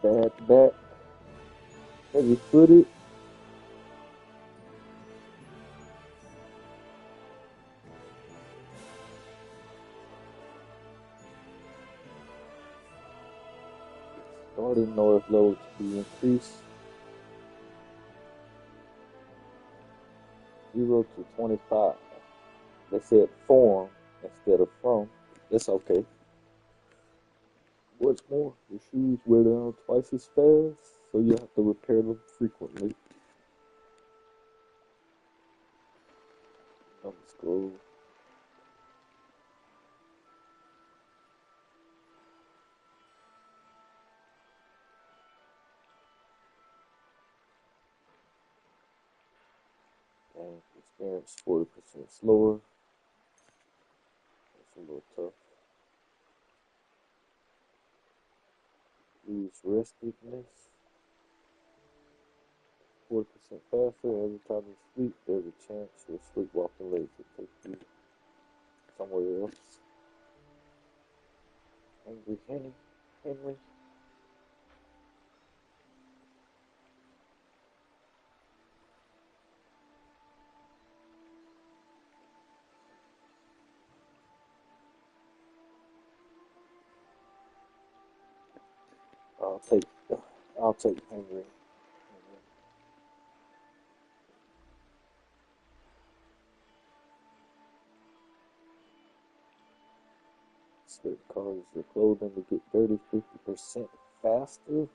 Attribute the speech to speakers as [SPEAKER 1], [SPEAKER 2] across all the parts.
[SPEAKER 1] bad back, heavy footed. Starting noise level to be increased 0 to 25. They said form instead of from. That's okay. What's more, your shoes wear down twice as fast, so you have to repair them frequently. Let's go. And experience 40% slower. That's a little tough. Lose restiveness 40% faster. Every time you sleep, there's a chance your sleepwalking legs will take you somewhere else. Angry Henry. I'll take Henry. Switch colors your clothing to get 30-50% faster. You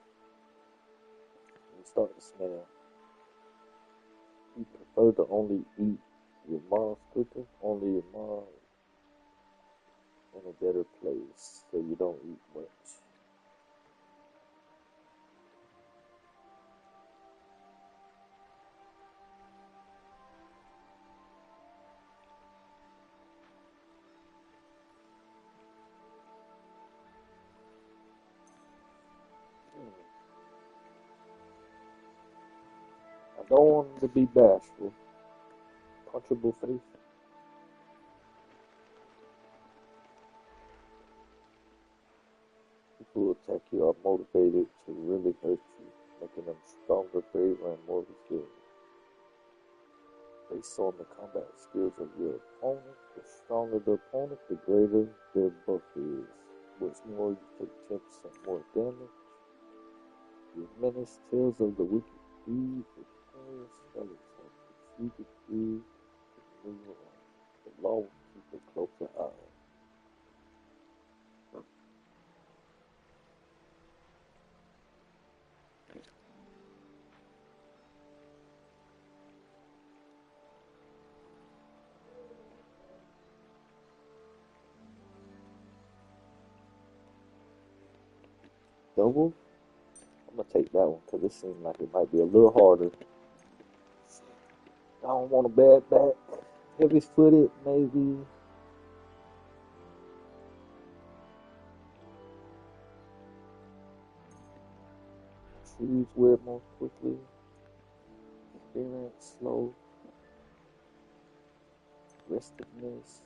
[SPEAKER 1] start to smell. You prefer to only eat your mom's cooking, only your mom in a better place, so you don't eat much. I don't want him to be bashful. Punchable face. People who attack you are motivated to really hurt you, making them stronger, braver, and more resilient. Based on the combat skills of your opponent, the stronger the opponent, the greater their buff is. What's more, you take 10% more damage. Your menace, Tales of the Wicked Thieves, victorious skeleton, proceeded through the new one. The law will keep a closer eye. Double? I'm gonna take that one because it seems like it might be a little harder. I don't want a bad back. Heavy footed, maybe. Shoes wear more quickly. Experience slow. Restiveness.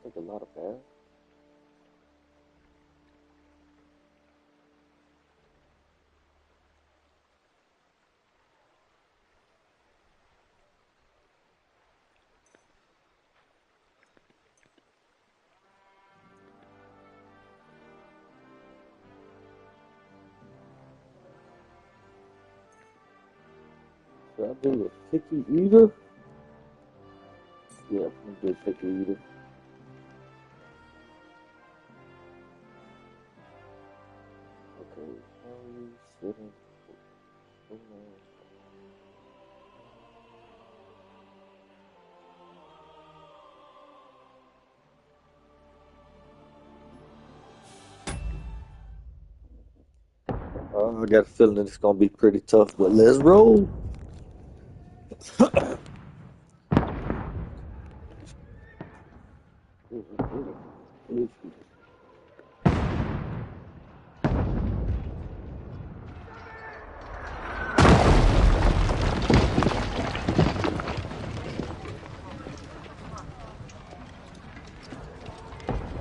[SPEAKER 1] Take a lot of bad. Should I do a picky eater? Yeah, I'm gonna do a picky eater. Okay, how are you sitting? Oh, man. I got a feeling it's gonna be pretty tough, but let's roll.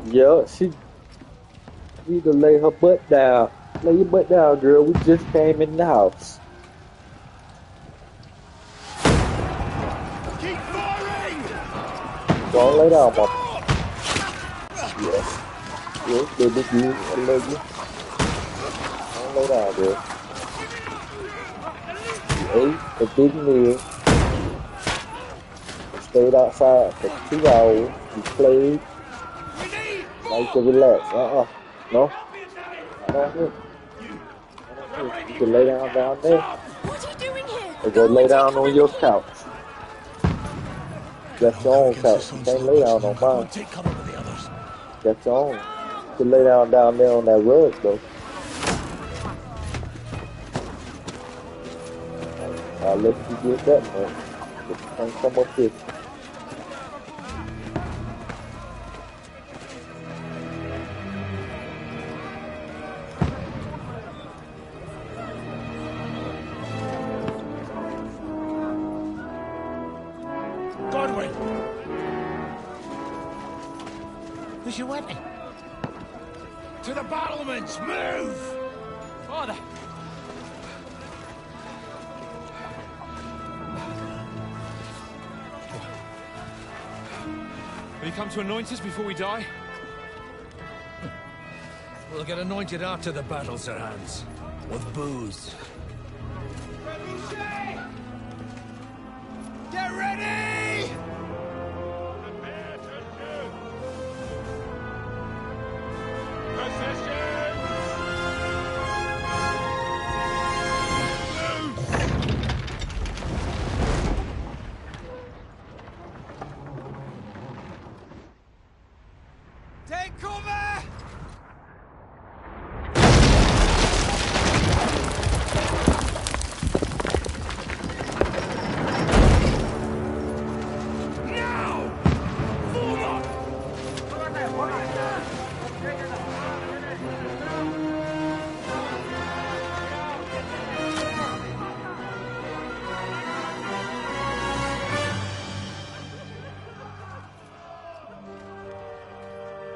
[SPEAKER 1] Yeah, she You need to lay her butt down. Lay your butt down, girl. We just came in the house.
[SPEAKER 2] Keep firing!
[SPEAKER 1] Go on, lay down, mama. Yes. Yes, baby, good. I love you. Go on, lay down, girl. You ate a big meal. Stayed outside for 2 hours. You played. Now you can relax. No. Not on here. Not on here. You can lay down there.
[SPEAKER 3] What are you doing here?
[SPEAKER 1] Or go lay down on your couch. That's your own couch. You can't lay down on mine.
[SPEAKER 2] Take cover with the others.
[SPEAKER 1] That's your own. You can lay down there on that rug, though. I'll let you get that much. But you can't come up here.
[SPEAKER 2] Godwin! Where's your weapon? To the battlements! Move!
[SPEAKER 4] Father! Will you come to anoint us before we die?
[SPEAKER 2] We'll get anointed after the battles are hands. With booze. Get ready! Take cover!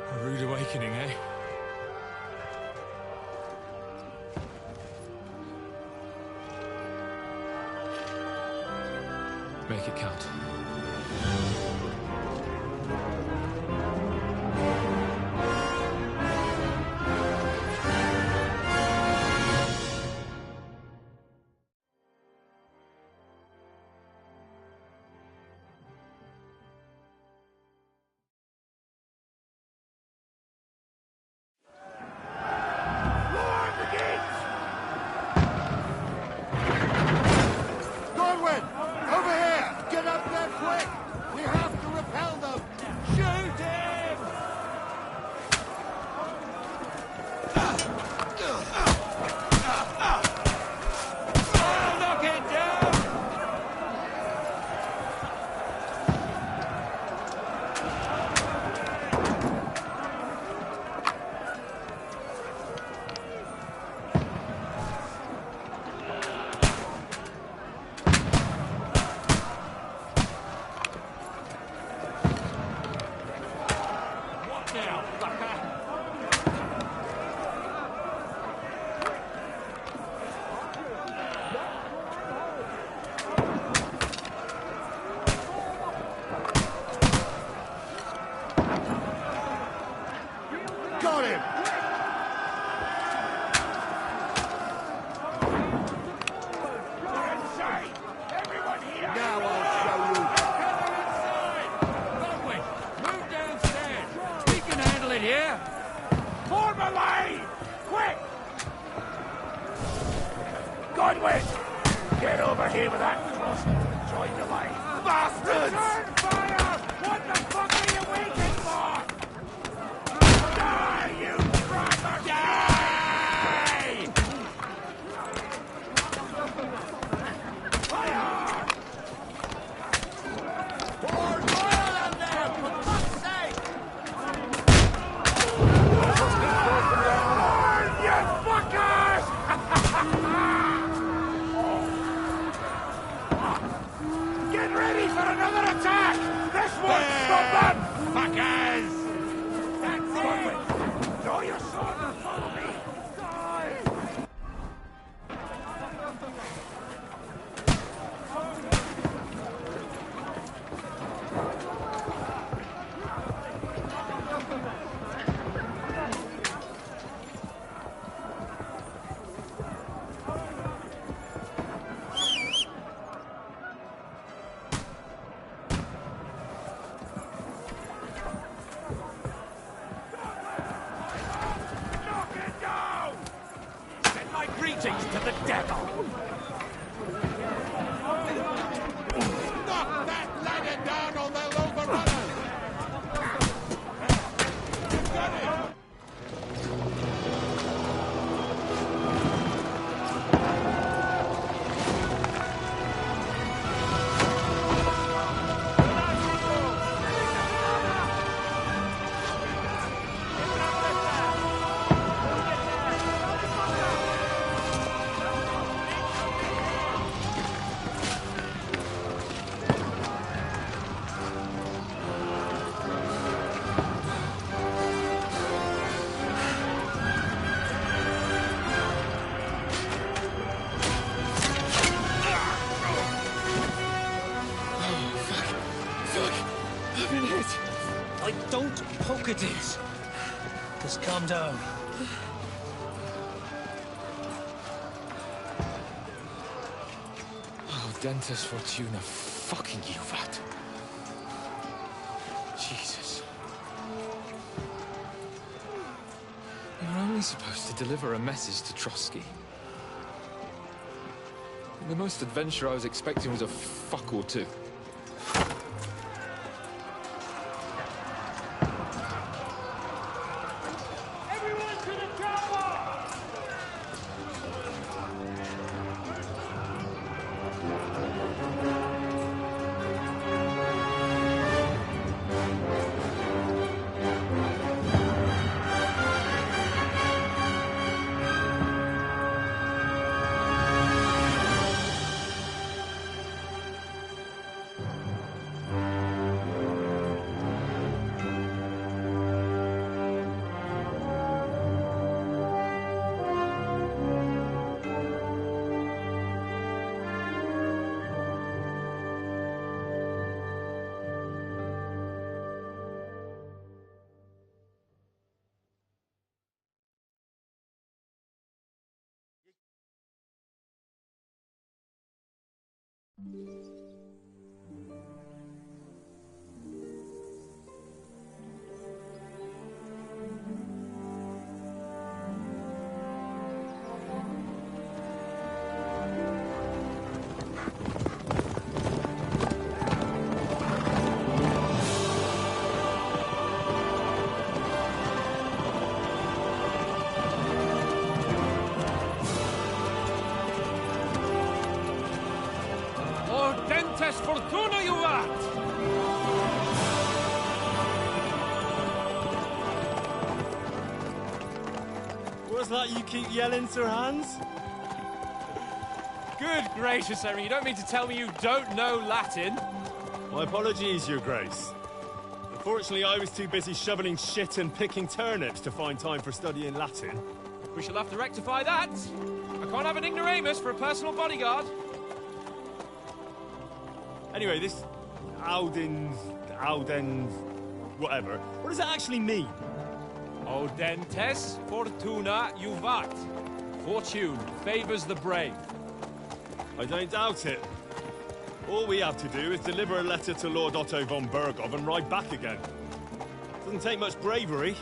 [SPEAKER 4] A rude awakening, eh? Make it count.
[SPEAKER 2] Godwin! Over here! Get up there quick! We have to repel them! Shoot him! Knock it down! What now, fucker? Got him! We're inside! Everyone here! Now I'll show you! Godwin, move downstairs! We can handle it here! Form a line! Quick! Godwin! Get over here with that thrust and join the line! Bastards! Return fire! What the fuck are you waiting for? Die, you brother! Die! Fire! Pour oil on them, for fuck's sake! Burn, you fuckers! Get ready for another attack! This won't stop greetings to the devil! Knock that ladder down or they'll overrun us! Got it!
[SPEAKER 3] Don't poke at it. Just calm down.
[SPEAKER 4] Oh, Dentes Fortuna, fucking you, Vat. Jesus. We were only supposed to deliver a message to Trotsky. The most adventure I was expecting was a fuck or two. Fortuna, you vat!
[SPEAKER 5] What's that you keep yelling, Sir Hans?
[SPEAKER 4] Good gracious, Henry, you don't mean to tell me you don't know Latin?
[SPEAKER 5] My apologies, Your Grace. Unfortunately, I was too busy shoveling shit and picking turnips to find time for studying Latin.
[SPEAKER 4] We shall have to rectify that. I can't have an ignoramus for a personal bodyguard.
[SPEAKER 5] Anyway, this Audens, whatever. What does that actually mean?
[SPEAKER 4] Audentes Fortuna Juvat. Fortune favors the brave.
[SPEAKER 5] I don't doubt it. All we have to do is deliver a letter to Lord Otto von Bergov and ride back again. Doesn't take much bravery.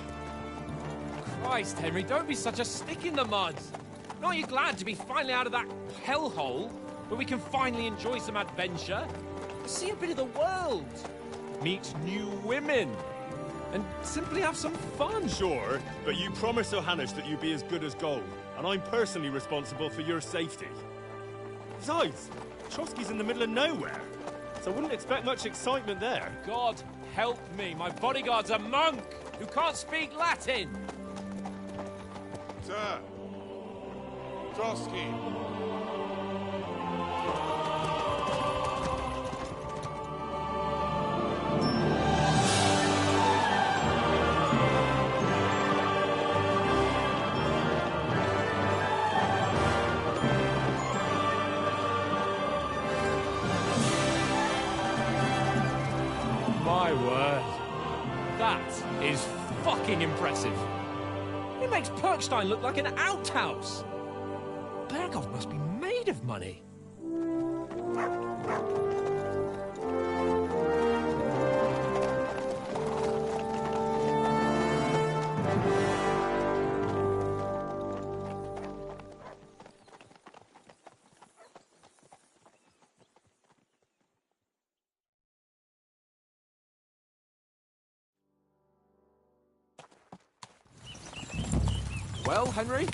[SPEAKER 4] Christ, Henry, don't be such a stick in the mud. Aren't you glad to be finally out of that hellhole where we can finally enjoy some adventure? See a bit of the world, meet new women, and simply have some fun.
[SPEAKER 5] Sure, but you promised Johannes that you'd be as good as gold, and I'm personally responsible for your safety. Besides, Trotsky's in the middle of nowhere, so I wouldn't expect much excitement there.
[SPEAKER 4] God help me, my bodyguard's a monk who can't speak Latin.
[SPEAKER 2] Sir! Trotsky!
[SPEAKER 4] My word. That is fucking impressive. It makes Perkstein look like an outhouse. Bergov must be made of money. Well, Henry,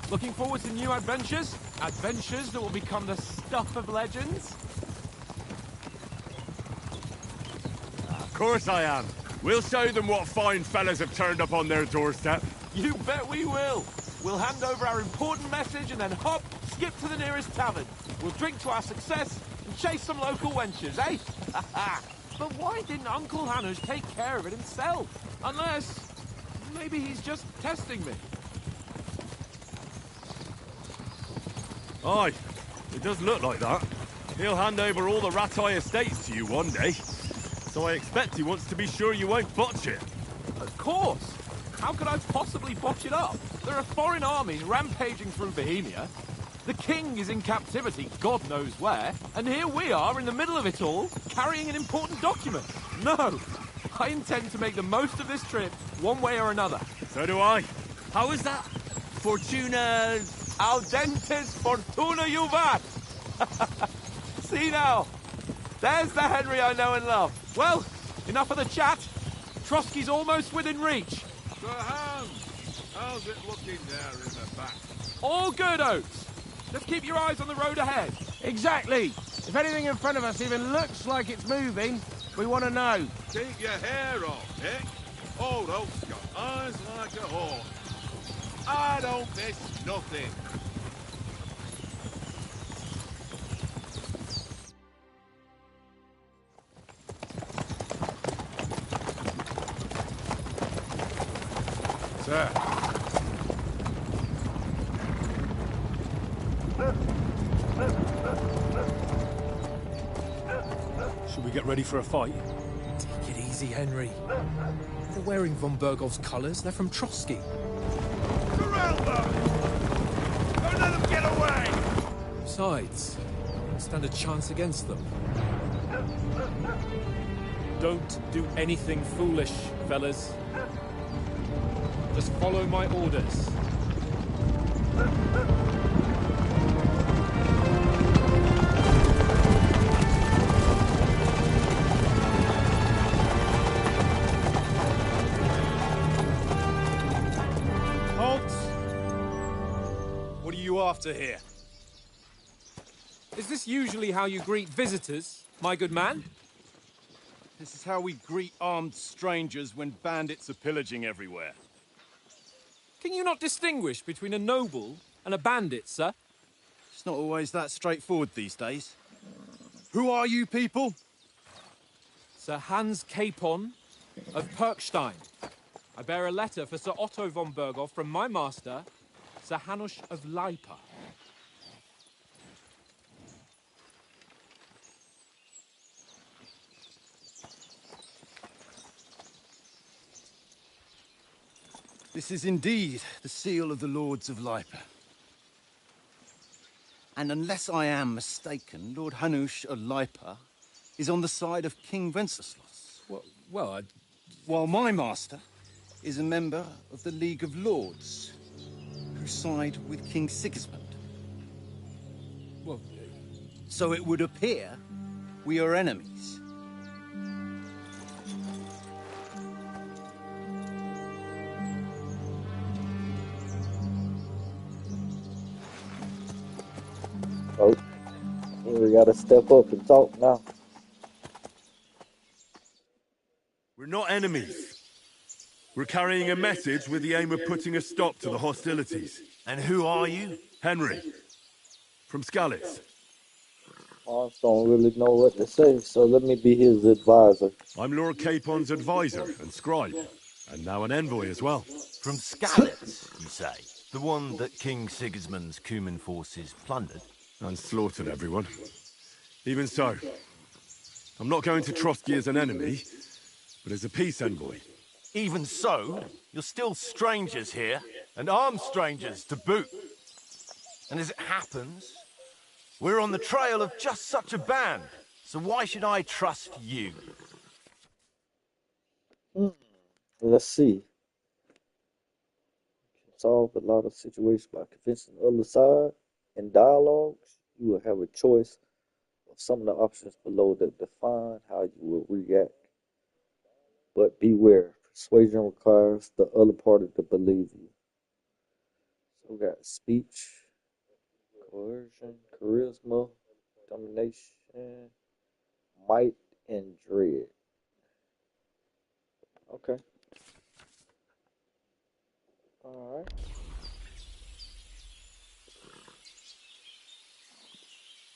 [SPEAKER 4] looking forward to new adventures? Adventures that will become the stuff of legends?
[SPEAKER 5] Of course I am. We'll show them what fine fellas have turned up on their doorstep.
[SPEAKER 4] You bet we will. We'll hand over our important message and then hop, skip to the nearest tavern. We'll drink to our success and chase some local wenches, eh? But why didn't Uncle Hanush take care of it himself? Unless, maybe he's just testing me.
[SPEAKER 5] Aye, it does look like that. He'll hand over all the Ratai estates to you one day. So I expect he wants to be sure you won't botch it.
[SPEAKER 4] Of course. How could I possibly botch it up? There are foreign armies rampaging through Bohemia. The king is in captivity, God knows where. And here we are in the middle of it all, carrying an important document. No, I intend to make the most of this trip, one way or another.
[SPEAKER 5] So do I. How is that? Fortuna's...
[SPEAKER 4] Audentes fortuna juvat! See now, there's the Henry I know and love. Well, enough of the chat. Trotsky's almost within reach.
[SPEAKER 2] Sir Hans, how's it looking there in the back?
[SPEAKER 4] All good, Oates. Just keep your eyes on the road ahead.
[SPEAKER 6] Exactly. If anything in front of us even looks like it's moving, we want to know.
[SPEAKER 2] Keep your hair off, Nick. Old Oak's got eyes like a hawk. I don't miss nothing.
[SPEAKER 5] Sir. Should we get ready for a fight?
[SPEAKER 4] Take it easy, Henry. They're wearing von Bergov's colours. They're from Trotsky.
[SPEAKER 2] Surround them! Don't let them get away!
[SPEAKER 4] Besides, we don't stand a chance against them. Don't do anything foolish, fellas. Just follow my orders.
[SPEAKER 5] Halt! What are you after here?
[SPEAKER 4] Is this usually how you greet visitors, my good man?
[SPEAKER 5] This is how we greet armed strangers when bandits are pillaging everywhere.
[SPEAKER 4] Can you not distinguish between a noble and a bandit, sir?
[SPEAKER 5] It's not always that straightforward these days. Who are you people?
[SPEAKER 4] Sir Hans Capon of Perkstein. I bear a letter for Sir Otto von Berghoff from my master, Sir Hanush of Lipa.
[SPEAKER 7] This is indeed the seal of the Lords of Lipa. And unless I am mistaken, Lord Hanush of Lipa is on the side of King Wenceslas.
[SPEAKER 4] Well,
[SPEAKER 7] While my master is a member of the League of Lords, who side with King Sigismund.
[SPEAKER 4] well,
[SPEAKER 7] So it would appear we are enemies.
[SPEAKER 1] Oh, we gotta step up and talk now.
[SPEAKER 5] We're not enemies. We're carrying a message with the aim of putting a stop to the hostilities.
[SPEAKER 2] And who are you?
[SPEAKER 5] Henry. From Skalitz.
[SPEAKER 1] Hans don't really know what to say, so let me be his advisor.
[SPEAKER 5] I'm Lord Capon's advisor and scribe. And now an envoy as well.
[SPEAKER 8] From Skalitz, you say? The one that King Sigismund's Cuman forces plundered?
[SPEAKER 5] And slaughtered everyone. Even so, I'm not going to Trotsky as an enemy, but as a peace envoy.
[SPEAKER 8] Even so, you're still strangers here, and armed strangers to boot. And as it happens, we're on the trail of just such a band, so why should I trust you?
[SPEAKER 1] Let's see. Solve a lot of situations by convincing the other side. In dialogues, you will have a choice of some of the options below that define how you will react. But beware, persuasion requires the other party to believe you. We got speech, coercion, charisma, domination, might, and dread. Okay. Alright.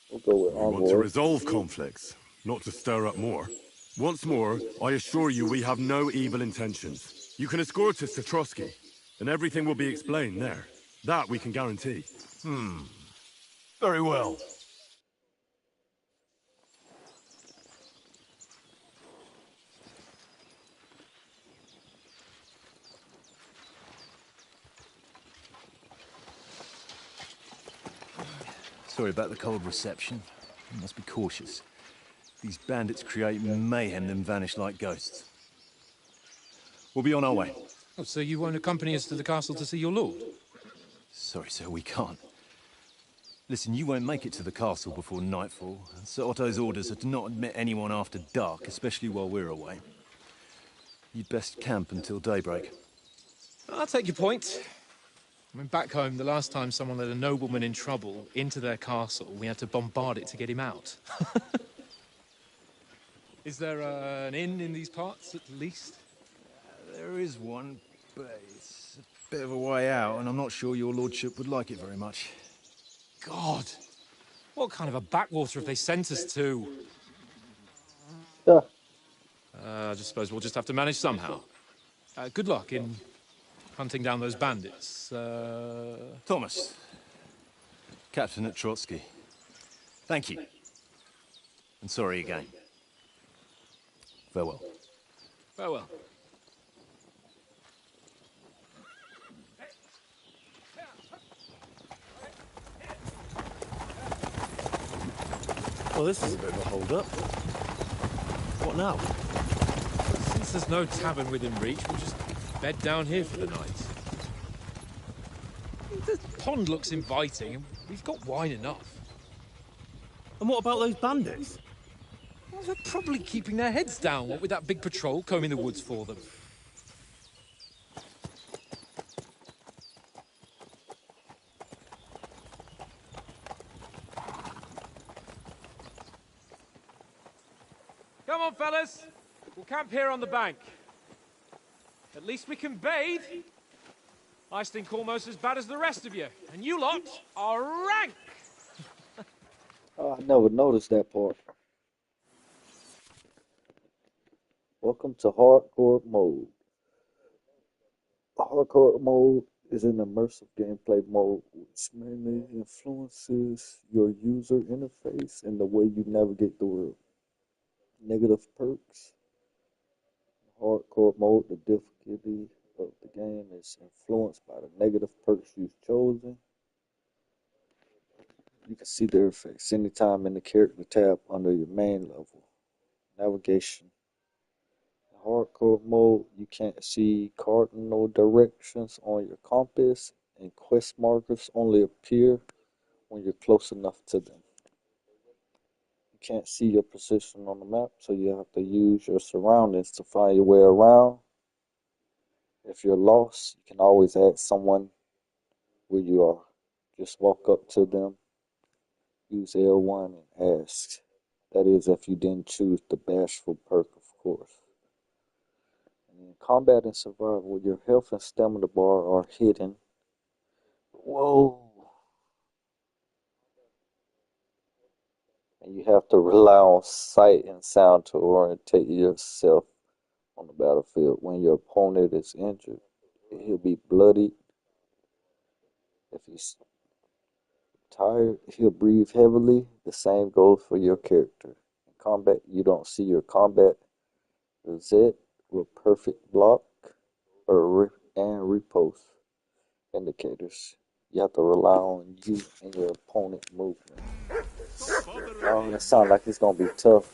[SPEAKER 1] We'll go with
[SPEAKER 9] We want to
[SPEAKER 1] envoy.
[SPEAKER 9] resolve conflicts, not to stir up more. Once more, I assure you we have no evil intentions. You can escort us to Trotsky, and everything will be explained there. That we can guarantee.
[SPEAKER 8] Very well.
[SPEAKER 7] Sorry about the cold reception. You must be cautious. These bandits create mayhem then vanish like ghosts. We'll be on our way.
[SPEAKER 4] Oh, so you won't accompany us to the castle to see your lord?
[SPEAKER 7] Sorry, sir, we can't. Listen, you won't make it to the castle before nightfall. Sir Otto's orders are to not admit anyone after dark, especially while we're away. You'd best camp until daybreak.
[SPEAKER 4] I'll take your point. I mean, back home, the last time someone let a nobleman in trouble into their castle, we had to bombard it to get him out. Is there an inn in these parts, at least?
[SPEAKER 7] There is one, but it's a bit of a way out, and I'm not sure your lordship would like it very much.
[SPEAKER 4] God! What kind of a backwater have they sent us to?
[SPEAKER 1] Yeah.
[SPEAKER 4] I just suppose we'll just have to manage somehow. Good luck in hunting down those bandits.
[SPEAKER 7] Thomas, captain at Trotsky. Thank you. And sorry again. Farewell.
[SPEAKER 4] Farewell.
[SPEAKER 5] Well, this is a bit of a hold-up. What now?
[SPEAKER 4] Since there's no tavern within reach, we'll just bed down here for the night. The pond looks inviting, and we've got wine enough.
[SPEAKER 5] And what about those bandits?
[SPEAKER 4] Well, they're probably keeping their heads down, what with that big patrol combing the woods for them. Come on, fellas. We'll camp here on the bank. At least we can bathe. I stink almost as bad as the rest of you, and you lot are rank!
[SPEAKER 1] Oh, I never noticed that part. Welcome to hardcore mode. Hardcore mode is an immersive gameplay mode which mainly influences your user interface and the way you navigate the world. Negative perks. Hardcore mode, the difficulty of the game is influenced by the negative perks you've chosen. You can see their effects anytime in the character tab under your main level. Navigation. In hardcore mode, you can't see cardinal directions on your compass, and quest markers only appear when you're close enough to them. You can't see your position on the map, so you have to use your surroundings to find your way around. If you're lost, you can always ask someone where you are. Just walk up to them, use L1 and ask. That is, if you didn't choose the bashful perk, of course. And in combat and survival, your health and stamina bar are hidden. Whoa! And you have to rely on sight and sound to orientate yourself on the battlefield. When your opponent is injured, he'll be bloodied. If he's tired, he'll breathe heavily. The same goes for your character. In combat, you don't see your combat Z with perfect block and repost indicators. You have to rely on you and your opponent movement. Oh, that sounds like it's gonna be tough.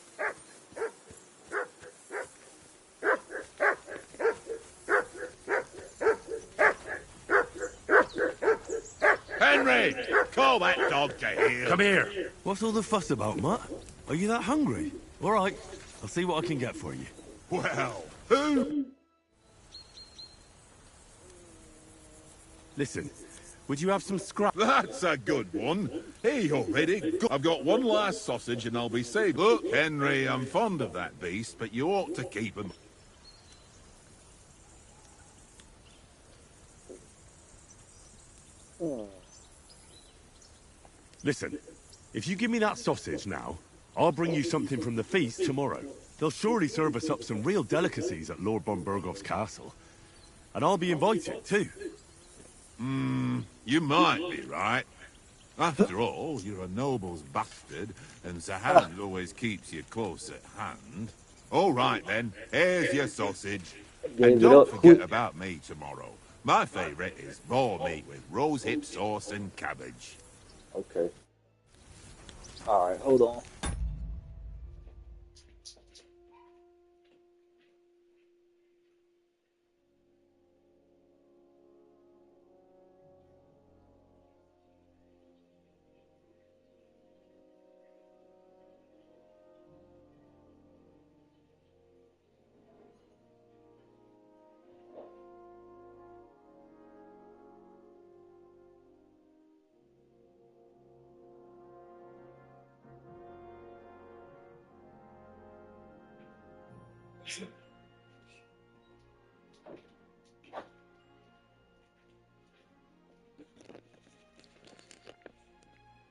[SPEAKER 2] Henry, call that dog to heel.
[SPEAKER 8] Come here. What's all the fuss about, Mutt? Are you that hungry? All right, I'll see what I can get for you.
[SPEAKER 2] Well, who?
[SPEAKER 9] Listen, Would you have some scrap?
[SPEAKER 2] That's a good one. Hey, already. I've got one last sausage and I'll be saved. Look, Henry, I'm fond of that beast, but you ought to keep him.
[SPEAKER 9] Listen, if you give me that sausage now, I'll bring you something from the feast tomorrow. They'll surely serve us up some real delicacies at Lord von Burgov's castle. And I'll be invited, too.
[SPEAKER 2] You might be right. After all, you're a noble's bastard, and Sir Hans always keeps you close at hand. All right, then. Here's your sausage. And don't forget about me tomorrow. My favourite is boar meat with rosehip sauce and cabbage.
[SPEAKER 1] Okay. Alright, hold on.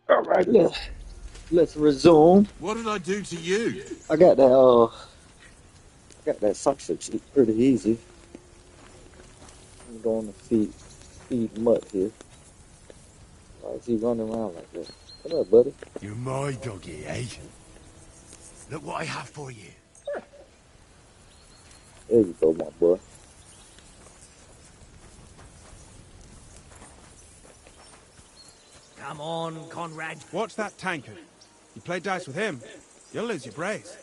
[SPEAKER 1] Alright, let's resume.
[SPEAKER 2] What did I do to you?
[SPEAKER 1] I got that sausage pretty easy. I'm going to feed Mutt here. Why is he running around like that? Come on, buddy.
[SPEAKER 8] You're my doggy, eh? Look what I have for you.
[SPEAKER 1] There you go, my boy.
[SPEAKER 3] Come on, Conrad.
[SPEAKER 6] Watch that tankard. You play dice with him, you'll lose your brace.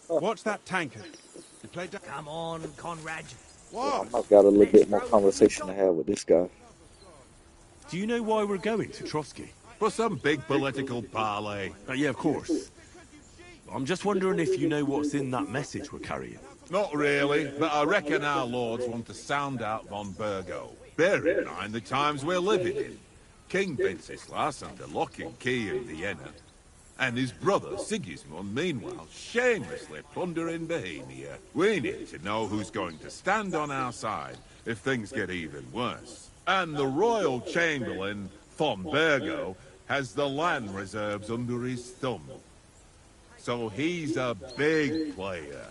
[SPEAKER 6] Watch that tankard. You play dice.
[SPEAKER 3] Come on, Conrad.
[SPEAKER 6] What?
[SPEAKER 1] I've got a little bit more conversation to have with this guy.
[SPEAKER 9] Do you know why we're going to Trotsky?
[SPEAKER 2] For some big political parley.
[SPEAKER 9] Yeah, of course. I'm just wondering if you know what's in that message we're carrying.
[SPEAKER 2] Not really, but I reckon our lords want to sound out von Burgo. Bear in mind the times we're living in. King Wenceslas under lock and key in Vienna, and his brother Sigismund, meanwhile, shamelessly plundering Bohemia. We need to know who's going to stand on our side if things get even worse. And the royal chamberlain, von Burgo, has the land reserves under his thumb. So he's a big player.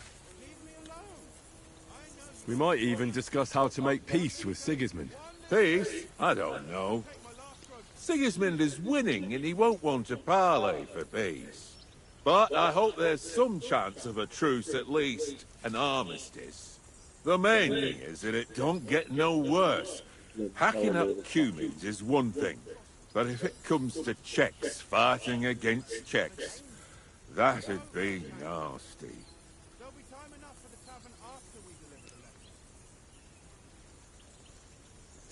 [SPEAKER 9] We might even discuss how to make peace with Sigismund.
[SPEAKER 2] Peace? I don't know. Sigismund is winning and he won't want to parley for peace. But I hope there's some chance of a truce at least, an armistice. The main thing is that it don't get no worse. Hacking up Cumans is one thing, but if it comes to Czechs fighting against Czechs, that'd be nasty.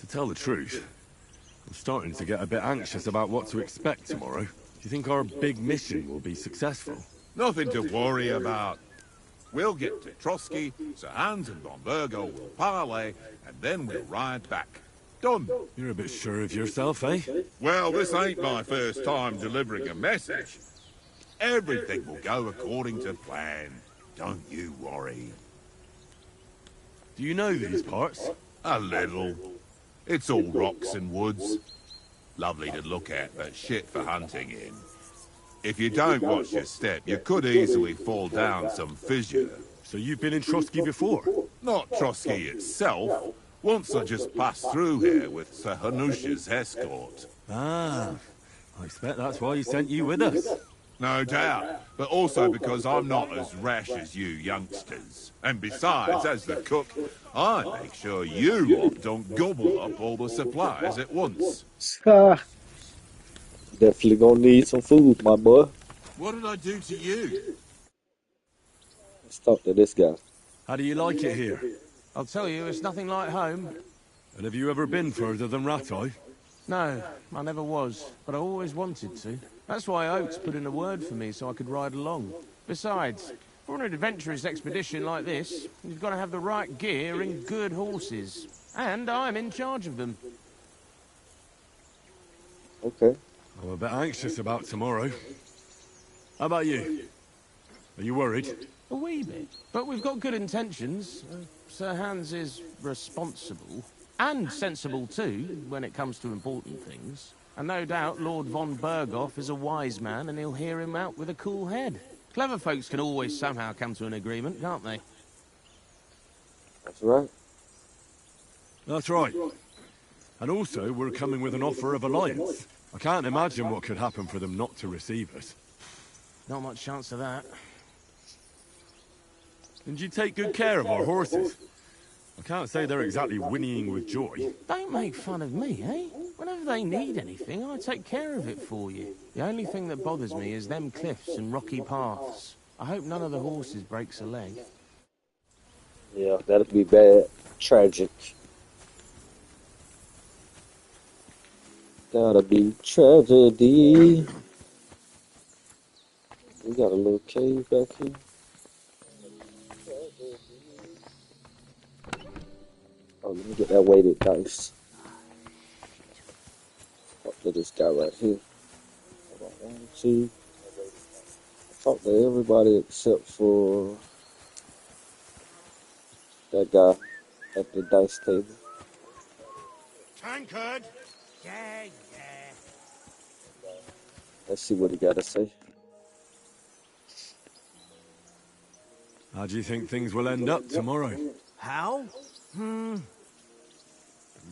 [SPEAKER 9] To tell the truth, I'm starting to get a bit anxious about what to expect tomorrow. Do you think our big mission will be successful?
[SPEAKER 2] Nothing to worry about. We'll get to Trotsky, Sir Hans and von Burgo will parley, and then we'll ride back. Done.
[SPEAKER 9] You're a bit sure of yourself, eh?
[SPEAKER 2] Well, this ain't my first time delivering a message. Everything will go according to plan. Don't you worry.
[SPEAKER 9] Do you know these parts?
[SPEAKER 2] A little. It's all rocks and woods. Lovely to look at, but shit for hunting in. If you don't watch your step, you could easily fall down some fissure.
[SPEAKER 9] So you've been in Trotsky before?
[SPEAKER 2] Not Trotsky itself. Once I just passed through here with Sir Hanusha's escort.
[SPEAKER 9] Ah, I expect that's why he sent you with us.
[SPEAKER 2] No doubt, but also because I'm not as rash as you youngsters. And besides, as the cook, I make sure you lot don't gobble up all the supplies at once.
[SPEAKER 1] Definitely gonna need some food, my boy.
[SPEAKER 2] What did I do to you?
[SPEAKER 1] Let's talk to this guy.
[SPEAKER 9] How do you like it here?
[SPEAKER 6] I'll tell you, it's nothing like home.
[SPEAKER 9] And have you ever been further than Rattay?
[SPEAKER 6] No, I never was, but I always wanted to. That's why Oates put in a word for me so I could ride along. Besides, For an adventurous expedition like this, you've got to have the right gear and good horses. And I'm in charge of them.
[SPEAKER 1] Okay.
[SPEAKER 9] I'm a bit anxious about tomorrow. How about you? Are you worried?
[SPEAKER 6] A wee bit. But we've got good intentions. Sir Hans is responsible. And sensible too, when it comes to important things. And no doubt Lord von Berghoff is a wise man and he'll hear him out with a cool head. Clever folks can always somehow come to an agreement, can't they?
[SPEAKER 1] That's right.
[SPEAKER 9] That's right. And also, we're coming with an offer of alliance. I can't imagine what could happen for them not to receive us.
[SPEAKER 6] Not much chance of that.
[SPEAKER 9] And you take good care of our horses. I can't say they're exactly whinnying with joy.
[SPEAKER 6] Don't make fun of me, eh? Whenever they need anything, I take care of it for you. The only thing that bothers me is them cliffs and rocky paths. I hope none of the horses breaks a leg.
[SPEAKER 1] Yeah, that'd be bad. Tragic. Gotta be tragedy. We got a little cave back here. Oh, let me get that weighted dice. Talk to this guy right here. Hold on, 1, 2. Talk to everybody except for that guy at the dice table.
[SPEAKER 8] Tankard!
[SPEAKER 3] Yeah, yeah.
[SPEAKER 1] Let's see what he got to say.
[SPEAKER 9] How do you think things will end up tomorrow?
[SPEAKER 3] How?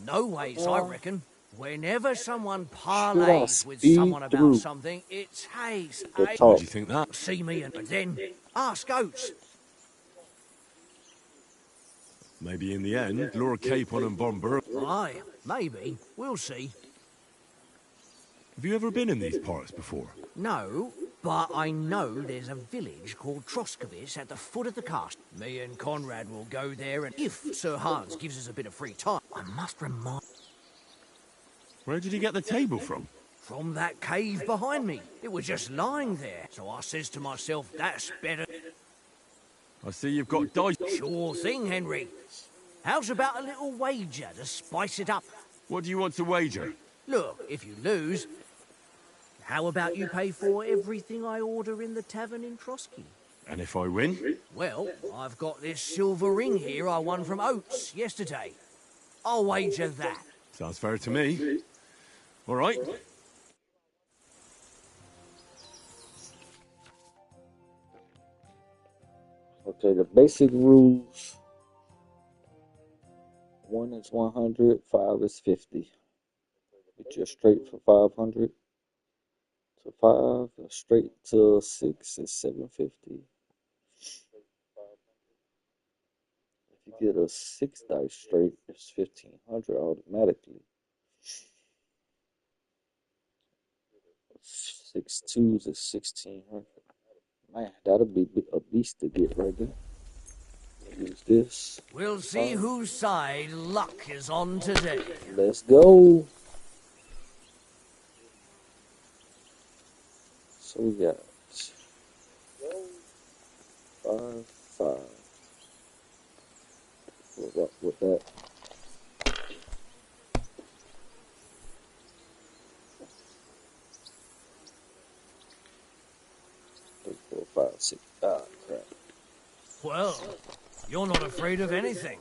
[SPEAKER 3] No ways, I reckon. Whenever someone parleys with someone about something, it's haste.
[SPEAKER 9] Why do you think that?
[SPEAKER 3] See me and then ask Oates.
[SPEAKER 9] Maybe in the end, Lord Capon and Bomber.
[SPEAKER 3] Aye, maybe. We'll see.
[SPEAKER 9] Have you ever been in these parts before?
[SPEAKER 3] No, but I know there's a village called Troskovis at the foot of the castle. Me and Conrad will go there, and if Sir Hans gives us a bit of free time, I must remind...
[SPEAKER 9] Where did you get the table from?
[SPEAKER 3] From that cave behind me. It was just lying there. So I says to myself, that's better.
[SPEAKER 9] I see you've got dice.
[SPEAKER 3] Sure thing, Henry. How's about a little wager to spice it up?
[SPEAKER 9] What do you want to wager?
[SPEAKER 3] Look, if you lose, how about you pay for everything I order in the tavern in Trotsky?
[SPEAKER 9] And if I win?
[SPEAKER 3] Well, I've got this silver ring here I won from Oates yesterday. I'll wager that.
[SPEAKER 9] Sounds fair to me. All right.
[SPEAKER 1] Okay, the basic rules. 1 is 100, 5 is 50. Get you straight for 500 to 5, straight to 6 is 750. If you get a 6 dice straight, it's 1500 automatically. 6 twos is 1600. Man, that'll be a beast to get right there. Use this.
[SPEAKER 3] We'll see whose side luck is on today.
[SPEAKER 1] Let's go. So we got 5, 5. We'll rock with that. 3, 4, 5, 6. Ah, crap.
[SPEAKER 3] Well, you're not afraid of anything.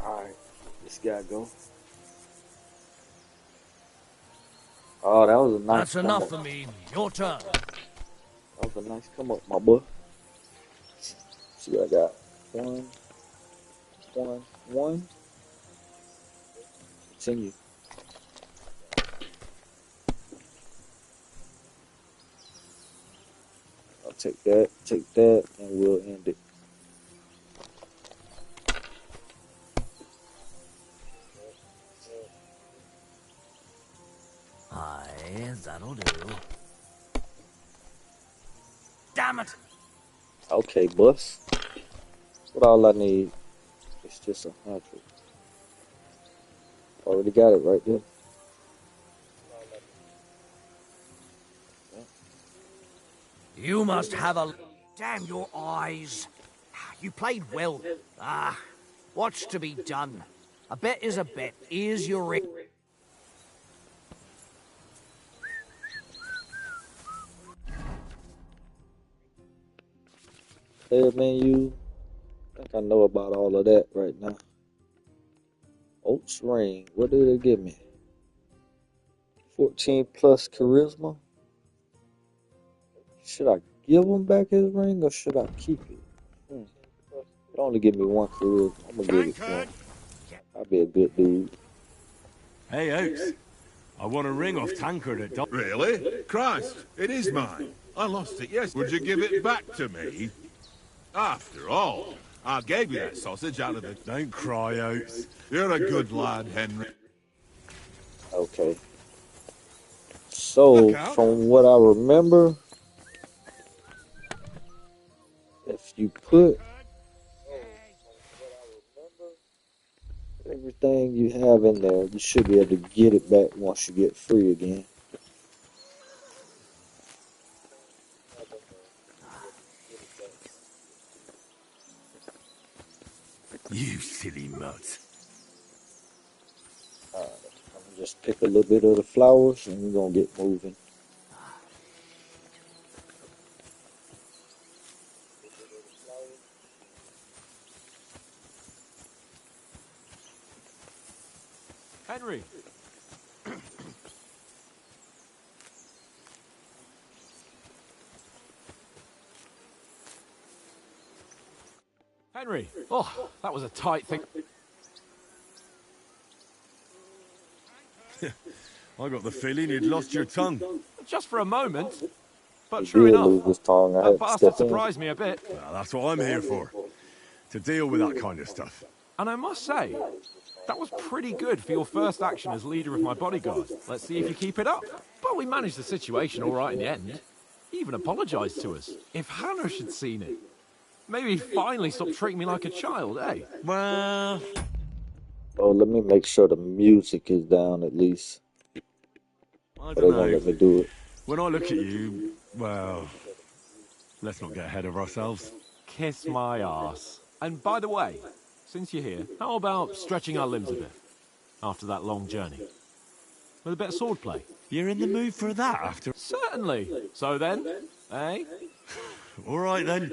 [SPEAKER 1] Alright, this guy go. Oh, that was a nice
[SPEAKER 3] That's enough for me. Your turn.
[SPEAKER 1] That was a nice come up, my boy. See what I got. 1, 1, 1. Continue. I'll take that, and we'll end it.
[SPEAKER 3] Aye, that'll do. Damn it!
[SPEAKER 1] Okay, boss. What all I need is just 100. Already got it right there.
[SPEAKER 3] You must have a... Damn your eyes. You played well. Ah, what's to be done? A bet is a bet. Here's your ring.
[SPEAKER 1] Player menu. I think I know about all of that right now. Oats ring. What did it give me? 14 plus charisma. Should I give him back his ring or should I keep it? It only give me one charisma. I'm gonna give it to him. I'll be a good dude.
[SPEAKER 9] Hey, Oaks. I want a ring off Tankard at Dol-
[SPEAKER 2] Really? Christ, it is mine. I lost it, yes. Would you give it back to me? After all, I gave you that sausage out of the...
[SPEAKER 9] Don't cry, Oaks.
[SPEAKER 2] You're a good lad, Henry.
[SPEAKER 1] Okay. So, from what I remember, if you put everything you have in there, you should be able to get it back once you get free again.
[SPEAKER 9] You silly mutt.
[SPEAKER 1] I'm gonna just pick a little bit of the flowers and we're gonna get moving.
[SPEAKER 4] Henry. Henry. Oh, that was a tight thing.
[SPEAKER 9] I got the feeling you'd lost your tongue.
[SPEAKER 4] Just for a moment. But
[SPEAKER 1] He
[SPEAKER 4] true
[SPEAKER 1] did
[SPEAKER 4] enough,
[SPEAKER 1] lose his tongue. I
[SPEAKER 4] that
[SPEAKER 1] had to
[SPEAKER 4] bastard
[SPEAKER 1] step in.
[SPEAKER 4] surprised me a bit.
[SPEAKER 9] Well, that's what I'm here for. To deal with that kind of stuff.
[SPEAKER 4] And I must say, that was pretty good for your first action as leader of my bodyguard. Let's see if you keep it up. But we managed the situation all right in the end. He even apologised to us. If Hannah had seen it, maybe he'd finally stop treating me like a child, eh?
[SPEAKER 9] Well...
[SPEAKER 1] Oh, let me make sure the music is down at least.
[SPEAKER 9] I
[SPEAKER 1] But they
[SPEAKER 9] don't
[SPEAKER 1] won't
[SPEAKER 9] know.
[SPEAKER 1] let me do it.
[SPEAKER 9] When I look at you, well... Let's not get ahead of ourselves.
[SPEAKER 4] Kiss my arse. And by the way, since you're here, how about stretching our limbs a bit? After that long journey. With a bit of swordplay.
[SPEAKER 9] You're in the mood for that after...
[SPEAKER 4] Certainly. So then, eh?
[SPEAKER 9] All right, then.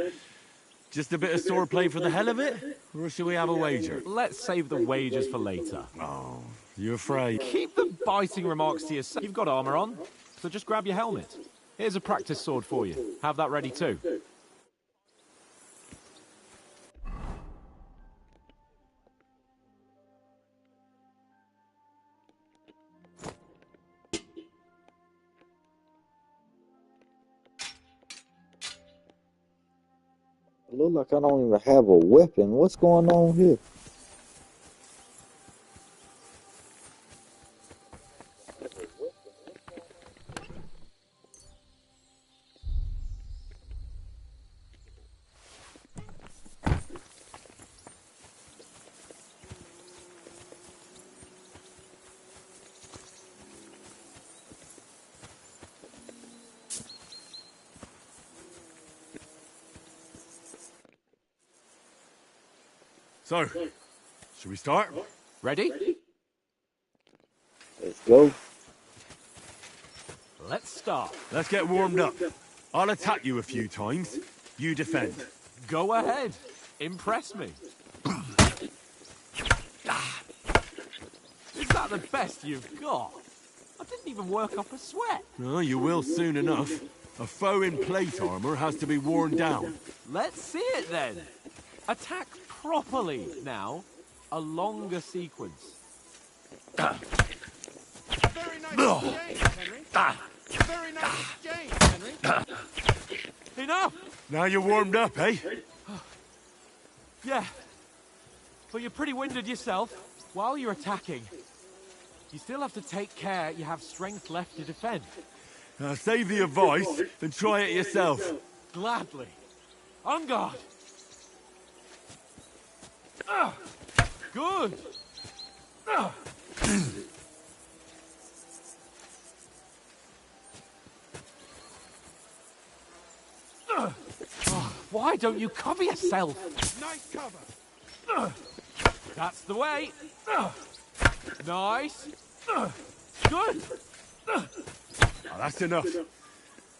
[SPEAKER 9] Just a bit of swordplay for the hell of it? Or should we have a wager?
[SPEAKER 4] Let's save the wagers for later.
[SPEAKER 9] Oh, you afraid?
[SPEAKER 4] Keep the biting remarks to yourself. You've got armour on, so just grab your helmet. Here's a practice sword for you. Have that ready too.
[SPEAKER 1] It look like I don't even have a weapon. What's going on here?
[SPEAKER 9] So, should we start?
[SPEAKER 4] Ready?
[SPEAKER 1] Let's go.
[SPEAKER 4] Let's start.
[SPEAKER 9] Let's get warmed up. I'll attack you a few times. You defend.
[SPEAKER 4] Go ahead. Impress me. Is that the best you've got? I didn't even work up a sweat.
[SPEAKER 9] Oh, you will soon enough. A foe in plate armor has to be worn down.
[SPEAKER 4] Let's see it then. Attack properly now. A longer sequence.
[SPEAKER 6] Very nice exchange, Henry. Very nice exchange, Henry.
[SPEAKER 4] Enough!
[SPEAKER 9] Now you're warmed up, eh?
[SPEAKER 4] Yeah. But you're pretty winded yourself. While you're attacking, you still have to take care you have strength left to defend.
[SPEAKER 9] Save the advice and try it yourself.
[SPEAKER 4] Gladly. On guard. Good. Why don't you cover yourself?
[SPEAKER 2] Nice cover.
[SPEAKER 4] That's the way. Nice. Good.
[SPEAKER 9] Oh, that's enough.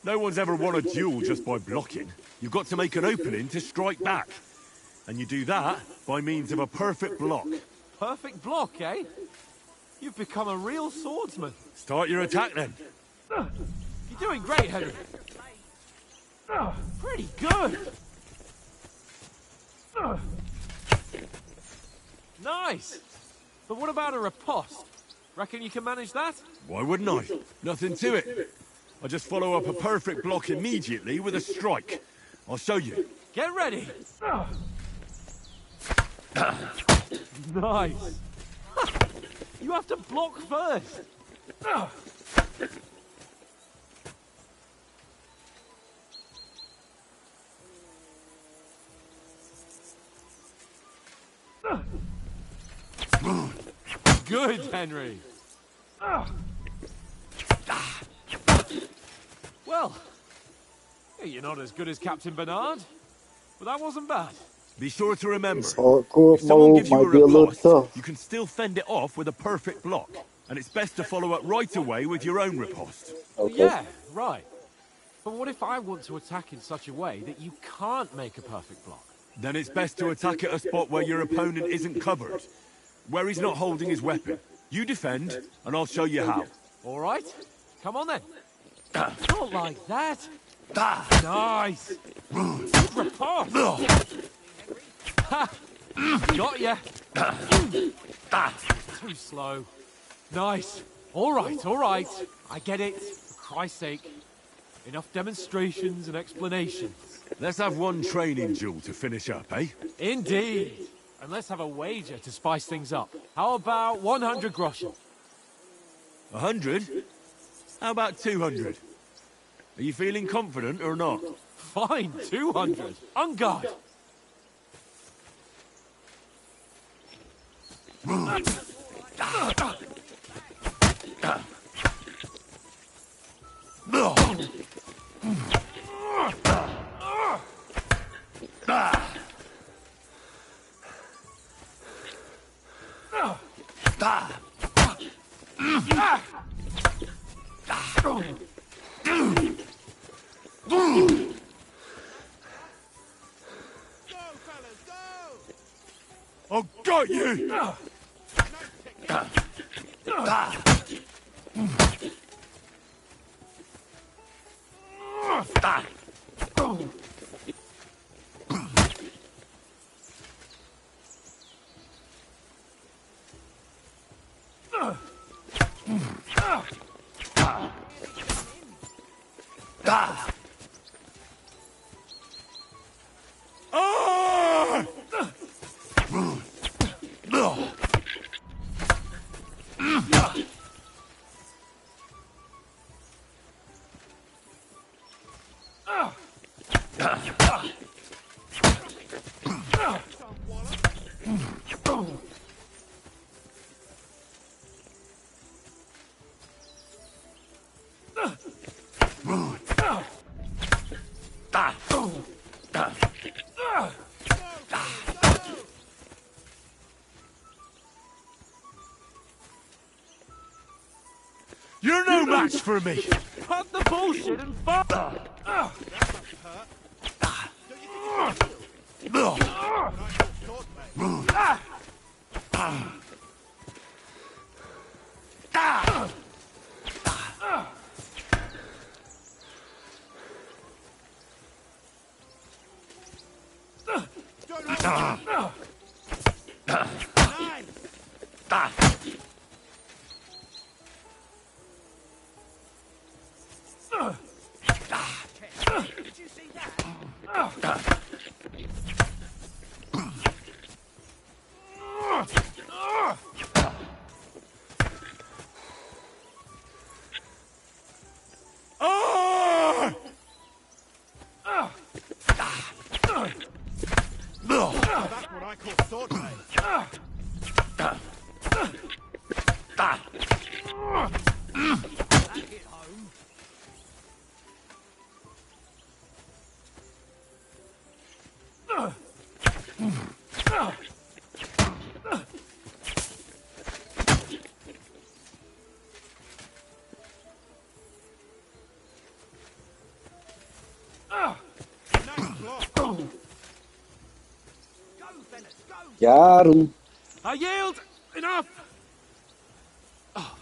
[SPEAKER 9] No one's ever won a duel just by blocking. You've got to make an opening to strike back. And you do that by means of a perfect block.
[SPEAKER 4] Perfect block, eh? You've become a real swordsman.
[SPEAKER 9] Start your attack then.
[SPEAKER 4] You're doing great, Henry. Pretty good. Nice. But what about a riposte? Reckon you can manage that?
[SPEAKER 9] Why wouldn't I? Nothing to it. I just follow up a perfect block immediately with a strike. I'll show you.
[SPEAKER 4] Get ready. Nice. You have to block first. Good, Henry. Well, you're not as good as Captain Bernard, but that wasn't bad.
[SPEAKER 9] Be sure to remember,
[SPEAKER 1] This hardcore
[SPEAKER 9] if someone
[SPEAKER 1] mode
[SPEAKER 9] gives you
[SPEAKER 1] might
[SPEAKER 9] a
[SPEAKER 1] be a little
[SPEAKER 9] riposte,
[SPEAKER 1] tough.
[SPEAKER 9] you can still fend it off with a perfect block. And it's best to follow up right away with your own riposte.
[SPEAKER 1] Okay.
[SPEAKER 4] Yeah, right. But what if I want to attack in such a way that you can't make a perfect block?
[SPEAKER 9] Then it's best to attack at a spot where your opponent isn't covered. Where he's not holding his weapon. You defend, and I'll show you how.
[SPEAKER 4] All right. Come on then. Not like that. Nice. Good riposte. Ha! Got ya. Too slow. Nice. All right. I get it. For Christ's sake. Enough demonstrations and explanations.
[SPEAKER 9] Let's have one training duel to finish up, eh?
[SPEAKER 4] Indeed. And let's have a wager to spice things up. How about 100 groschen?
[SPEAKER 9] 100? How about 200? Are you feeling confident or not?
[SPEAKER 4] Fine, 200. On guard.
[SPEAKER 9] I've got you! You're no match for me!
[SPEAKER 4] Cut the bullshit and fight!
[SPEAKER 2] That's what I call sword play.
[SPEAKER 1] Got him.
[SPEAKER 4] I yield! Enough! Oh,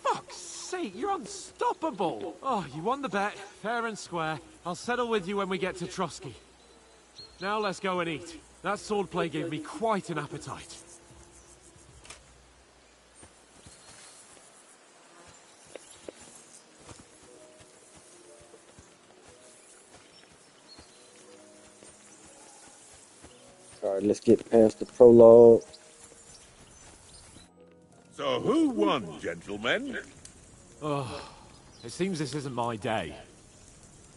[SPEAKER 4] for fuck's sake, you're unstoppable! Oh, you won the bet, fair and square. I'll settle with you when we get to Trotsky. Now let's go and eat. That swordplay gave me quite an appetite.
[SPEAKER 1] Alright, let's get past the prologue.
[SPEAKER 2] So who won, gentlemen?
[SPEAKER 4] Oh, it seems this isn't my day.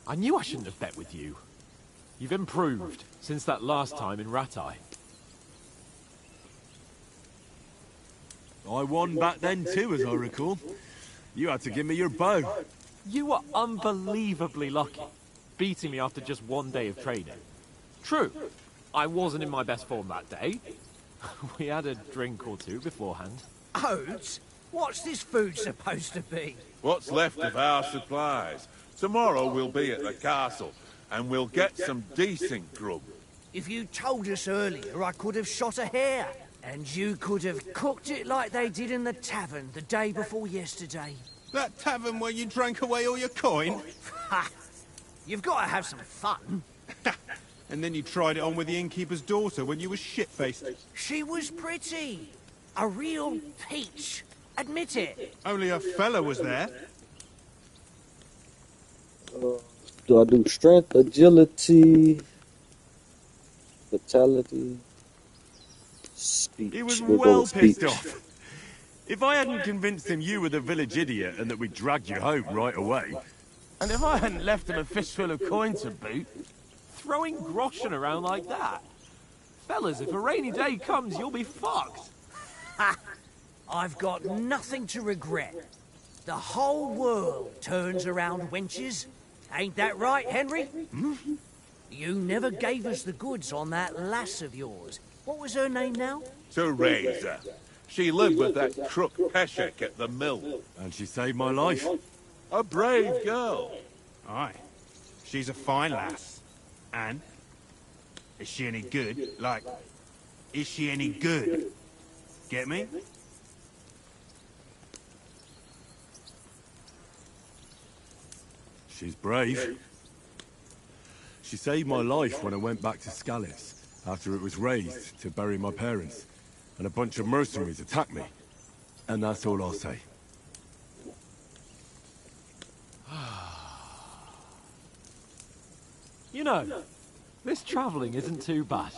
[SPEAKER 4] I knew I shouldn't have bet with you. You've improved since that last time in Ratai.
[SPEAKER 9] I won back then too, as I recall. You had to give me your bow.
[SPEAKER 4] You were unbelievably lucky, beating me after just one day of training. True, I wasn't in my best form that day. We had a drink or two beforehand.
[SPEAKER 3] Oats? What's this food supposed to be?
[SPEAKER 2] What's left of our supplies? Tomorrow we'll be at the castle, and we'll get some decent grub.
[SPEAKER 3] If you told us earlier, I could have shot a hare. And you could have cooked it like they did in the tavern the day before yesterday.
[SPEAKER 10] That tavern where you drank away all your coin?
[SPEAKER 3] Ha! You've got to have some fun.
[SPEAKER 10] And then you tried it on with the innkeeper's daughter when you were shit-faced.
[SPEAKER 3] She was pretty. A real peach. Admit it.
[SPEAKER 10] Only a fella was there.
[SPEAKER 1] Do I do strength, agility, vitality, speech?
[SPEAKER 9] He was
[SPEAKER 1] We'll go
[SPEAKER 9] well
[SPEAKER 1] with speech.
[SPEAKER 9] pissed off. If I hadn't convinced him you were the village idiot and that we dragged you home right away...
[SPEAKER 6] And if I hadn't left him a fistful of coin to boot...
[SPEAKER 4] Throwing groschen around like that? Fellas, if a rainy day comes, you'll be fucked.
[SPEAKER 3] Ha! I've got nothing to regret. The whole world turns around wenches. Ain't that right, Henry? You never gave us the goods on that lass of yours. What was her name now?
[SPEAKER 2] Teresa. She lived with that crook Peshek at the mill.
[SPEAKER 9] And she saved my life.
[SPEAKER 2] A brave girl.
[SPEAKER 10] Aye. She's a fine lass. And? Is she any good? Like, is she any good? Get me?
[SPEAKER 9] She's brave. She saved my life when I went back to Scallis after it was razed to bury my parents. And a bunch of mercenaries attacked me. And that's all I'll say.
[SPEAKER 4] You know, this travelling isn't too bad.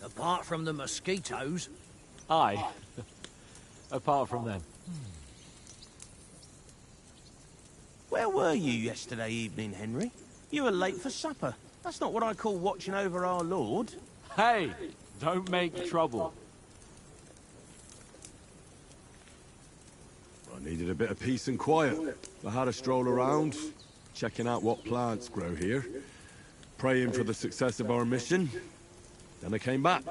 [SPEAKER 3] Apart from the mosquitoes.
[SPEAKER 4] Aye. Apart from them.
[SPEAKER 6] Where were you yesterday evening, Henry? You were late for supper. That's not what I call watching over our Lord.
[SPEAKER 4] Hey, don't make trouble.
[SPEAKER 9] I needed a bit of peace and quiet. I had a stroll around, checking out what plants grow here, praying for the success of our mission. Then I came back.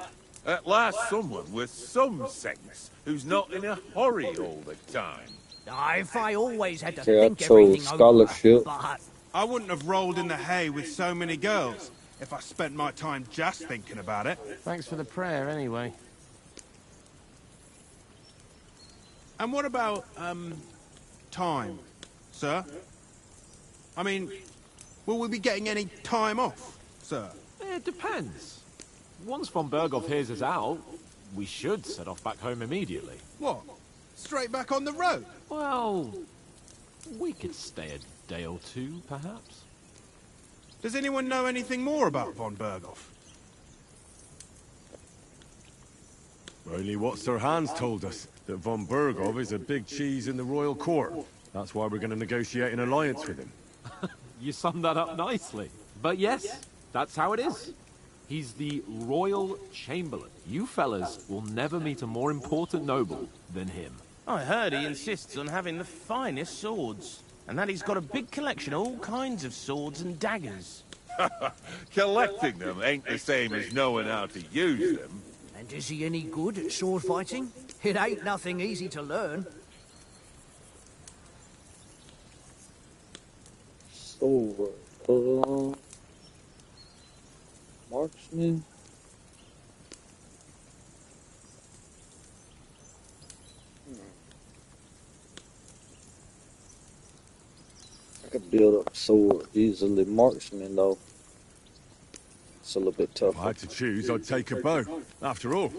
[SPEAKER 2] At last someone with some sense, who's not in a hurry all the time.
[SPEAKER 3] If I always had to
[SPEAKER 1] Okay, I
[SPEAKER 3] think
[SPEAKER 1] chose
[SPEAKER 3] everything
[SPEAKER 1] scholarship.
[SPEAKER 3] over, but...
[SPEAKER 10] I wouldn't have rolled in the hay with so many girls if I spent my time just thinking about it.
[SPEAKER 6] Thanks for the prayer, anyway.
[SPEAKER 10] And what about, time, sir? I mean, will we be getting any time off, sir?
[SPEAKER 4] It depends. Once von Berghoff hears us out, we should set off back home immediately.
[SPEAKER 10] What? Straight back on the road?
[SPEAKER 4] Well, we could stay a day or two, perhaps.
[SPEAKER 10] Does anyone know anything more about von Berghoff?
[SPEAKER 9] Only what Sir Hans told us, that von Berghoff is a big cheese in the royal court. That's why we're going to negotiate an alliance with him.
[SPEAKER 4] You summed that up nicely. But yes, that's how it is. He's the Royal Chamberlain. You fellas will never meet a more important noble than him.
[SPEAKER 6] I heard he insists on having the finest swords. And that he's got a big collection of all kinds of swords and daggers.
[SPEAKER 2] Collecting them ain't the same as knowing how to use them.
[SPEAKER 3] And is he any good at sword fighting? It ain't nothing easy to learn.
[SPEAKER 1] Sword. Marksman. I could build up sword easily. Marksman, though, it's a little bit
[SPEAKER 9] If
[SPEAKER 1] tougher.
[SPEAKER 9] I had to choose, I'd take a bow. After all,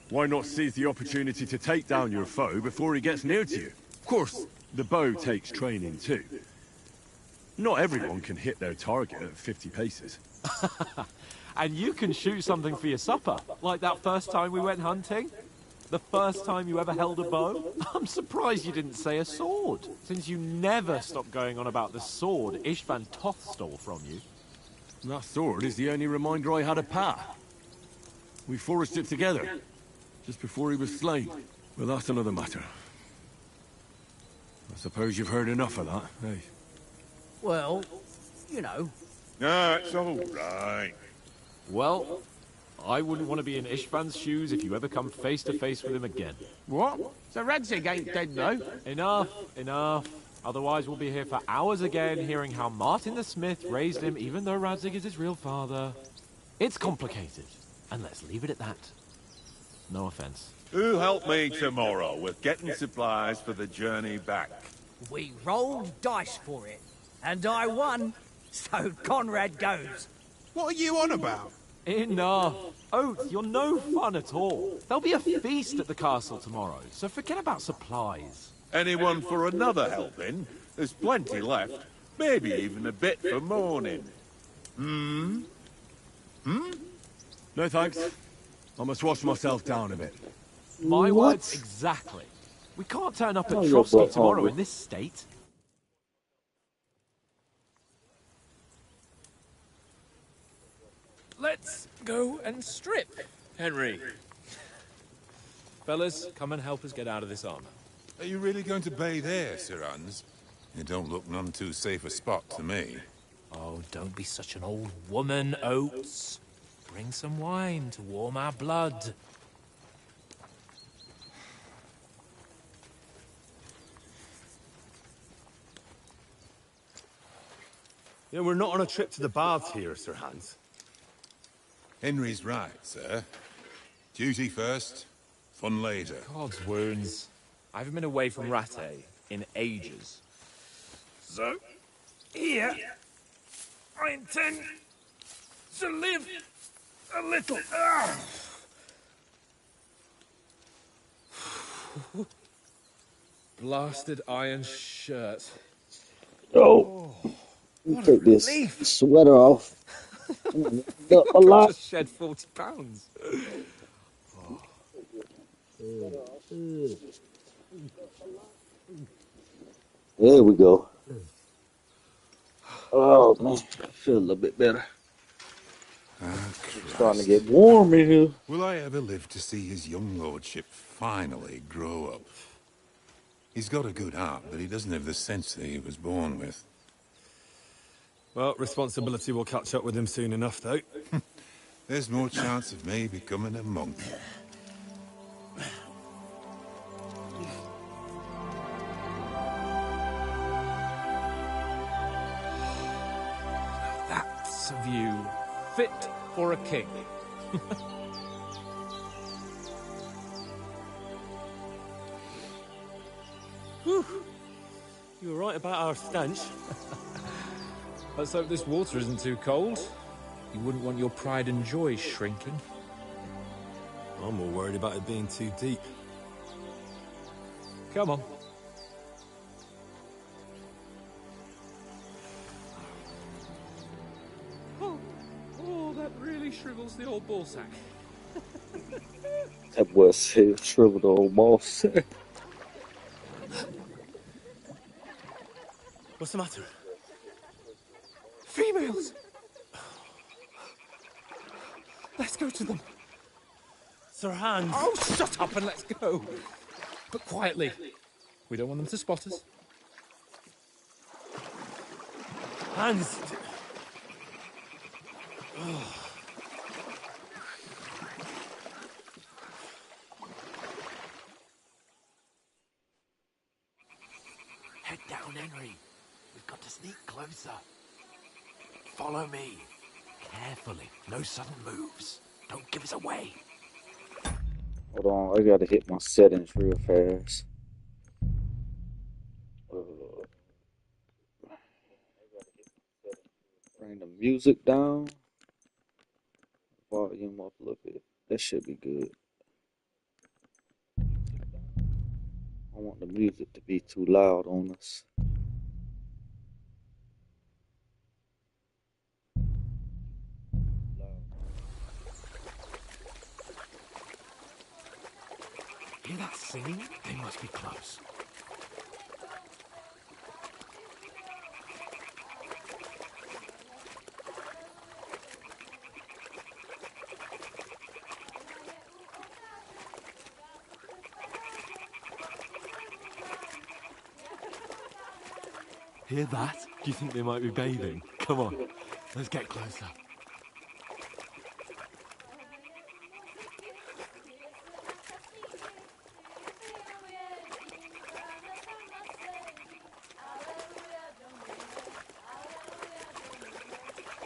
[SPEAKER 9] why not seize the opportunity to take down your foe before he gets near to you? Of course, the bow takes training too. Not everyone can hit their target at 50 paces.
[SPEAKER 4] And you can shoot something for your supper, like that first time we went hunting? The first time you ever held a bow? I'm surprised you didn't say a sword, since you never stopped going on about the sword Ishvan Toth stole from you.
[SPEAKER 9] That sword is the only reminder I had of Pa. We forged it together, just before he was slain. But that's another matter. I suppose you've heard enough of that, eh?
[SPEAKER 3] Well, you know.
[SPEAKER 2] No, it's all right.
[SPEAKER 4] Well, I wouldn't want to be in Ishvan's shoes if you ever come face to face with him again.
[SPEAKER 6] What? So Radzig ain't dead, though?
[SPEAKER 4] Enough, enough. Otherwise we'll be here for hours again hearing how Martin the Smith raised him even though Radzig is his real father. It's complicated, and let's leave it at that. No offense.
[SPEAKER 2] Who'll help me tomorrow with getting supplies for the journey back?
[SPEAKER 3] We rolled dice for it, and I won, so Conrad goes.
[SPEAKER 10] What are you on about?
[SPEAKER 4] Enough. Oath, you're no fun at all. There'll be a feast at the castle tomorrow, so forget about supplies.
[SPEAKER 2] Anyone for another helping? There's plenty left. Maybe even a bit for morning.
[SPEAKER 9] No thanks. I must wash myself down a bit.
[SPEAKER 4] My
[SPEAKER 1] What?
[SPEAKER 4] words exactly. We can't turn up at
[SPEAKER 1] Oh, you're
[SPEAKER 4] Trotsky
[SPEAKER 1] both
[SPEAKER 4] tomorrow
[SPEAKER 1] hungry.
[SPEAKER 4] in this state. Let's go and strip, Henry. Fellas, come and help us get out of this armor.
[SPEAKER 2] Are you really going to bathe there, Sir Hans? It don't look none too safe a spot to me.
[SPEAKER 4] Oh, don't be such an old woman, Oates. Bring some wine to warm our blood.
[SPEAKER 5] You know, we're not on a trip to the baths here, Sir Hans.
[SPEAKER 2] Henry's right, sir. Duty first, fun later.
[SPEAKER 4] God's wounds. I haven't been away from Rattay in ages. So, here, I intend to live a little. Blasted iron shirt.
[SPEAKER 1] Oh, you take this
[SPEAKER 4] relief.
[SPEAKER 1] sweater off. A
[SPEAKER 4] God,
[SPEAKER 1] lot.
[SPEAKER 4] just shed 40 pounds.
[SPEAKER 1] There we go. Oh, man, I feel a little bit better. It's starting to get warm in here.
[SPEAKER 2] Will I ever live to see his young lordship finally grow up? He's got a good heart, but he doesn't have the sense that he was born with.
[SPEAKER 5] Well, responsibility will catch up with him soon enough, though.
[SPEAKER 2] There's more chance of me becoming a monk.
[SPEAKER 4] That's a view fit for a king.
[SPEAKER 5] Whew. You were right about our stench.
[SPEAKER 4] Let's hope this water isn't too cold. You wouldn't want your pride and joy shrinking.
[SPEAKER 5] I'm more worried about it being too deep.
[SPEAKER 4] Come on. Oh, that really shrivels the old ball sack.
[SPEAKER 1] That boy said shriveled the old boss.
[SPEAKER 5] What's the matter?
[SPEAKER 4] Females! Let's go to them.
[SPEAKER 5] Sir Hans!
[SPEAKER 4] Oh, shut up and let's go. But quietly. We don't want them to spot us.
[SPEAKER 5] Hans!
[SPEAKER 11] Head down, Henry. We've got to sneak closer. Follow me. Carefully. No sudden moves. Don't give us away.
[SPEAKER 1] Hold on, I gotta hit my settings real fast. Bring the music down. Volume up a little bit. That should be good. I don't want the music to be too loud on us.
[SPEAKER 11] Hear that singing? They must be close. Hear that? Do you think they might be bathing? Come on, let's get closer.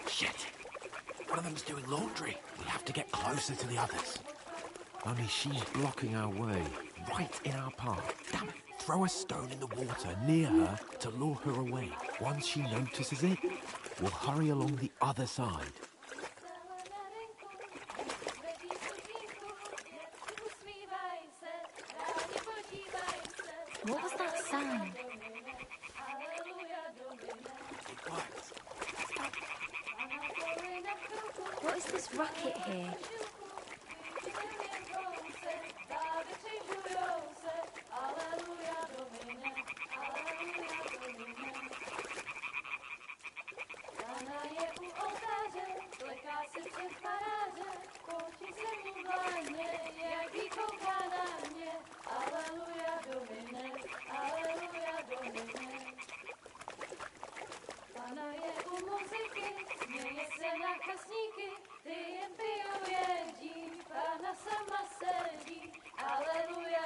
[SPEAKER 11] Shit! One of them's doing laundry. We have to get closer to the others. Only she's blocking our way, right in our path. Damn it! Throw a stone in the water near her to lure her away. Once she notices it, we'll hurry along the other side.
[SPEAKER 12] What was that sound?
[SPEAKER 11] It worked.
[SPEAKER 12] What is this racket here?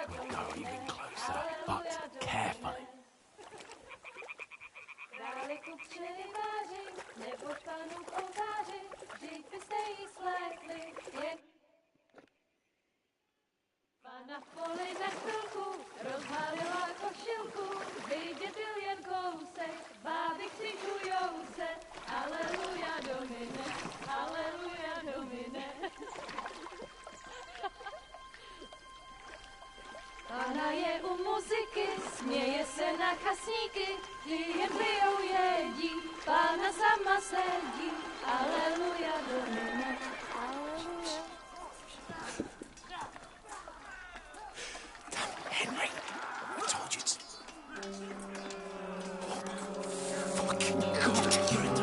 [SPEAKER 11] We'll go even closer, but carefully.
[SPEAKER 13] Pána je u muziky, směje se na chasníky, ty jen pijou jedí, Pána sama sedí, aleluja, domine, aleluja.
[SPEAKER 11] Damn, Henry, I told you to... Oh, fucking God, you're in...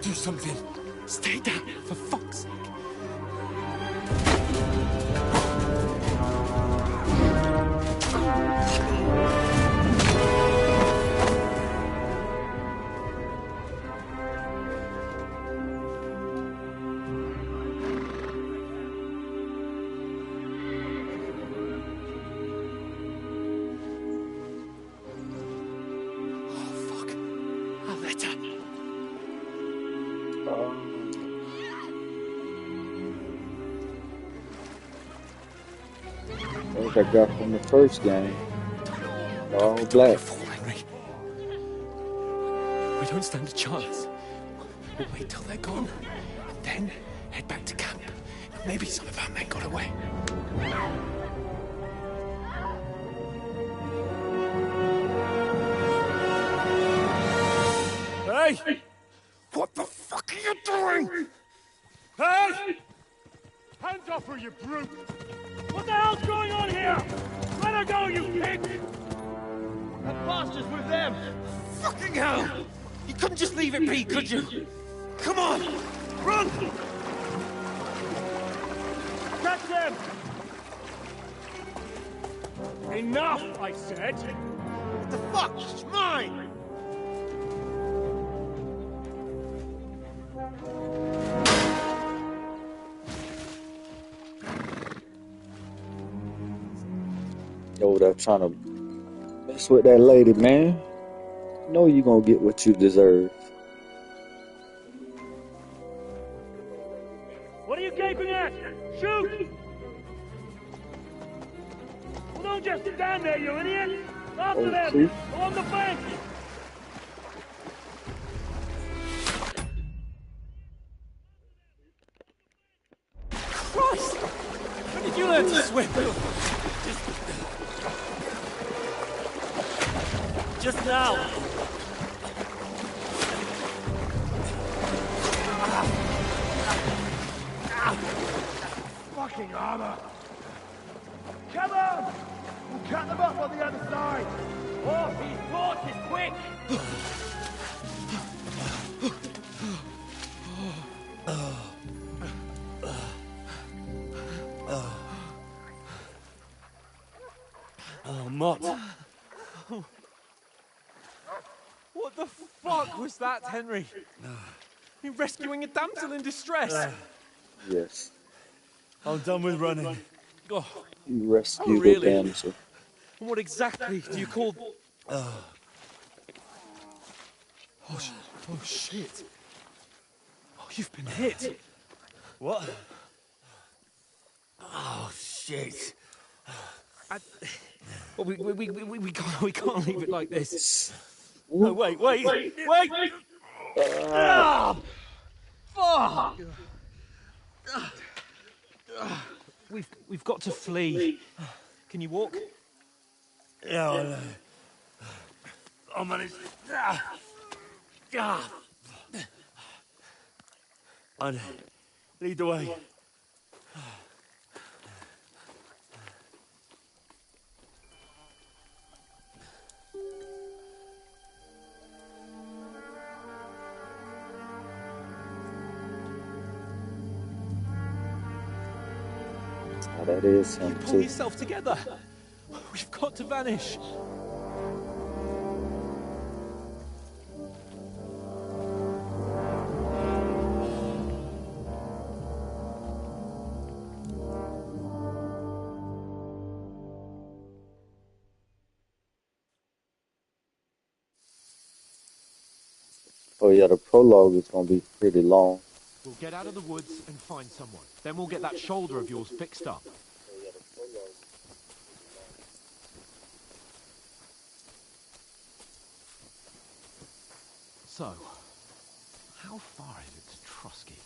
[SPEAKER 11] Do something. Stay down, for fuck's sake. Oh, fuck. A letter.
[SPEAKER 1] What I got from the first game. All black.
[SPEAKER 11] Henry. We don't stand a chance. We'll wait till they're gone, and then head back to camp. Maybe some of our men got away. Hey! What the fuck are you doing? Hey!
[SPEAKER 9] Hands off her, you brute! What the hell's going on here? Let her go, you pig!
[SPEAKER 11] That bastard's with them! Fucking hell!
[SPEAKER 4] You couldn't just leave it be, could you? Come on! Run!
[SPEAKER 5] Catch them! Enough, I said!
[SPEAKER 8] What the fuck? It's mine!
[SPEAKER 1] Over there trying to mess with that lady, man. Know you gonna get what you deserve.
[SPEAKER 5] What are you gaping at? Shoot! Well, don't just stand there, you idiot! After them! Along the bank!
[SPEAKER 4] Christ! When did you learn to swim?
[SPEAKER 5] Just now! Fucking armor! Come on! We'll cut them up on the other side! Oh, these torches, quick!
[SPEAKER 4] Oh, Mott. What the fuck was that, Henry? You rescuing a damsel in distress?
[SPEAKER 1] Yes.
[SPEAKER 8] I'm done with running.
[SPEAKER 4] Oh,
[SPEAKER 1] You rescued
[SPEAKER 4] really?
[SPEAKER 1] the damsel.
[SPEAKER 4] And what exactly do you call... Oh, shit. Oh, you've been hit.
[SPEAKER 8] What? Oh, shit.
[SPEAKER 4] Well, we can't leave it like this.
[SPEAKER 8] No, wait!
[SPEAKER 4] Ah! Fuck! We've got to flee. Can you walk?
[SPEAKER 8] Yeah, I know. I'll manage. I'd lead the way.
[SPEAKER 1] Oh, that is him
[SPEAKER 4] Pull
[SPEAKER 1] too.
[SPEAKER 4] yourself together. We've got to vanish.
[SPEAKER 1] Oh yeah, the prologue is gonna be pretty long.
[SPEAKER 11] We'll get out of the woods and find someone. Then we'll get that shoulder of yours fixed up. So, how far is it to Trusky?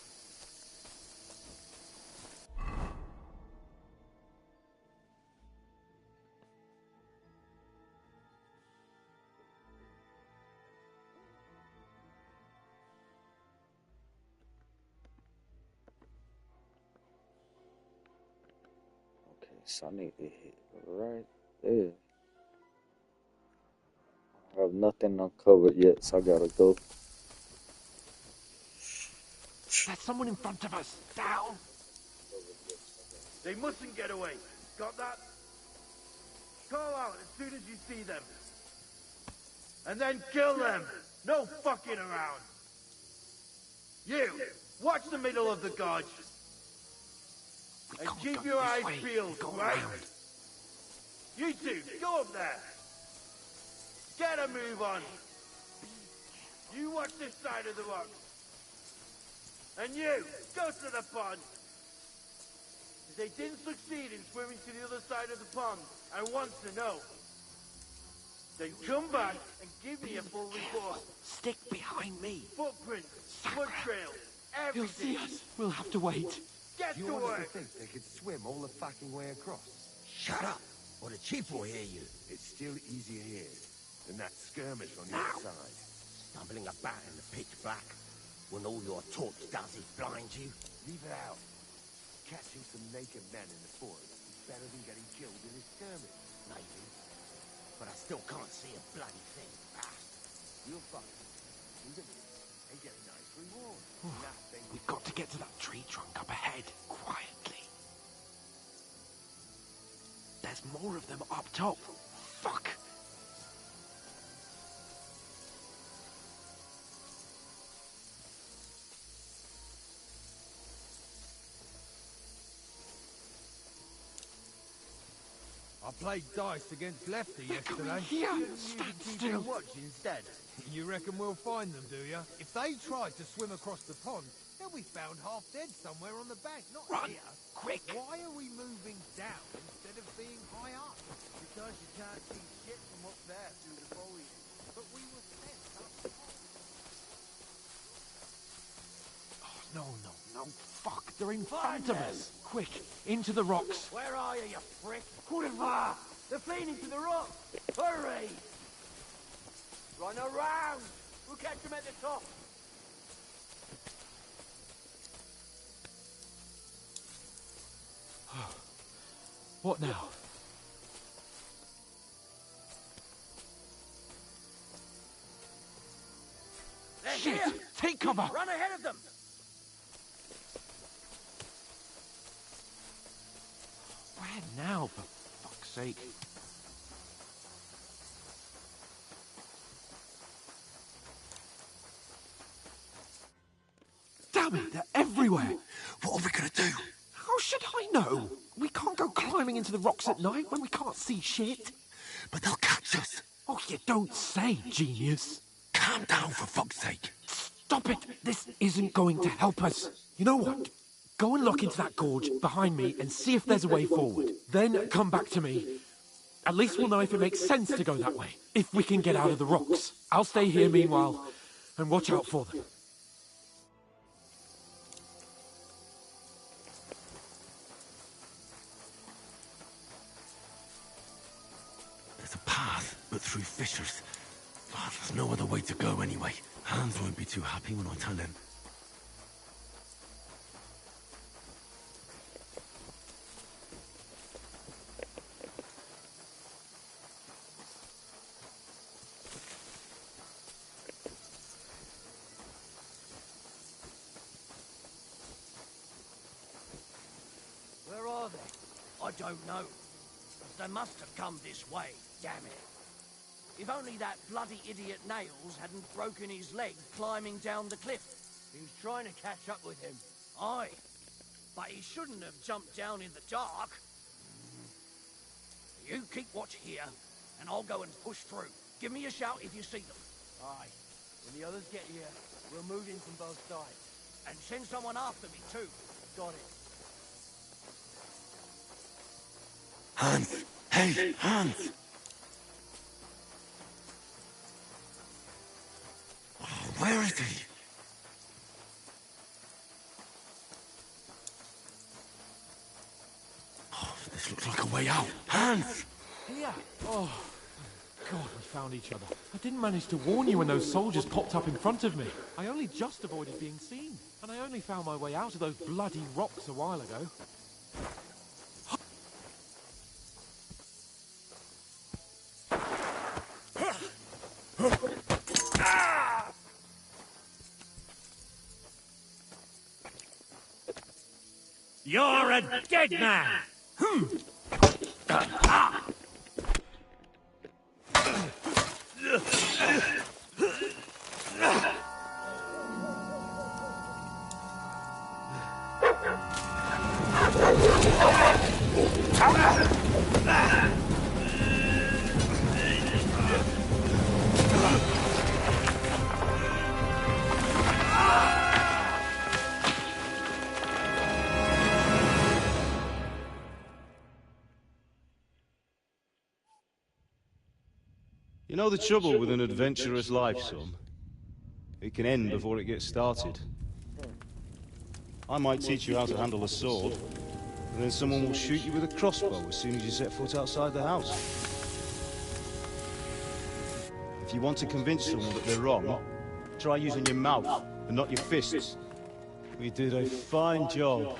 [SPEAKER 1] Okay, so I need to hit right there. I have nothing uncovered yet, so I gotta go.
[SPEAKER 11] There's someone in front of us. Down!
[SPEAKER 8] They mustn't get away. Got that? Call out as soon as you see them. And then kill them. No fucking around. You, watch the middle of the gorge. And keep your eyes peeled, right? You two, go up there. Get a move on. You watch this side of the rocks. And you, go to the pond. If they didn't succeed in swimming to the other side of the pond, I want to know. Then come back and give me a full report.
[SPEAKER 11] Stick behind me.
[SPEAKER 8] Footprints, foot trails,
[SPEAKER 11] He'll
[SPEAKER 8] everything.
[SPEAKER 11] see us. We'll have to wait.
[SPEAKER 8] Get
[SPEAKER 14] You
[SPEAKER 8] to
[SPEAKER 14] honestly
[SPEAKER 8] work.
[SPEAKER 14] think they could swim all the fucking way across?
[SPEAKER 15] Shut up, or the chief will hear you.
[SPEAKER 14] It's still easier here than that skirmish on your side.
[SPEAKER 15] Stumbling about in the pitch black, when all your torch does is blind you.
[SPEAKER 14] Leave it out. Catching some naked men in the forest is better than getting killed in a skirmish.
[SPEAKER 15] Maybe. But I still can't see a bloody thing.
[SPEAKER 14] You'll find. and get a nice reward.
[SPEAKER 11] We've got to get to that tree trunk up ahead, quietly. There's more of them up top. Fuck!
[SPEAKER 16] I played dice against Lefty yesterday.
[SPEAKER 11] Here,
[SPEAKER 16] Shouldn't you
[SPEAKER 11] stand
[SPEAKER 16] be keeping
[SPEAKER 11] still.
[SPEAKER 16] watch instead? You reckon we'll find them, do you? If they try to swim across the pond, they'll be found half dead somewhere on the bank, not
[SPEAKER 11] Run,
[SPEAKER 16] here.
[SPEAKER 11] quick!
[SPEAKER 16] Why are we moving down instead of being high up? Because you can't see shit from up there through the foliage. But we were sent up top.
[SPEAKER 11] No, fuck, they're in front of us. Quick, into the rocks.
[SPEAKER 3] Where are you, you prick? Quarter-far! They're fleeing into the rock! Hurry! Run around! We'll catch them at the top!
[SPEAKER 11] What now?
[SPEAKER 3] They're
[SPEAKER 11] Shit!
[SPEAKER 3] here!
[SPEAKER 11] Take cover!
[SPEAKER 3] Run ahead of them!
[SPEAKER 11] Where now, for fuck's sake? Damn it, they're everywhere!
[SPEAKER 15] What are we gonna do?
[SPEAKER 11] How should I know? We can't go climbing into the rocks at night when we can't see shit.
[SPEAKER 15] But they'll catch us.
[SPEAKER 11] Oh, you don't say, genius.
[SPEAKER 15] Calm down, for fuck's sake.
[SPEAKER 11] Stop it! This isn't going to help us. You know what? Go and look into that gorge behind me and see if there's a way forward. Then come back to me. At least we'll know if it makes sense to go that way. If we can get out of the rocks. I'll stay here meanwhile and watch out for them.
[SPEAKER 15] There's a path, but through fissures. Oh, there's no other way to go anyway. Hans won't be too happy when I tell him.
[SPEAKER 3] Where are they? I don't know. They must have come this way, damn it. If only that bloody idiot Nails hadn't broken his leg climbing down the cliff. He was trying to catch up with him. Aye. But he shouldn't have jumped down in the dark. You keep watch here, and I'll go and push through. Give me a shout if you see them. Aye. When the others get here, we'll move in from both sides. And send someone after me too. Got it.
[SPEAKER 15] Hans! Hey, Hans! Oh, where is he? Oh, this looks like a way out. Hans!
[SPEAKER 11] Here! Oh, God, we found each other. I didn't manage to warn you when those soldiers popped up in front of me. I only just avoided being seen. And I only found my way out of those bloody rocks a while ago.
[SPEAKER 15] You're a dead man!
[SPEAKER 5] You know the trouble with an adventurous life, son? It can end before it gets started. I might teach you how to handle a sword, and then someone will shoot you with a crossbow as soon as you set foot outside the house. If you want to convince someone that they're wrong, try using your mouth and not your fists. We did a fine job.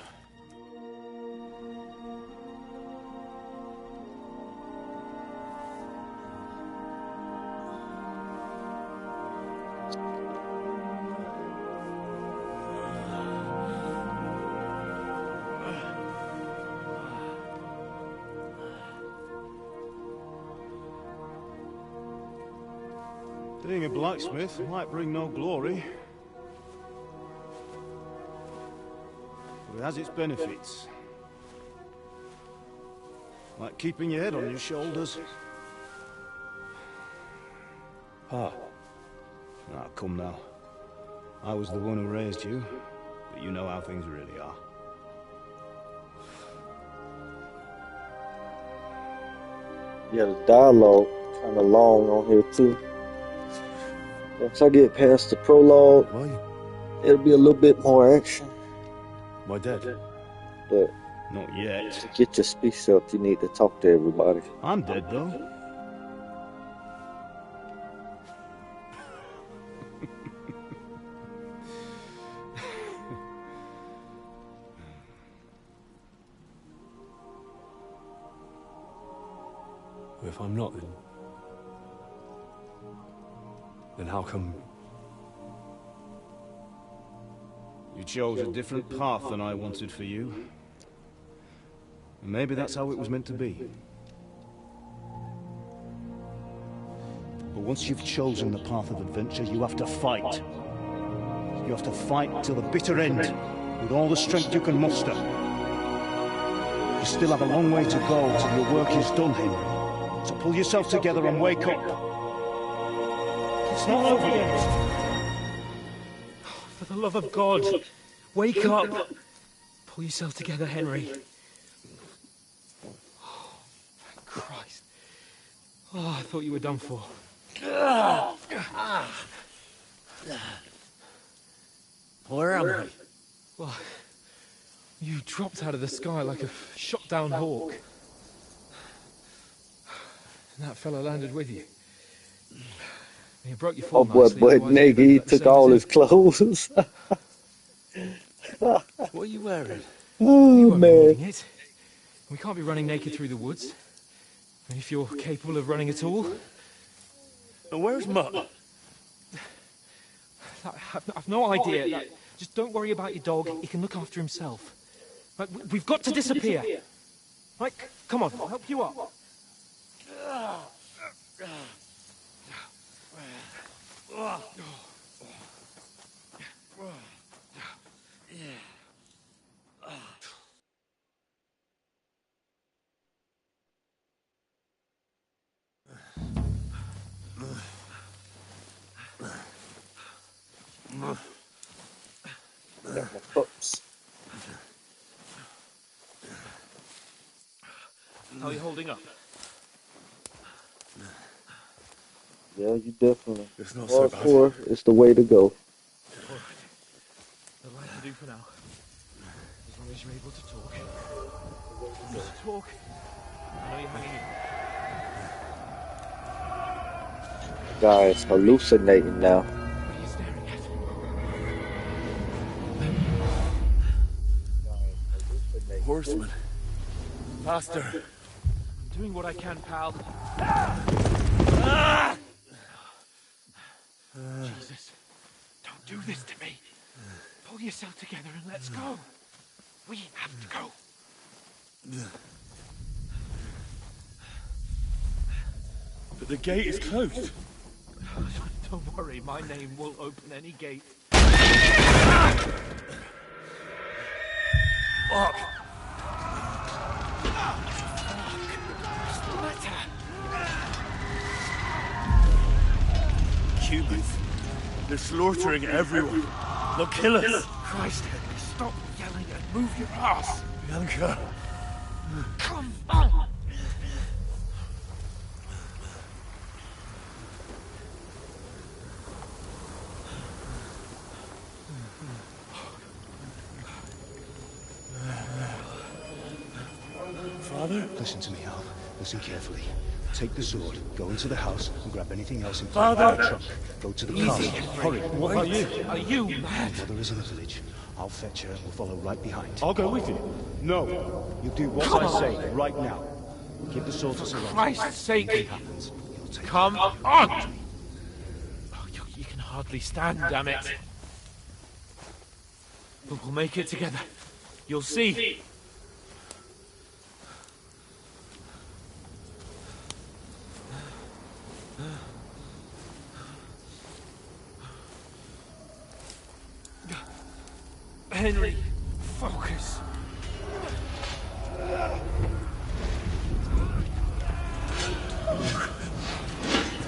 [SPEAKER 17] Being a blacksmith might bring no glory, but it has its benefits. Like keeping your head on your shoulders.
[SPEAKER 9] Pa.
[SPEAKER 17] Ah, come now. I was the one who raised you, but you know how things really are.
[SPEAKER 1] Yeah, the dialogue kind of long on here too. Once I get past the prologue, it'll be a little bit more action.
[SPEAKER 9] Am I dead?
[SPEAKER 1] But
[SPEAKER 17] not yet.
[SPEAKER 1] To get your speech up, you need to talk to everybody.
[SPEAKER 17] I'm dead though.
[SPEAKER 9] If I'm not, then how come...
[SPEAKER 17] You chose a different path than I wanted for you. And maybe that's how it was meant to be. But once you've chosen the path of adventure, you have to fight. You have to fight till the bitter end, with all the strength you can muster. You still have a long way to go till your work is done, Henry. So pull yourself together and wake up. It's not over yet.
[SPEAKER 4] For the love of God, wake up. Pull yourself together, Henry. Oh, thank Christ. Oh, I thought you were done for.
[SPEAKER 3] Where am I?
[SPEAKER 4] Well, you dropped out of the sky like a shot-down hawk. And that fella landed with you. And you broke your fall nicely.
[SPEAKER 1] But nigga, he took all his clothes.
[SPEAKER 4] What are you wearing?
[SPEAKER 1] Oh,
[SPEAKER 4] you won't
[SPEAKER 1] man.
[SPEAKER 4] be needing it. We can't be running naked through the woods. And if you're capable of running at all.
[SPEAKER 9] And where's Mutt?
[SPEAKER 4] I've no idea. Just don't worry about your dog. He can look after himself. Right, we've got to disappear. Right, come on, I'll help you up.
[SPEAKER 1] Oops.
[SPEAKER 4] How are you holding up?
[SPEAKER 1] Yeah, you definitely.
[SPEAKER 9] It's not so bad.
[SPEAKER 1] Hardcore is the way to go.
[SPEAKER 4] All right. That'll have to do for now. As long as you're able to talk. Just talk. I know you're hanging in.
[SPEAKER 1] Guys, hallucinating now.
[SPEAKER 4] What are you staring at?
[SPEAKER 9] Horseman. Faster.
[SPEAKER 4] I'm doing what I can, pal. Jesus, don't do this to me. Pull yourself together and let's go. We have to go.
[SPEAKER 9] But the gate is closed.
[SPEAKER 4] Don't worry, my name will open any gate.
[SPEAKER 9] Fuck. Humans. They're slaughtering everyone. They'll kill us.
[SPEAKER 4] Christ, Henry, stop yelling and move your ass.
[SPEAKER 9] Bianca.
[SPEAKER 4] Come on.
[SPEAKER 9] Father?
[SPEAKER 17] Listen to me, Al. Listen carefully. Take the sword, go into the house, and grab anything else in
[SPEAKER 9] Father!
[SPEAKER 17] the trunk. Go to the
[SPEAKER 4] Easy,
[SPEAKER 17] castle.
[SPEAKER 4] Henry.
[SPEAKER 17] Hurry.
[SPEAKER 9] What are you?
[SPEAKER 4] Are you mad?
[SPEAKER 17] Mother is in the village. I'll fetch her and we'll follow right behind.
[SPEAKER 9] I'll go with you.
[SPEAKER 17] No. You do what
[SPEAKER 4] Come
[SPEAKER 17] I
[SPEAKER 4] on.
[SPEAKER 17] say right now. Keep the sword to
[SPEAKER 4] For
[SPEAKER 17] surrender.
[SPEAKER 4] Christ's sake.
[SPEAKER 17] If it happens, you'll take
[SPEAKER 4] Come on! Oh, you can hardly stand, damn it. But we'll make it together. You'll see. Henry, focus.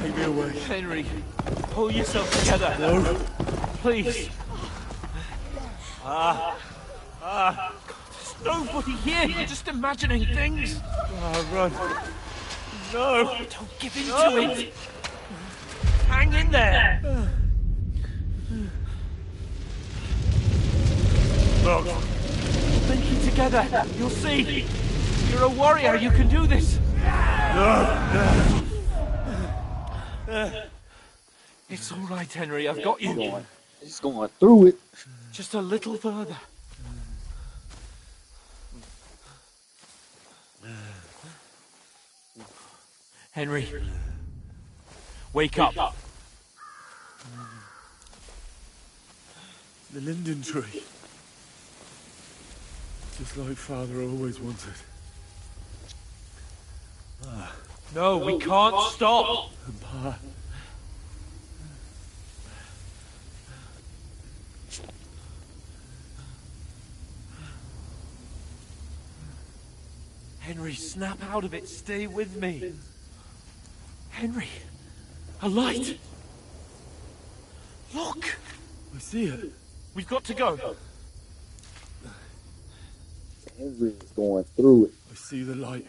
[SPEAKER 9] Take me away.
[SPEAKER 4] Henry, pull yourself together.
[SPEAKER 9] No.
[SPEAKER 4] Please. There's nobody here. You're just imagining things.
[SPEAKER 9] Run.
[SPEAKER 4] No. Don't give in to it. Hang in there.
[SPEAKER 9] Look.
[SPEAKER 4] Link you together. You'll see. You're a warrior. You can do this. It's all right, Henry. I've got you.
[SPEAKER 1] He's going through it.
[SPEAKER 4] Just a little further. Henry, wake up.
[SPEAKER 9] The linden tree. Just like Father always wanted.
[SPEAKER 4] No, we can't stop.
[SPEAKER 9] Pa.
[SPEAKER 4] Henry, snap out of it. Stay with me. Henry, a light. Look.
[SPEAKER 9] I see it.
[SPEAKER 4] We've got to go.
[SPEAKER 1] Henry is going through it.
[SPEAKER 9] I see the light.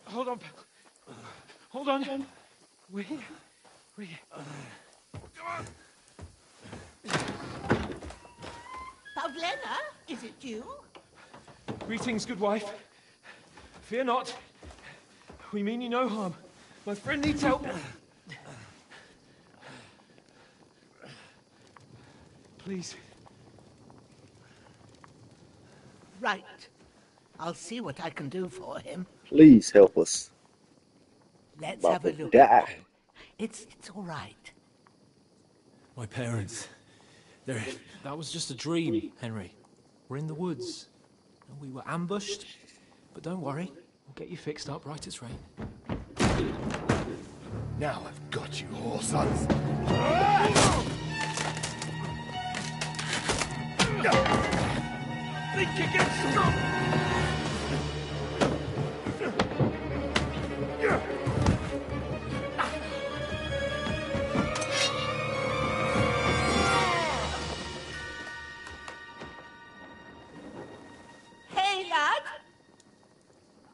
[SPEAKER 4] Hold on. Hold on. We're here. We're here. Come on.
[SPEAKER 18] Pavlena, is it you?
[SPEAKER 4] Greetings, good wife. Fear not. We mean you no harm. My friend needs help. Please.
[SPEAKER 18] Right. I'll see what I can do for him.
[SPEAKER 1] Please help us.
[SPEAKER 18] Let's
[SPEAKER 1] About
[SPEAKER 18] have a
[SPEAKER 1] to
[SPEAKER 18] look.
[SPEAKER 1] die.
[SPEAKER 18] It's all right.
[SPEAKER 11] My parents. They're...
[SPEAKER 4] That was just a dream, Henry. We're in the woods. And we were ambushed. But don't worry. We'll get you fixed up right as rain.
[SPEAKER 14] Now I've got you, whore sons.
[SPEAKER 4] Think you can stop?
[SPEAKER 18] Hey, lad!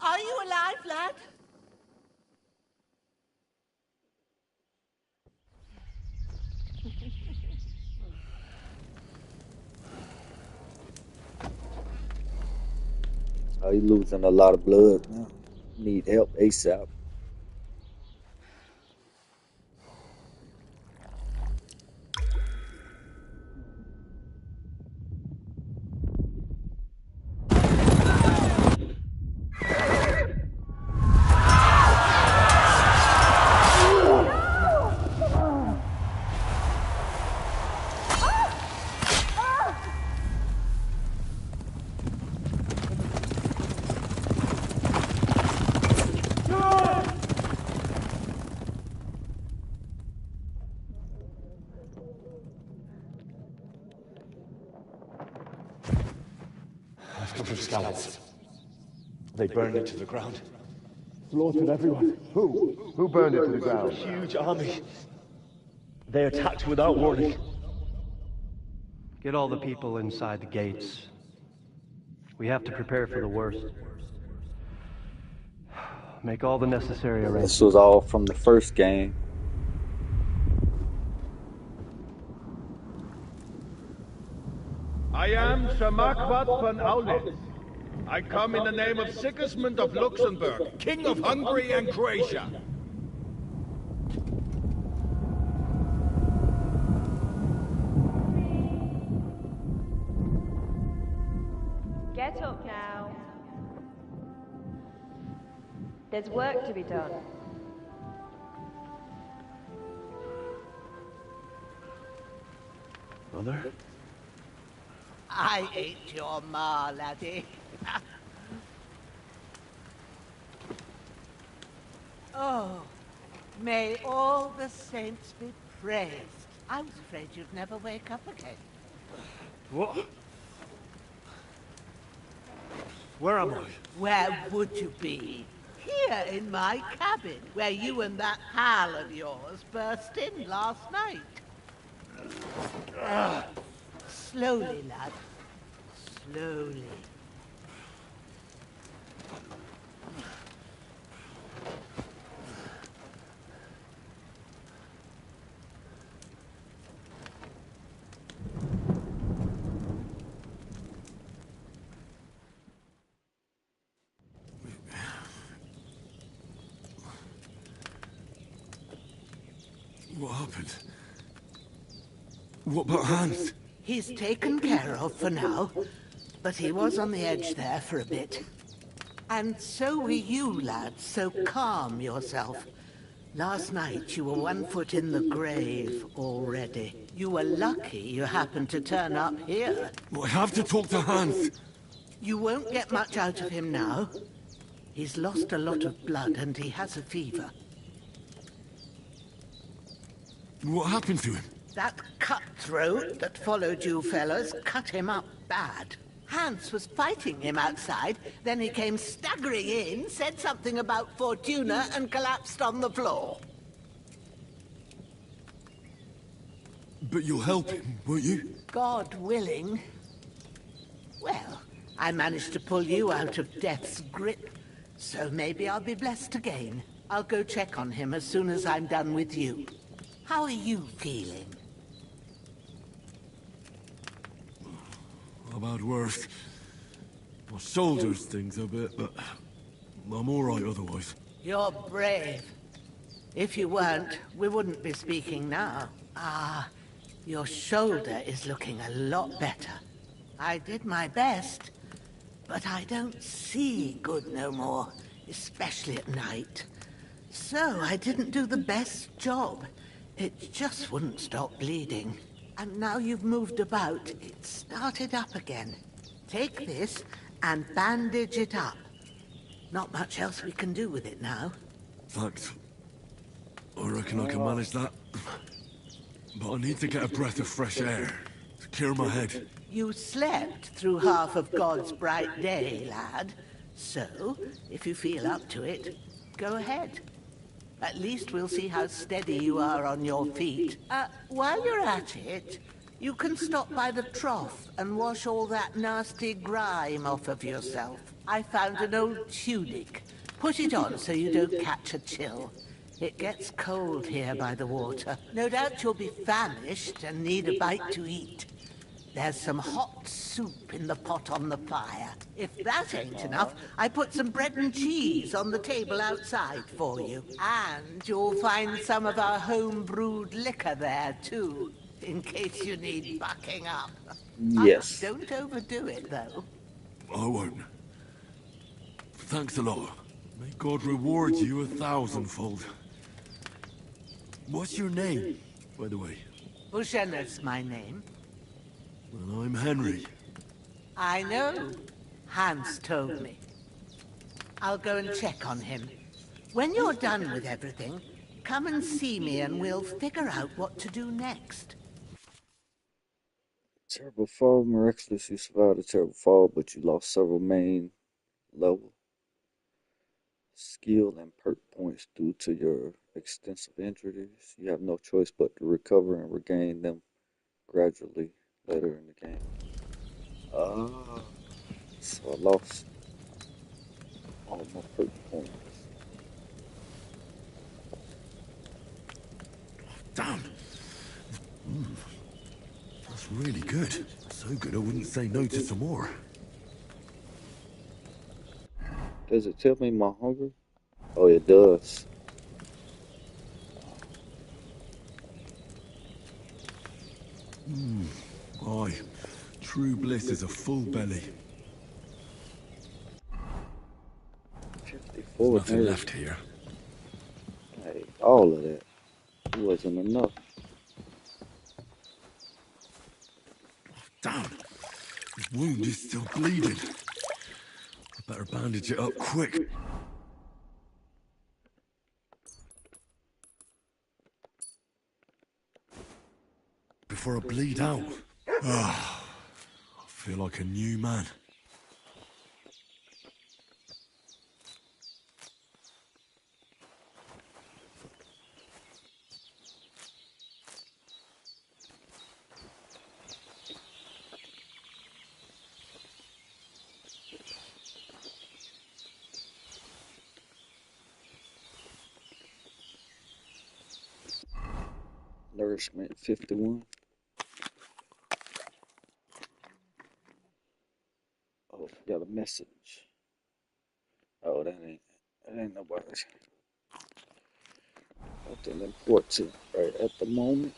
[SPEAKER 18] Are you alive, lad?
[SPEAKER 1] Oh, he's losing a lot of blood now. Need help ASAP.
[SPEAKER 15] I've come from Scallops. They burned it to the ground. Slaughtered everyone. Who? Who burned it to the ground?
[SPEAKER 17] A huge army. They attacked without warning.
[SPEAKER 19] Get all the people inside the gates. We have to prepare for the worst. Make all the necessary arrangements.
[SPEAKER 1] This was all from the first game.
[SPEAKER 20] I am Sir Marquardt von Aulitz. I come in the name of Sigismund of Luxembourg, King of Hungary and Croatia.
[SPEAKER 21] Get up now. There's work to be done.
[SPEAKER 15] Mother?
[SPEAKER 18] I ain't your ma, laddie. Oh, May all the saints be praised. I was afraid you'd never wake up again.
[SPEAKER 9] What? Where am I?
[SPEAKER 18] Where would you be? Here in my cabin, where you and that pal of yours burst in last night. Slowly, lad. Slowly.
[SPEAKER 9] What happened? What about Hans?
[SPEAKER 18] He's taken care of for now, but he was on the edge there for a bit. And so were you, lad, so calm yourself. Last night you were 1 foot in the grave already. You were lucky you happened to turn up here.
[SPEAKER 9] Well, I have to talk to Hans.
[SPEAKER 18] You won't get much out of him now. He's lost a lot of blood and he has a fever.
[SPEAKER 9] What happened to him?
[SPEAKER 18] That cutthroat that followed you fellas cut him up bad. Hans was fighting him outside, then he came staggering in, said something about Fortuna, and collapsed on the floor.
[SPEAKER 9] But you'll help him, won't you?
[SPEAKER 18] God willing. Well, I managed to pull you out of death's grip, so maybe I'll be blessed again. I'll go check on him as soon as I'm done with you. How are you feeling?
[SPEAKER 9] About worse. My shoulder stings a bit, but I'm all right otherwise.
[SPEAKER 18] You're brave. If you weren't, we wouldn't be speaking now. Ah, your shoulder is looking a lot better. I did my best, but I don't see good no more, especially at night. So I didn't do the best job. It just wouldn't stop bleeding. And now you've moved about, it started up again. Take this and bandage it up. Not much else we can do with it now.
[SPEAKER 9] Thanks. I reckon I can manage that. But I need to get a breath of fresh air to clear my head.
[SPEAKER 18] You slept through half of God's bright day, lad. So, if you feel up to it, go ahead. At least we'll see how steady you are on your feet. While you're at it, you can stop by the trough and wash all that nasty grime off of yourself. I found an old tunic. Put it on so you don't catch a chill. It gets cold here by the water. No doubt you'll be famished and need a bite to eat. There's some hot soup in the pot on the fire. If that ain't enough, I put some bread and cheese on the table outside for you. And you'll find some of our home-brewed liquor there, too, in case you need bucking up.
[SPEAKER 1] Yes.
[SPEAKER 18] Don't overdo it, though.
[SPEAKER 9] I won't. Thanks a lot. May God reward you 1,000-fold. What's your name, by the way?
[SPEAKER 18] Bushenna's my name.
[SPEAKER 9] Well, I'm Henry.
[SPEAKER 18] I know. Hans told me. I'll go and check on him. When you're done with everything, come and see me and we'll figure out what to do next.
[SPEAKER 1] Terrible fall. Miraculously, you survived a terrible fall, but you lost several main level skill and perk points due to your extensive injuries. You have no choice but to recover and regain them gradually later in the game. So I lost all my perk points.
[SPEAKER 9] Damn! That's really good. So good I wouldn't say no to some more.
[SPEAKER 1] Does it tell me my hunger? Oh, it does.
[SPEAKER 9] Aye. True bliss is a full belly.
[SPEAKER 1] 54
[SPEAKER 9] There's nothing
[SPEAKER 1] nerves.
[SPEAKER 9] left here.
[SPEAKER 1] Hey, all of that. It wasn't enough.
[SPEAKER 9] Damn! His wound is still bleeding. I better bandage it up quick.
[SPEAKER 15] before I bleed out. Ah, I feel like a new man.
[SPEAKER 1] Nourishment 51. Oh, got a message. Oh, that ain't nobody. Nothing important right at the moment.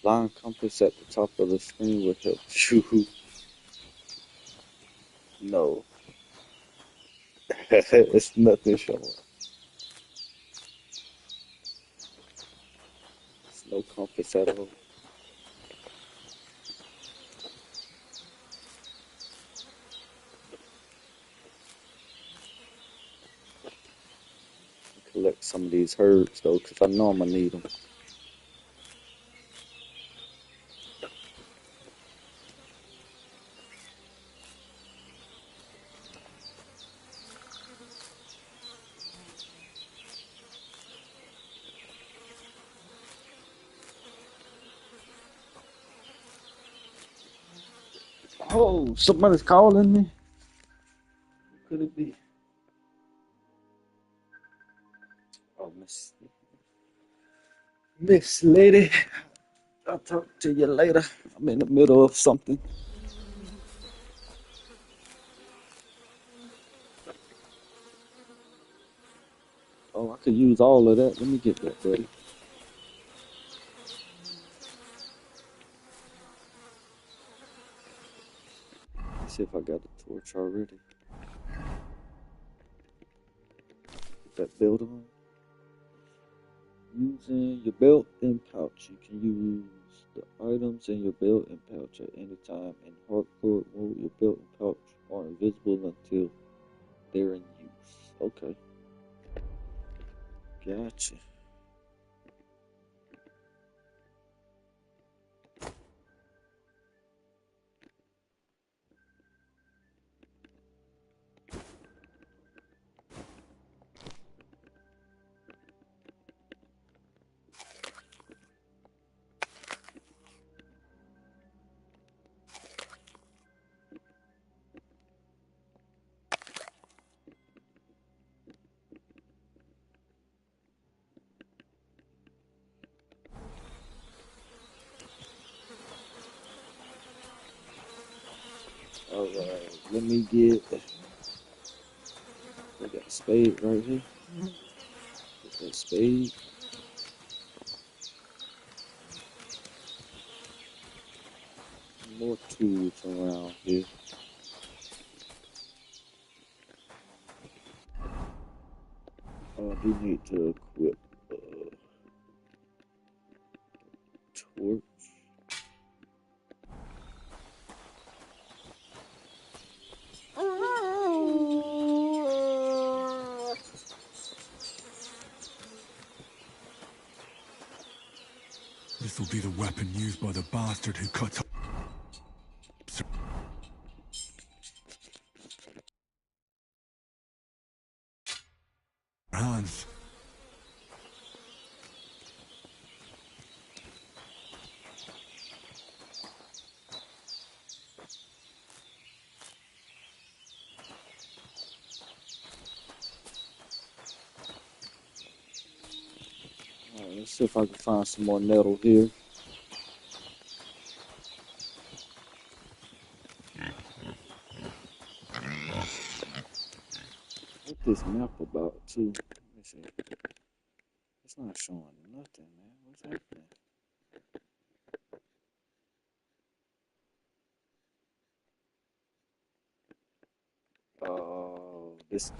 [SPEAKER 1] Line compass at the top of the screen will help you. No, it's nothing showing. It's no compass at all. Collect some of these herbs though, because I know I'm gonna need them. Oh, somebody's calling me. Who could it be? Oh, Miss Lady. I'll talk to you later. I'm in the middle of something. Oh, I could use all of that. Let me get that, buddy. Let's see if I got the torch already. Put that belt on. Using your belt and pouch. You can use the items in your belt and pouch at any time. In hardcore mode, your belt and pouch are invisible until they're in use. Okay. Gotcha. Alright, let me get. I got a spade right here. Get that spade. More tools around here. I do need to equip torch.
[SPEAKER 15] This'll be the weapon used by the bastard who cuts hands.
[SPEAKER 1] Alright, let's see if I can find some more metal here. What this map about too? Let me see. It's not showing nothing, man. What's happening? Oh, this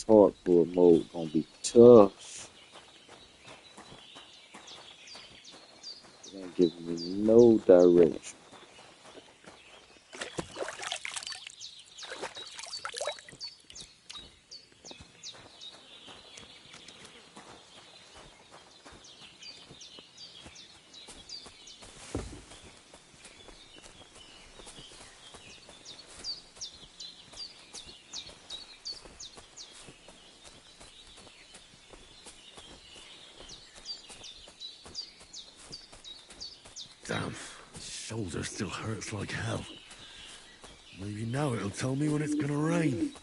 [SPEAKER 1] hardcore mode gonna be tough. It ain't give me no direction.
[SPEAKER 15] Damn, shoulder still hurts like hell. Maybe now it'll tell me when it's gonna rain.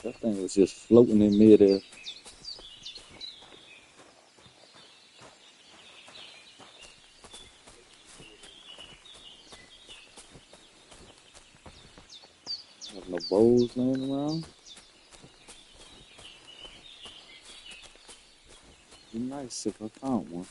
[SPEAKER 1] That thing was just floating in midair. Have no bowls laying around. Be nice if I found one.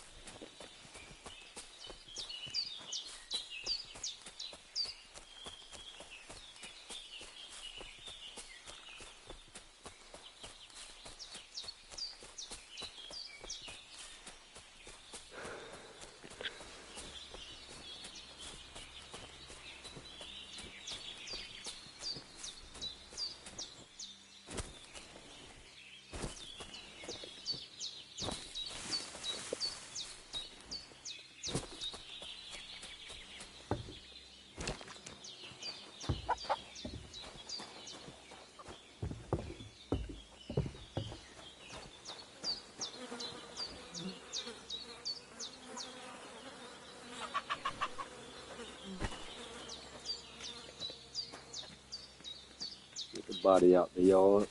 [SPEAKER 1] Get the body out the yard.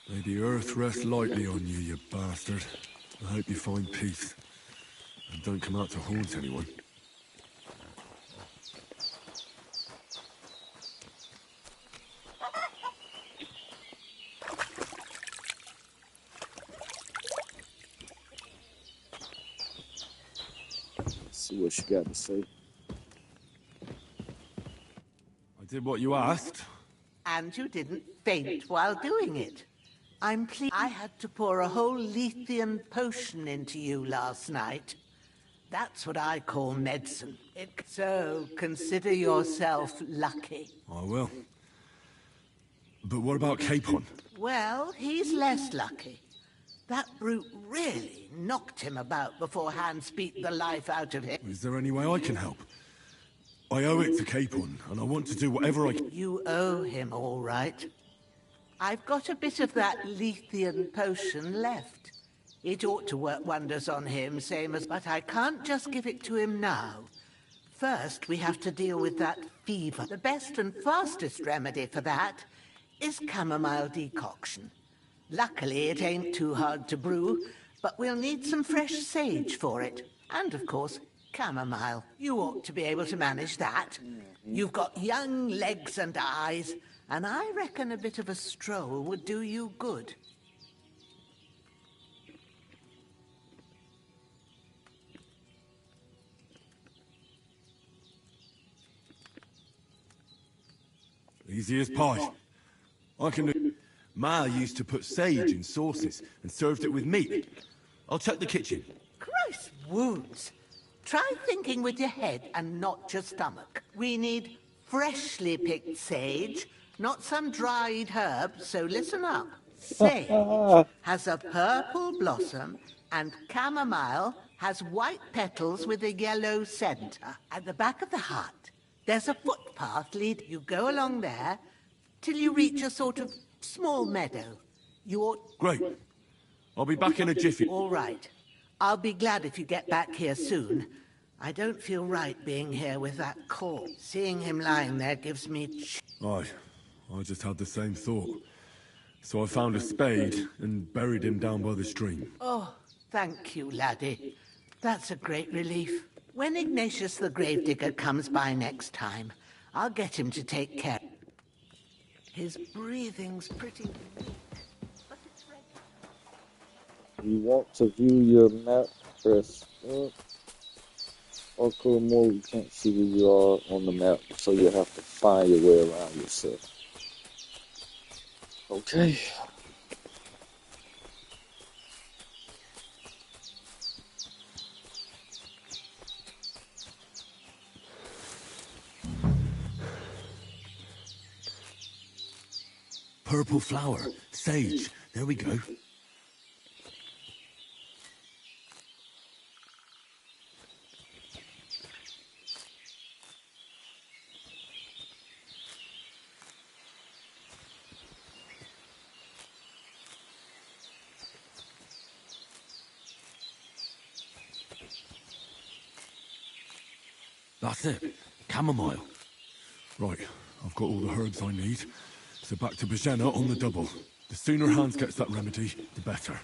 [SPEAKER 15] May the earth rest lightly on you, you bastard. I hope you find peace. And don't come out to haunt anyone.
[SPEAKER 1] See what she got to say.
[SPEAKER 15] I did what you asked.
[SPEAKER 18] And you didn't faint while doing it. I'm pleased I had to pour a whole Lethean potion into you last night. That's what I call medicine. So consider yourself lucky.
[SPEAKER 15] I will. But what about Capon?
[SPEAKER 18] Well, he's less lucky. That brute really knocked him about before Hans beat the life out of him.
[SPEAKER 15] Is there any way I can help? I owe it to Capon, and I want to do whatever I can.
[SPEAKER 18] You owe him, all right. I've got a bit of that Lethean potion left. It ought to work wonders on him, same as... But I can't just give it to him now. First, we have to deal with that fever. The best and fastest remedy for that is chamomile decoction. Luckily, it ain't too hard to brew, but we'll need some fresh sage for it. And, of course, chamomile. You ought to be able to manage that. You've got young legs and eyes, and I reckon a bit of a stroll would do you good.
[SPEAKER 9] Easy as pie. I can do... Ma used to put sage in sauces and served it with meat. I'll check the kitchen.
[SPEAKER 18] Christ wounds. Try thinking with your head and not your stomach. We need freshly picked sage, not some dried herb, so listen up. Sage has a purple blossom, and chamomile has white petals with a yellow center. At the back of the hut, there's a footpath lead. You go along there till you reach a sort of small meadow. You ought...
[SPEAKER 9] Great. I'll be back in a jiffy.
[SPEAKER 18] All right. I'll be glad if you get back here soon. I don't feel right being here with that corpse. Seeing him lying there gives me...
[SPEAKER 9] Aye, I just had the same thought. So I found a spade and buried him down by the stream.
[SPEAKER 18] Oh, thank you, laddie. That's a great relief. When Ignatius the Gravedigger comes by next time, I'll get him to take care. His breathing's pretty weak, but it's ready.
[SPEAKER 1] You want to view your map, press up. Or more, you can't see where you are on the map, so you have to find your way around yourself. Okay.
[SPEAKER 15] Purple flower, sage, there we go. That's it. Chamomile.
[SPEAKER 9] Right, I've got all the herbs I need. So back to Bajena on the double. The sooner Hans gets that remedy, the better.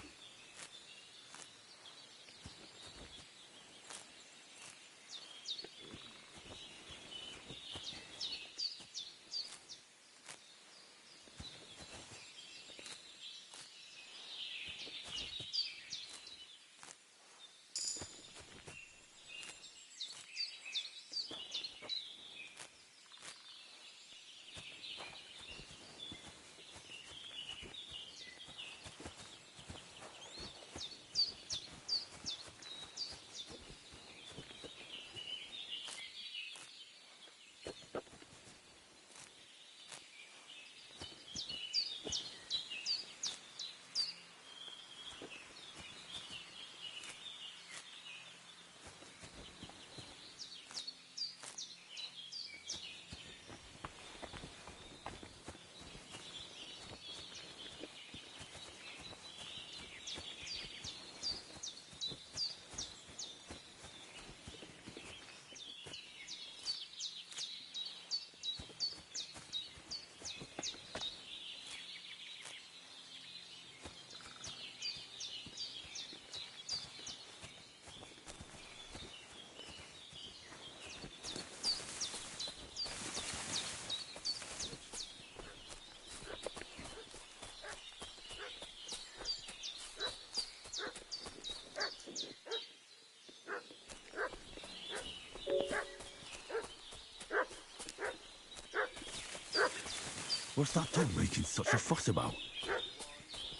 [SPEAKER 15] What's that dog making such a fuss about?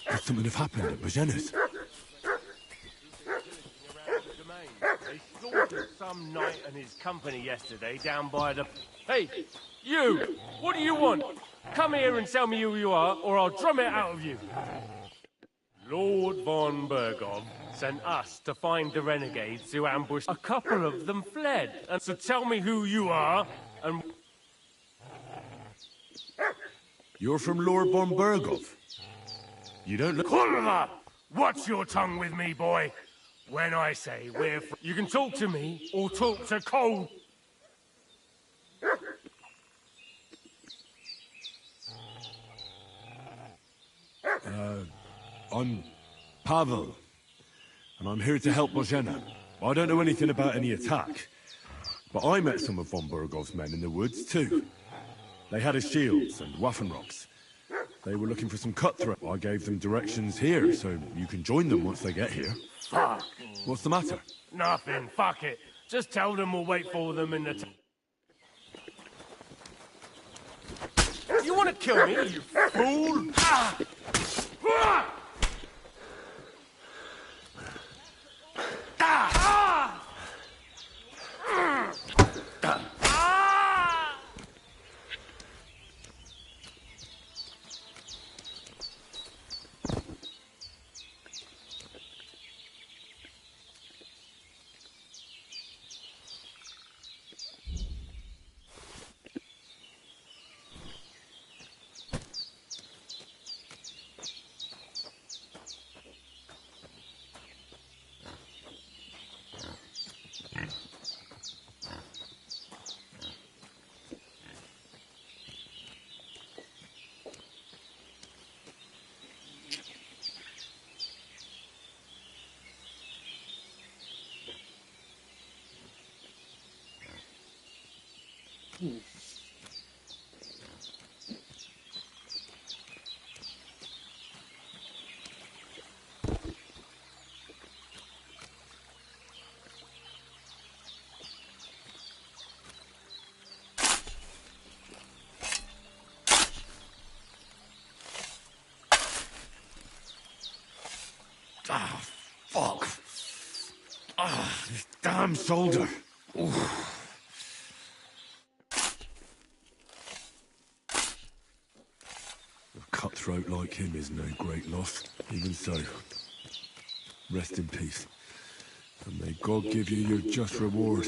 [SPEAKER 15] Could something have happened at Bajena's?
[SPEAKER 8] They slaughtered some knight and his company yesterday down by the... Hey, you! What do you want? Come here and tell me who you are, or I'll drum it out of you. Lord von Bergov sent us to find the renegades who ambushed. A couple of them fled. And so tell me who you are, and...
[SPEAKER 9] You're from Lord von Bergov. You don't look...
[SPEAKER 8] Kulva! Watch your tongue with me, boy. When I say we're... You can talk to me, or talk to Cole.
[SPEAKER 9] I'm Pavel, and I'm here to help Bojena. I don't know anything about any attack, but I met some of von Bergov's men in the woods too. They had his shields and Waffenrocks. They were looking for some cutthroat. I gave them directions here, so you can join them once they get here.
[SPEAKER 8] Fuck.
[SPEAKER 9] What's the matter?
[SPEAKER 8] Nothing. Fuck it. Just tell them we'll wait for them in the... gonna kill me, you fool!
[SPEAKER 9] Ah, fuck. Ah, this damn soldier. Oof. A cutthroat like him is no great loss. Even so, rest in peace. And may God give you your just reward.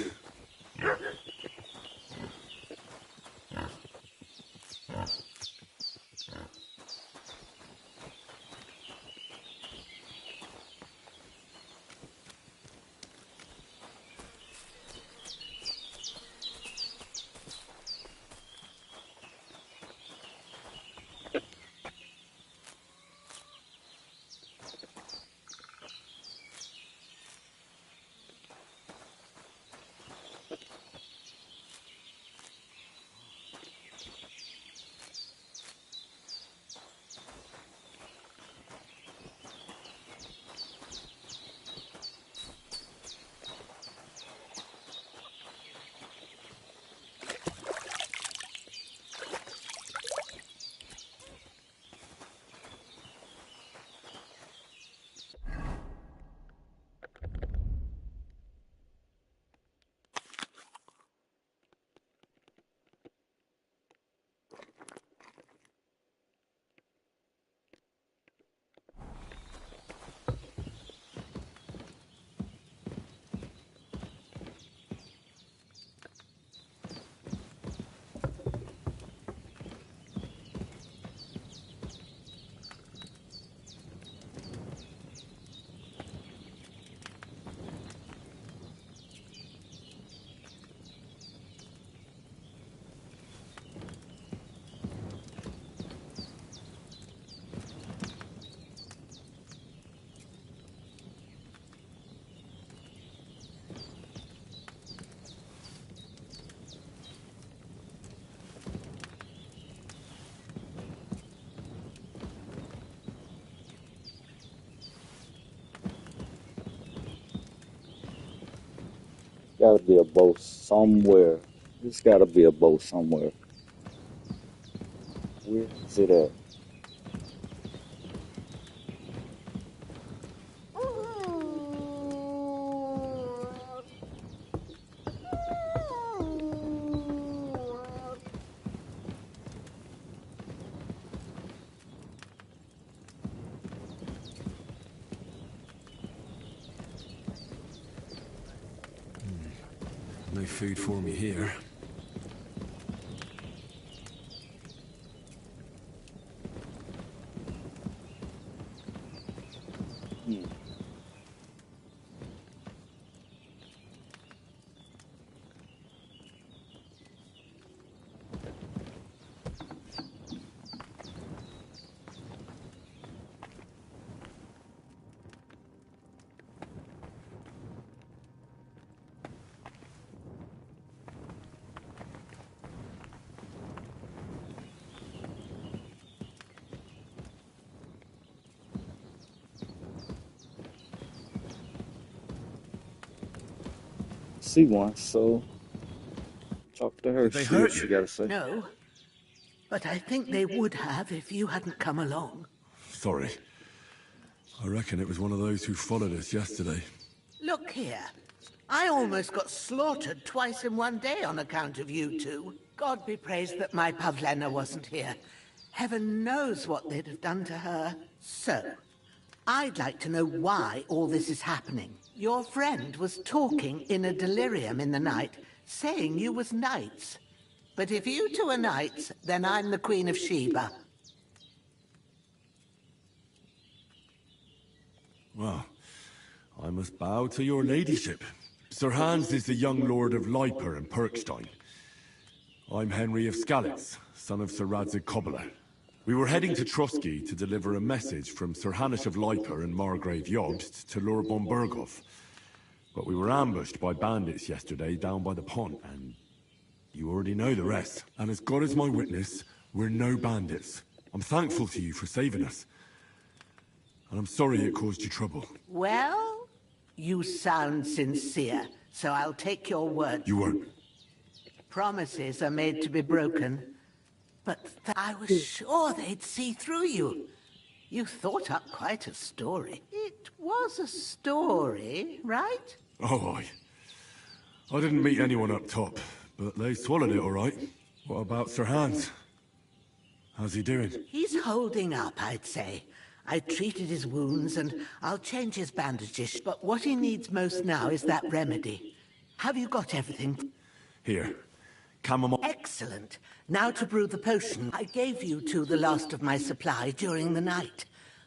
[SPEAKER 1] Gotta be a boat somewhere. There's gotta be a boat somewhere. Where is it at?
[SPEAKER 9] No food for me here.
[SPEAKER 1] See one, so talk to her.
[SPEAKER 18] Did they
[SPEAKER 1] See what
[SPEAKER 18] hurt
[SPEAKER 1] she
[SPEAKER 18] you?
[SPEAKER 1] gotta say.
[SPEAKER 18] No. But I think they would have if you hadn't come along.
[SPEAKER 9] Sorry. I reckon it was one of those who followed us yesterday.
[SPEAKER 18] Look here. I almost got slaughtered twice in one day on account of you two. God be praised that my Pavlena wasn't here. Heaven knows what they'd have done to her. So, I'd like to know why all this is happening. Your friend was talking in a delirium in the night, saying you was knights. But if you two are knights, then I'm the Queen of Sheba.
[SPEAKER 9] Well, I must bow to your ladyship. Sir Hans is the young lord of Leiper and Perkstein. I'm Henry of Skalitz, son of Sir Radzig Kobyla. We were heading to Trotsky to deliver a message from Sir Hanush of Leiper and Margrave Jobst to Lord von Berghoff. But we were ambushed by bandits yesterday down by the pond, and you already know the rest. And as God is my witness, we're no bandits. I'm thankful to you for saving us. And I'm sorry it caused you trouble.
[SPEAKER 18] Well, you sound sincere, so I'll take your word.
[SPEAKER 9] You won't.
[SPEAKER 18] Promises are made to be broken. But I was sure they'd see through you. You thought up quite a story. It was a story, right?
[SPEAKER 9] Oh, I didn't meet anyone up top, but they swallowed it all right. What about Sir Hans? How's he doing?
[SPEAKER 18] He's holding up, I'd say. I treated his wounds and I'll change his bandages, but what he needs most now is that remedy. Have you got everything?
[SPEAKER 9] Here. Chamomile.
[SPEAKER 18] Excellent. Now to brew the potion. I gave you two the last of my supply during the night.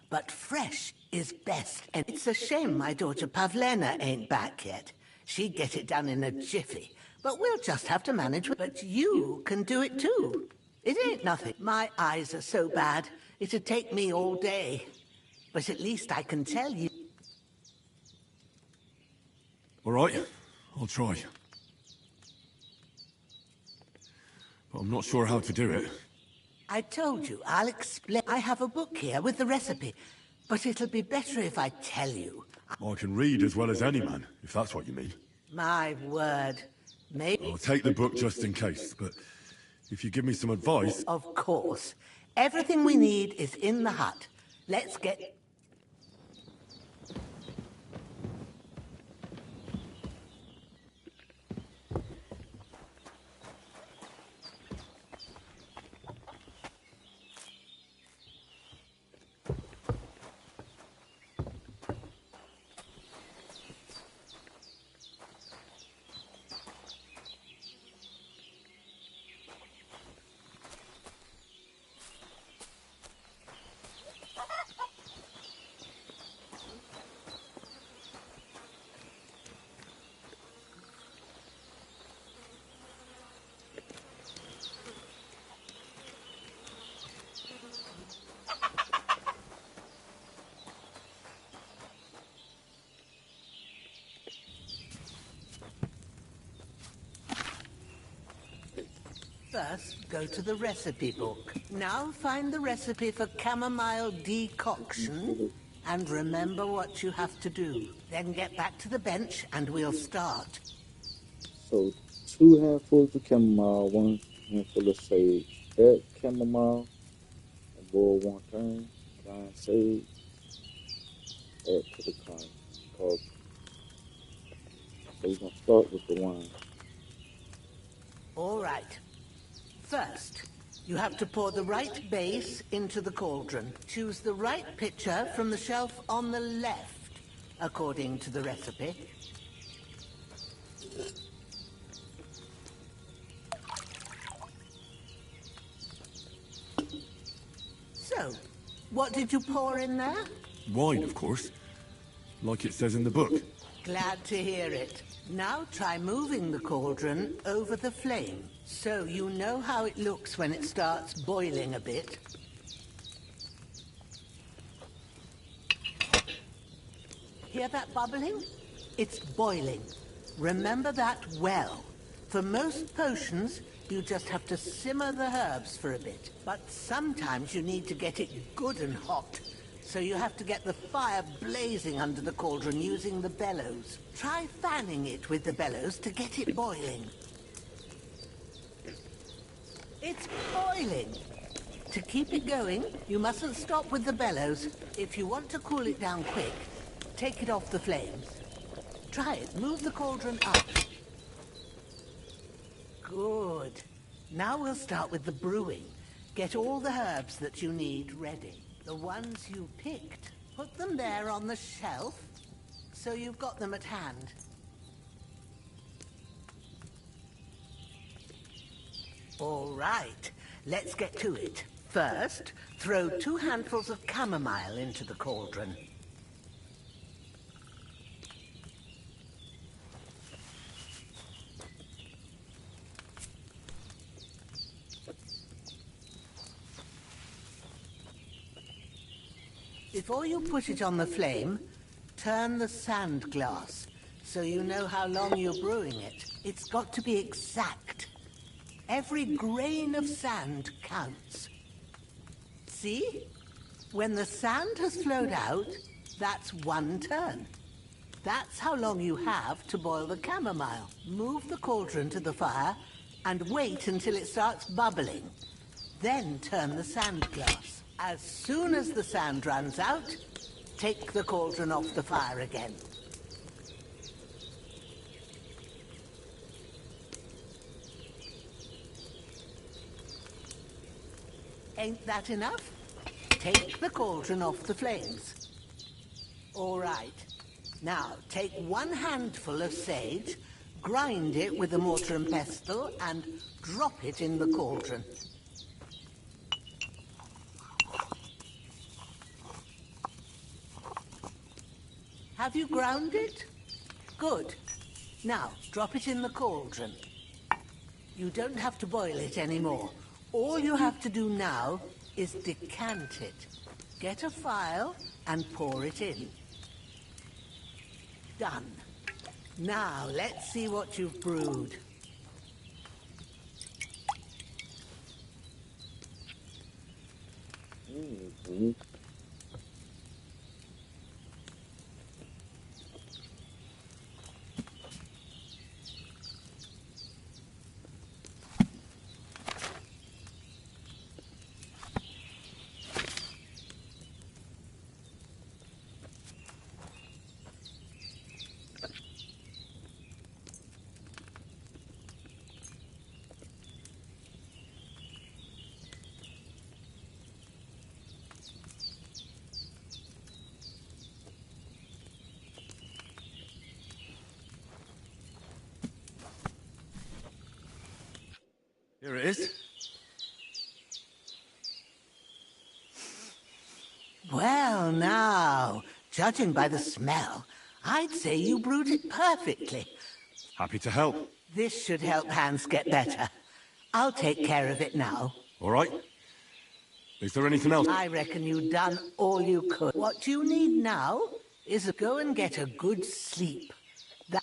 [SPEAKER 18] But fresh is best, and it's a shame my daughter Pavlena ain't back yet. She'd get it done in a jiffy, but we'll just have to manage with. But you can do it too. It ain't nothing. My eyes are so bad, it'd take me all day. But at least I can tell you.
[SPEAKER 9] All right, I'll try. But I'm not sure how to do it.
[SPEAKER 18] I told you, I'll explain. I have a book here with the recipe, but it'll be better if I tell you.
[SPEAKER 9] I can read as well as any man, if that's what you mean.
[SPEAKER 18] My word. Maybe...
[SPEAKER 9] I'll take the book just in case, but if you give me some advice...
[SPEAKER 18] Of course. Everything we need is in the hut. Let's get... First, go to the recipe book. Now find the recipe for chamomile decoction, and remember what you have to do. Then get back to the bench, and we'll start.
[SPEAKER 1] So, 2 handfuls of chamomile, 1 handful of sage. Add chamomile, and boil 1 turn. Grind sage. Add to the coffee. So, we're going to start with the wine.
[SPEAKER 18] All right. First, you have to pour the right base into the cauldron. Choose the right pitcher from the shelf on the left, according to the recipe. So, what did you pour in there?
[SPEAKER 9] Wine, of course. Like it says in the book.
[SPEAKER 18] Glad to hear it. Now try moving the cauldron over the flame, so you know how it looks when it starts boiling a bit. Hear that bubbling? It's boiling. Remember that well. For most potions, you just have to simmer the herbs for a bit. But sometimes you need to get it good and hot. So you have to get the fire blazing under the cauldron using the bellows. Try fanning it with the bellows to get it boiling. It's boiling. To keep it going, you mustn't stop with the bellows. If you want to cool it down quick, take it off the flames. Try it. Move the cauldron up. Good. Now we'll start with the brewing. Get all the herbs that you need ready. The ones you picked, put them there on the shelf, so you've got them at hand. All right, let's get to it. First, throw 2 handfuls of chamomile into the cauldron. Before you put it on the flame, turn the sand glass so you know how long you're brewing it. It's got to be exact. Every grain of sand counts. See? When the sand has flowed out, that's 1 turn. That's how long you have to boil the chamomile. Move the cauldron to the fire and wait until it starts bubbling. Then turn the sand glass. As soon as the sand runs out, take the cauldron off the fire again. Ain't that enough? Take the cauldron off the flames. All right. Now, take 1 handful of sage, grind it with a mortar and pestle, and drop it in the cauldron. Have you ground it? Good. Now, drop it in the cauldron. You don't have to boil it anymore. All you have to do now is decant it. Get a phial and pour it in. Done. Now, let's see what you've brewed.
[SPEAKER 9] Here it is.
[SPEAKER 18] Well, now, judging by the smell, I'd say you brewed it perfectly.
[SPEAKER 9] Happy to help.
[SPEAKER 18] This should help Hans get better. I'll take care of it now.
[SPEAKER 9] All right. Is there anything else?
[SPEAKER 18] I reckon you've done all you could. What you need now is to go and get a good sleep. That...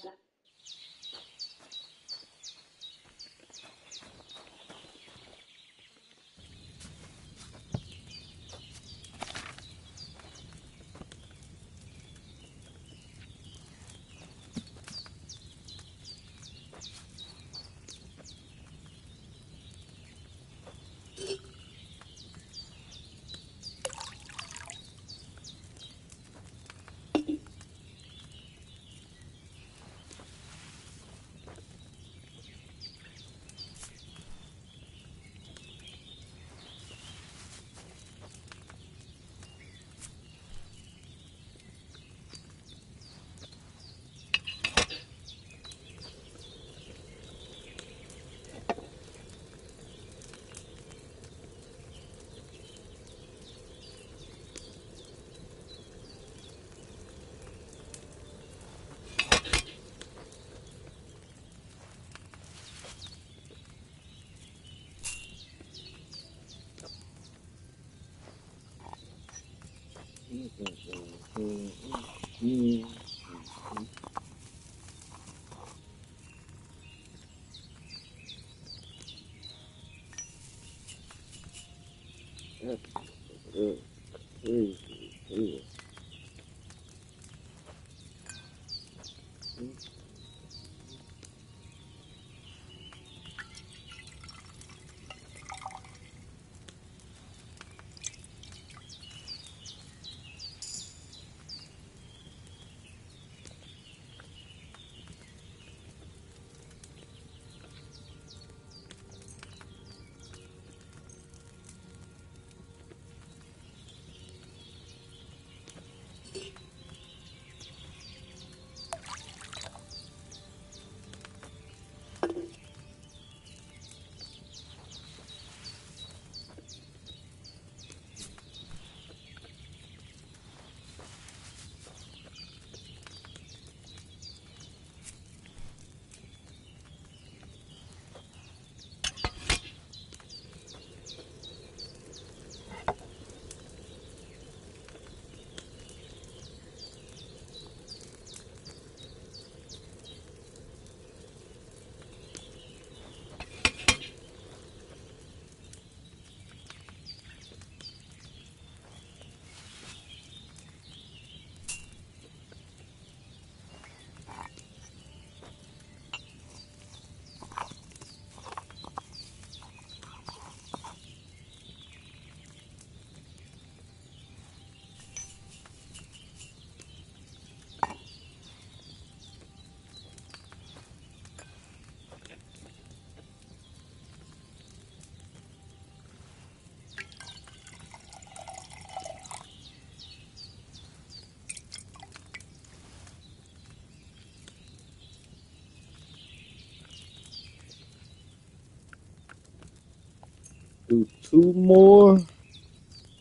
[SPEAKER 1] do 2 more.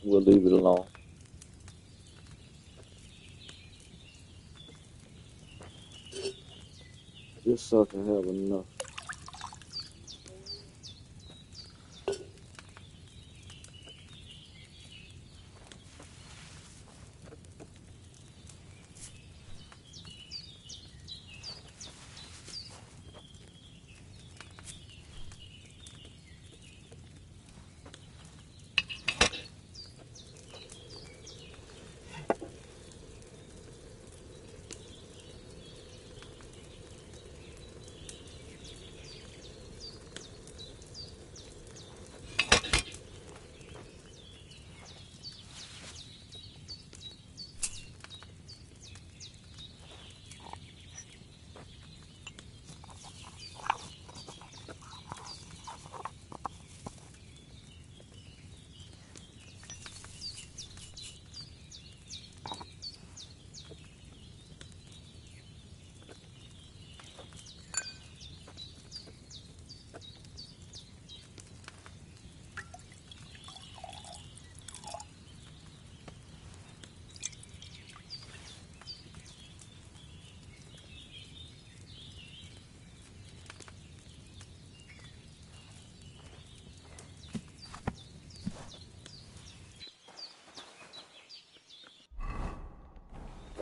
[SPEAKER 1] We'll leave it alone. Just so I can have enough.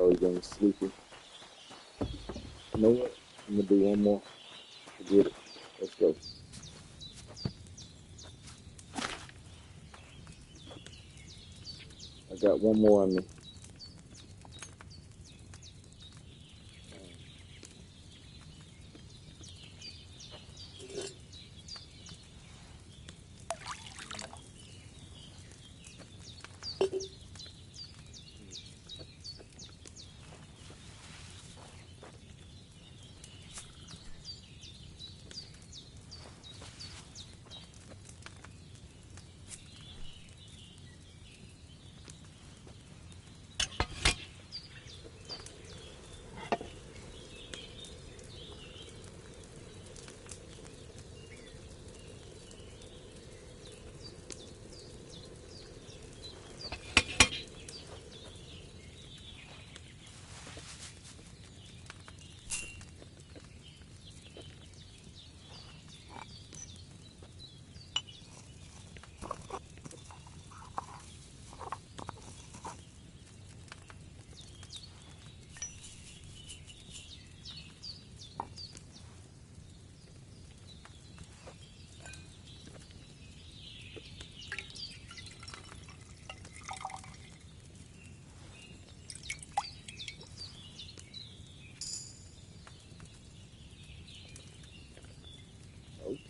[SPEAKER 1] Oh, he's getting sleepy. You know what? I'm gonna do one more. Forget it. Let's go. I got one more on me.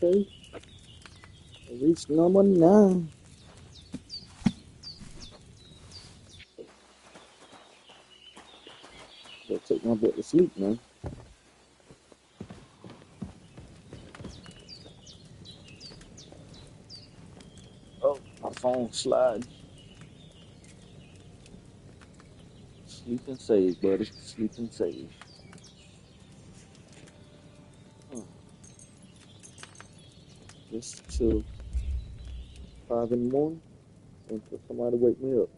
[SPEAKER 1] Okay. I reached number 9. Gotta take my butt to sleep now. Oh, my phone slide. Sleep and save, buddy. Sleep and save. Just till 5 in the morning until somebody wake me up.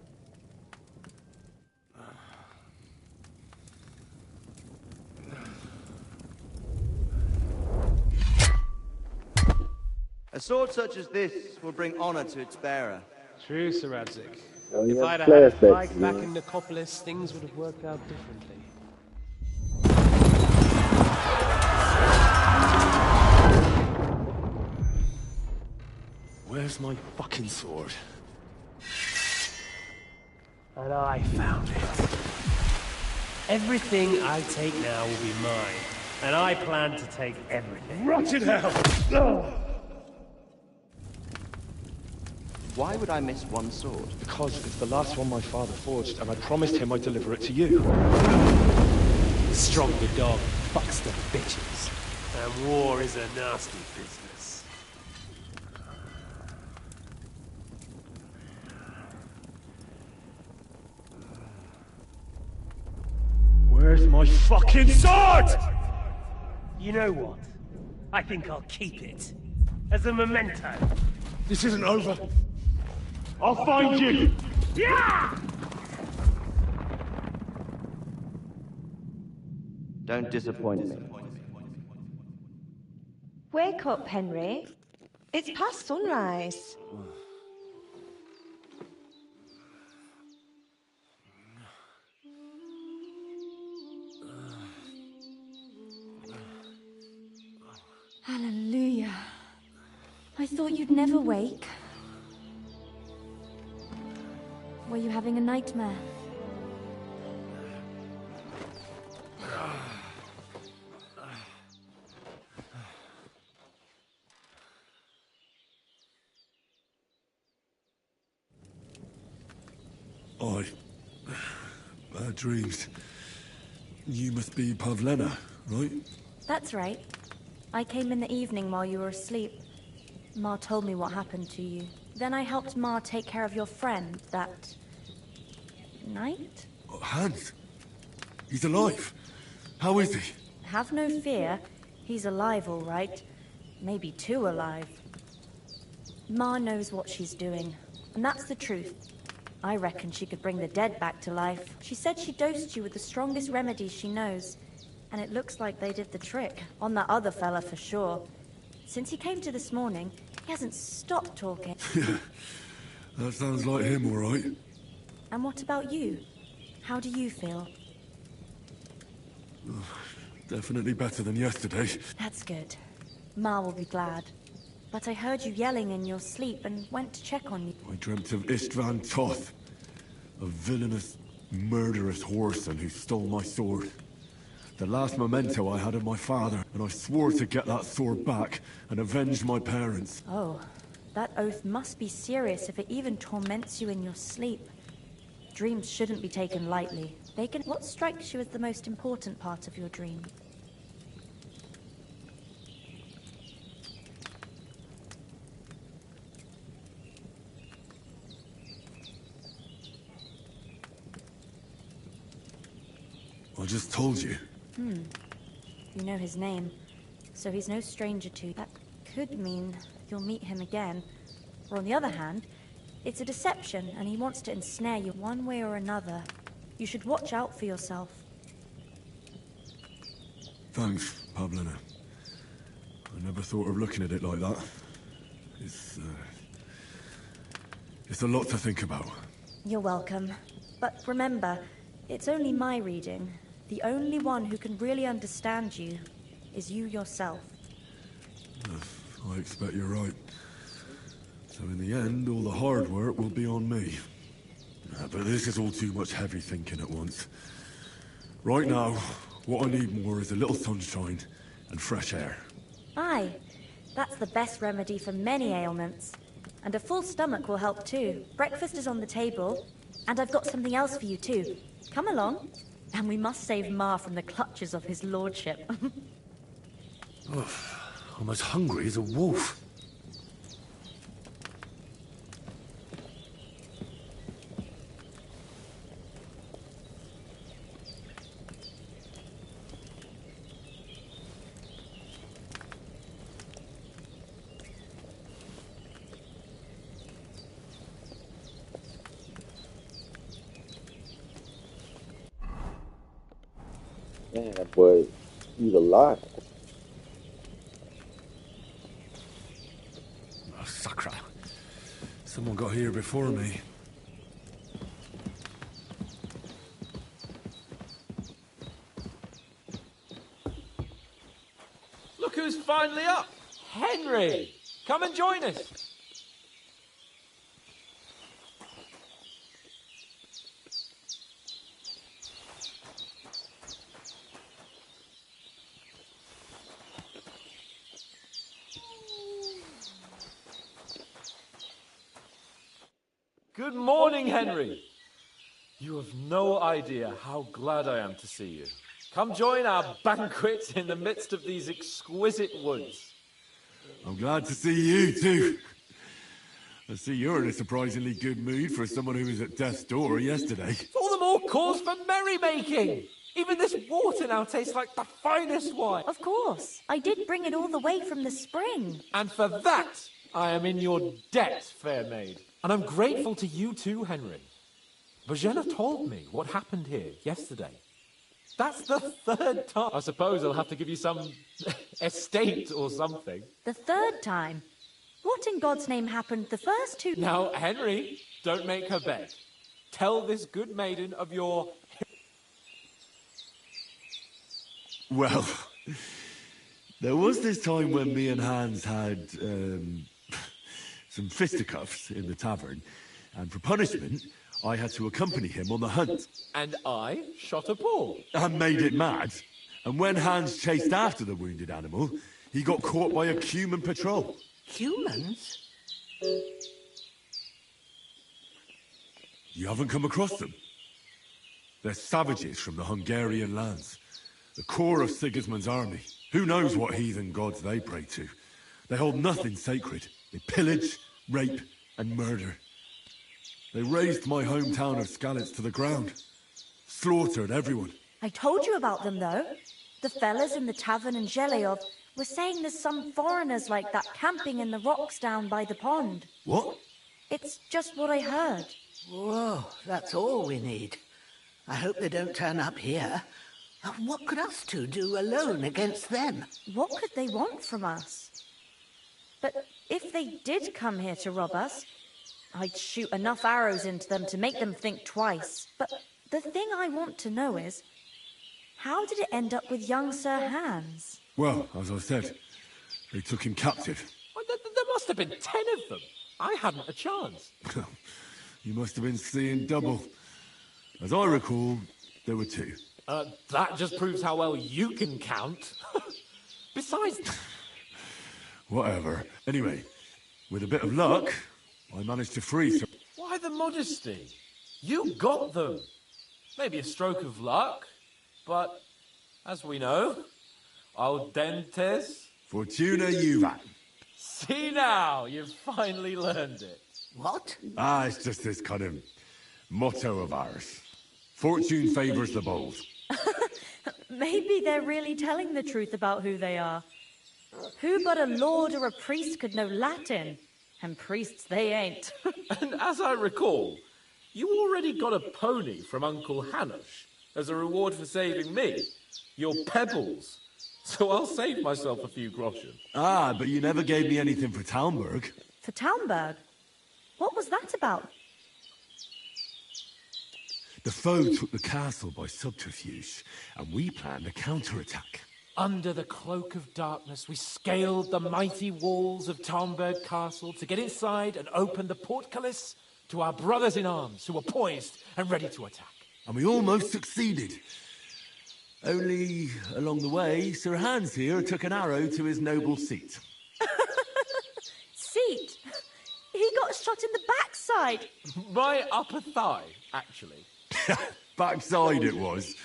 [SPEAKER 7] A sword such as this will bring honor to its bearer.
[SPEAKER 4] True, Sir Radzik.
[SPEAKER 1] Oh,
[SPEAKER 4] If
[SPEAKER 1] yeah,
[SPEAKER 4] I'd have had a
[SPEAKER 1] flashbacks
[SPEAKER 4] flag back
[SPEAKER 1] again.
[SPEAKER 4] in Nicopolis, things would have worked out differently.
[SPEAKER 9] Where's my fucking sword?
[SPEAKER 4] And I found it. Everything I take now will be mine. And I plan to take everything.
[SPEAKER 9] Rotted hell!
[SPEAKER 7] Why would I miss one sword?
[SPEAKER 11] Because it's the last one my father forged, and I promised him I'd deliver it to you.
[SPEAKER 4] Stronger dog fucks the bitches. And war is a nasty business.
[SPEAKER 11] Where's my fucking sword?
[SPEAKER 4] You know what? I think I'll keep it. As a memento.
[SPEAKER 9] This isn't over. I'll find you!
[SPEAKER 16] Yeah!
[SPEAKER 7] Don't disappoint me.
[SPEAKER 21] Wake up, Henry. It's past sunrise.
[SPEAKER 12] Hallelujah. I thought you'd never wake. Were you having a nightmare?
[SPEAKER 9] Bad dreams. You must be Pavlena, right?
[SPEAKER 12] That's right. I came in the evening while you were asleep. Ma told me what happened to you. Then I helped Ma take care of your friend that night?
[SPEAKER 9] Hans? He's alive. How is he?
[SPEAKER 12] Have no fear. He's alive, all right. Maybe too alive. Ma knows what she's doing, and that's the truth. I reckon she could bring the dead back to life. She said she dosed you with the strongest remedies she knows, and it looks like they did the trick. On that other fella for sure. Since he came to this morning, he hasn't stopped talking.
[SPEAKER 9] Yeah, that sounds like him, all right.
[SPEAKER 12] And what about you? How do you feel?
[SPEAKER 9] Definitely better than yesterday.
[SPEAKER 12] That's good. Ma will be glad. But I heard you yelling in your sleep and went to check on you.
[SPEAKER 9] I dreamt of Istvan Toth, a villainous, murderous whoreson who stole my sword. The last memento I had of my father, and I swore to get that sword back and avenge my parents.
[SPEAKER 12] Oh, that oath must be serious if it even torments you in your sleep. Dreams shouldn't be taken lightly. They can... What strikes you as the most important part of your dream?
[SPEAKER 9] I just told you.
[SPEAKER 12] You know his name, so he's no stranger to you. That could mean you'll meet him again. Or on the other hand, it's a deception, and he wants to ensnare you one way or another. You should watch out for yourself.
[SPEAKER 9] Thanks, Pavlena. I never thought of looking at it like that. It's a lot to think about.
[SPEAKER 12] You're welcome. But remember, it's only my reading. The only one who can really understand you is you yourself.
[SPEAKER 9] I expect you're right. So in the end, all the hard work will be on me. But this is all too much heavy thinking at once. Right now, what I need more is a little sunshine and fresh air.
[SPEAKER 12] Aye, that's the best remedy for many ailments. And a full stomach will help too. Breakfast is on the table, and I've got something else for you too. Come along, and we must save Ma from the clutches of his lordship.
[SPEAKER 15] I'm as hungry as a wolf.
[SPEAKER 1] Man, that boy eat a lot.
[SPEAKER 9] Oh, Sakra. Someone got here before me.
[SPEAKER 4] Look who's finally up! Henry! Come and join us! Good morning, Henry! You have no idea how glad I am to see you. Come join our banquet in the midst of these exquisite woods.
[SPEAKER 9] I'm glad to see you, too. I see you're in a surprisingly good mood for someone who was at death's door yesterday.
[SPEAKER 4] All the more cause for merrymaking! Even this water now tastes like the finest wine.
[SPEAKER 12] Of course. I did bring it all the way from the spring.
[SPEAKER 4] And for that, I am in your debt, fair maid. And I'm grateful to you too, Henry. Bojena told me what happened here yesterday. That's the third time. I suppose I'll have to give you some estate or something.
[SPEAKER 12] The third time? What in God's name happened the first two?
[SPEAKER 4] Now, Henry, don't make her beg. Tell this good maiden of your...
[SPEAKER 9] Well, there was this time when me and Hans had some fisticuffs in the tavern, and for punishment, I had to accompany him on the hunt.
[SPEAKER 4] And I shot a bull.
[SPEAKER 9] And made it mad. And when Hans chased after the wounded animal, he got caught by a human patrol.
[SPEAKER 18] Humans?
[SPEAKER 9] You haven't come across them? They're savages from the Hungarian lands. The core of Sigismund's army. Who knows what heathen gods they pray to? They hold nothing sacred. They pillage, rape, and murder. They razed my hometown of Skalitz to the ground. Slaughtered everyone.
[SPEAKER 12] I told you about them, though. The fellas in the tavern in Zheleov were saying there's some foreigners like that camping in the rocks down by the pond.
[SPEAKER 9] What?
[SPEAKER 12] It's just what I heard.
[SPEAKER 18] Whoa, that's all we need. I hope they don't turn up here. What could us two do alone against them?
[SPEAKER 12] What could they want from us? But if they did come here to rob us, I'd shoot enough arrows into them to make them think twice. But the thing I want to know is, how did it end up with young Sir Hans?
[SPEAKER 9] Well, as I said, they took him captive.
[SPEAKER 4] Well, there must have been 10 of them. I hadn't a chance.
[SPEAKER 9] You must have been seeing double. As I recall, there were 2.
[SPEAKER 4] That just proves how well you can count. Besides...
[SPEAKER 9] Whatever. Anyway, with a bit of luck, I managed to free some...
[SPEAKER 4] Why the modesty? You got them. Maybe a stroke of luck, but as we know, audentes...
[SPEAKER 9] Fortuna juvat.
[SPEAKER 4] See now, you've finally learned it.
[SPEAKER 18] What?
[SPEAKER 9] It's just this kind of motto of ours. Fortune favours the bold.
[SPEAKER 12] Maybe they're really telling the truth about who they are. Who but a lord or a priest could know Latin? And priests they ain't.
[SPEAKER 4] And as I recall, you already got a pony from Uncle Hanush as a reward for saving me. Your pebbles. So I'll save myself a few groschen.
[SPEAKER 9] But you never gave me anything for Talmberg.
[SPEAKER 12] For Talmberg? What was that about?
[SPEAKER 9] The foe took the castle by subterfuge, and we planned a counterattack.
[SPEAKER 4] Under the cloak of darkness, we scaled the mighty walls of Talmberg Castle to get inside and open the portcullis to our brothers in arms who were poised and ready to attack.
[SPEAKER 9] And we almost succeeded. Only, along the way, Sir Hans here took an arrow to his noble seat.
[SPEAKER 12] Seat? He got shot in the backside.
[SPEAKER 4] My upper thigh, actually.
[SPEAKER 9] Backside it was.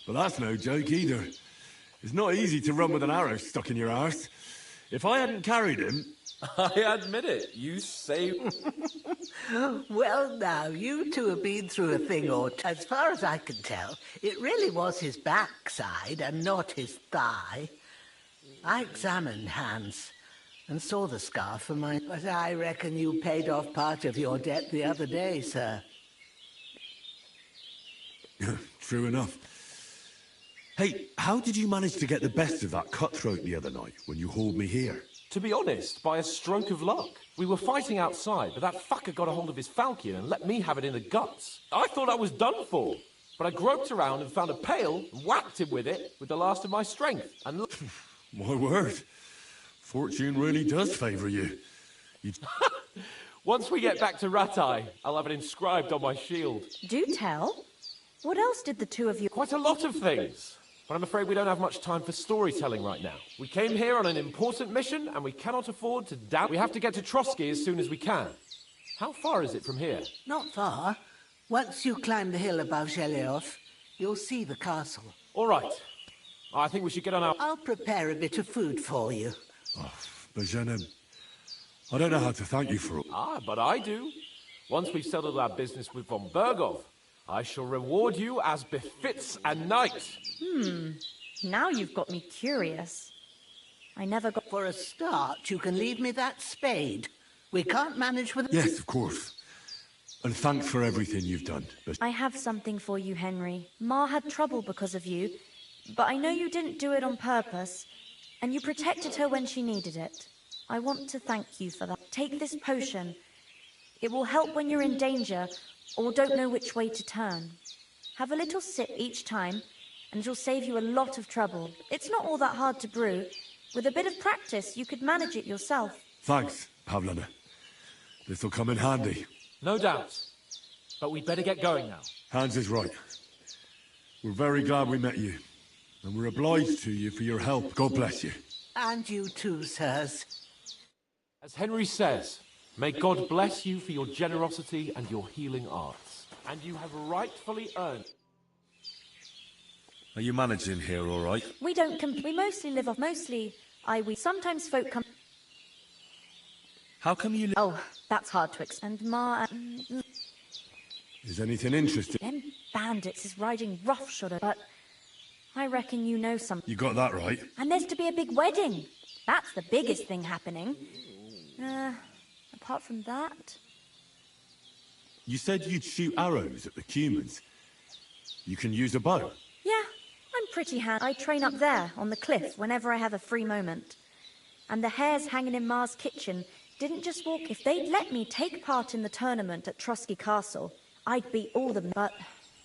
[SPEAKER 9] But that's no joke either. It's not easy to run with an arrow stuck in your arse. If I hadn't carried him...
[SPEAKER 4] I admit it, you saved...
[SPEAKER 18] Well, now, you two have been through a thing or two. As far as I can tell, it really was his backside and not his thigh. I examined Hans and saw the scar for my... But I reckon you paid off part of your debt the other day, sir.
[SPEAKER 9] True enough. Hey, how did you manage to get the best of that cutthroat the other night when you hauled me here?
[SPEAKER 4] To be honest, by a stroke of luck. We were fighting outside, but that fucker got a hold of his falchion and let me have it in the guts. I thought I was done for, but I groped around and found a pail and whacked him with it with the last of my strength. And look...
[SPEAKER 9] My word. Fortune really does favour you.
[SPEAKER 4] Once we get back to Ratai, I'll have it inscribed on my shield.
[SPEAKER 12] Do tell. What else did the two of you...
[SPEAKER 4] Quite a lot of things. But I'm afraid we don't have much time for storytelling right now. We came here on an important mission, and we cannot afford to doubt. We have to get to Trotsky as soon as we can. How far is it from here?
[SPEAKER 18] Not far. Once you climb the hill above Zheleov, you'll see the castle.
[SPEAKER 4] All right. I think we should get on our...
[SPEAKER 18] I'll prepare a bit of food for you.
[SPEAKER 9] Oh, Bajenem, I don't know how to thank you for all...
[SPEAKER 4] But I do. Once we've settled our business with von Bergov, I shall reward you as befits a knight.
[SPEAKER 12] Now you've got me curious. I never got...
[SPEAKER 18] For a start, you can leave me that spade. We can't manage with...
[SPEAKER 9] Yes, of course. And thanks for everything you've done. But
[SPEAKER 12] I have something for you, Henry. Ma had trouble because of you, but I know you didn't do it on purpose, and you protected her when she needed it. I want to thank you for that. Take this potion. It will help when you're in danger or don't know which way to turn. Have a little sip each time, and it'll save you a lot of trouble. It's not all that hard to brew. With a bit of practice, you could manage it yourself.
[SPEAKER 9] thanks, Pavlana. This'll come in handy.
[SPEAKER 4] No doubt. But we'd better get going now.
[SPEAKER 9] Hans is right. We're very glad we met you. And we're obliged to you for your help. God bless you.
[SPEAKER 18] And you too, sirs.
[SPEAKER 11] As Henry says, may God bless you for your generosity and your healing arts. And you have rightfully earned...
[SPEAKER 9] Are you managing here all right?
[SPEAKER 12] We don't we mostly live off... we sometimes folk come...
[SPEAKER 9] How come you...
[SPEAKER 12] Oh, that's hard to explain. And Ma...
[SPEAKER 9] Is anything interesting?
[SPEAKER 12] Them bandits is riding roughshod, but I reckon you know something.
[SPEAKER 9] You got that right.
[SPEAKER 12] And there's to be a big wedding. That's the biggest thing happening. Apart from that...
[SPEAKER 9] You said you'd shoot arrows at the humans. You can use a bow.
[SPEAKER 12] Yeah, I'm pretty handy. I train up there, on the cliff, whenever I have a free moment. And the hares hanging in Ma's kitchen didn't just walk. If they'd let me take part in the tournament at Trosky Castle, I'd beat all them, but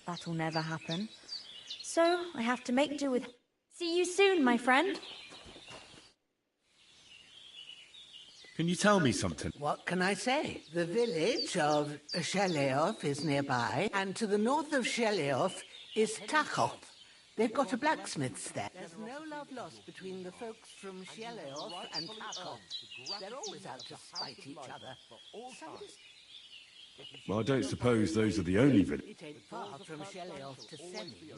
[SPEAKER 12] that'll never happen. So I have to make do with... See you soon, my friend.
[SPEAKER 9] Can you tell me something?
[SPEAKER 18] What can I say? The village of Sheleov is nearby, and to the north of Sheleov is Tachov. They've got a blacksmith's there. There's no love lost between the folks from Sheleov and Tachov. They're always out to spite each other.
[SPEAKER 9] Well, I don't suppose those are the only villages.
[SPEAKER 18] It ain't far from Sheleov to Seni.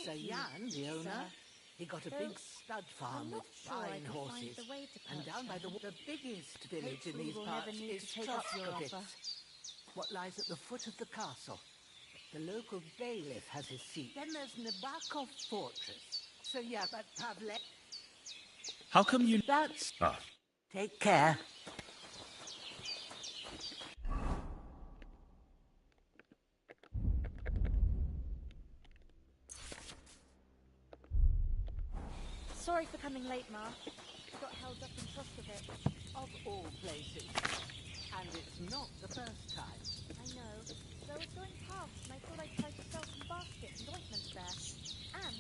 [SPEAKER 18] Sir Jan, the owner, he got a big stud farm with fine horses. And down by the biggest village in these parts is Troskovitz, what lies at the foot of the castle. The local bailiff has his seat. Then there's Nabakov Fortress. So yeah, but Pavle...
[SPEAKER 9] How come you...
[SPEAKER 18] That's...
[SPEAKER 9] Ah.
[SPEAKER 18] Take care.
[SPEAKER 12] Sorry for coming late, Ma. Got held up in Troskovitz.
[SPEAKER 18] Of all places. And it's not the first time.
[SPEAKER 12] I know. So I was going past and I thought I'd try to sell some baskets and ointments there. And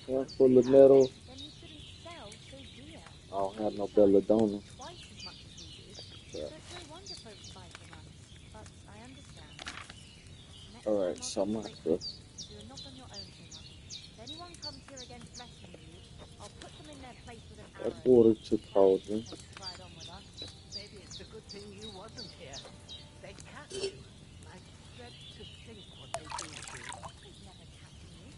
[SPEAKER 1] one full of metal.
[SPEAKER 12] then you shouldn't sell so dear.
[SPEAKER 1] I don't have no belladonna.
[SPEAKER 12] Twice as much as we do. So it's no wonder folks buy from us. But I understand.
[SPEAKER 1] Alright, so I'm not sure.
[SPEAKER 12] You're not on your own too much. If anyone comes here again threatening you, I'll put them in their place with an arrow.
[SPEAKER 1] That water to cauldron.
[SPEAKER 12] Ride on with us.
[SPEAKER 18] Maybe it's a good thing you wasn't here. They catch you. I dread to think what they do to you.
[SPEAKER 12] They'd never catch me.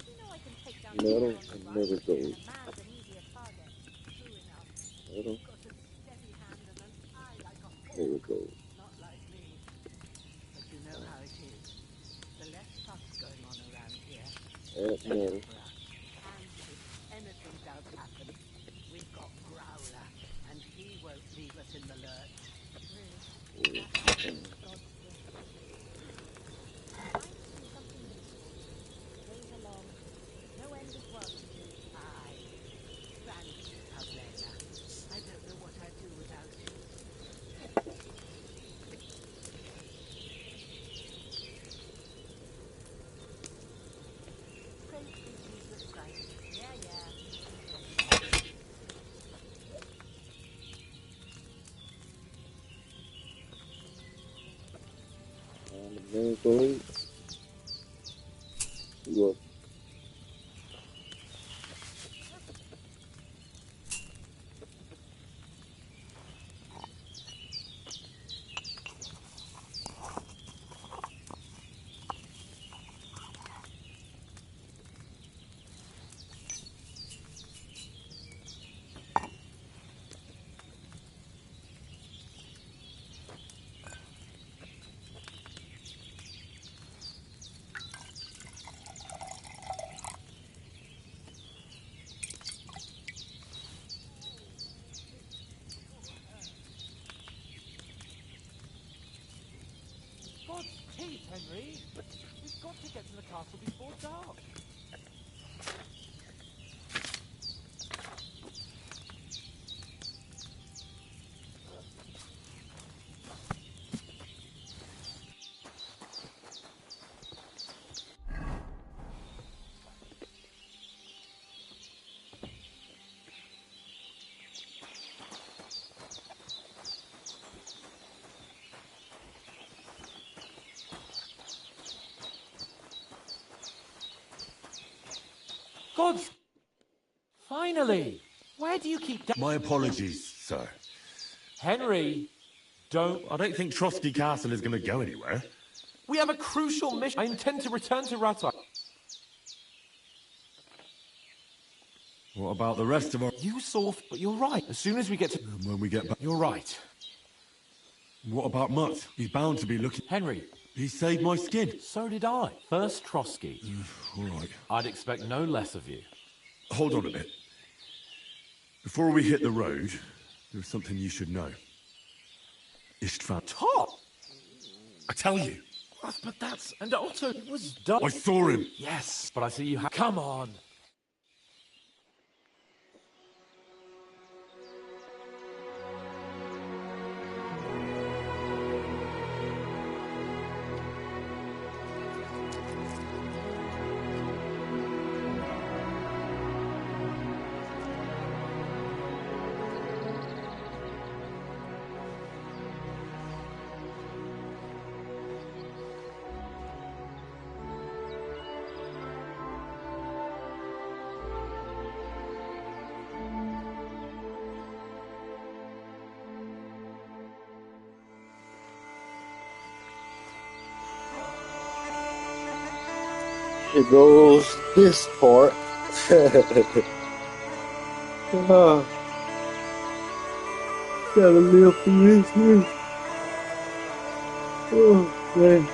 [SPEAKER 12] You know I can take down
[SPEAKER 1] Metal
[SPEAKER 12] the
[SPEAKER 1] and never goes.
[SPEAKER 12] man's an easier target. True enough.
[SPEAKER 1] Metal.
[SPEAKER 18] Got a steady hand and an eye like a hawk.
[SPEAKER 1] There we go.
[SPEAKER 18] Not like me. But you know how it is. The less fuss going on around here,
[SPEAKER 1] Add metal.
[SPEAKER 18] for us. And if anything does happen, we've got Growler, and he won't leave us in the lurch.
[SPEAKER 12] Days are long. No end of work to do.
[SPEAKER 18] Aye. Thanks, Pavlena. I don't know what I'd do without you. Praise be Jesus Christ.
[SPEAKER 12] Yeah.
[SPEAKER 1] And the main gold. Look.
[SPEAKER 4] God's teeth, Henry! We've got to get to the castle before dark. Gods! Finally! Where do you keep...
[SPEAKER 9] My apologies, sir.
[SPEAKER 4] Henry, don't...
[SPEAKER 9] I don't think Trotsky Castle is going to go anywhere.
[SPEAKER 4] We have a crucial mission. I intend to return to Rattay.
[SPEAKER 9] What about the rest of our...
[SPEAKER 4] You saw... But you're right. As soon as we get to...
[SPEAKER 9] And when we get back...
[SPEAKER 4] You're right.
[SPEAKER 9] What about Mutt? He's bound to be looking...
[SPEAKER 4] Henry.
[SPEAKER 9] He saved my skin.
[SPEAKER 4] So did I. First Trotsky.
[SPEAKER 9] All right.
[SPEAKER 4] I'd expect no less of you.
[SPEAKER 9] Hold on a bit. Before we hit the road, there's something you should know. Istvan.
[SPEAKER 4] Top!
[SPEAKER 9] I tell you.
[SPEAKER 4] But that's... And Otto was done.
[SPEAKER 9] I saw him.
[SPEAKER 4] Yes, but I see you have... Come on.
[SPEAKER 1] Here goes this part. Gotta live for this here. Oh, man.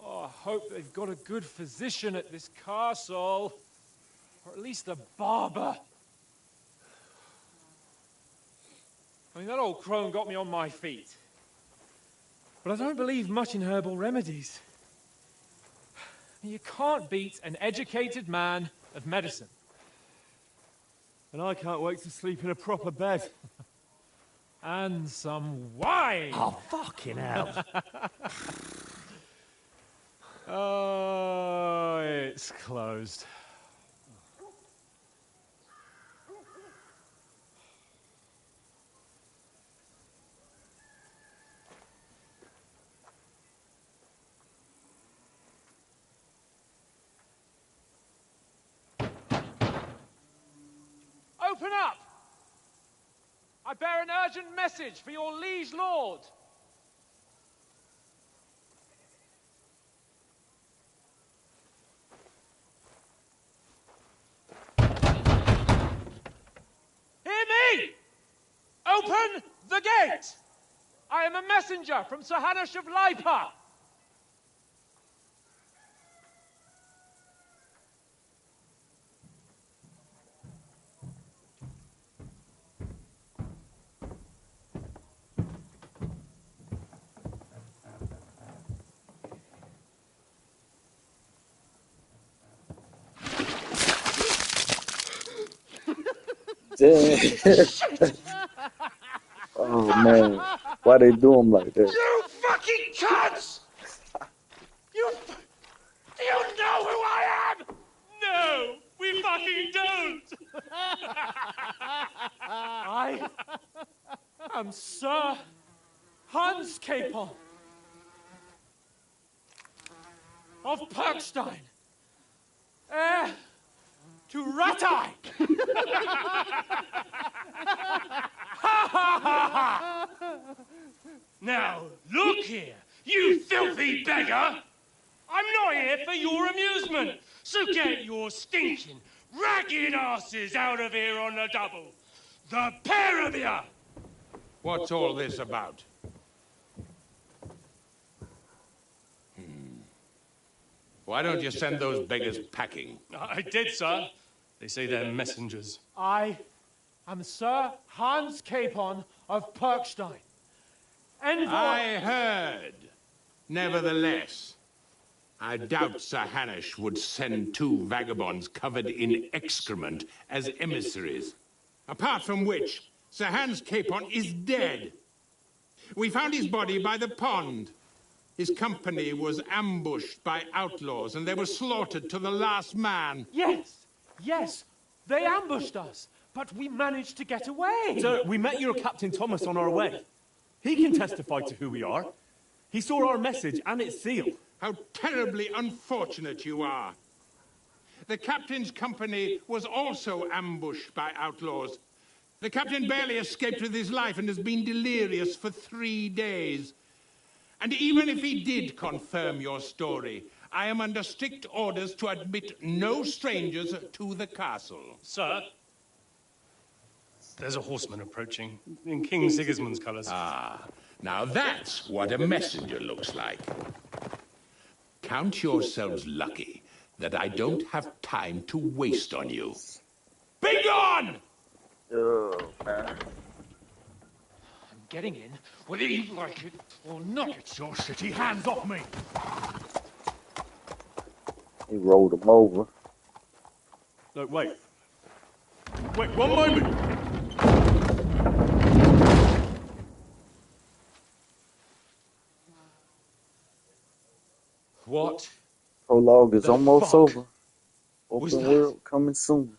[SPEAKER 4] I hope they've got a good physician at this castle. Or at least a barber. I mean, that old crone got me on my feet. But I don't believe much in herbal remedies. You can't beat an educated man of medicine.
[SPEAKER 5] And I can't wait to sleep in a proper bed.
[SPEAKER 4] And some wine!
[SPEAKER 3] Oh, fucking hell.
[SPEAKER 4] Oh, it's closed. Open up! I bear an urgent message for your liege lord. Hear me! Open the gate! I am a messenger from Sir Hanush of Lipa.
[SPEAKER 1] Damn. Oh man, why they do him like that?
[SPEAKER 4] You fucking cunts! Do you know who I am? No, we fucking don't! I am Sir Hans Capon of Perkstein, heir to Ratai! Now, look here, you filthy beggar! I'm not here for your amusement, so get your stinking, ragged asses out of here on the double. The pair of you!
[SPEAKER 2] What's all this about? Why don't you send those beggars packing?
[SPEAKER 4] I did, sir. They say they're messengers. I am Sir Hans Capon of Perkstein. Envoy...
[SPEAKER 2] I heard. Nevertheless, I doubt Sir Hanush would send two vagabonds covered in excrement as emissaries. Apart from which, Sir Hans Capon is dead. We found his body by the pond. His company was ambushed by outlaws, and they were slaughtered to the last man.
[SPEAKER 4] Yes, they ambushed us, but we managed to get away.
[SPEAKER 6] Sir, we met your Captain Thomas on our way. He can testify to who we are. He saw our message and its seal.
[SPEAKER 2] How terribly unfortunate you are. The captain's company was also ambushed by outlaws. The captain barely escaped with his life and has been delirious for 3 days. And even if he did confirm your story, I am under strict orders to admit no strangers to the castle.
[SPEAKER 4] Sir, there's a horseman approaching in King Sigismund's colours.
[SPEAKER 2] Ah, now that's what a messenger looks like. Count yourselves lucky that I don't have time to waste on you. Be gone!
[SPEAKER 1] Oh, man.
[SPEAKER 4] Getting in, whether you like it or not. It's your city. Hands off me!
[SPEAKER 1] He rolled him over.
[SPEAKER 6] Look, wait. Wait, one moment!
[SPEAKER 4] What?
[SPEAKER 1] Prologue is almost
[SPEAKER 4] fuck
[SPEAKER 1] over.
[SPEAKER 4] was
[SPEAKER 1] Open
[SPEAKER 4] that?
[SPEAKER 1] world coming soon.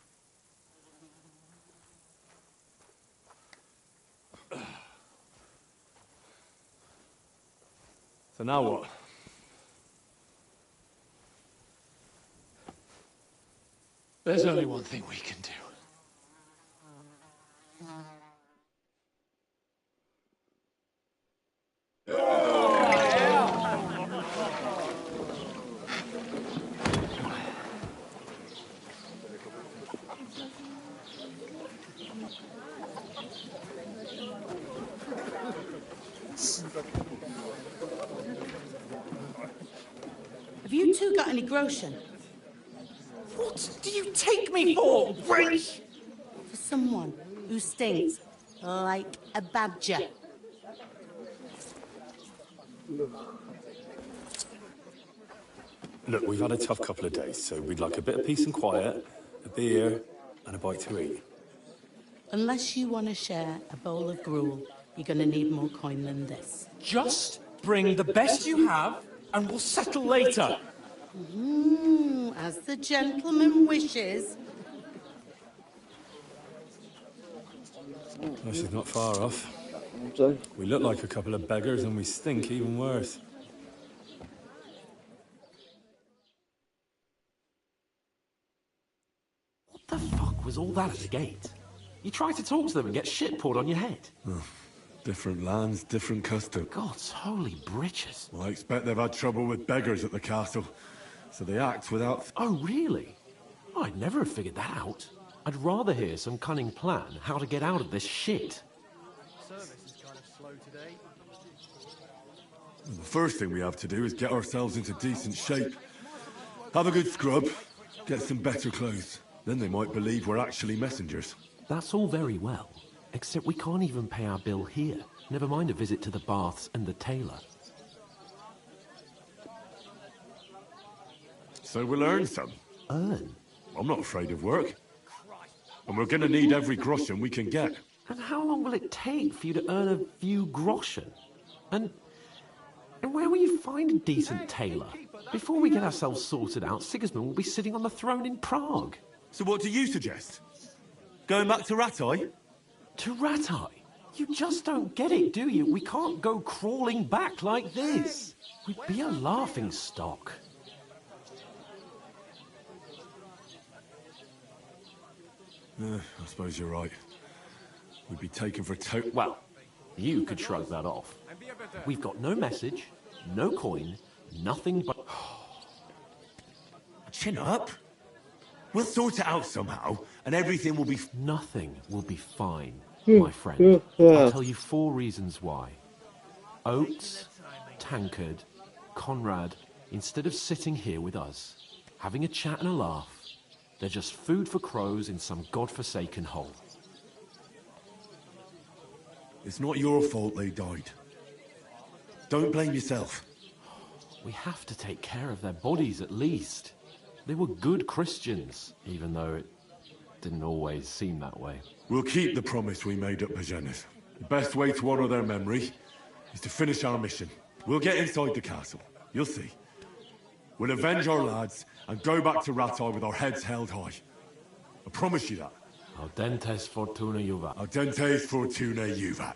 [SPEAKER 6] So now what?
[SPEAKER 4] There's only one thing we can do.
[SPEAKER 18] Have you two got any groschen?
[SPEAKER 4] What do you take me for, wench?
[SPEAKER 18] For someone who stinks like a badger.
[SPEAKER 6] Look, we've had a tough couple of days, so we'd like a bit of peace and quiet, a beer, and a bite to eat.
[SPEAKER 18] Unless you want to share a bowl of gruel, you're going to need more coin than this.
[SPEAKER 4] Just bring the best you have, and we'll settle later.
[SPEAKER 18] As the gentleman wishes.
[SPEAKER 6] This is not far off. We look like a couple of beggars, and we stink even worse.
[SPEAKER 11] What the fuck was all that at the gate? You try to talk to them and get shit poured on your head.
[SPEAKER 9] Oh, different lands, different custom.
[SPEAKER 11] God's holy britches.
[SPEAKER 9] Well, I expect they've had trouble with beggars at the castle, so they act without...
[SPEAKER 11] Oh, really? I'd never have figured that out. I'd rather hear some cunning plan how to get out of this shit.
[SPEAKER 16] Service is kind of slow today.
[SPEAKER 9] The first thing we have to do is get ourselves into decent shape. Have a good scrub, get some better clothes. Then they might believe we're actually messengers.
[SPEAKER 11] That's all very well, except we can't even pay our bill here. Never mind a visit to the baths and the tailor.
[SPEAKER 9] So we'll earn some.
[SPEAKER 11] Earn?
[SPEAKER 9] I'm not afraid of work. And we're gonna need every groschen we can get.
[SPEAKER 11] And how long will it take for you to earn a few groschen? And where will you find a decent tailor? Before we get ourselves sorted out, Sigismund will be sitting on the throne in Prague.
[SPEAKER 9] So what do you suggest? Going back to Ratai?
[SPEAKER 11] To Ratai? You just don't get it, do you? We can't go crawling back like this. We'd be a laughing stock.
[SPEAKER 9] I suppose you're right. We'd be taken for
[SPEAKER 11] Well, you could shrug that off. We've got no message, no coin, nothing but...
[SPEAKER 9] Chin up. We'll sort it out somehow, and everything will be...
[SPEAKER 11] Nothing will be fine, my friend. I'll tell you 4 reasons why. Oates, Tankard, Conrad, instead of sitting here with us, having a chat and a laugh, they're just food for crows in some godforsaken hole.
[SPEAKER 9] It's not your fault they died. Don't blame yourself.
[SPEAKER 11] We have to take care of their bodies at least. They were good Christians, even though it didn't always seem that way.
[SPEAKER 9] We'll keep the promise we made at Bajenas. The best way to honour their memory is to finish our mission. We'll get inside the castle. You'll see. We'll avenge our lads and go back to Ratai with our heads held high. I promise you that.
[SPEAKER 11] Audentes fortuna juvat.
[SPEAKER 9] Audentes fortuna juvat.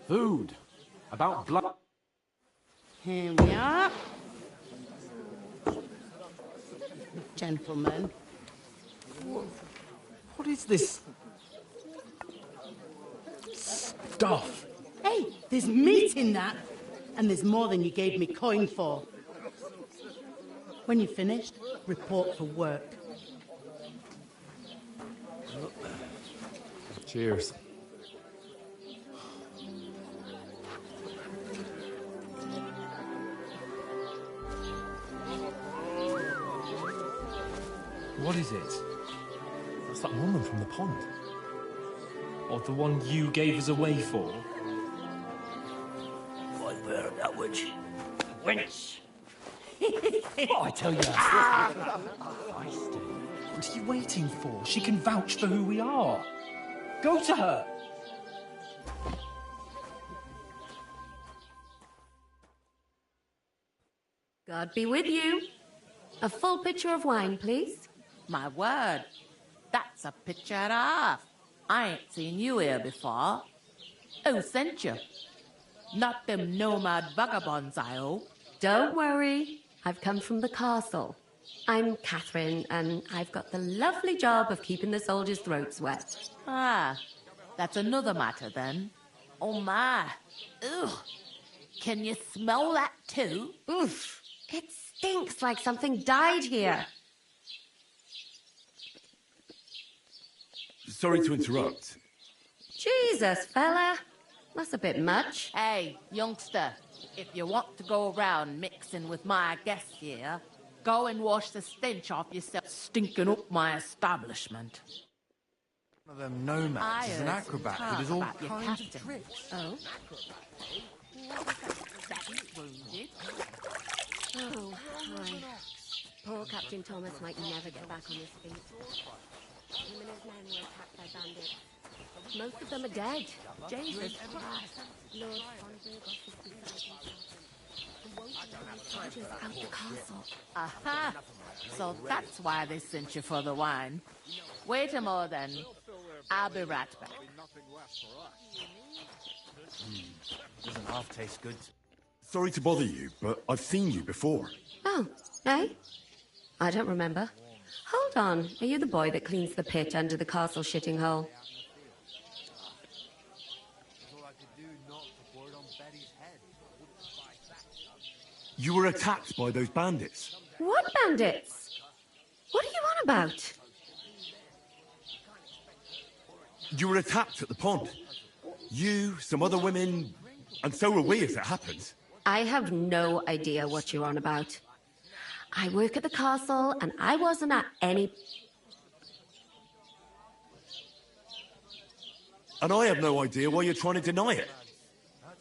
[SPEAKER 11] Food. About blood.
[SPEAKER 18] Here we are. Gentlemen.
[SPEAKER 11] What is this stuff?
[SPEAKER 10] Hey, there's meat in that. And there's more than you gave me coin for. When you're finished, report for work.
[SPEAKER 11] Cheers.
[SPEAKER 4] What is it? That's that woman from the pond. Or the one you gave us away for?
[SPEAKER 3] I've heard that witch. Wench!
[SPEAKER 4] Oh, I tell you. What are you waiting for? She can vouch for who we are. Go to her.
[SPEAKER 22] God be with you. A full pitcher of wine, please.
[SPEAKER 18] My word, that's a picture and a half. I ain't seen you here before. Who sent you? Not them nomad vagabonds, I hope.
[SPEAKER 22] Don't worry. I've come from the castle. I'm Catherine, and I've got the lovely job of keeping the soldiers' throats wet.
[SPEAKER 18] Ah, that's another matter then. Oh my. Ugh. Can you smell that too?
[SPEAKER 22] Oof. It stinks like something died here.
[SPEAKER 9] Sorry to interrupt.
[SPEAKER 22] Jesus, fella. That's a bit much.
[SPEAKER 18] Hey, youngster, if you want to go around mixing with my guests here, go and wash the stench off yourself stinking up my establishment.
[SPEAKER 23] One of them nomads is an acrobat who does all kinds of tricks.
[SPEAKER 22] Oh? Oh, hi. Poor Captain Thomas might never get back on his feet. Him and his men were attacked by bandits. Most of them are dead. Jesus Christ. Lord soldiers out the castle.
[SPEAKER 18] Aha! So that's why they sent you for the wine. Wait a moment then. I'll be right back.
[SPEAKER 23] Doesn't half taste good.
[SPEAKER 9] Sorry to bother you, but I've seen you before.
[SPEAKER 22] Oh, eh? I don't remember. Hold on. Are you the boy that cleans the pit under the castle shitting hole?
[SPEAKER 9] You were attacked by those bandits.
[SPEAKER 22] What bandits? What are you on about?
[SPEAKER 9] You were attacked at the pond. You, some other women, and so were we, as it happens.
[SPEAKER 22] I have no idea what you're on about. I work at the castle, and I wasn't at any...
[SPEAKER 9] And I have no idea why you're trying to deny it.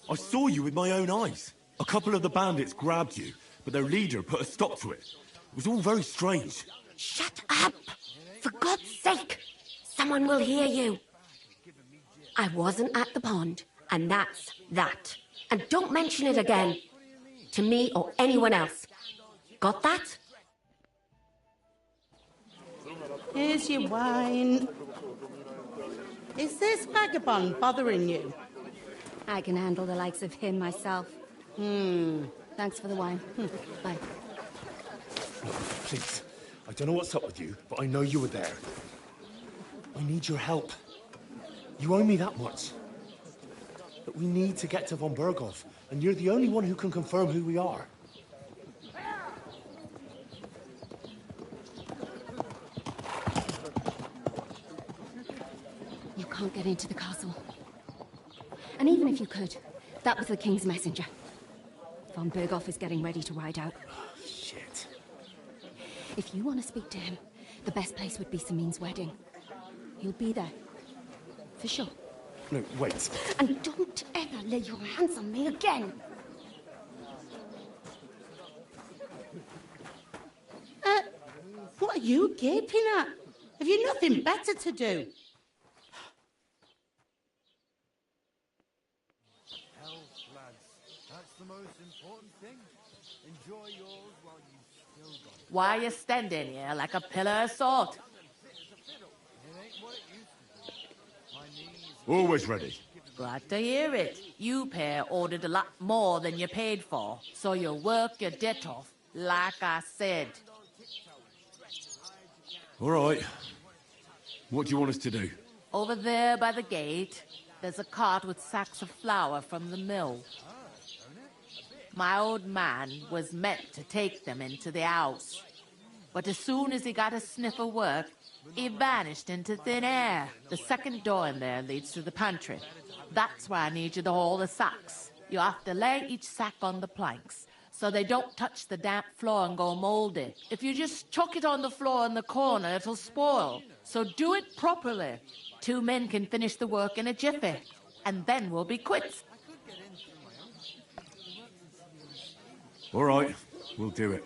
[SPEAKER 9] I saw you with my own eyes. A couple of the bandits grabbed you, but their leader put a stop to it. It was all very strange.
[SPEAKER 22] Shut up! For God's sake! Someone will hear you. I wasn't at the pond, and that's that. And don't mention it again. To me or anyone else. Got that?
[SPEAKER 10] Here's your wine. Is this vagabond bothering you?
[SPEAKER 22] I can handle the likes of him myself. Thanks for the wine. Bye.
[SPEAKER 6] Please, I don't know what's up with you, but I know you were there. I need your help. You owe me that much. But we need to get to von Berghoff, and you're the only one who can confirm who we are.
[SPEAKER 22] You can't get into the castle. And even if you could, that was the King's messenger. Von Berghoff is getting ready to ride out.
[SPEAKER 6] Shit.
[SPEAKER 22] If you want to speak to him, the best place would be Samin's wedding. He'll be there. For sure.
[SPEAKER 6] No, wait.
[SPEAKER 22] And don't ever lay your hands on me again!
[SPEAKER 10] What are you gaping at? Have you nothing better to do?
[SPEAKER 16] Health, lads. That's the most important thing. Enjoy yours while you still got it.
[SPEAKER 18] Why are you standing here like a pillar of salt?
[SPEAKER 9] Always ready.
[SPEAKER 18] Glad to hear it. You pair ordered a lot more than you paid for, so you work your debt off, like I said.
[SPEAKER 9] All right. What do you want us to do?
[SPEAKER 18] Over there by the gate, there's a cart with sacks of flour from the mill. My old man was meant to take them into the house. But as soon as he got a sniff of work, he vanished into thin air. The second door in there leads to the pantry. That's where I need you to haul the sacks. You have to lay each sack on the planks, so they don't touch the damp floor and go moldy. If you just chuck it on the floor in the corner, it'll spoil. So do it properly. 2 men can finish the work in a jiffy, and then we'll be quits.
[SPEAKER 9] All right, we'll do it.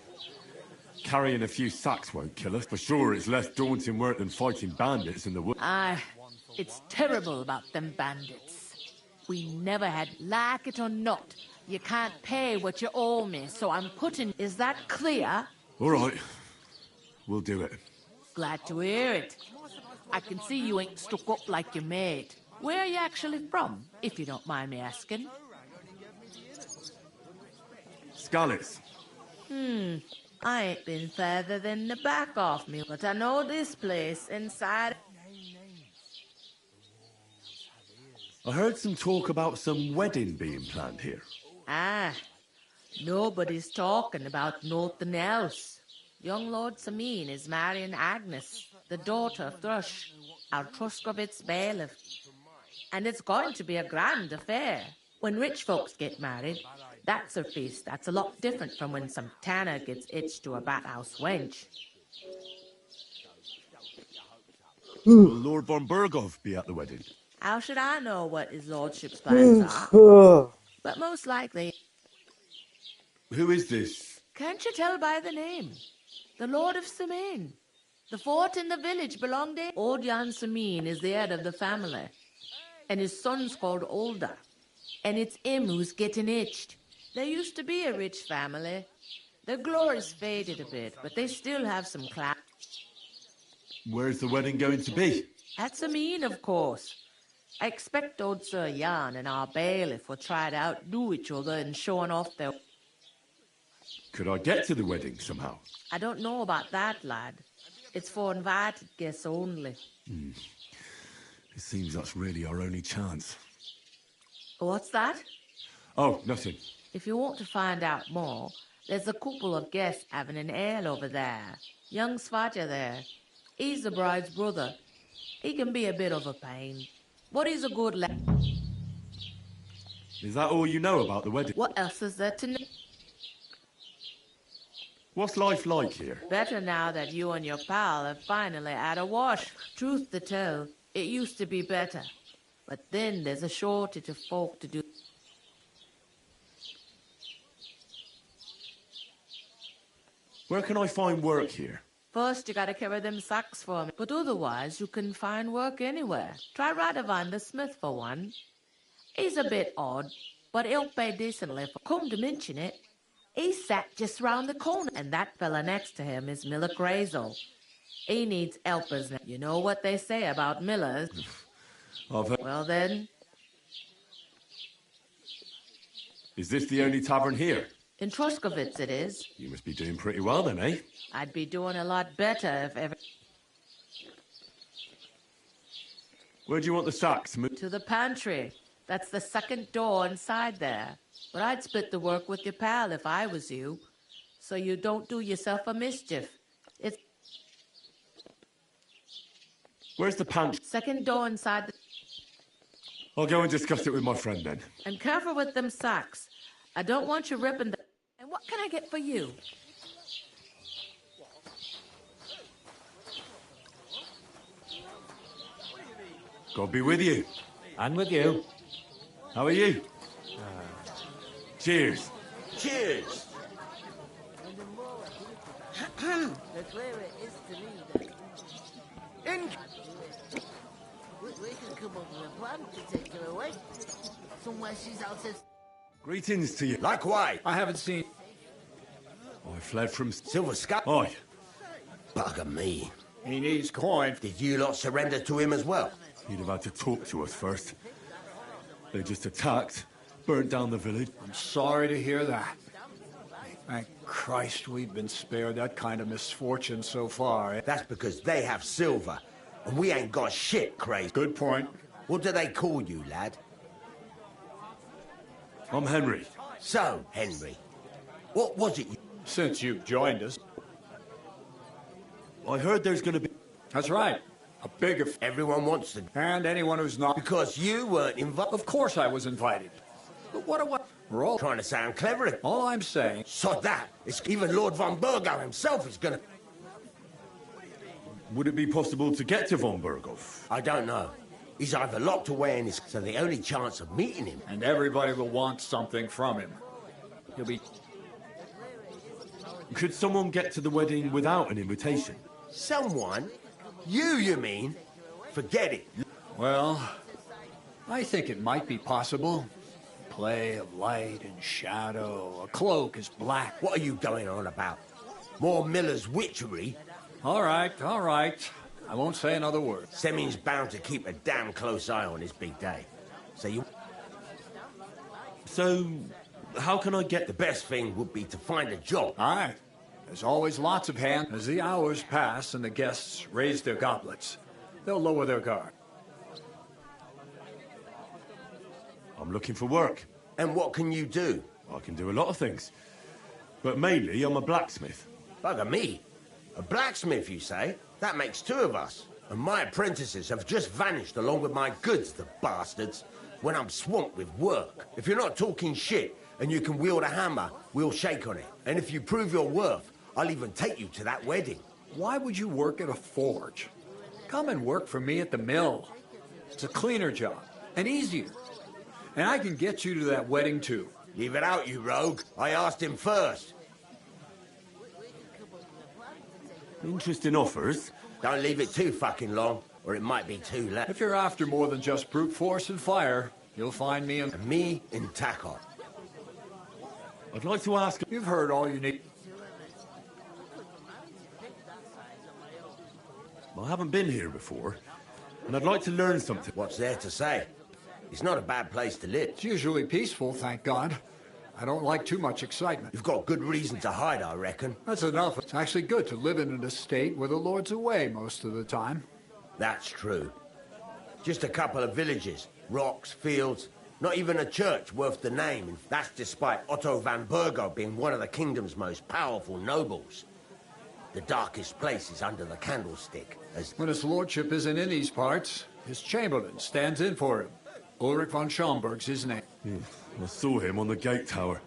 [SPEAKER 9] Carrying a few sacks won't kill us. For sure, it's less daunting work than fighting bandits in the woods.
[SPEAKER 18] Aye, it's terrible about them bandits. We never had, like it or not, you can't pay what you owe me, so I'm putting... Is that clear?
[SPEAKER 9] All right, we'll do it.
[SPEAKER 18] Glad to hear it. I can see you ain't stuck up like your mate. Where are you actually from, if you don't mind me asking?
[SPEAKER 9] Skalitz.
[SPEAKER 18] I ain't been further than the back of me, but I know this place inside.
[SPEAKER 9] I heard some talk about some wedding being planned here.
[SPEAKER 18] Ah, nobody's talking about nothing else. Young Lord Samin is marrying Agnes, the daughter of Thrush, our Truskovitz bailiff. And it's going to be a grand affair. When rich folks get married, that's a feast that's a lot different from when some tanner gets hitched to a bathhouse wench.
[SPEAKER 9] Will Lord von Berghoff be at the wedding?
[SPEAKER 18] How should I know what his lordship's plans are? But most likely...
[SPEAKER 9] Who is this?
[SPEAKER 18] Can't you tell by the name? The Lord of Samin. The fort in the village belonged to... Old Jan Samin is the head of the family. And his son's called Olda. And it's him who's getting hitched. There used to be a rich family. Their glory's faded a bit, but they still have some class.
[SPEAKER 9] Where's the wedding going to be?
[SPEAKER 18] At Samin, of course. I expect old Sir Jan and our bailiff will try to outdo each other in showing off their...
[SPEAKER 9] Could I get to the wedding somehow?
[SPEAKER 18] I don't know about that, lad.
[SPEAKER 13] It's for invited guests only.
[SPEAKER 9] It seems that's really our only chance.
[SPEAKER 13] What's that?
[SPEAKER 9] Oh, nothing.
[SPEAKER 13] If you want to find out more, there's a couple of guests having an ale over there. Young Svaja there. He's the bride's brother. He can be a bit of a pain, but he's a good lad.
[SPEAKER 9] Is that all you know about the wedding?
[SPEAKER 13] What else is there to know?
[SPEAKER 9] What's life like here?
[SPEAKER 13] Better now that you and your pal have finally had a wash. Truth to tell, it used to be better. But then there's a shortage of folk to do.
[SPEAKER 9] Where can I find work here?
[SPEAKER 13] First, you gotta carry them sacks for me. But otherwise, you can find work anywhere. Try Radovan the smith for one. He's a bit odd, but he'll pay decently for. Come to mention it, he's sat just round the corner, and that fella next to him is Miller Crazel. He needs helpers now. You know what they say about millers?
[SPEAKER 9] I've heard.
[SPEAKER 13] Well then,
[SPEAKER 9] Is this the only tavern here?
[SPEAKER 13] in Troskovitz it is.
[SPEAKER 9] You must be doing pretty well then, eh?
[SPEAKER 13] I'd be doing a lot better if ever...
[SPEAKER 9] Where do you want the sacks?
[SPEAKER 13] To the pantry. That's the second door inside there. But I'd split the work with your pal if I was you. So you don't do yourself a mischief. It's...
[SPEAKER 9] Where's the pantry?
[SPEAKER 13] Second door inside the...
[SPEAKER 9] I'll go and discuss it with my friend then.
[SPEAKER 13] And careful with them sacks. I don't want you ripping the... And what can I get for you?
[SPEAKER 9] God be with you.
[SPEAKER 14] And with you.
[SPEAKER 9] How are you? Cheers.
[SPEAKER 7] Cheers!
[SPEAKER 18] That's where it is to me. In. We can come up with a plan to take her away. Somewhere she's out of...
[SPEAKER 9] Greetings to you.
[SPEAKER 7] Likewise.
[SPEAKER 14] I haven't seen...
[SPEAKER 9] I fled from...
[SPEAKER 7] Silver Sky.
[SPEAKER 9] Aye.
[SPEAKER 7] Bugger me.
[SPEAKER 20] He needs coin.
[SPEAKER 7] Did you lot surrender to him as well?
[SPEAKER 9] He'd have had to talk to us first. They just attacked, burnt down the village.
[SPEAKER 20] I'm sorry to hear that. Thank Christ we've been spared that kind of misfortune so far.
[SPEAKER 7] That's because they have silver, and we ain't got shit, Crazy.
[SPEAKER 20] Good point.
[SPEAKER 7] What do they call you, lad?
[SPEAKER 9] I'm Henry.
[SPEAKER 7] So, Henry, what was it you...
[SPEAKER 20] Since you've joined us.
[SPEAKER 9] I heard there's going to be...
[SPEAKER 20] That's right. A big...
[SPEAKER 7] Everyone wants to...
[SPEAKER 20] And anyone who's not...
[SPEAKER 7] Because you weren't invited.
[SPEAKER 20] Of course I was invited. But what do I... We're all...
[SPEAKER 7] Trying to sound clever.
[SPEAKER 20] All I'm saying...
[SPEAKER 7] Sod that. It's even Lord von Burgo himself is gonna...
[SPEAKER 9] Would it be possible to get to von Burgov?
[SPEAKER 7] I don't know. He's either locked away in his... So the only chance of meeting him...
[SPEAKER 20] And everybody will want something from him. He'll be...
[SPEAKER 9] Could someone get to the wedding without an invitation?
[SPEAKER 7] Someone? You mean? Forget it.
[SPEAKER 20] Well, I think it might be possible. Play of light and shadow. A cloak is black.
[SPEAKER 7] What are you going on about? More Miller's witchery?
[SPEAKER 20] All right. I won't say another word.
[SPEAKER 7] Semin's bound to keep a damn close eye on his big day.
[SPEAKER 9] So, how can I get...
[SPEAKER 7] The best thing would be to find a job.
[SPEAKER 20] All right. There's always lots of hands. As the hours pass and the guests raise their goblets, they'll lower their guard.
[SPEAKER 9] I'm looking for work.
[SPEAKER 7] And what can you do?
[SPEAKER 9] I can do a lot of things. But mainly, I'm a blacksmith.
[SPEAKER 7] Bugger me. A blacksmith, you say? That makes two of us. And my apprentices have just vanished along with my goods, the bastards, when I'm swamped with work. If you're not talking shit and you can wield a hammer, we'll shake on it. And if you prove your worth, I'll even take you to that wedding.
[SPEAKER 20] Why would you work at a forge? Come and work for me at the mill. It's a cleaner job, and easier. And I can get you to that wedding, too.
[SPEAKER 7] Leave it out, you rogue. I asked him first.
[SPEAKER 9] Interesting offers.
[SPEAKER 7] Don't leave it too fucking long, or it might be too late.
[SPEAKER 20] If you're after more than just brute force and fire, you'll find me in...
[SPEAKER 7] And me in Takot.
[SPEAKER 9] I'd like to ask...
[SPEAKER 20] You've heard all you need.
[SPEAKER 9] I haven't been here before, and I'd like to learn something.
[SPEAKER 7] What's there to say? It's not a bad place to live.
[SPEAKER 20] It's usually peaceful, thank God.
[SPEAKER 16] I don't like too much excitement.
[SPEAKER 7] You've got good reason to hide, I reckon.
[SPEAKER 16] That's enough. It's actually good to live in an estate where the Lord's away most of the time.
[SPEAKER 7] That's true. Just a couple of villages, rocks, fields, not even a church worth the name. And that's despite Otto van Burgo being one of the kingdom's most powerful nobles. The darkest place is under the candlestick.
[SPEAKER 16] When his lordship isn't in these parts, his chamberlain stands in for him. Ulrich von Schaumburg's his name.
[SPEAKER 9] I saw him on the gate tower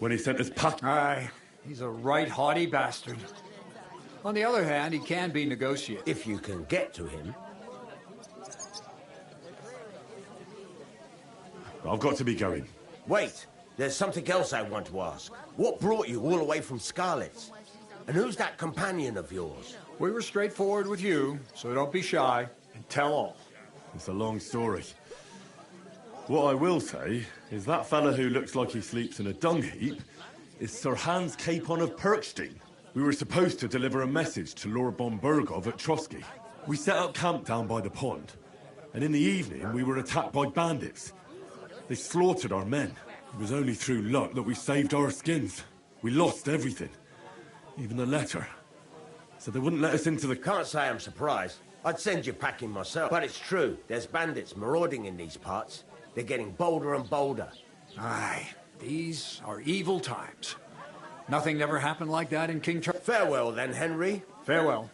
[SPEAKER 9] when he sent us pack.
[SPEAKER 16] Aye, he's a right haughty bastard. On the other hand, he can be negotiated.
[SPEAKER 7] If you can get to him.
[SPEAKER 9] I've got to be going.
[SPEAKER 7] Wait, there's something else I want to ask. What brought you all the way from Scarlet's? And who's that companion of yours?
[SPEAKER 16] We were straightforward with you, so don't be shy and tell all.
[SPEAKER 9] It's a long story. What I will say is that fella who looks like he sleeps in a dung heap is Sir Hans Capon of Perkstein. We were supposed to deliver a message to Lord von Burgov at Trotsky. We set up camp down by the pond, and in the evening we were attacked by bandits. They slaughtered our men. It was only through luck that we saved our skins. We lost everything, even the letter. So they wouldn't let us into the...
[SPEAKER 7] Can't say I'm surprised. I'd send you packing myself. But it's true, there's bandits marauding in these parts. They're getting bolder and bolder.
[SPEAKER 16] Aye, these are evil times. Nothing ever happened like that in King Charles.
[SPEAKER 7] Farewell then, Henry.
[SPEAKER 16] Farewell.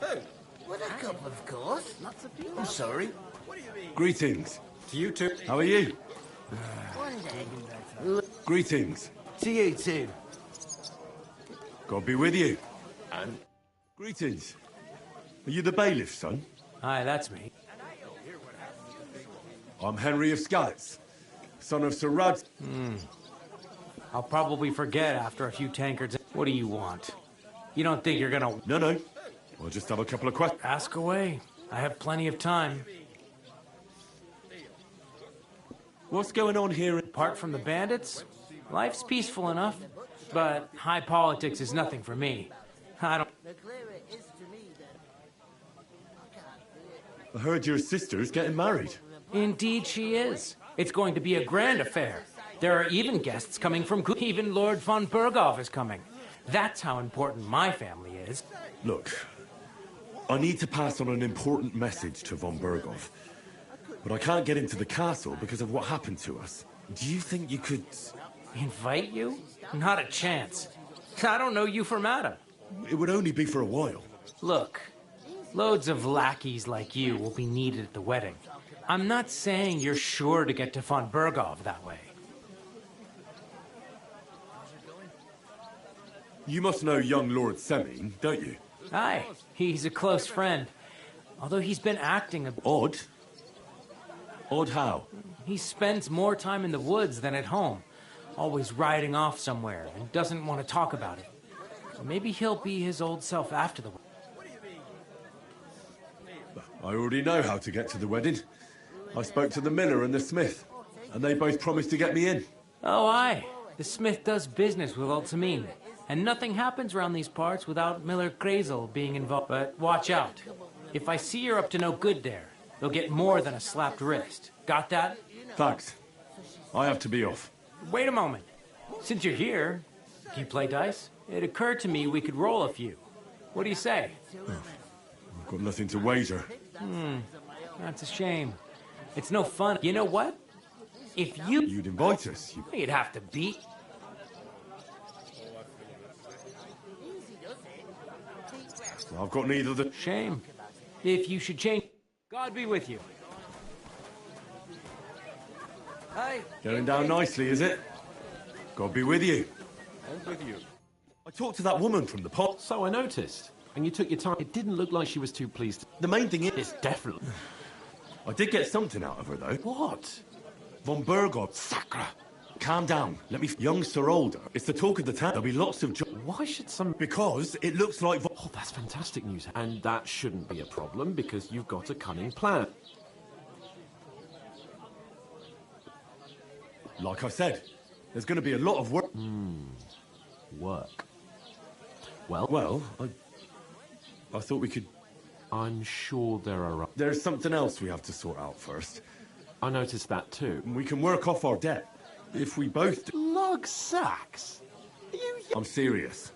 [SPEAKER 7] Hey, with a cup, of course. Lots of people. I'm sorry.
[SPEAKER 9] Greetings.
[SPEAKER 16] To you too.
[SPEAKER 9] How are you? Greetings.
[SPEAKER 7] To you too.
[SPEAKER 9] God be with you. And? Greetings. Are you the bailiff, son?
[SPEAKER 14] Aye, that's me.
[SPEAKER 9] I'm Henry of Skalitz, son of Sir Rad.
[SPEAKER 14] I'll probably forget after a few tankards. What do you want? You don't think you're gonna...
[SPEAKER 9] No. I'll just have a couple of questions.
[SPEAKER 14] Ask away. I have plenty of time.
[SPEAKER 9] What's going on here?
[SPEAKER 14] Apart from the bandits, life's peaceful enough. But high politics is nothing for me. I don't...
[SPEAKER 9] I heard your sister's getting married.
[SPEAKER 14] Indeed she is. It's going to be a grand affair. There are even guests coming from... Even Lord von Burgov is coming. That's how important my family is.
[SPEAKER 9] Look, I need to pass on an important message to von Burgov. But I can't get into the castle because of what happened to us. Do you think you could...
[SPEAKER 14] Invite you? Not a chance. I don't know you from Adam.
[SPEAKER 9] It would only be for a while.
[SPEAKER 14] Look, loads of lackeys like you will be needed at the wedding. I'm not saying you're sure to get to von Burgov that way.
[SPEAKER 9] You must know young Lord Seming, don't you?
[SPEAKER 14] Aye, he's a close friend. Although he's been acting
[SPEAKER 9] odd. Odd how?
[SPEAKER 14] He spends more time in the woods than at home. Always riding off somewhere and doesn't want to talk about it. Maybe he'll be his old self after the wedding.
[SPEAKER 9] I already know how to get to the wedding. I spoke to the miller and the smith, and they both promised to get me in.
[SPEAKER 14] Oh, aye. The smith does business with old Samin, and nothing happens around these parts without Miller Krazel being involved. But watch out. If I see you're up to no good there, they'll get more than a slapped wrist. Got that?
[SPEAKER 9] Thanks. I have to be off.
[SPEAKER 14] Wait a moment. Since you're here, do you play dice? It occurred to me we could roll a few. What do you say?
[SPEAKER 9] I've got nothing to wager.
[SPEAKER 14] That's a shame. It's no fun. You know what? If you...
[SPEAKER 9] You'd invite us.
[SPEAKER 14] You'd have to beat...
[SPEAKER 9] I've got neither the...
[SPEAKER 14] Shame. If you should change... God be with you.
[SPEAKER 17] Hi.
[SPEAKER 9] Going down nicely, is it? God be with you.
[SPEAKER 11] And with you.
[SPEAKER 9] I talked to that woman from the pot.
[SPEAKER 11] So I noticed. And you took your time. It didn't look like she was too pleased.
[SPEAKER 9] The main thing is...
[SPEAKER 11] It's definitely...
[SPEAKER 9] I did get something out of her, though.
[SPEAKER 11] What?
[SPEAKER 9] Von Burgov.
[SPEAKER 11] Sacra.
[SPEAKER 9] Calm down. Let me... Young Sir Older. It's the talk of the town. There'll be lots of...
[SPEAKER 11] Why should some...
[SPEAKER 9] Because it looks like...
[SPEAKER 11] Oh, that's fantastic news. And that shouldn't be a problem, because you've got a cunning plan.
[SPEAKER 9] Like I said, there's going to be a lot of work.
[SPEAKER 11] Work. Well...
[SPEAKER 9] Well, I thought we could...
[SPEAKER 11] I'm sure there are...
[SPEAKER 9] There's something else we have to sort out first.
[SPEAKER 11] I noticed that too.
[SPEAKER 9] We can work off our debt. If we both do...
[SPEAKER 11] Log sacks?
[SPEAKER 9] I'm serious.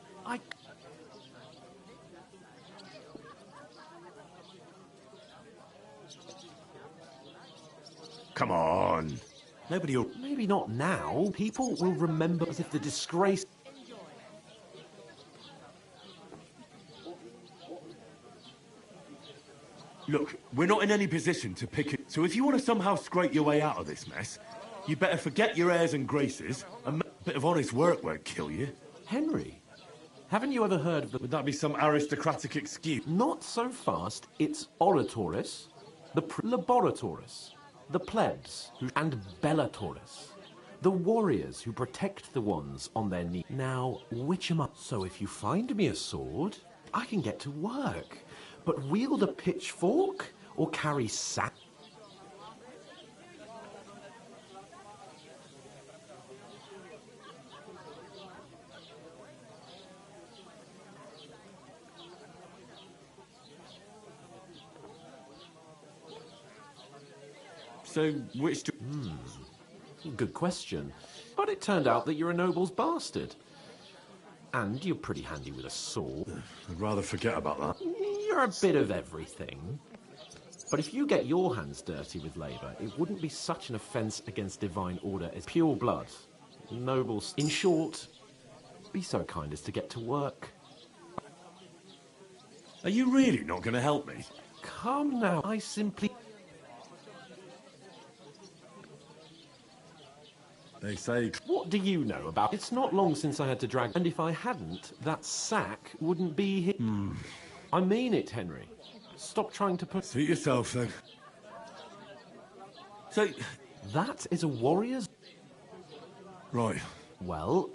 [SPEAKER 9] Come on.
[SPEAKER 11] Nobody will... Maybe not now. People will remember as if the disgrace...
[SPEAKER 9] Look, we're not in any position to pick it. So if you want to somehow scrape your way out of this mess, you better forget your airs and graces, and a bit of honest work won't kill you.
[SPEAKER 11] Henry, haven't you ever heard of the...
[SPEAKER 9] Would that be some aristocratic excuse?
[SPEAKER 11] Not so fast. It's Oratoris, the Laboratoris, the plebs, and Bellatoris, the warriors who protect the ones on their knees. Now, which am I? So if you find me a sword, I can get to work. But wield a pitchfork or carry sack?
[SPEAKER 9] So, which do...
[SPEAKER 11] Good question. But it turned out that you're a noble's bastard. And you're pretty handy with a sword.
[SPEAKER 9] I'd rather forget about that.
[SPEAKER 11] You're a bit of everything. But if you get your hands dirty with labour, it wouldn't be such an offence against divine order as pure blood. Nobles. In short, be so kind as to get to work.
[SPEAKER 9] Are you really not going to help me?
[SPEAKER 11] Come now, I simply...
[SPEAKER 9] They say...
[SPEAKER 11] What do you know about... It's not long since I had to drag... And if I hadn't, that sack wouldn't be here. I mean it, Henry. Stop trying to put...
[SPEAKER 9] Suit yourself, then. So...
[SPEAKER 11] That is a warrior's...
[SPEAKER 9] Right.
[SPEAKER 11] Well,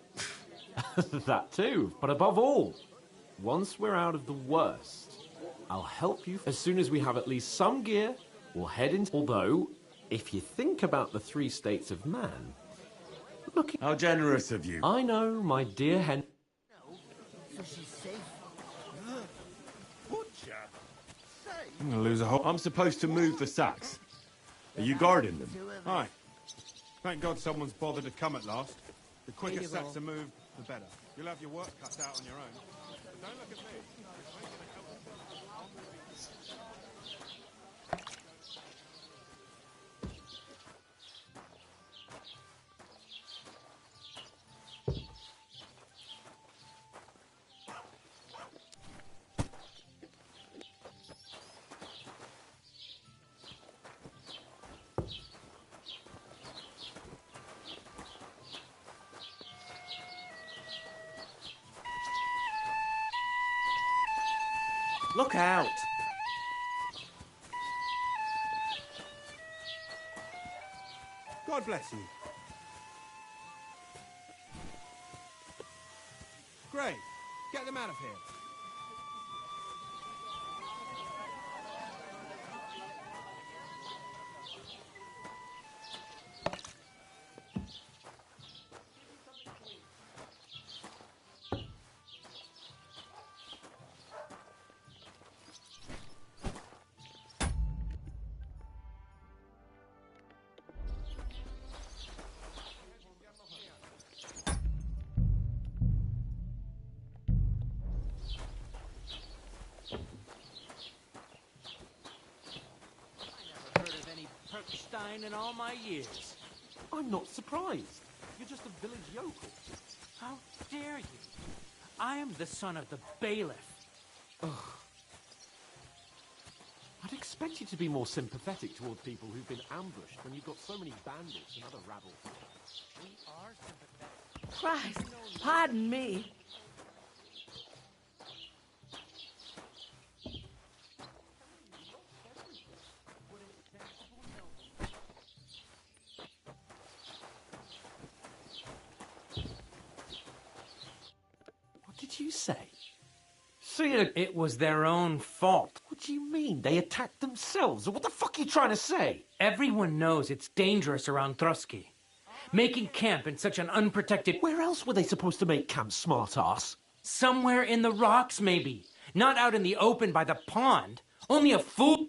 [SPEAKER 11] that too. But above all, once we're out of the worst, I'll help you. As soon as we have at least some gear, we'll head into... Although, if you think about the 3 states of man... Look...
[SPEAKER 9] How generous of you.
[SPEAKER 11] I know, my dear Henry.
[SPEAKER 16] So she's safe.
[SPEAKER 9] I'm going to lose a whole... I'm supposed to move the sacks. Are you guarding them?
[SPEAKER 8] Hi. Thank God someone's bothered to come at last. The quicker sacks are moved, the better. You'll have your work cut out on your own. But don't look at me.
[SPEAKER 11] Look out!
[SPEAKER 8] God bless you. Great. Get them out of here.
[SPEAKER 14] In all my years.
[SPEAKER 11] I'm not surprised. You're just a village yokel.
[SPEAKER 14] How dare you? I am the son of the bailiff.
[SPEAKER 11] Ugh. I'd expect you to be more sympathetic towards people who've been ambushed when you've got so many bandits and other rabble.
[SPEAKER 14] We are sympathetic.
[SPEAKER 13] Christ, pardon me.
[SPEAKER 11] What did you say? See,
[SPEAKER 14] it was their own fault.
[SPEAKER 11] What do you mean? They attacked themselves? What the fuck are you trying to say?
[SPEAKER 14] Everyone knows it's dangerous around Trotsky. Making camp in such an unprotected...
[SPEAKER 11] Where else were they supposed to make camp, smart-ass?
[SPEAKER 14] Somewhere in the rocks, maybe. Not out in the open by the pond. Only a fool...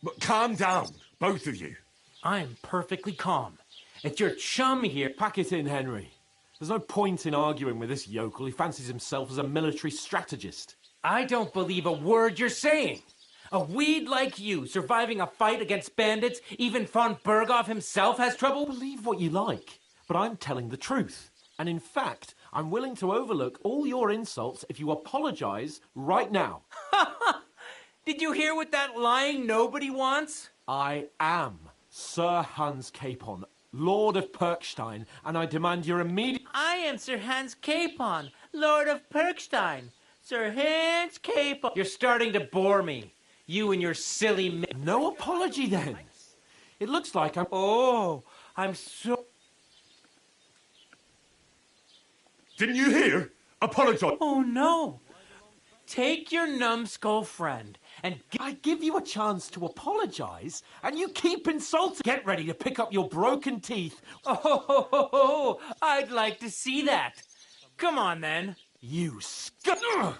[SPEAKER 9] But calm down, both of you.
[SPEAKER 14] I'm perfectly calm. It's your chum here.
[SPEAKER 11] Pack it in, Henry. There's no point in arguing with this yokel. He fancies himself as a military strategist.
[SPEAKER 14] I don't believe a word you're saying. A weed like you, surviving a fight against bandits, even von Berghoff himself has trouble?
[SPEAKER 11] Believe what you like, but I'm telling the truth. And in fact, I'm willing to overlook all your insults if you apologize right now.
[SPEAKER 14] Did you hear what that lying nobody wants?
[SPEAKER 11] I am Sir Hans Capon, Lord of Perkstein, and I demand your immediate...
[SPEAKER 14] I am Sir Hans Capon, Lord of Perkstein. Sir Hans Capon. You're starting to bore me. You and your silly...
[SPEAKER 11] No apology, then. It looks like I'm...
[SPEAKER 14] Oh, I'm so...
[SPEAKER 9] Didn't you hear? Apologize.
[SPEAKER 14] Oh, no. Take your numbskull friend and...
[SPEAKER 11] I give you a chance to apologize, and you keep insulting... Get ready to pick up your broken teeth.
[SPEAKER 14] Oh, I'd like to see that. Come on, then.
[SPEAKER 11] You scum...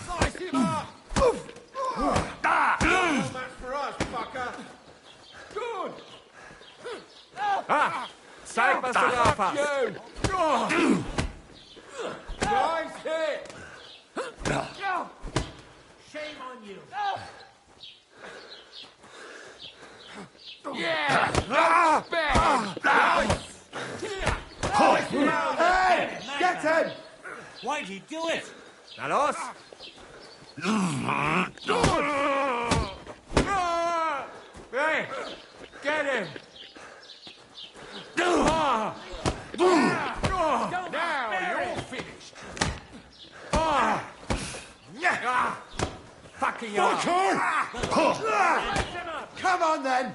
[SPEAKER 16] Slice him up! That's for us, fucker! Good!
[SPEAKER 11] Save us the
[SPEAKER 16] Fuck you! Nice hit!
[SPEAKER 14] Shame on you.
[SPEAKER 16] Yeah! Hey! Get him!
[SPEAKER 14] Why'd he do it?
[SPEAKER 11] Nalos?
[SPEAKER 16] Hey! Get him!
[SPEAKER 14] Don't
[SPEAKER 16] Now
[SPEAKER 14] spare
[SPEAKER 16] you're
[SPEAKER 14] it.
[SPEAKER 16] finished!
[SPEAKER 11] Fucking you!
[SPEAKER 16] Come on then!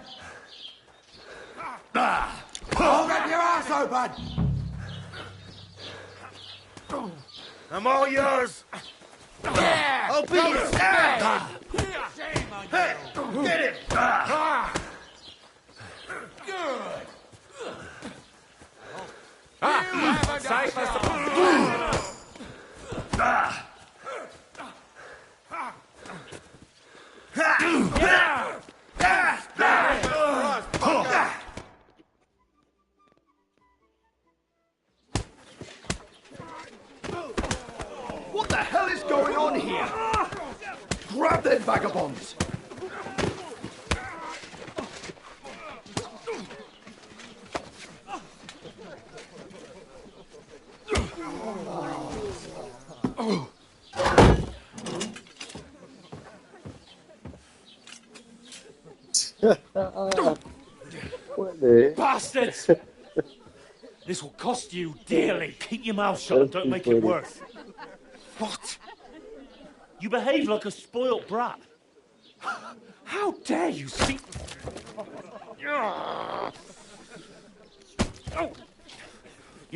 [SPEAKER 16] I'll rip your ass open!
[SPEAKER 7] I'm all yours.
[SPEAKER 16] Yeah!
[SPEAKER 7] I'll beat you.
[SPEAKER 16] Shame on you!
[SPEAKER 7] Get it.
[SPEAKER 16] Good!
[SPEAKER 11] Save us
[SPEAKER 17] What the hell is going on here? Grab them vagabonds!
[SPEAKER 1] What the?
[SPEAKER 6] Bastards! This will cost you dearly. Keep your mouth shut and don't make it worse. What? You behave like a spoilt brat. How dare you see... You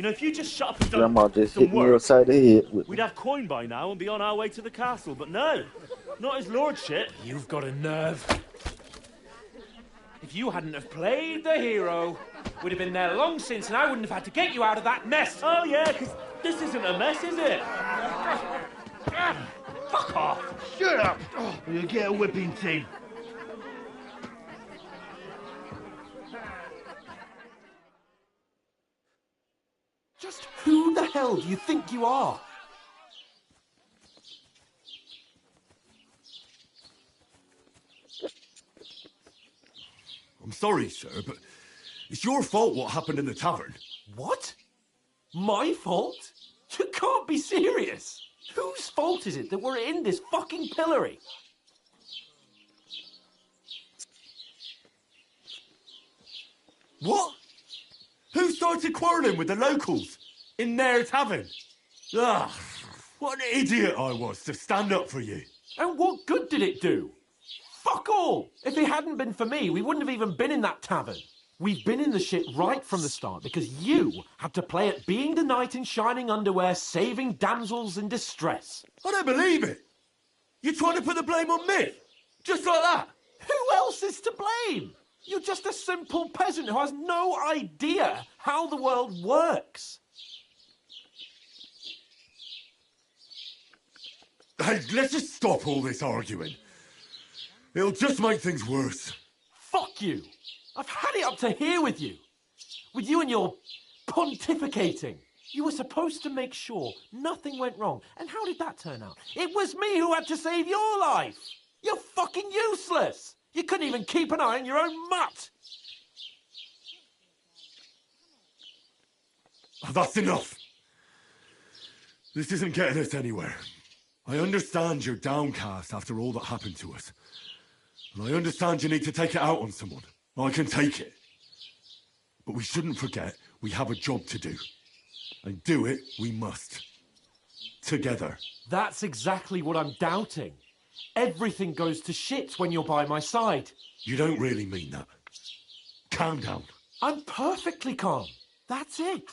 [SPEAKER 6] know, if you just shut up and don't
[SPEAKER 1] Grandma just
[SPEAKER 6] some
[SPEAKER 1] hit me
[SPEAKER 6] work,
[SPEAKER 1] upside the head with
[SPEAKER 6] we'd have coin by now and be on our way to the castle. But no, not his lordship.
[SPEAKER 14] You've got a nerve.
[SPEAKER 6] If you hadn't have played the hero, we'd have been there long since, and I wouldn't have had to get you out of that mess. Oh yeah, because this isn't a mess, is it? Fuck off!
[SPEAKER 17] Shut up! Or you'll get a whipping, team.
[SPEAKER 11] Just who the hell do you think you are?
[SPEAKER 9] I'm sorry, sir, but it's your fault what happened in the tavern.
[SPEAKER 11] What? My fault? You can't be serious. Whose fault is it that we're in this fucking pillory?
[SPEAKER 9] What? Who started quarrelling with the locals in their tavern? Ah, what an idiot I was to stand up for you.
[SPEAKER 11] And what good did it do? Fuck all! If it hadn't been for me, we wouldn't have even been in that tavern. We've been in the shit right from the start because you had to play at being the knight in shining underwear, saving damsels in distress.
[SPEAKER 9] I don't believe it. You're trying to put the blame on me? Just like that?
[SPEAKER 11] Who else is to blame?
[SPEAKER 4] You're just a simple peasant who has no idea how the world works.
[SPEAKER 9] Hey, let's just stop all this arguing. It'll just make things worse.
[SPEAKER 4] Fuck you. I've had it up to here with you. With you and your pontificating. You were supposed to make sure nothing went wrong. And how did that turn out? It was me who had to save your life. You're fucking useless. You couldn't even keep an eye on your own mutt.
[SPEAKER 9] That's enough. This isn't getting us anywhere. I understand you're downcast after all that happened to us. And I understand you need to take it out on someone. I can take it. But we shouldn't forget we have a job to do. And do it we must. Together.
[SPEAKER 4] That's exactly what I'm doubting. Everything goes to shit when you're by my side.
[SPEAKER 9] You don't really mean that. Calm down.
[SPEAKER 4] I'm perfectly calm. That's it.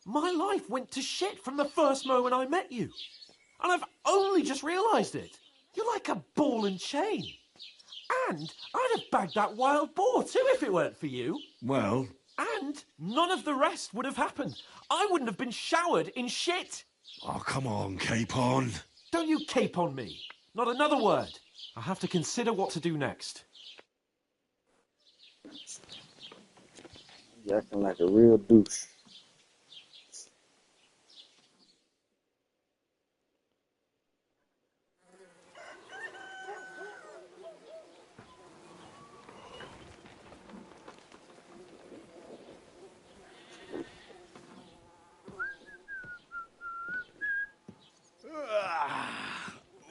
[SPEAKER 4] My life went to shit from the first moment I met you. And I've only just realised it. You're like a ball and chain. And I'd have bagged that wild boar too if it weren't for you.
[SPEAKER 9] Well...
[SPEAKER 4] And none of the rest would have happened. I wouldn't have been showered in shit.
[SPEAKER 9] Oh, come on, Capon.
[SPEAKER 4] Don't you cape on me. Not another word. I have to consider what to do next.
[SPEAKER 1] You acting like a real douche.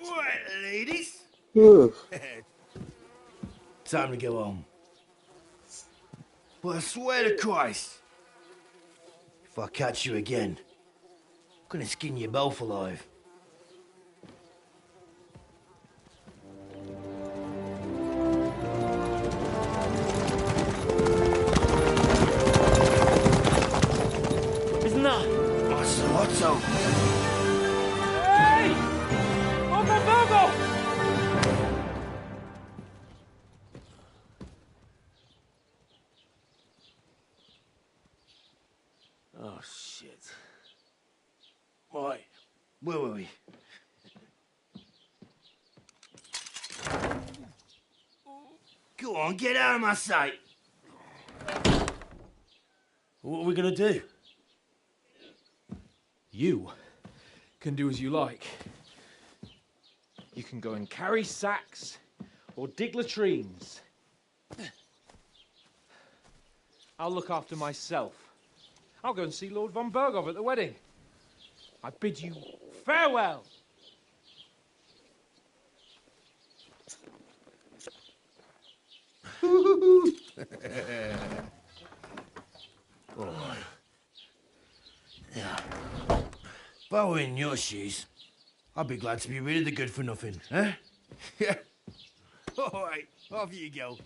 [SPEAKER 15] Right, ladies. Time to go home. But I swear to Christ, if I catch you again, I'm gonna skin you both alive.
[SPEAKER 14] Isn't that?
[SPEAKER 15] Marcelotto.
[SPEAKER 14] Hey! Uncle Virgo!
[SPEAKER 15] Oh, shit. Right, where were we? Go on, get out of my sight. What are we gonna do?
[SPEAKER 4] You can do as you like. You can go and carry sacks or dig latrines. I'll look after myself. I'll go and see Lord von Bergov at the wedding. I bid you farewell.
[SPEAKER 15] Oh. Yeah. If I were in your shoes, I'd be glad to be rid of the good for nothing, eh? Yeah. All right, off you go.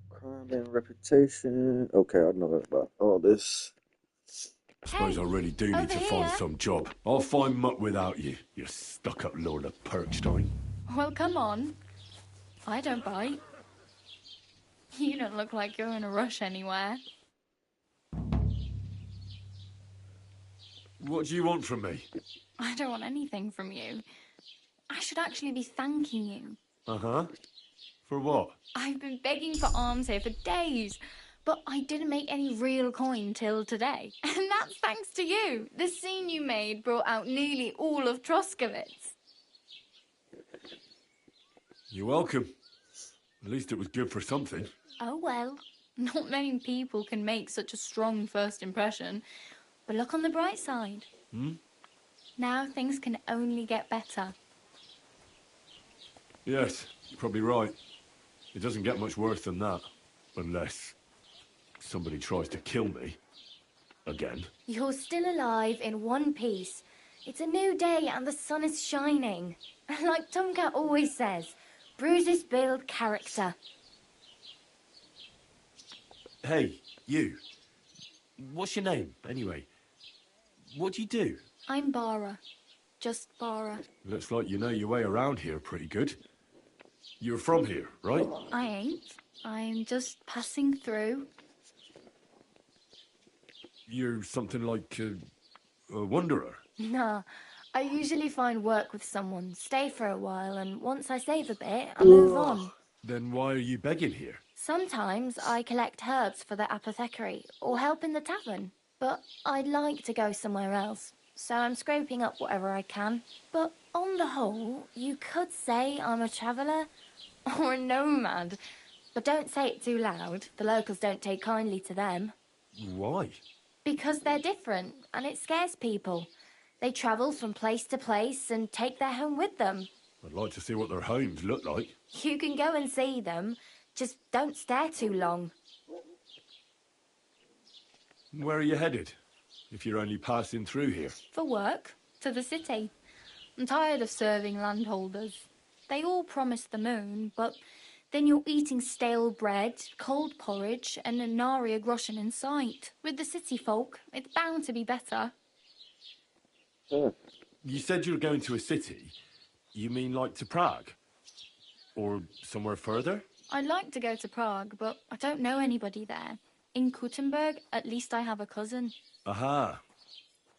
[SPEAKER 1] Crime and reputation. Okay, I know about all this.
[SPEAKER 9] I suppose I really do need to find some job. I'll find muck without you, you stuck-up Lord of Perkstein.
[SPEAKER 19] Well, come on. I don't bite. You don't look like you're in a rush anywhere.
[SPEAKER 9] What do you want from me?
[SPEAKER 19] I don't want anything from you. I should actually be thanking you.
[SPEAKER 9] Uh-huh. For what?
[SPEAKER 19] I've been begging for alms here for days, but I didn't make any real coin till today. And that's thanks to you. The scene you made brought out nearly all of Troskowitz.
[SPEAKER 9] You're welcome. At least it was good for something.
[SPEAKER 19] Oh well, not many people can make such a strong first impression. But look on the bright side. Now things can only get better.
[SPEAKER 9] Yes, you're probably right. It doesn't get much worse than that. Unless somebody tries to kill me. Again.
[SPEAKER 12] You're still alive in one piece. It's a new day and the sun is shining. Like Tomcat always says, bruises build character.
[SPEAKER 9] Hey, you. What's your name, anyway? What do you do?
[SPEAKER 19] I'm Bara. Just Bara.
[SPEAKER 9] Looks like you know your way around here pretty good. You're from here, right?
[SPEAKER 19] I ain't. I'm just passing through.
[SPEAKER 9] You're something like a wanderer.
[SPEAKER 19] Nah. I usually find work with someone, stay for a while, and once I save a bit, I move on.
[SPEAKER 9] Then why are you begging here?
[SPEAKER 19] Sometimes I collect herbs for the apothecary, or help in the tavern. But I'd like to go somewhere else, so I'm scraping up whatever I can. But on the whole, you could say I'm a traveller, or a nomad. But don't say it too loud, the locals don't take kindly to them.
[SPEAKER 9] Why?
[SPEAKER 19] Because they're different, and it scares people. They travel from place to place and take their home with them.
[SPEAKER 9] I'd like to see what their homes look like.
[SPEAKER 19] You can go and see them, just don't stare too long.
[SPEAKER 9] Where are you headed, if you're only passing through here?
[SPEAKER 19] For work, to the city. I'm tired of serving landholders. They all promise the moon, but then you're eating stale bread, cold porridge, and a nary a groschen in sight. With the city folk, it's bound to be better.
[SPEAKER 9] You said you were going to a city. You mean like to Prague? Or somewhere further?
[SPEAKER 19] I'd like to go to Prague, but I don't know anybody there. In Kuttenberg, at least I have a cousin.
[SPEAKER 9] Aha.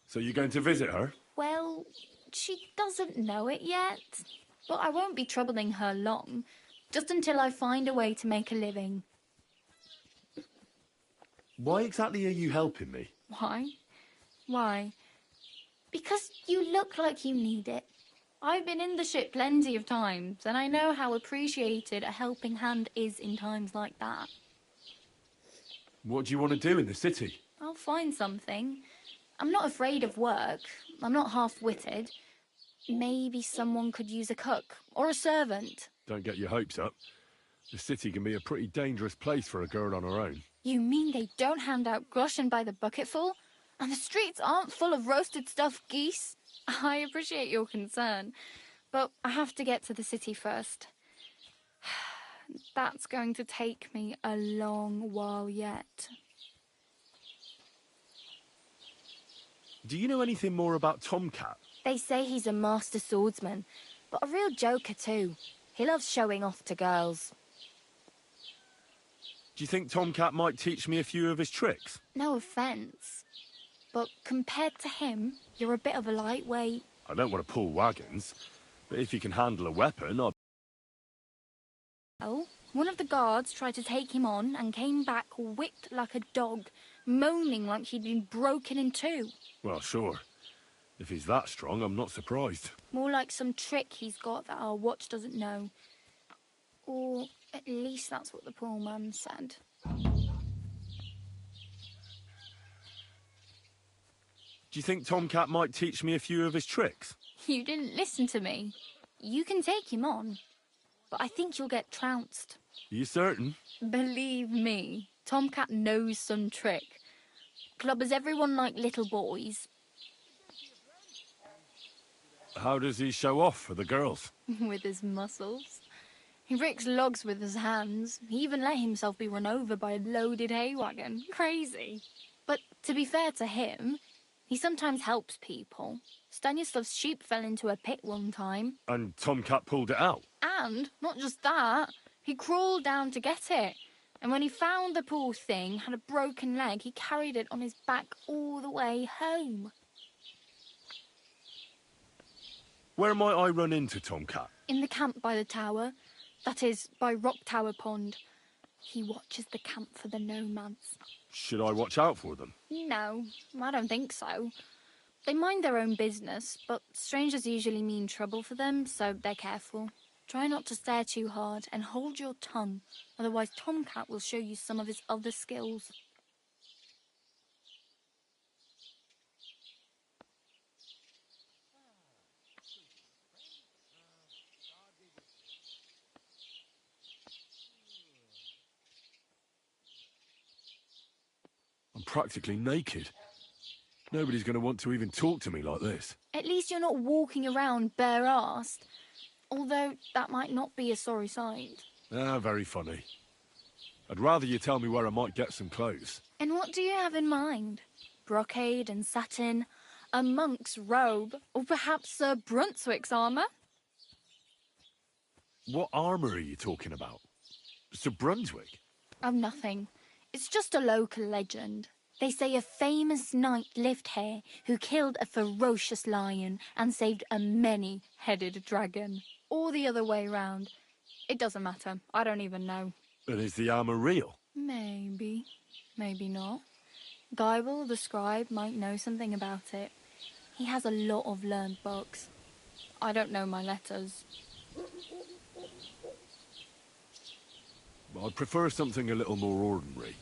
[SPEAKER 9] So you're going to visit her?
[SPEAKER 19] Well, she doesn't know it yet. But I won't be troubling her long, just until I find a way to make a living.
[SPEAKER 9] Why exactly are you helping me?
[SPEAKER 19] Why? Why? Because you look like you need it. I've been in the ship plenty of times, and I know how appreciated a helping hand is in times like that.
[SPEAKER 9] What do you want to do in the city?
[SPEAKER 19] I'll find something. I'm not afraid of work. I'm not half-witted. Maybe someone could use a cook or a servant.
[SPEAKER 9] Don't get your hopes up. The city can be a pretty dangerous place for a girl on her own.
[SPEAKER 19] You mean they don't hand out groschen by the bucketful? And the streets aren't full of roasted stuffed geese? I appreciate your concern, but I have to get to the city first. That's going to take me a long while yet.
[SPEAKER 9] Do you know anything more about Tomcat?
[SPEAKER 19] They say he's a master swordsman, but a real joker too. He loves showing off to girls.
[SPEAKER 9] Do you think Tomcat might teach me a few of his tricks?
[SPEAKER 19] No offence, but compared to him, you're a bit of a lightweight.
[SPEAKER 9] I don't want to pull wagons, but if you can handle a weapon, I'll...
[SPEAKER 19] Oh, one of the guards tried to take him on and came back whipped like a dog, moaning like he'd been broken in two.
[SPEAKER 9] Well, sure. If he's that strong, I'm not surprised.
[SPEAKER 19] More like some trick he's got that our watch doesn't know. Or at least that's what the poor man said.
[SPEAKER 9] Do you think Tomcat might teach me a few of his tricks?
[SPEAKER 19] You didn't listen to me. You can take him on, but I think you'll get trounced.
[SPEAKER 9] Are you certain?
[SPEAKER 19] Believe me, Tomcat knows some trick. Clubbers everyone like little boys.
[SPEAKER 9] How does he show off for the girls?
[SPEAKER 19] With his muscles. He ricks logs with his hands. He even let himself be run over by a loaded hay wagon. Crazy. But to be fair to him, he sometimes helps people. Stanislav's sheep fell into a pit one time.
[SPEAKER 9] And Tomcat pulled it out?
[SPEAKER 19] And, not just that, he crawled down to get it. And when he found the poor thing had a broken leg, he carried it on his back all the way home.
[SPEAKER 9] Where might I run into Tomcat?
[SPEAKER 19] In the camp by the tower. That is, by Rock Tower Pond. He watches the camp for the nomads.
[SPEAKER 9] Should I watch out for them?
[SPEAKER 19] No, I don't think so. They mind their own business, but strangers usually mean trouble for them, so they're careful. Try not to stare too hard and hold your tongue, otherwise Tomcat will show you some of his other skills.
[SPEAKER 9] I'm practically naked. Nobody's going to want to even talk to me like this.
[SPEAKER 19] At least you're not walking around bare-arsed, although that might not be a sorry sight.
[SPEAKER 9] Ah, very funny. I'd rather you tell me where I might get some clothes.
[SPEAKER 19] And what do you have in mind? Brocade and satin, a monk's robe, or perhaps Sir Brunswick's armour?
[SPEAKER 9] What armour are you talking about? Sir Brunswick?
[SPEAKER 19] Oh, nothing. It's just a local legend. They say a famous knight lived here who killed a ferocious lion and saved a many-headed dragon. Or the other way round. It doesn't matter. I don't even know.
[SPEAKER 9] And is the armour real?
[SPEAKER 19] Maybe. Maybe not. Geibel, the scribe, might know something about it. He has a lot of learned books. I don't know my letters.
[SPEAKER 9] I'd prefer something a little more ordinary.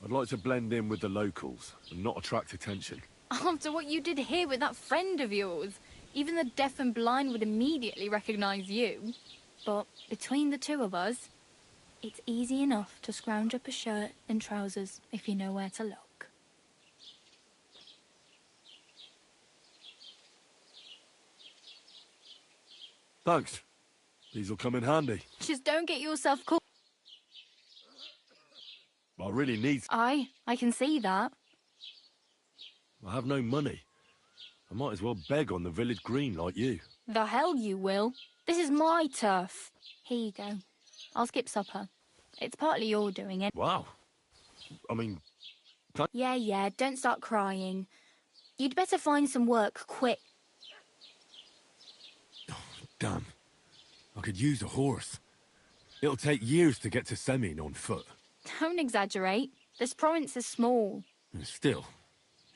[SPEAKER 9] I'd like to blend in with the locals and not attract attention.
[SPEAKER 19] After what you did here with that friend of yours, even the deaf and blind would immediately recognize you. But between the two of us, it's easy enough to scrounge up a shirt and trousers if you know where to look.
[SPEAKER 9] Thanks. These'll come in handy.
[SPEAKER 19] Just don't get yourself caught.
[SPEAKER 9] I really need...
[SPEAKER 19] I can see that.
[SPEAKER 9] I have no money. I might as well beg on the village green like you.
[SPEAKER 19] The hell you will. This is my turf. Here you go. I'll skip supper. It's partly your doing it.
[SPEAKER 9] Wow. I mean...
[SPEAKER 19] Yeah, don't start crying. You'd better find some work quick.
[SPEAKER 9] Damn. I could use a horse. It'll take years to get to Semin on foot.
[SPEAKER 19] Don't exaggerate. This province is small.
[SPEAKER 9] Still,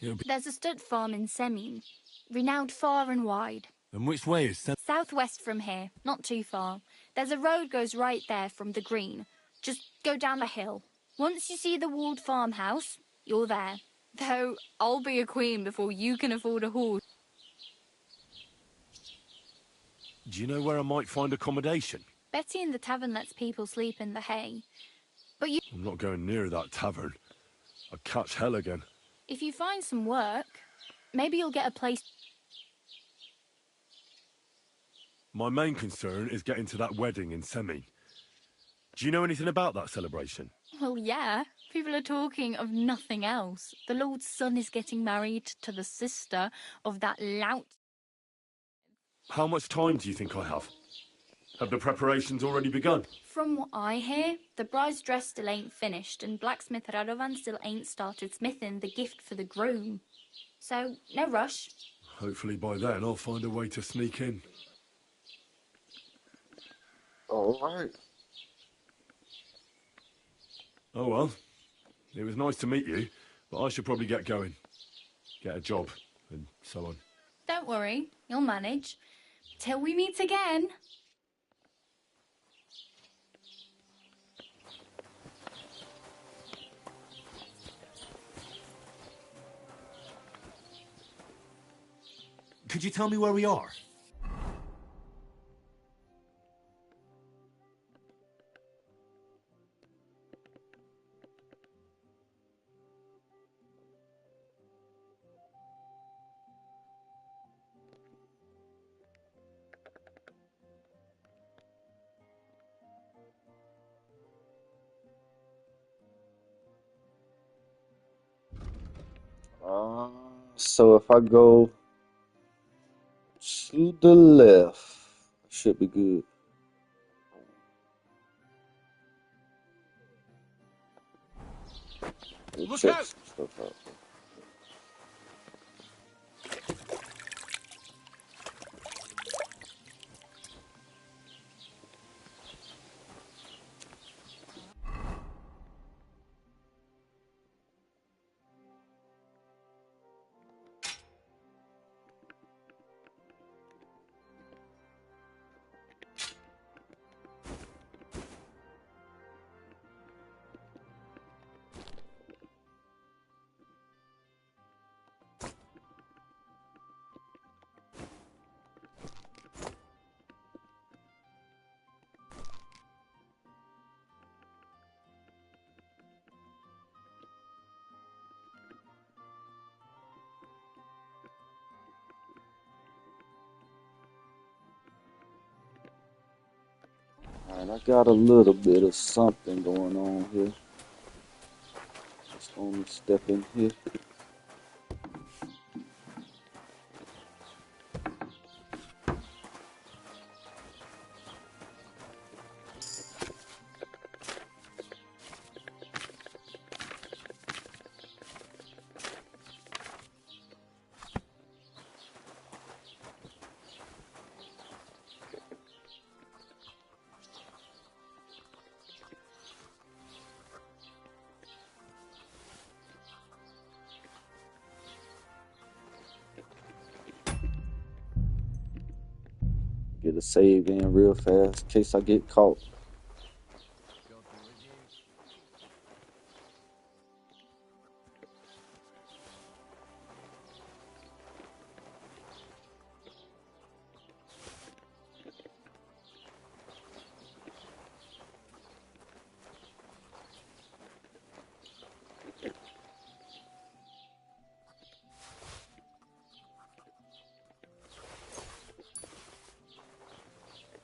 [SPEAKER 9] it'll be...
[SPEAKER 19] There's a stud farm in Semin, renowned far and wide.
[SPEAKER 9] And which way is Semin?
[SPEAKER 19] Southwest from here, not too far. There's a road goes right there from the green. Just go down the hill. Once you see the walled farmhouse, you're there. Though, I'll be a queen before you can afford a horse.
[SPEAKER 9] Do you know where I might find accommodation?
[SPEAKER 19] Betty in the tavern lets people sleep in the hay. But you...
[SPEAKER 9] I'm not going near that tavern. I'd catch hell again.
[SPEAKER 19] If you find some work, maybe you'll get a place...
[SPEAKER 9] My main concern is getting to that wedding in Semin. Do you know anything about that celebration?
[SPEAKER 19] Well, yeah. People are talking of nothing else. The Lord's son is getting married to the sister of that lout...
[SPEAKER 9] How much time do you think I have? Have the preparations already begun?
[SPEAKER 19] From what I hear, the bride's dress still ain't finished, and blacksmith Radovan still ain't started smithing the gift for the groom. So, no rush.
[SPEAKER 9] Hopefully by then I'll find a way to sneak in.
[SPEAKER 1] Alright.
[SPEAKER 9] Oh well. It was nice to meet you, but I should probably get going. Get a job, and so on.
[SPEAKER 19] Don't worry, you'll manage. Till we meet again.
[SPEAKER 6] Could you tell me where we are?
[SPEAKER 1] So if I go to the left, I should be good.
[SPEAKER 4] Look
[SPEAKER 1] Check
[SPEAKER 4] out!
[SPEAKER 1] some stuff out. Alright, I got a little bit of something going on here. Just gonna step in here. Get a save in real fast in case I get caught.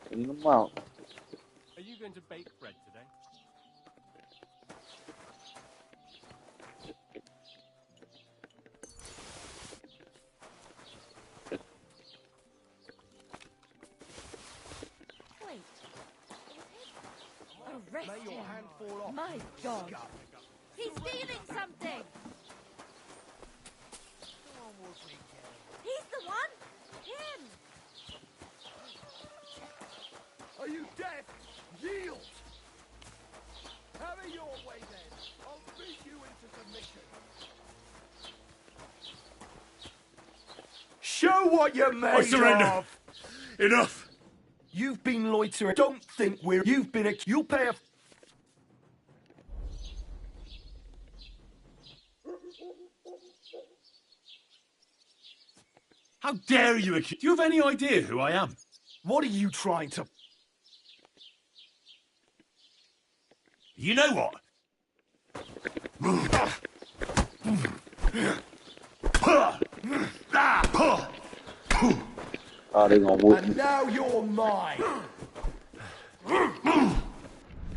[SPEAKER 1] Clean them out.
[SPEAKER 4] Are you going to bake bread today?
[SPEAKER 22] Wait. Arrest him. My God. He's stealing something. He's the one. Him.
[SPEAKER 17] Are you deaf? Yield! Have it your way then. I'll beat you into submission. Show what you're made
[SPEAKER 6] I surrender.
[SPEAKER 17] of!
[SPEAKER 6] Enough!
[SPEAKER 17] You've been loitering. Don't think we're... You've been... You'll pay a...
[SPEAKER 6] How dare you accuse... Do you have any idea who I am?
[SPEAKER 17] What are you trying to...
[SPEAKER 6] You know what?
[SPEAKER 1] Oh, they gonna whoop me.
[SPEAKER 17] And now you're mine!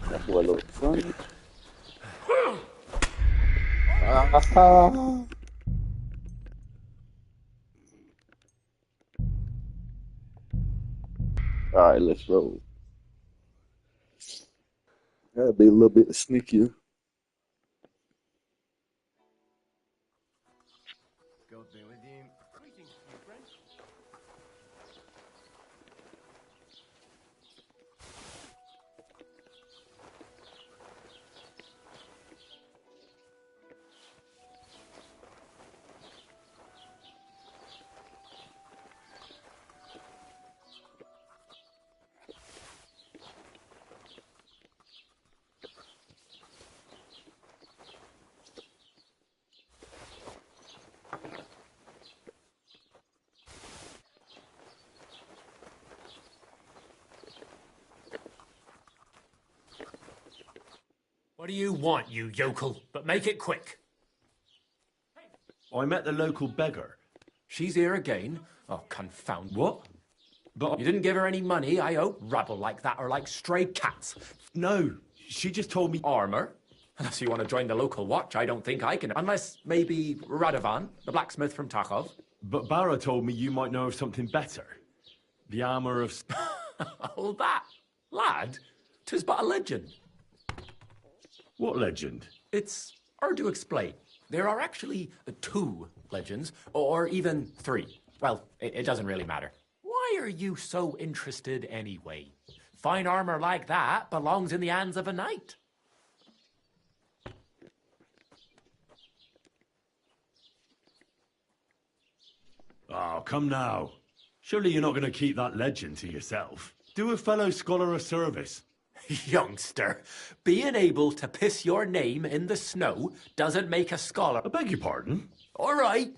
[SPEAKER 1] That boy look funny. Ah. Alright, let's roll. Gotta be a little bit sneakier.
[SPEAKER 7] God be with you.
[SPEAKER 4] Greetings to you, friend.
[SPEAKER 14] What do you want, you yokel? But make it quick.
[SPEAKER 6] I met the local beggar.
[SPEAKER 11] She's here again? Oh, confound.
[SPEAKER 6] What? But
[SPEAKER 11] You didn't give her any money, I hope? Rabble like that are like stray cats.
[SPEAKER 6] no, she just told me...
[SPEAKER 11] Armour? Unless you want to join the local watch, I don't think I can. Unless, maybe, Radovan, the blacksmith from Takhov.
[SPEAKER 6] But Barra told me you might know of something better. The armour of...
[SPEAKER 11] All that? Lad, 'tis but a legend.
[SPEAKER 6] What legend?
[SPEAKER 11] It's hard to explain. There are actually 2 legends, or even 3. Well, it doesn't really matter. Why are you so interested anyway? Fine armour like that belongs in the hands of a knight.
[SPEAKER 6] Oh, come now. Surely you're not going to keep that legend to yourself. Do a fellow scholar a service.
[SPEAKER 11] Youngster, being able to piss your name in the snow doesn't make a scholar.
[SPEAKER 6] I beg your pardon?
[SPEAKER 11] All right.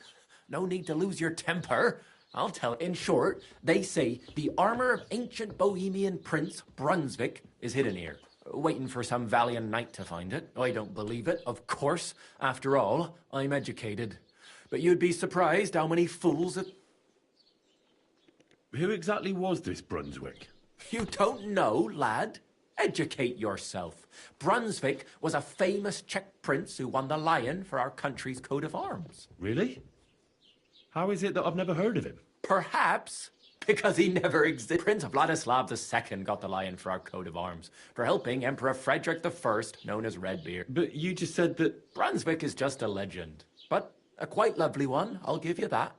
[SPEAKER 11] No need to lose your temper. I'll tell. In short, they say the armor of ancient Bohemian Prince Brunswick is hidden here, waiting for some valiant knight to find it. I don't believe it, of course. After all, I'm educated. But you'd be surprised how many fools...
[SPEAKER 6] Who exactly was this Brunswick?
[SPEAKER 11] You don't know, lad? Educate yourself. Brunswick was a famous Czech prince who won the lion for our country's coat of arms.
[SPEAKER 9] Really? How is it that I've never heard of him?
[SPEAKER 11] Perhaps because he never existed. Prince Vladislav II got the lion for our coat of arms for helping Emperor Frederick I, known as Redbeard.
[SPEAKER 9] But you just said that...
[SPEAKER 11] Brunswick is just a legend, but a quite lovely one, I'll give you that.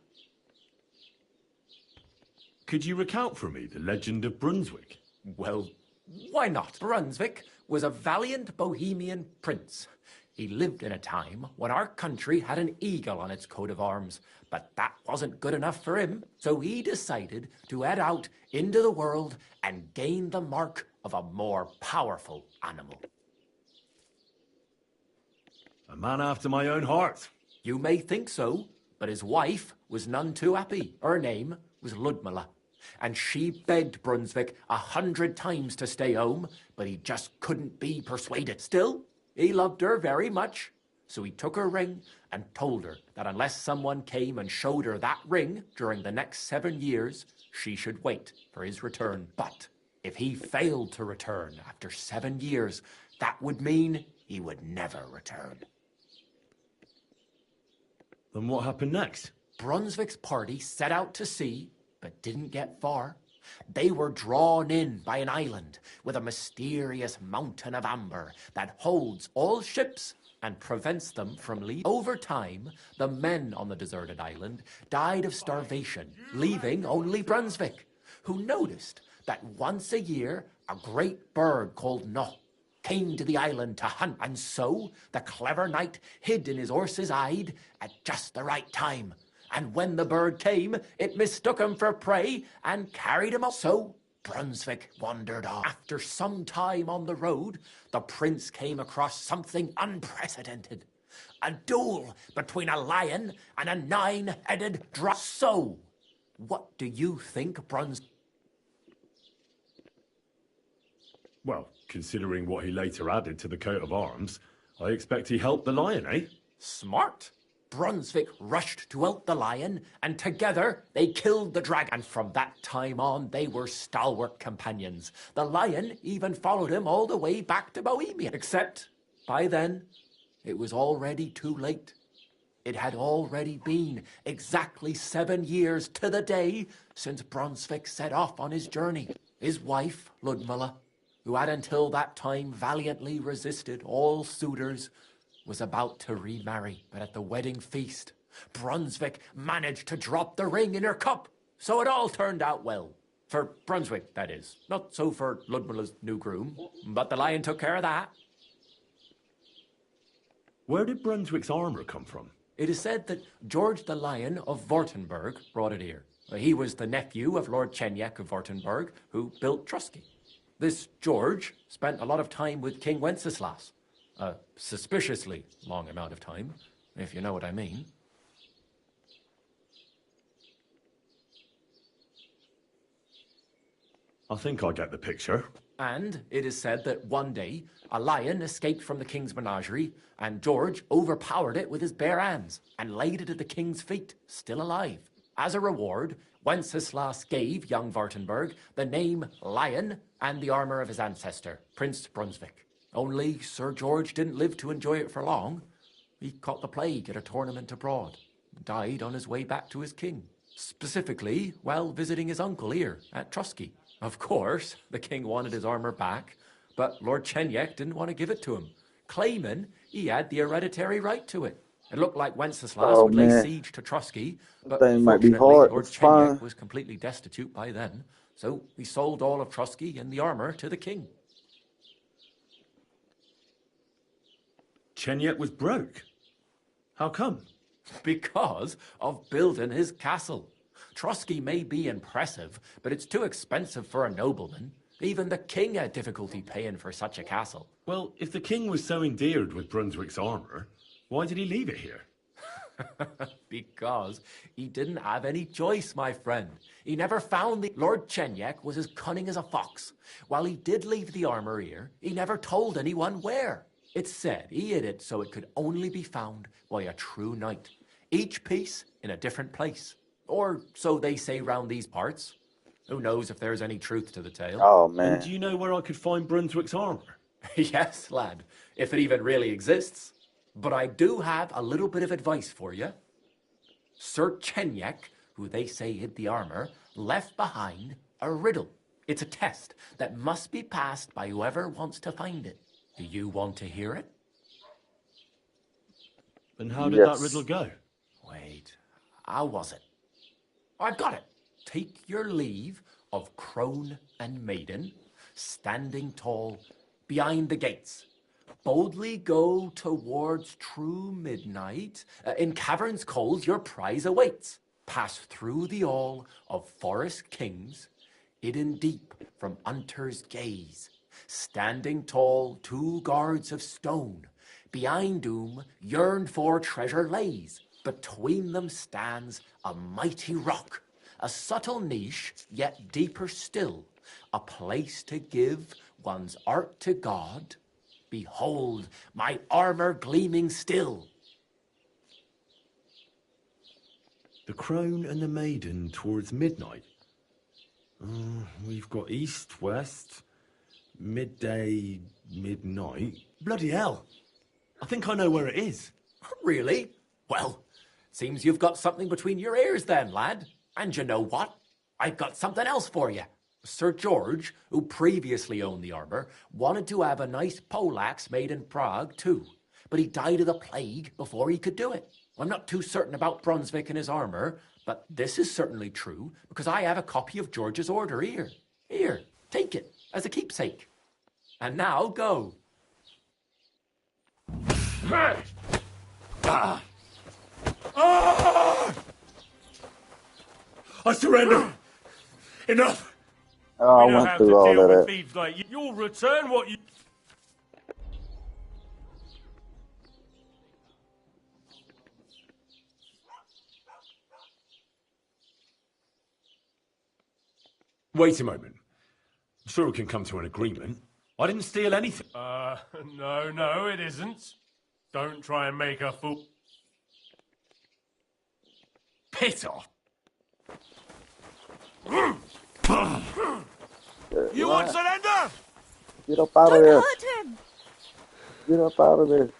[SPEAKER 9] Could you recount for me the legend of Brunswick?
[SPEAKER 11] Well, why not? Brunswick was a valiant Bohemian prince. He lived in a time when our country had an eagle on its coat of arms, but that wasn't good enough for him, so he decided to head out into the world and gain the mark of a more powerful animal.
[SPEAKER 9] A man after my own heart.
[SPEAKER 11] You may think so, but his wife was none too happy. Her name was Ludmilla, and she begged Brunswick 100 times to stay home, but he just couldn't be persuaded. Still, he loved her very much, so he took her ring and told her that unless someone came and showed her that ring during the next 7 years, she should wait for his return. But if he failed to return after 7 years, that would mean he would never return.
[SPEAKER 9] Then what happened next?
[SPEAKER 11] Brunswick's party set out to sea, but didn't get far. They were drawn in by an island with a mysterious mountain of amber that holds all ships and prevents them from leaving. Over time, the men on the deserted island died of starvation, leaving only Brunswick, who noticed that once a year a great bird called No came to the island to hunt, and so the clever knight hid in his horse's hide at just the right time. And when the bird came, it mistook him for prey and carried him off. So Brunswick wandered off. After some time on the road, the prince came across something unprecedented. A duel between a lion and a 9-headed dragon. So, what do you think
[SPEAKER 9] Well, considering what he later added to the coat of arms, I expect he helped the lion, eh?
[SPEAKER 11] Smart. Brunswick rushed to help the lion, and together they killed the dragon. And from that time on, they were stalwart companions. The lion even followed him all the way back to Bohemia. Except, by then, it was already too late. It had already been exactly 7 years to the day since Brunswick set off on his journey. His wife, Ludmilla, who had until that time valiantly resisted all suitors, was about to remarry. But at the wedding feast, Brunswick managed to drop the ring in her cup. So it all turned out well. For Brunswick, that is. Not so for Ludmilla's new groom, but the lion took care of that.
[SPEAKER 9] Where did Brunswick's armour come from?
[SPEAKER 11] It is said that George the Lion of Württemberg brought it here. He was the nephew of Lord Chenyek of Württemberg, who built Trusky. This George spent a lot of time with King Wenceslas. A suspiciously long amount of time, if you know what I mean.
[SPEAKER 9] I think I get the picture.
[SPEAKER 11] And it is said that one day, a lion escaped from the king's menagerie, and George overpowered it with his bare hands and laid it at the king's feet, still alive. As a reward, Wenceslas gave young Württemberg the name Lion and the armour of his ancestor, Prince Brunswick. Only Sir George didn't live to enjoy it for long. He caught the plague at a tournament abroad, and died on his way back to his king. Specifically, while visiting his uncle here at Trusky. Of course, the king wanted his armour back, but Lord Chenyek didn't want to give it to him, claiming he had the hereditary right to it. It looked like Wenceslas would lay siege to Trusky, but fortunately Lord Chenyek was completely destitute by then, so he sold all of Trusky and the armour to the king.
[SPEAKER 9] Chenyek was broke. How come?
[SPEAKER 11] Because of building his castle. Trusky may be impressive, but it's too expensive for a nobleman. Even the king had difficulty paying for such a castle.
[SPEAKER 9] Well, if the king was so endeared with Brunswick's armour, why did he leave it here?
[SPEAKER 11] Because he didn't have any choice, my friend. He never found the... Lord Chenyek was as cunning as a fox. While he did leave the armour here, he never told anyone where. It's said he hid it so it could only be found by a true knight. Each piece in a different place. Or so they say round these parts. Who knows if there's any truth to the tale?
[SPEAKER 1] Oh,
[SPEAKER 6] And
[SPEAKER 1] man.
[SPEAKER 6] do you know where I could find Brunswick's armor?
[SPEAKER 11] Yes, lad, if it even really exists. But I do have a little bit of advice for you. Sir Chenyek, who they say hid the armor, left behind a riddle. It's a test that must be passed by whoever wants to find it. Do you want to hear it?
[SPEAKER 6] And how did that riddle go?
[SPEAKER 11] Wait, how was it? I've got it. Take your leave of crone and maiden, standing tall behind the gates. Boldly go towards true midnight. In caverns cold your prize awaits. Pass through the all of forest kings, hidden deep from hunter's gaze. Standing tall, 2 guards of stone, behind whom yearned for treasure lays. Between them stands a mighty rock, a subtle niche, yet deeper still, a place to give one's art to God. Behold, my armor gleaming still.
[SPEAKER 6] The crone and the maiden towards midnight. We've got east, west, midday, midnight. Bloody hell. I think I know where it is.
[SPEAKER 11] Really? Well, seems you've got something between your ears then, lad. And you know what? I've got something else for you. Sir George, who previously owned the armor, wanted to have a nice poleaxe made in Prague too, but he died of the plague before he could do it. I'm not too certain about Brunswick and his armor, but this is certainly true because I have a copy of George's order here. Here, take it as a keepsake. And now go.
[SPEAKER 6] I surrender. Enough.
[SPEAKER 1] Oh, I
[SPEAKER 2] We know
[SPEAKER 1] went
[SPEAKER 2] how
[SPEAKER 1] through
[SPEAKER 2] to
[SPEAKER 1] all
[SPEAKER 2] deal
[SPEAKER 1] of
[SPEAKER 2] with
[SPEAKER 1] that.
[SPEAKER 2] thieves like you. You'll return what you...
[SPEAKER 6] Wait a moment. I'm sure we can come to an agreement. I didn't steal anything.
[SPEAKER 2] No, it isn't. Don't try and make a fool...
[SPEAKER 6] Piss off.
[SPEAKER 2] You want surrender?
[SPEAKER 1] Get up out of there.
[SPEAKER 12] him!
[SPEAKER 1] Get up out of there.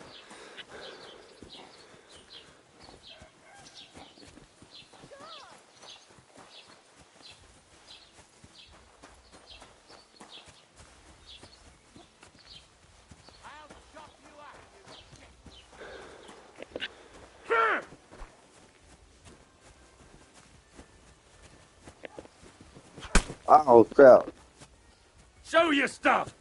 [SPEAKER 1] Oh, crap.
[SPEAKER 2] Show your stuff!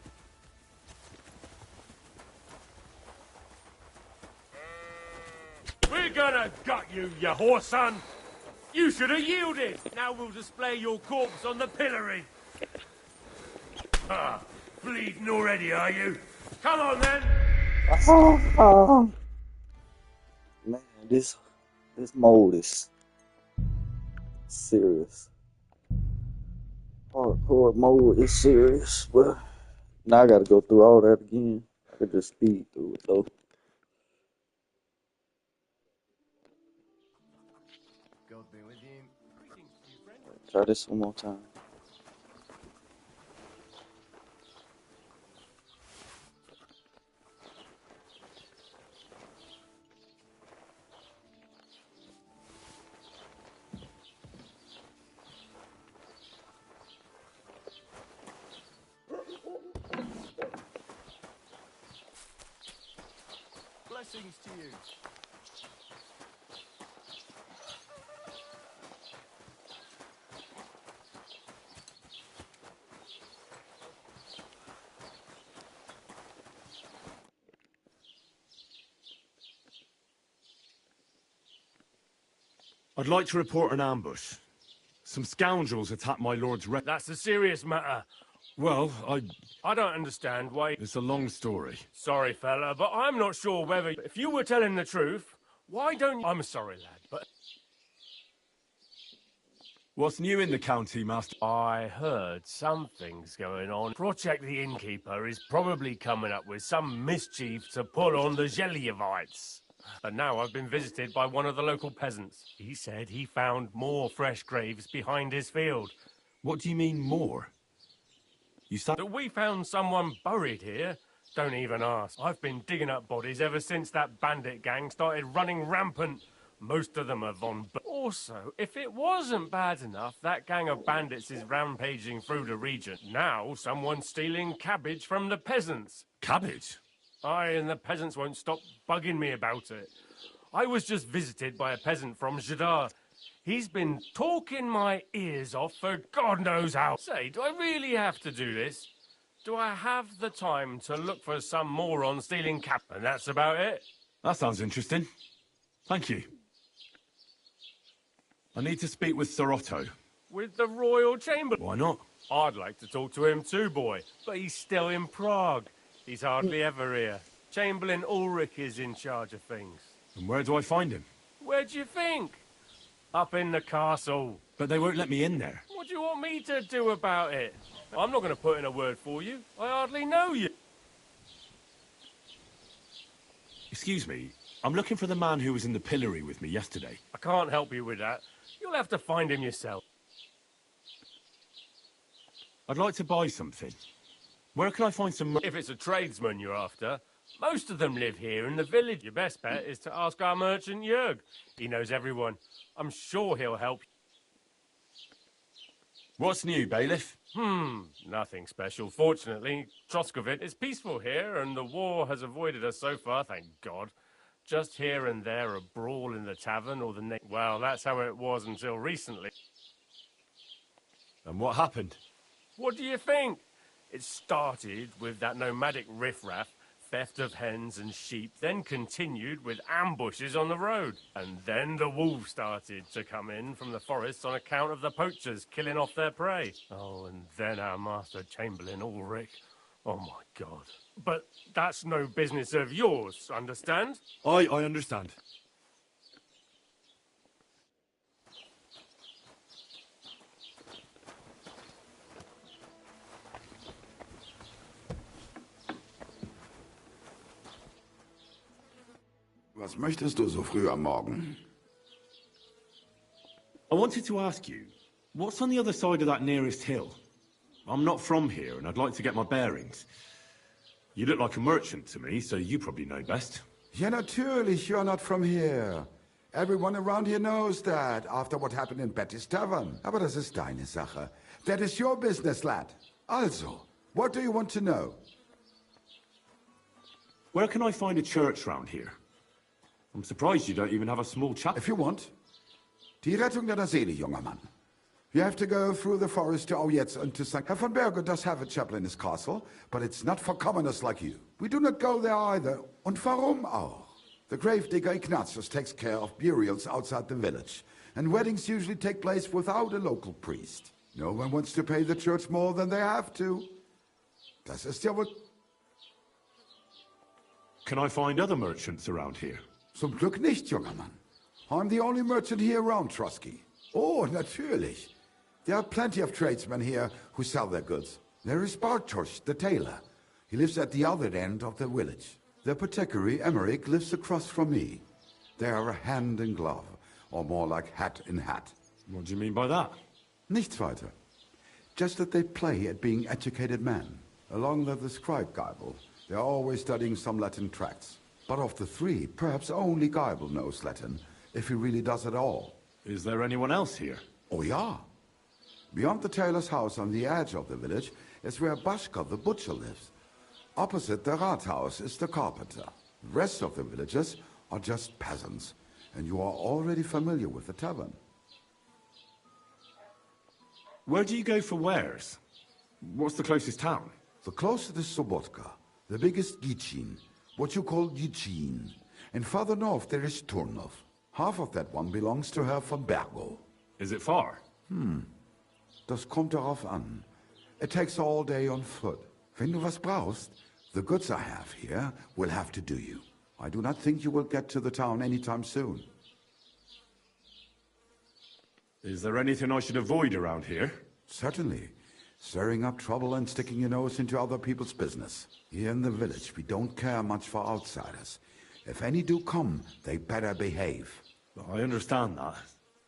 [SPEAKER 2] We're gonna gut you, you whore son! You should have yielded! Now we'll display your corpse on the pillory! Ah, bleeding already, are you? Come on, then!
[SPEAKER 1] Oh, man, this mold is serious. Hardcore mode is serious, but now I gotta go through all that again. I could just speed through it though.
[SPEAKER 5] God be with you.
[SPEAKER 1] Try this one more time.
[SPEAKER 5] Blessings to you.
[SPEAKER 9] I'd like to report an ambush. Some scoundrels attacked my lord's
[SPEAKER 2] That's a serious matter.
[SPEAKER 9] Well,
[SPEAKER 2] I don't understand why...
[SPEAKER 9] It's a long story.
[SPEAKER 2] Sorry, fella, but I'm not sure whether... If you were telling the truth, why don't you... I'm sorry, lad, but...
[SPEAKER 9] What's new in the county, Master?
[SPEAKER 2] I heard something's going on. Project the Innkeeper is probably coming up with some mischief to pull on the Zhelyevites. And now I've been visited by one of the local peasants. He said he found more fresh graves behind his field.
[SPEAKER 9] What do you mean, more? You said
[SPEAKER 2] that we found someone buried here? Don't even ask. I've been digging up bodies ever since that bandit gang started running rampant. Most of them are Also, if it wasn't bad enough, that gang of bandits is rampaging through the region. Now, someone's stealing cabbage from the peasants.
[SPEAKER 9] Cabbage?
[SPEAKER 2] Aye, and the peasants won't stop bugging me about it. I was just visited by a peasant from Jadar. He's been talking my ears off for God knows how. Say, do I really have to do this? Do I have the time to look for some moron stealing cap? And that's about it.
[SPEAKER 9] That sounds interesting. Thank you. I need to speak with Sir Otto.
[SPEAKER 2] With the Royal Chamber?
[SPEAKER 9] Why not?
[SPEAKER 2] I'd like to talk to him too, boy. But he's still in Prague. He's hardly ever here. Chamberlain Ulrich is in charge of things.
[SPEAKER 9] And where do I find him?
[SPEAKER 2] Where do you think? Up in the castle.
[SPEAKER 9] But they won't let me in there.
[SPEAKER 2] What do you want me to do about it? I'm not going to put in a word for you. I hardly know you.
[SPEAKER 9] Excuse me, I'm looking for the man who was in the pillory with me yesterday.
[SPEAKER 2] I can't help you with that. You'll have to find him yourself.
[SPEAKER 9] I'd like to buy something. Where can I find some...
[SPEAKER 2] If it's a tradesman you're after, most of them live here in the village. Your best bet is to ask our merchant Jörg. He knows everyone. I'm sure he'll help you.
[SPEAKER 9] What's new, bailiff?
[SPEAKER 2] Nothing special. Fortunately, Troskovit is peaceful here, and the war has avoided us so far, thank God. Just here and there a brawl in the tavern or the well, that's how it was until recently.
[SPEAKER 9] And what happened?
[SPEAKER 2] What do you think? It started with that nomadic riffraff, theft of hens and sheep, then continued with ambushes on the road. And then the wolves started to come in from the forests on account of the poachers killing off their prey. Oh, and then our master Chamberlain Ulrich. Oh my God. But that's no business of yours, understand?
[SPEAKER 9] I understand.
[SPEAKER 3] Was möchtest du so früh am Morgen?
[SPEAKER 9] I wanted to ask you, what's on the other side of that nearest hill? I'm not from here, and I'd like to get my bearings. You look like a merchant to me, so you probably know best.
[SPEAKER 3] Ja, natürlich, you're not from here. Everyone around here knows that, after what happened in Betty's Tavern. Aber das ist deine Sache. That is your business, lad. Also, what do you want to know?
[SPEAKER 9] Where can I find a church round here? I'm surprised you don't even have a small chapel.
[SPEAKER 3] If you want. Die Rettung deiner Seele, junger Mann. You have to go through the forest to Aujetz and to St. Herr von Berger does have a chapel in his castle, but it's not for commoners like you. We do not go there either. Und warum auch? The gravedigger Ignatius takes care of burials outside the village, and weddings usually take place without a local priest. No one wants to pay the church more than they have to. Das ist ja wohl...
[SPEAKER 9] Can I find other merchants around here?
[SPEAKER 3] Zum Glück nicht, junger Mann. I'm the only merchant here around Trotsky. Oh, natürlich. There are plenty of tradesmen here who sell their goods. There is Bartosz, the tailor. He lives at the other end of the village. The apothecary, Emmerich, lives across from me. They are hand in glove, or more like hat in hat.
[SPEAKER 9] What do you mean by that?
[SPEAKER 3] Nichts weiter. Just that they play at being educated men. Along with the scribe Geibel, they are always studying some Latin tracts. But of the three, perhaps only Geibel knows Latin, if he really does at all.
[SPEAKER 9] Is there anyone else here?
[SPEAKER 3] Oh, yeah. Beyond the tailor's house on the edge of the village is where Bashka, the butcher, lives. Opposite the Rathaus is the carpenter. The rest of the villagers are just peasants, and you are already familiar with the tavern.
[SPEAKER 9] Where do you go for wares? What's the closest town?
[SPEAKER 3] The closest is Sobotka, the biggest Gichin, what you call Gichin. And farther north there is Turnov. Half of that one belongs to Herr von Bergo.
[SPEAKER 9] Is it far?
[SPEAKER 3] Das kommt darauf an. It takes all day on foot. Wenn du was brauchst, the goods I have here will have to do you. I do not think you will get to the town anytime soon.
[SPEAKER 9] Is there anything I should avoid around here?
[SPEAKER 3] Certainly. Stirring up trouble and sticking your nose into other people's business. Here in the village, we don't care much for outsiders. If any do come, they better behave.
[SPEAKER 9] I understand that,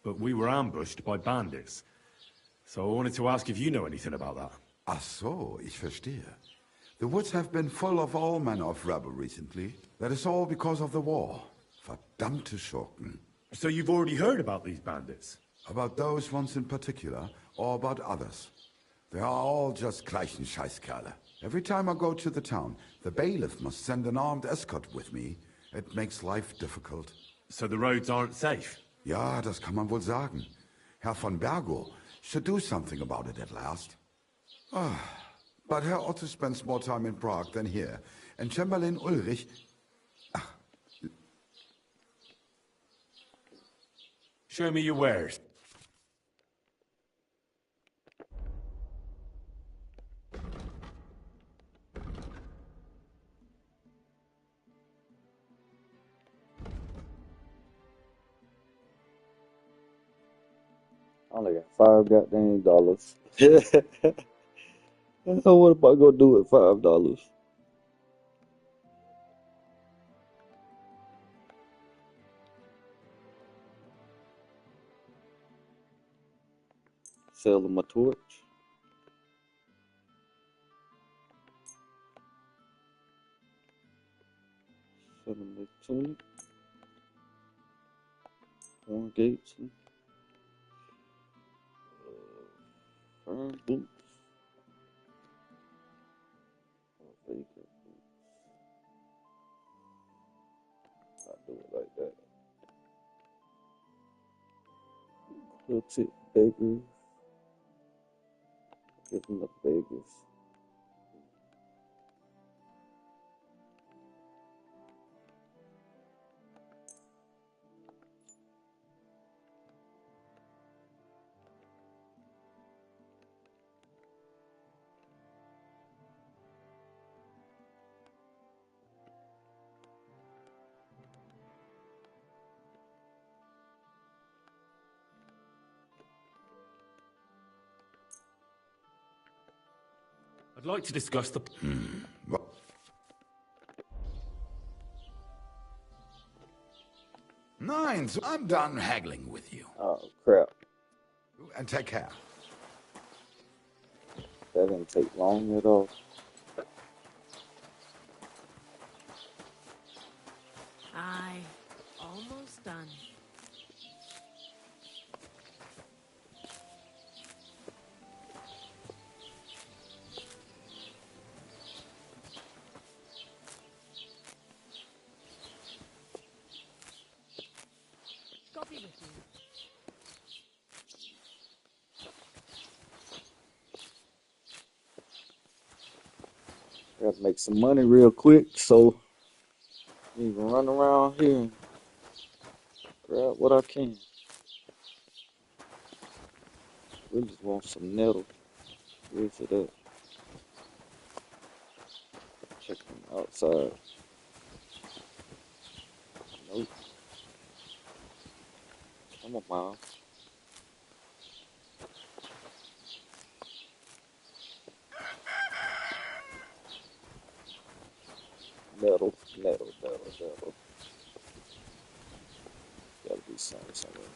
[SPEAKER 9] but we were ambushed by bandits. So I wanted to ask if you know anything about that.
[SPEAKER 3] Ach so, ich verstehe. The woods have been full of all manner of rebel recently. That is all because of the war. Verdammte Schurken.
[SPEAKER 9] So you've already heard about these bandits?
[SPEAKER 3] About those ones in particular, or about others? They are all just gleichen Scheißkerle. Every time I go to the town, the bailiff must send an armed escort with me. It makes life difficult.
[SPEAKER 9] So the roads aren't safe?
[SPEAKER 3] Ja, das kann man wohl sagen. Herr von Bergo should do something about it at last. But Herr Otto spends more time in Prague than here, and Chamberlain Ulrich...
[SPEAKER 9] Show me your wares.
[SPEAKER 1] I only got $5 goddamn dollars. So what am I gonna do with $5? Selling my torch. Selling the tunic. Horn gates. Firm boots. Vacant boots. I do it like that. Quilted beggars. Getting the beggars.
[SPEAKER 9] I'd like to discuss the...
[SPEAKER 3] Nein, so I'm done haggling with you.
[SPEAKER 1] Oh, crap.
[SPEAKER 3] And take care.
[SPEAKER 1] That didn't take long at all.
[SPEAKER 13] Aye, almost done. Copy with you.
[SPEAKER 1] Gotta make some money real quick, so you can run around here and grab what I can. Really just want some nettle. Where's it at? Checking outside. Nope. Come on, Mom. Nettle. Gotta be somewhere.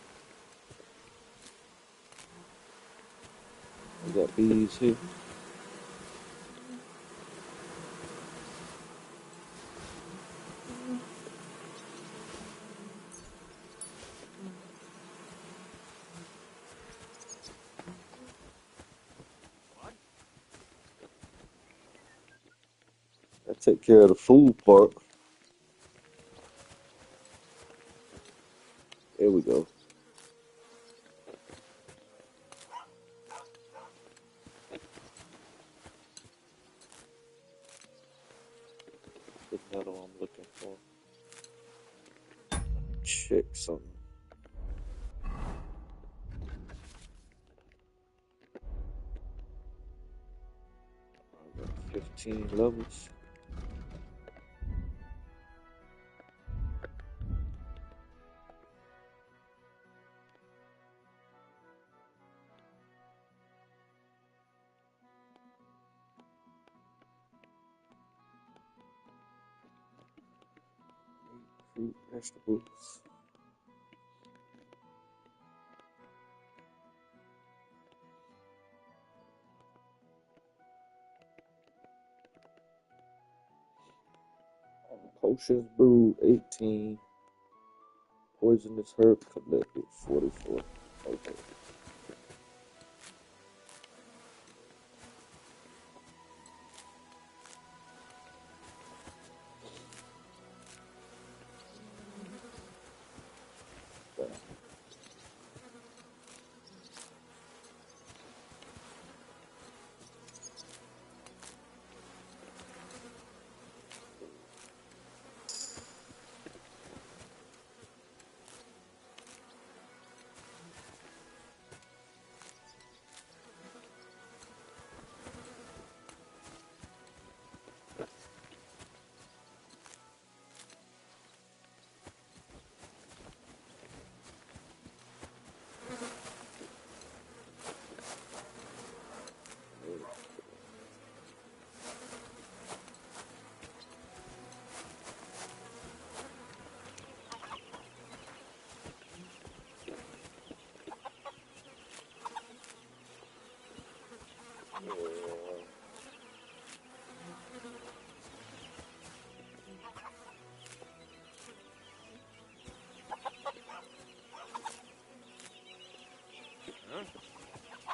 [SPEAKER 1] We got bees here. That take care of the food part. There we go. The metal I'm looking for. Check something. I got 15 levels. Fruit, vegetables. Potions brewed 18. Poisonous herb collected 44. Okay.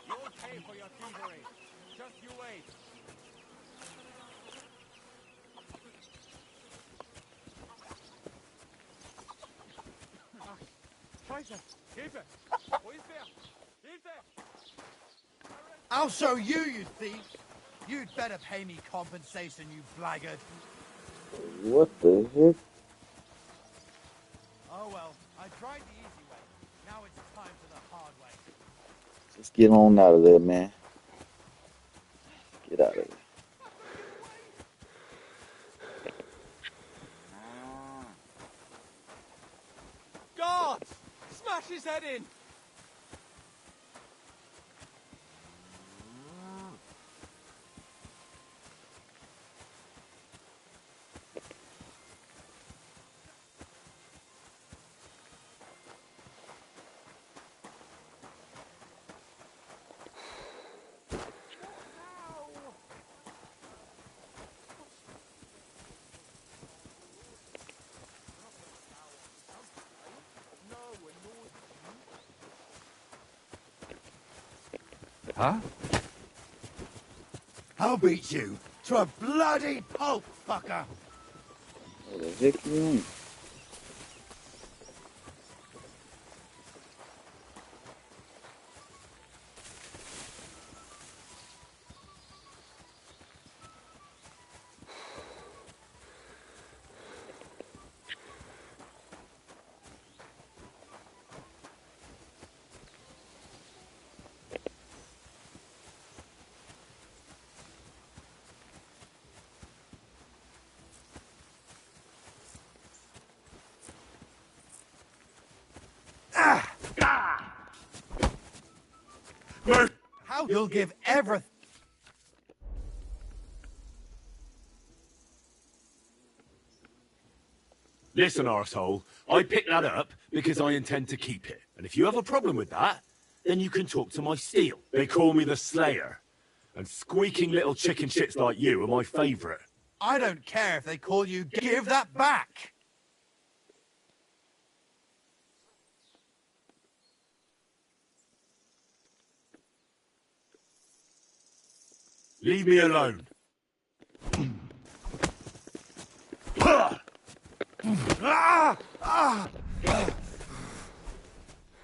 [SPEAKER 8] You'll pay for your thievery. Just you wait. Scheiße! Hilfe! Wo ist der? Hilfe!
[SPEAKER 16] I'll show you, you thief! You'd better pay me compensation, you blackguard.
[SPEAKER 1] What the heck?
[SPEAKER 16] Oh well, I tried the easy way. Now it's time for the hard way.
[SPEAKER 1] Just get on out of there, man. Get out of there.
[SPEAKER 4] Guard! Smash his head in!
[SPEAKER 16] Huh? I'll beat you to a bloody pulp, fucker!
[SPEAKER 1] What the heck you mean?
[SPEAKER 16] How you'll give everything.
[SPEAKER 9] Listen, arsehole, I picked that up because I intend to keep it. And if you have a problem with that, then you can talk to my steel. They call me the Slayer. And squeaking little chicken shits like you are my favourite.
[SPEAKER 16] I don't care if they call you. Give that back!
[SPEAKER 9] Leave me alone.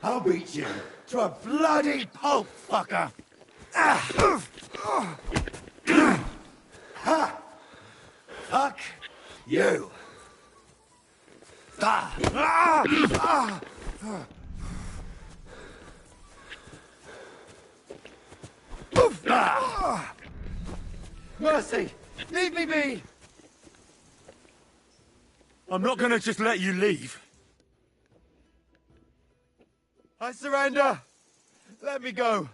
[SPEAKER 16] I'll beat you to a bloody pulp, fucker! Fuck you! Mercy! Leave me be!
[SPEAKER 9] I'm not gonna just let you leave.
[SPEAKER 16] I surrender! Let me go!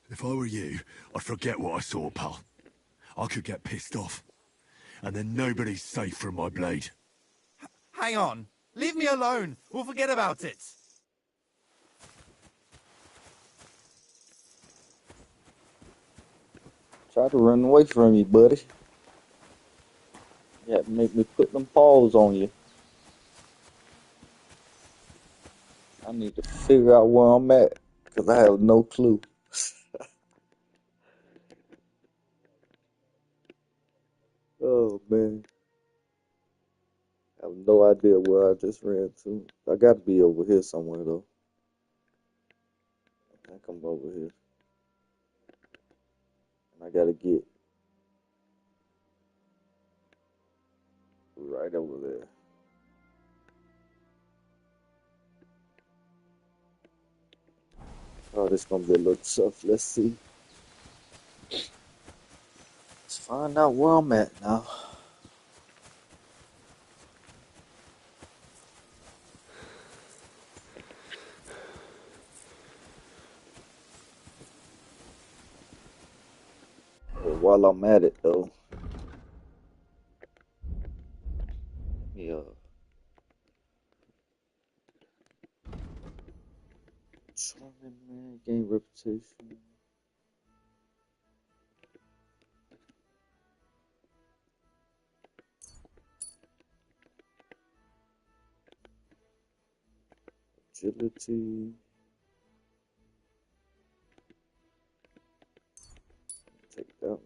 [SPEAKER 9] If I were you, I'd forget what I saw, pal. I could get pissed off. And then nobody's safe from my blade.
[SPEAKER 16] Hang on! Leave me alone! We'll forget about it!
[SPEAKER 1] Try to run away from you, buddy. You had to make me put them paws on you. I need to figure out where I'm at, because I have no clue. Oh, man. I have no idea where I just ran to. I got to be over here somewhere, though. I think I'm over here. And I got to get right over there. Oh, this is going to be a little tough. Let's see. Let's find out where I'm at now. Well, while I'm at it, though, yeah. Charming, man. Gain reputation. Agility. Take that one.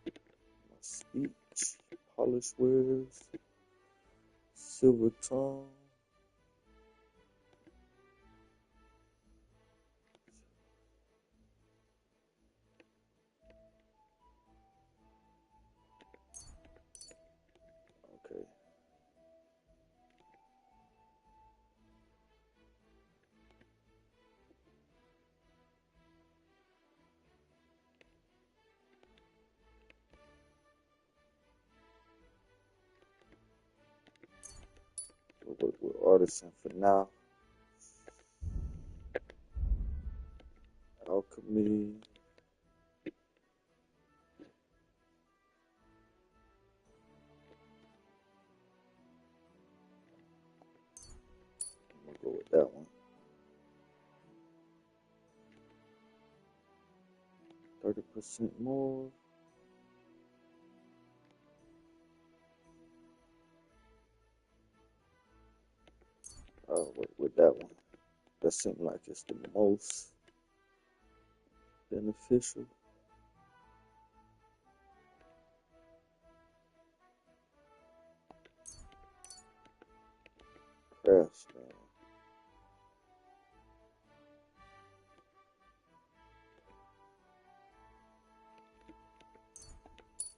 [SPEAKER 1] My speech. Polish wares. Silver tongue. Okay. We'll work with artisan for now. Alchemy. I'm gonna go with that one. 30% more. I'll work with that one. That seems like it's the most beneficial. Craftsman.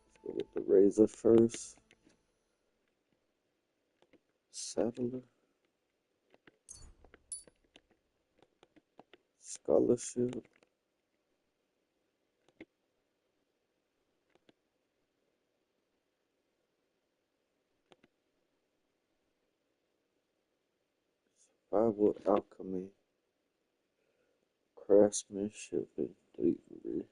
[SPEAKER 1] Let's go with the razor first. Saddler. Scholarship. Survival alchemy. Craftsmanship and delivery.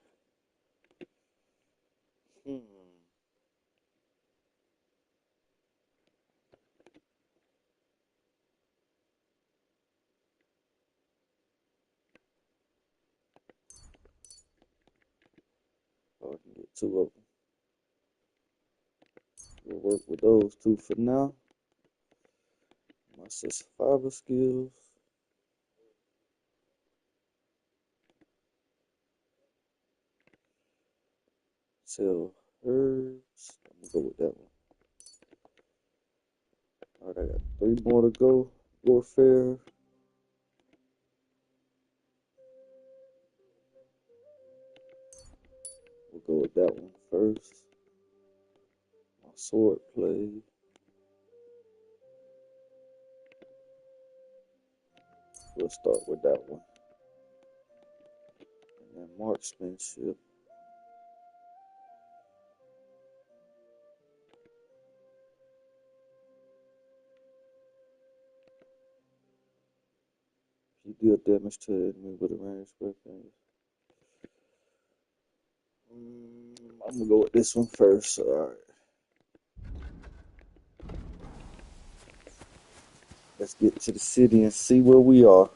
[SPEAKER 1] Oh, I can get two of them. We'll work with those two for now. My survival skills. Sell herbs. I'm gonna go with that one. Alright, I got 3 more to go. Warfare. We'll go with that one first. My sword play. We'll start with that one. And then marksmanship. If you deal damage to an enemy with a ranged weapon. I'm gonna go with this one first. Alright. Let's get to the city and see where we are.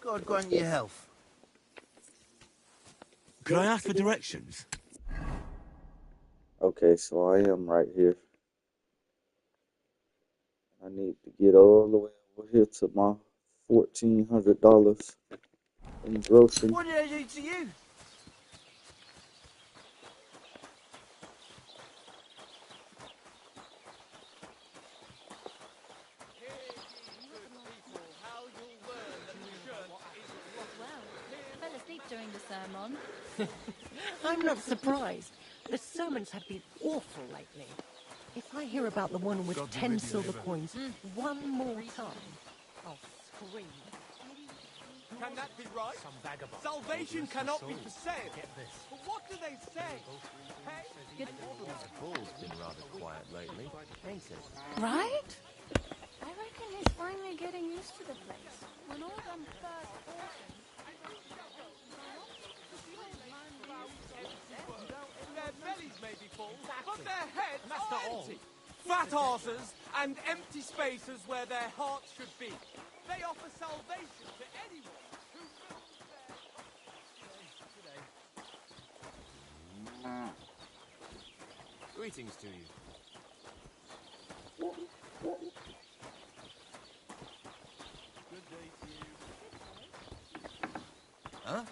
[SPEAKER 15] God grant you health.
[SPEAKER 9] Could I ask for directions?
[SPEAKER 1] Okay, so I am right here. I need to get all the way over here to my $1,400 in groceries.
[SPEAKER 16] What did I do to you?
[SPEAKER 12] Fell asleep during the sermon.
[SPEAKER 10] I'm not surprised. The sermons have been awful lately. If I hear about the one with 10 silver coins one more time, I'll scream.
[SPEAKER 16] Can that be right? Salvation cannot be for sale. But what do they say? Hey,
[SPEAKER 11] The ball's been rather quiet lately, ain't it?
[SPEAKER 19] Right? I reckon he's finally getting used to the place. When all them first orphans...
[SPEAKER 16] Their bellies may be full, but their heads are empty. Fat arses and empty spaces where their hearts should be. They offer salvation to anyone who fills their...
[SPEAKER 11] Greetings to you.
[SPEAKER 16] Good day to you.
[SPEAKER 11] Huh?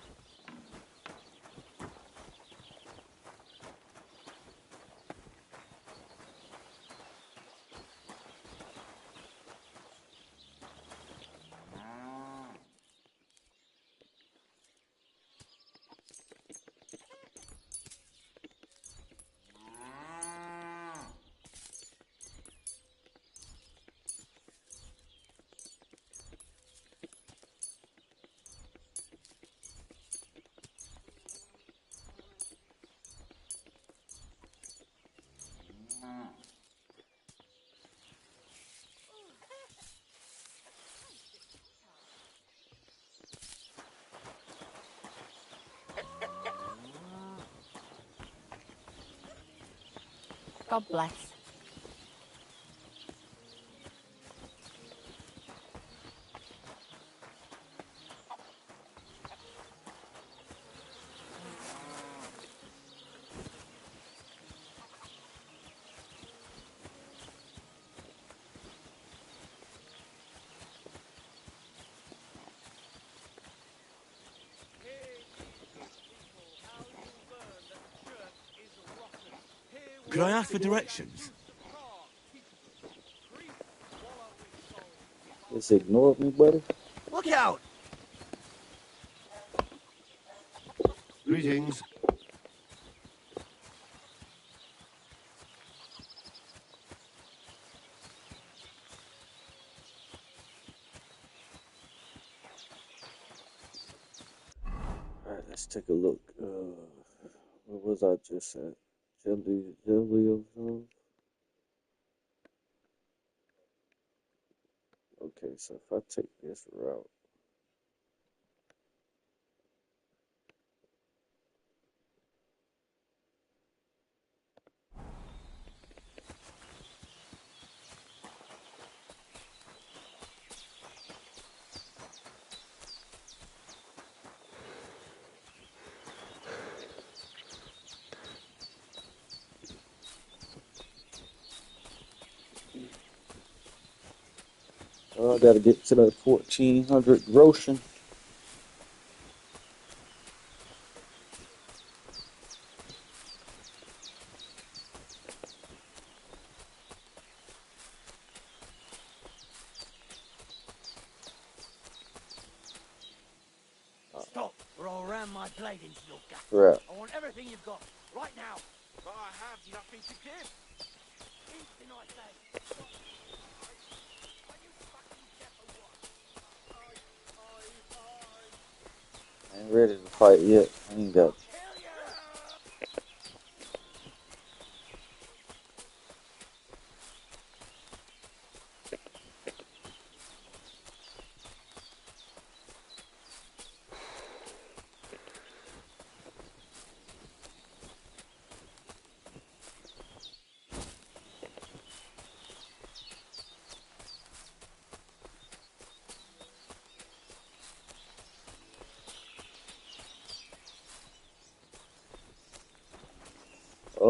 [SPEAKER 10] God bless.
[SPEAKER 9] Could I ask for directions?
[SPEAKER 1] Just ignored me, buddy.
[SPEAKER 7] Look out!
[SPEAKER 11] Greetings.
[SPEAKER 1] Alright, let's take a look. Where was I just at? Jelly of Love? Okay, so if I take this route, I gotta get to the 1400 grocery.
[SPEAKER 16] Stop, or I'll ram my blade into your gut.
[SPEAKER 1] Right.
[SPEAKER 16] I want everything you've got, right now. But I have nothing to give. Anything I say.
[SPEAKER 1] I ain't ready to fight yet. I ain't got.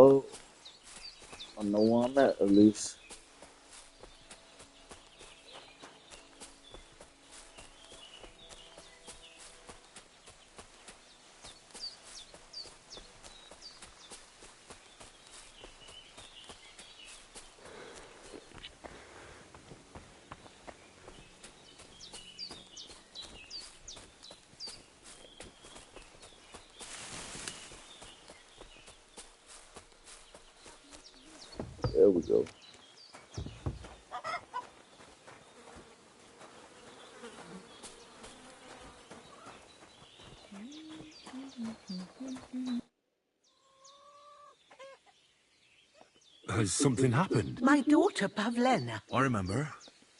[SPEAKER 1] Well, I know where I'm at least. There we go.
[SPEAKER 9] Has something happened?
[SPEAKER 18] My daughter, Pavlena.
[SPEAKER 9] I remember.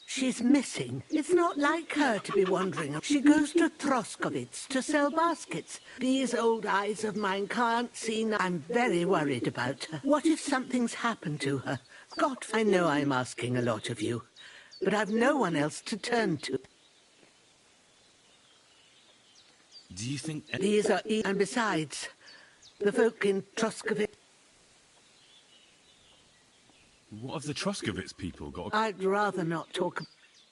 [SPEAKER 18] She's missing. It's not like her to be wandering. She goes to Troskovitz to sell baskets. These old eyes of mine can't see. I'm very worried about her. What if something's happened to her? God, I know I'm asking a lot of you, but I've no one else to turn to.
[SPEAKER 9] Do you think...
[SPEAKER 18] These are... And besides, the folk in Troskovitz...
[SPEAKER 9] What have the Troskovitz people got?
[SPEAKER 18] I'd rather not talk...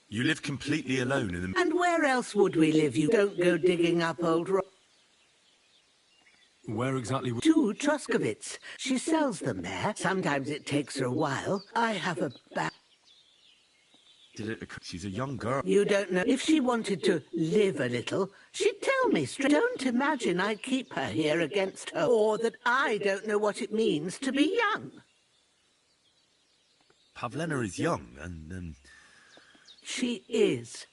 [SPEAKER 9] You live completely alone in the...
[SPEAKER 18] And where else would we live? You don't go digging up old rock.
[SPEAKER 9] Where exactly...
[SPEAKER 18] To Troskovitz. She sells them there. Sometimes it takes her a while. I have a back...
[SPEAKER 9] Did it occur? She's a young girl.
[SPEAKER 18] You don't know. If she wanted to live a little, she'd tell me straight. Don't imagine I keep her here against her, or that I don't know what it means to be young.
[SPEAKER 9] Pavlena is young, and...
[SPEAKER 18] She is.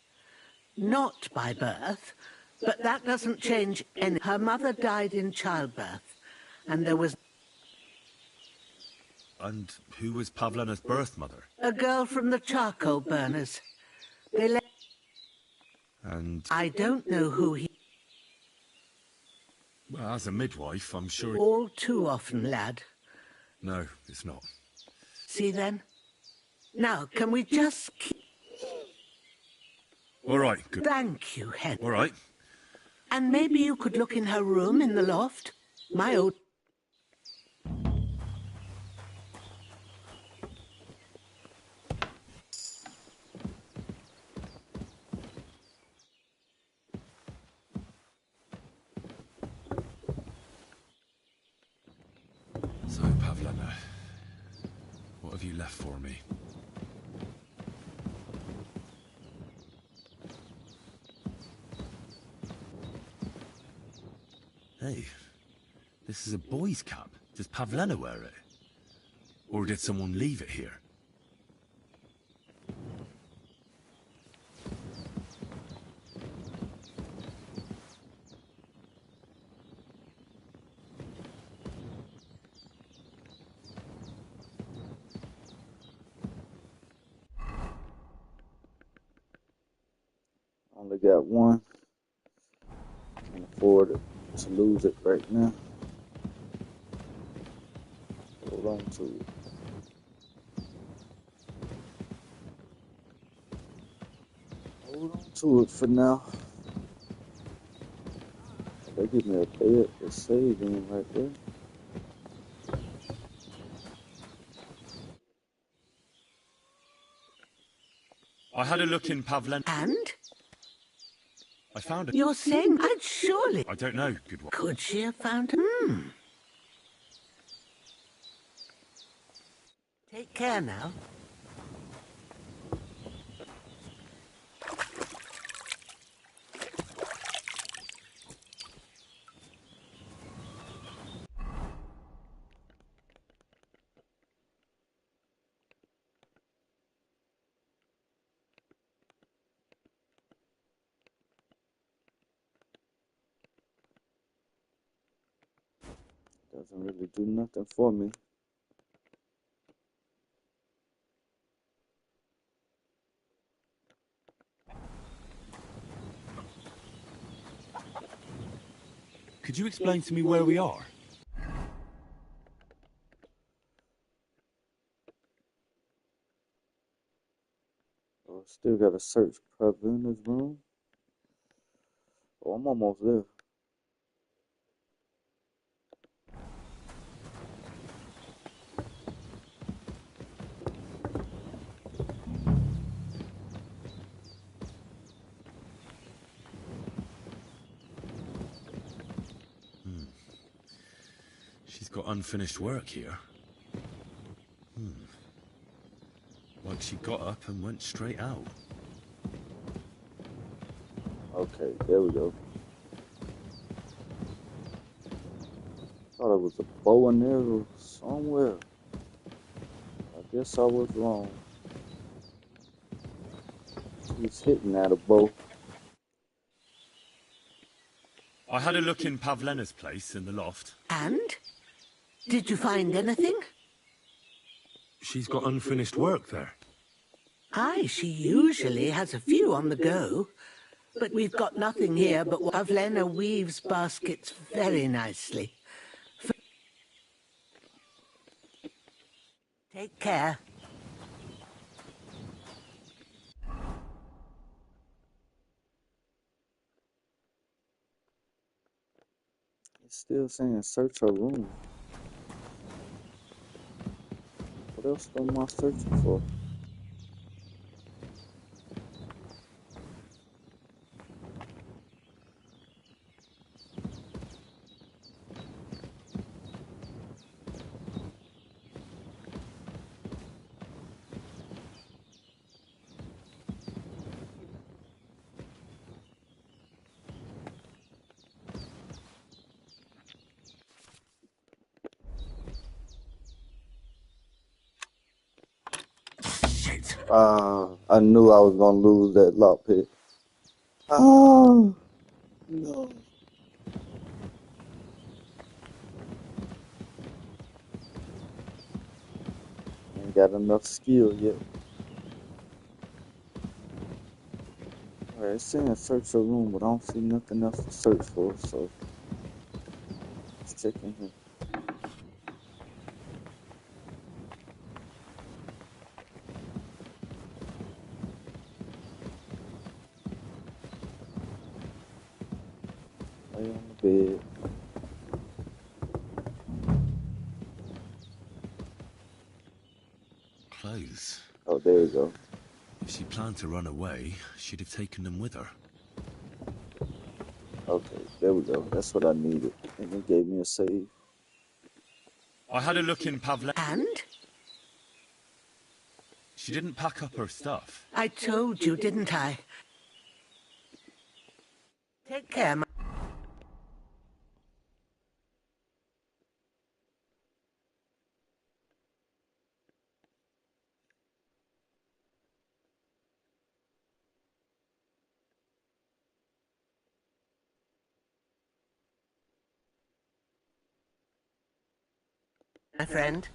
[SPEAKER 18] Not by birth, but that doesn't change any... Her mother died in childbirth, and there was...
[SPEAKER 9] And who was Pavlena's birth mother?
[SPEAKER 18] A girl from the charcoal burners. They let...
[SPEAKER 9] And...
[SPEAKER 18] I don't know who he...
[SPEAKER 9] Well, as a midwife, I'm sure...
[SPEAKER 18] All too often, lad.
[SPEAKER 9] No, it's not.
[SPEAKER 18] See then? Now, can we just keep...
[SPEAKER 9] All right, good.
[SPEAKER 18] Thank you, Henry.
[SPEAKER 9] All right.
[SPEAKER 18] And maybe you could look in her room in the loft? My old...
[SPEAKER 9] So, Pavlena, what have you left for me? Hey, this is a boy's cap. Does Pavlena wear it? Or did someone leave it here?
[SPEAKER 1] Only got one. Can't afford to lose it right now. Hold on to it. Hold on to it for now. They give me a bed to save in right there.
[SPEAKER 9] I had a look in Pavlena.
[SPEAKER 18] And?
[SPEAKER 9] I found it.
[SPEAKER 18] You're saying I'd surely...
[SPEAKER 9] I don't know, good one.
[SPEAKER 18] Could she have found her? Take care now.
[SPEAKER 1] Doesn't really do nothing for me.
[SPEAKER 9] Could you explain to me where we are?
[SPEAKER 1] Oh, still gotta search Pavlena's room. Oh, I'm almost there.
[SPEAKER 9] She's got unfinished work here. Like she got up and went straight out.
[SPEAKER 1] Okay, there we go. Thought it was a bow and arrow somewhere. I guess I was wrong. He's hitting at a bow.
[SPEAKER 9] I had a look in Pavlena's place in the loft.
[SPEAKER 18] And? Did you find anything?
[SPEAKER 9] She's got unfinished work there.
[SPEAKER 18] Aye, she usually has a few on the go. But we've got nothing here but Pavlena weaves baskets very nicely. Take care.
[SPEAKER 1] It's still saying search her room. What else am I searching for? I knew I was gonna lose that lockpick. Oh no. Ain't got enough skill yet. Alright, it's saying search your room, but I don't see nothing else to search for, so let's check in here. Lay on the bed.
[SPEAKER 9] Clothes.
[SPEAKER 1] Oh, there you go.
[SPEAKER 9] If she planned to run away, she'd have taken them with her.
[SPEAKER 1] Okay, there we go. That's what I needed. And it gave me a save.
[SPEAKER 9] I had a look in Pavlena.
[SPEAKER 18] And?
[SPEAKER 9] She didn't pack up her stuff.
[SPEAKER 18] I told you, didn't I? Take care, my friend.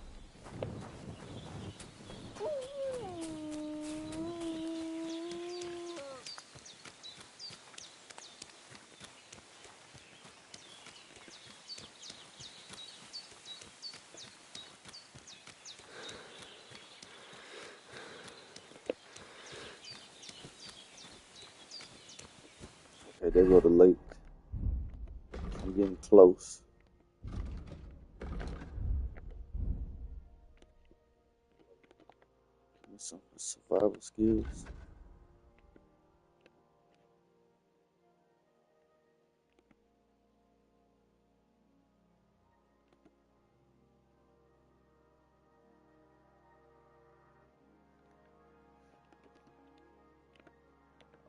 [SPEAKER 1] Okay, there go the lake. I'm getting close. Give me some survival skills.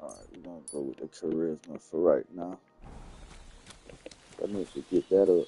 [SPEAKER 1] Alright, we're gonna go with the charisma for right now. I need to get that up.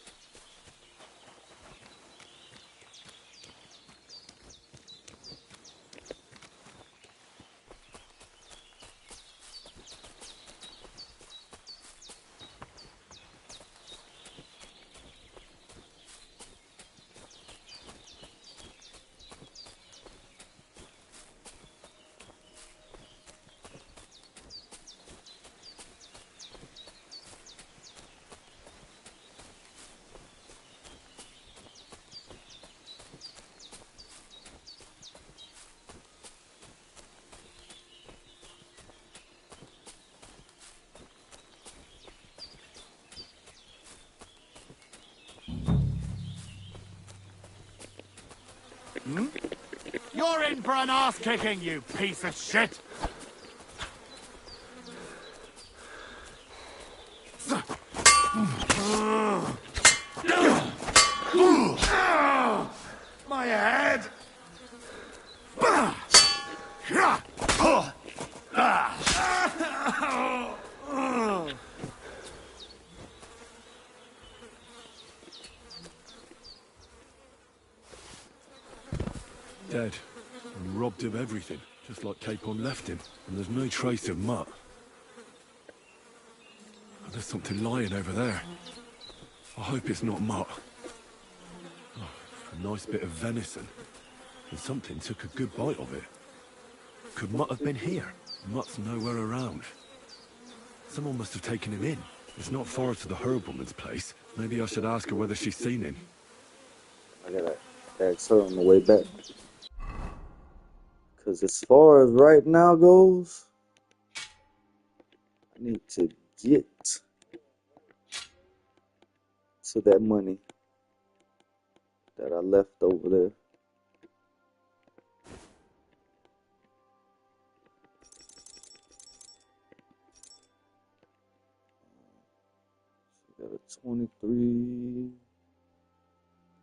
[SPEAKER 20] Hmm? You're in for an ass-kicking, you piece of shit!
[SPEAKER 9] dead. And he robbed of everything, just like Capon left him. And there's no trace of Mutt. Oh, there's something lying over there. I hope it's not Mutt. Oh, a nice bit of venison. And something took a good bite of it. Could Mutt have been here? Mutt's nowhere around. Someone must have taken him in. It's not far to the herb woman's place. Maybe I should ask her whether she's seen him.
[SPEAKER 1] I gotta ask her on the way back. Because as far as right now goes, I need to get to that money that I left over there. So got a 23.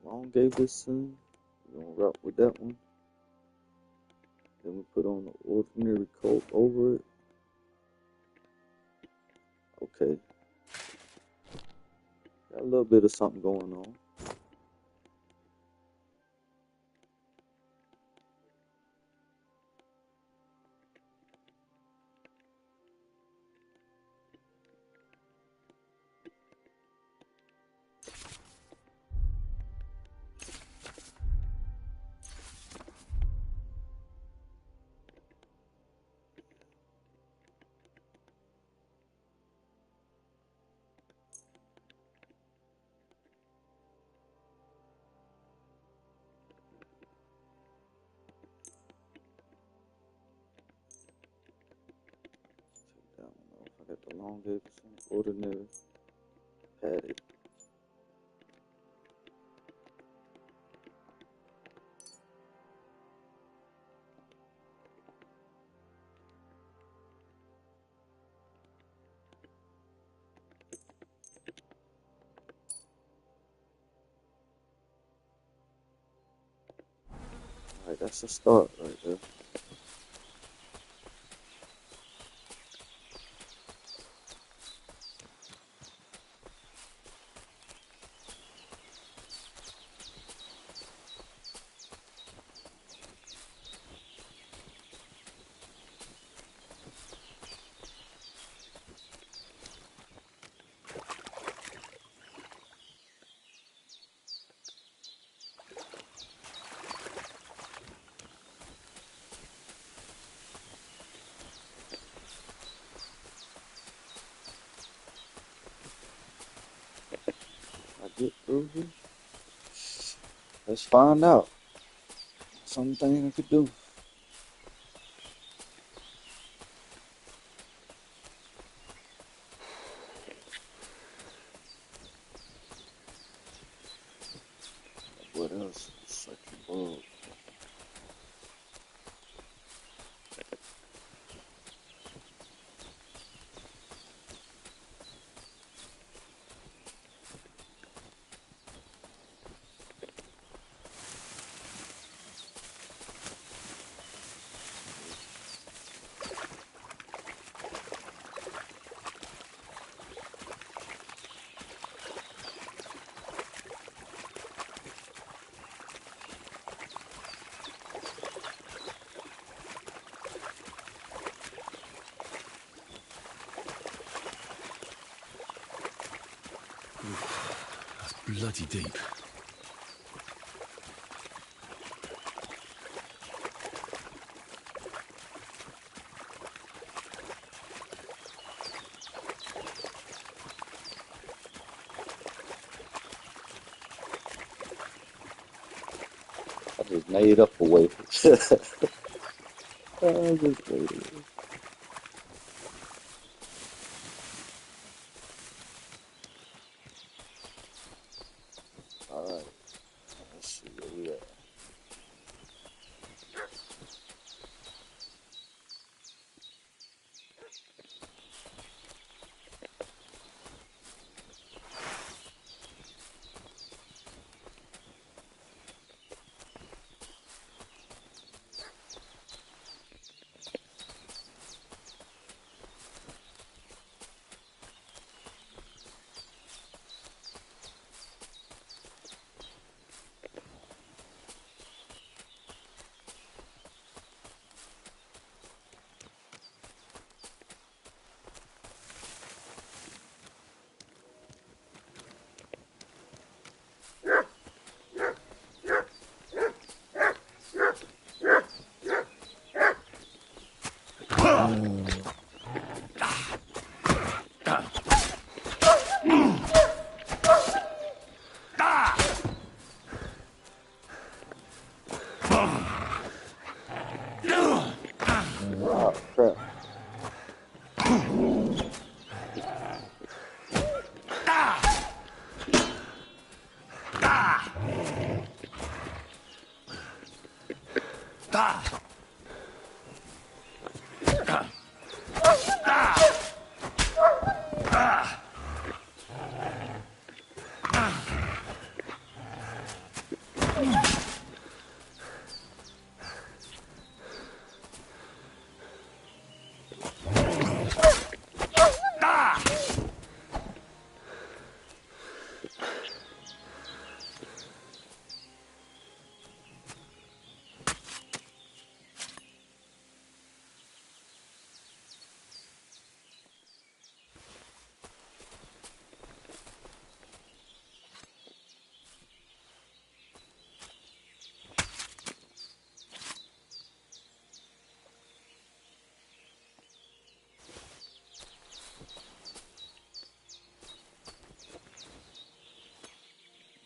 [SPEAKER 1] Long gave this in. We're gonna rock with that one. Then we put on the ordinary coat over it. Okay. Got a little bit of something going on. Take that one off. I got the long gave this one. Ordinary. Padded. Alright, that's a start right there. I get through here. Let's find out. Something I could do. What else? Such a bug.
[SPEAKER 9] That's bloody deep.
[SPEAKER 1] I just made up a way. I just made a way. Alright. Let's see where we at.